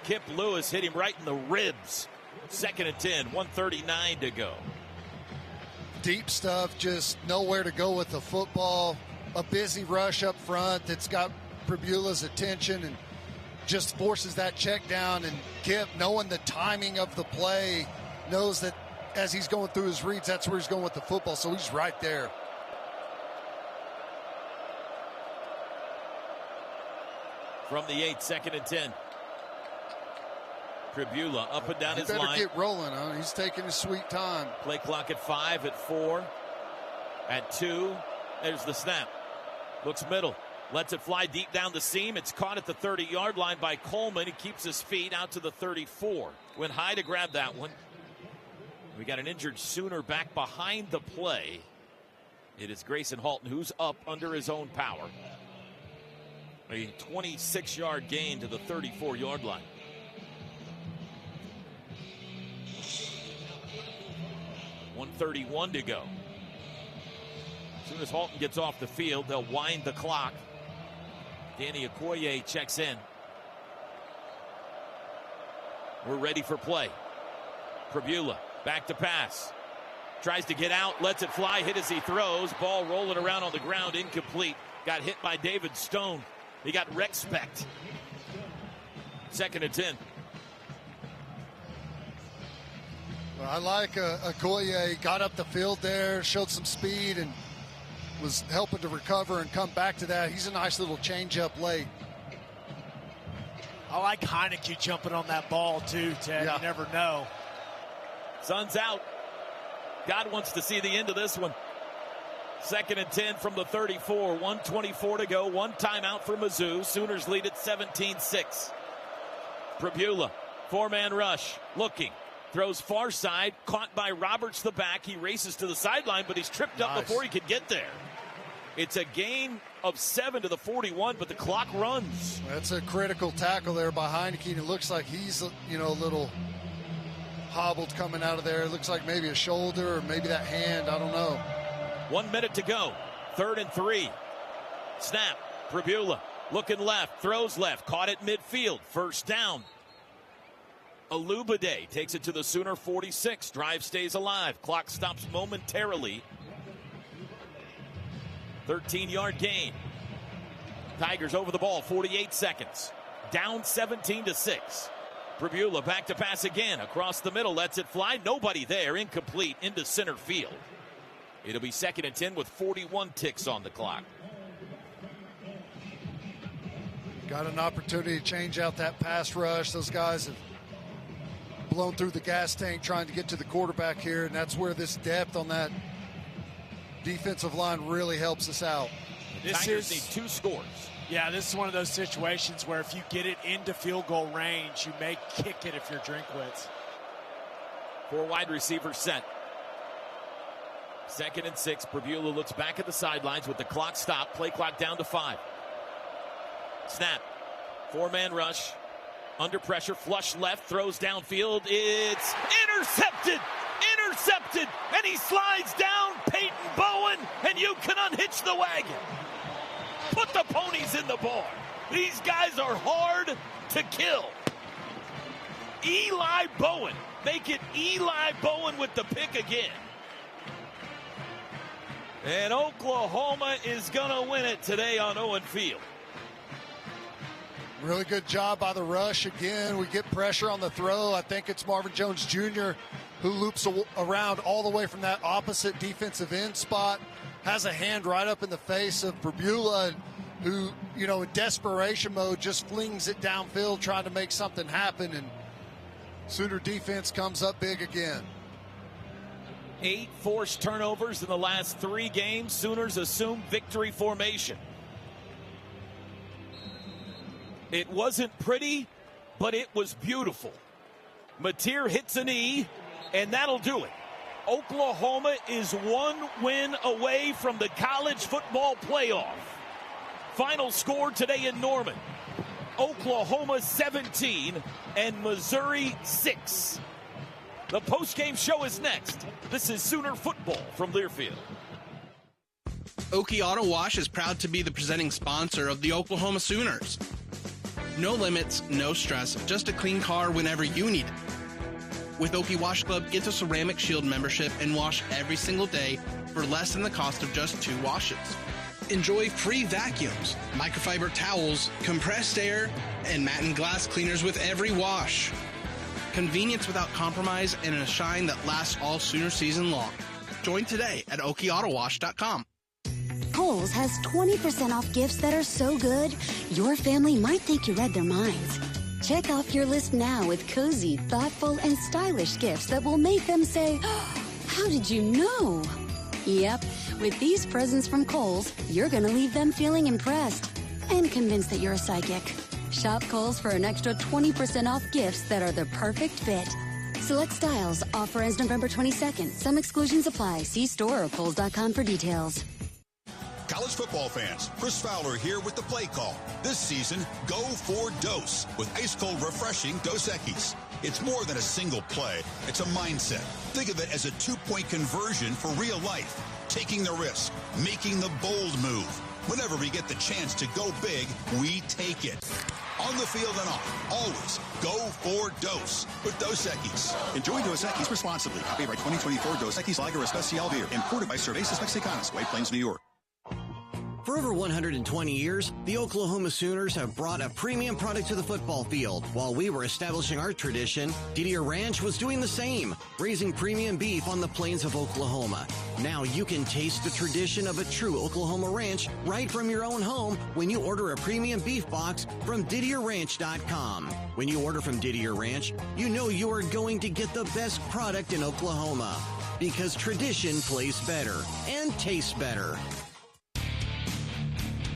Kip Lewis hit him right in the ribs. 2nd and 10, 1:39 to go. Deep stuff, just nowhere to go with the football. A busy rush up front that's got Pribula's attention and just forces that check down. And Kip, knowing the timing of the play, knows that as he's going through his reads, that's where he's going with the football. So he's right there. From the 8, 2nd and 10. Pribula up and down his line. He better get rolling, huh? He's taking his sweet time. Play clock at 5, at 4, at 2. There's the snap. Looks middle. Lets it fly deep down the seam. It's caught at the 30-yard line by Coleman. He keeps his feet out to the 34. Went high to grab that one. We got an injured Sooner back behind the play. It is Grayson Halton, who's up under his own power. A 26-yard gain to the 34-yard line. .131 to go. As soon as Halton gets off the field, they'll wind the clock. Danny Okoye checks in. We're ready for play. Pribula back to pass. Tries to get out, lets it fly, hit as he throws. Ball rolling around on the ground, incomplete. Got hit by David Stone. He got respect. 2nd and 10. Well, I like Okoye. Got up the field there, showed some speed, and was helping to recover and come back to that. He's a nice little change-up late. I like Heineke jumping on that ball, too, Ted. Yeah. You never know. Sun's out. God wants to see the end of this one. 2nd and 10 from the 34. 1:24 to go. One timeout for Mizzou. Sooners lead at 17-6. Pribula, 4-man rush. Looking. Throws far side. Caught by Roberts, the back. He races to the sideline, but he's tripped up before he could get there. It's a gain of 7 to the 41, but the clock runs. That's a critical tackle there by Heineke, and it looks like he's, a little hobbled coming out of there. It looks like maybe a shoulder or maybe that hand. I don't know. 1 minute to go. 3rd and 3. Snap. Pribula looking left. Throws left. Caught at midfield. First down. Alubade takes it to the Sooner 46. Drive stays alive. Clock stops momentarily. 13-yard gain. Tigers over the ball. 48 seconds. Down 17-6. Pribula back to pass again. Across the middle. Lets it fly. Nobody there. Incomplete into center field. It'll be 2nd and 10 with 41 ticks on the clock. Got an opportunity to change out that pass rush. Those guys have blown through the gas tank trying to get to the quarterback here, and that's where this depth on that defensive line really helps us out. Tigers need 2 scores. Yeah, this is one of those situations where if you get it into field goal range, you may kick it if you're Drinkwitz. 4 wide receivers set. 2nd and 6. Pribula looks back at the sidelines with the clock stopped. Play clock down to 5. Snap. 4-man rush. Under pressure. Flush left. Throws downfield. It's intercepted. Intercepted. And he slides down. Peyton Bowen. And you can unhitch the wagon. Put the ponies in the barn. These guys are hard to kill. Eli Bowen. Make it Eli Bowen with the pick again. And Oklahoma is going to win it today on Owen Field. Really good job by the rush. Again, we get pressure on the throw. I think it's Marvin Jones Jr. who loops around all the way from that opposite defensive end spot. Has a hand right up in the face of Pribula, who, in desperation mode, just flings it downfield trying to make something happen. And Sooner defense comes up big again. 8 forced turnovers in the last 3 games. Sooners assume victory formation. It wasn't pretty, but it was beautiful. Mateer hits a knee, and that'll do it. Oklahoma is one win away from the college football playoff. Final score today in Norman: Oklahoma 17 and Missouri 6. The postgame show is next. This is Sooner Football from Learfield. Okie Auto Wash is proud to be the presenting sponsor of the Oklahoma Sooners. No limits, no stress, just a clean car whenever you need it. With Okie Wash Club, get a Ceramic Shield membership and wash every single day for less than the cost of just 2 washes. Enjoy free vacuums, microfiber towels, compressed air, and matte and glass cleaners with every wash. Convenience without compromise and a shine that lasts all Sooner season long. Join today at okieautowash.com. Kohl's has 20% off gifts that are so good, your family might think you read their minds. Check off your list now with cozy, thoughtful, and stylish gifts that will make them say, oh, how did you know? Yep, with these presents from Kohl's, you're going to leave them feeling impressed and convinced that you're a psychic. Shop Kohl's for an extra 20% off gifts that are the perfect fit. Select styles. Offer ends November 22nd. Some exclusions apply. See store or Kohls.com for details. College football fans, Chris Fowler here with the play call. This season, go for Dose with ice-cold, refreshing Dos Equis. It's more than a single play. It's a mindset. Think of it as a 2-point conversion for real life. Taking the risk, making the bold move. Whenever we get the chance to go big, we take it. On the field and off, always go for Dose with Dos Equis. Enjoy Dos Equis responsibly. Copyright 2024 Dos Equis Lager Especial Beer. Imported by Cervezas Mexicanas, White Plains, New York. For over 120 years, the Oklahoma Sooners have brought a premium product to the football field. While we were establishing our tradition, Didier Ranch was doing the same, raising premium beef on the plains of Oklahoma. Now you can taste the tradition of a true Oklahoma ranch right from your own home when you order a premium beef box from DidierRanch.com. When you order from Didier Ranch, you know you are going to get the best product in Oklahoma. Because tradition plays better and tastes better.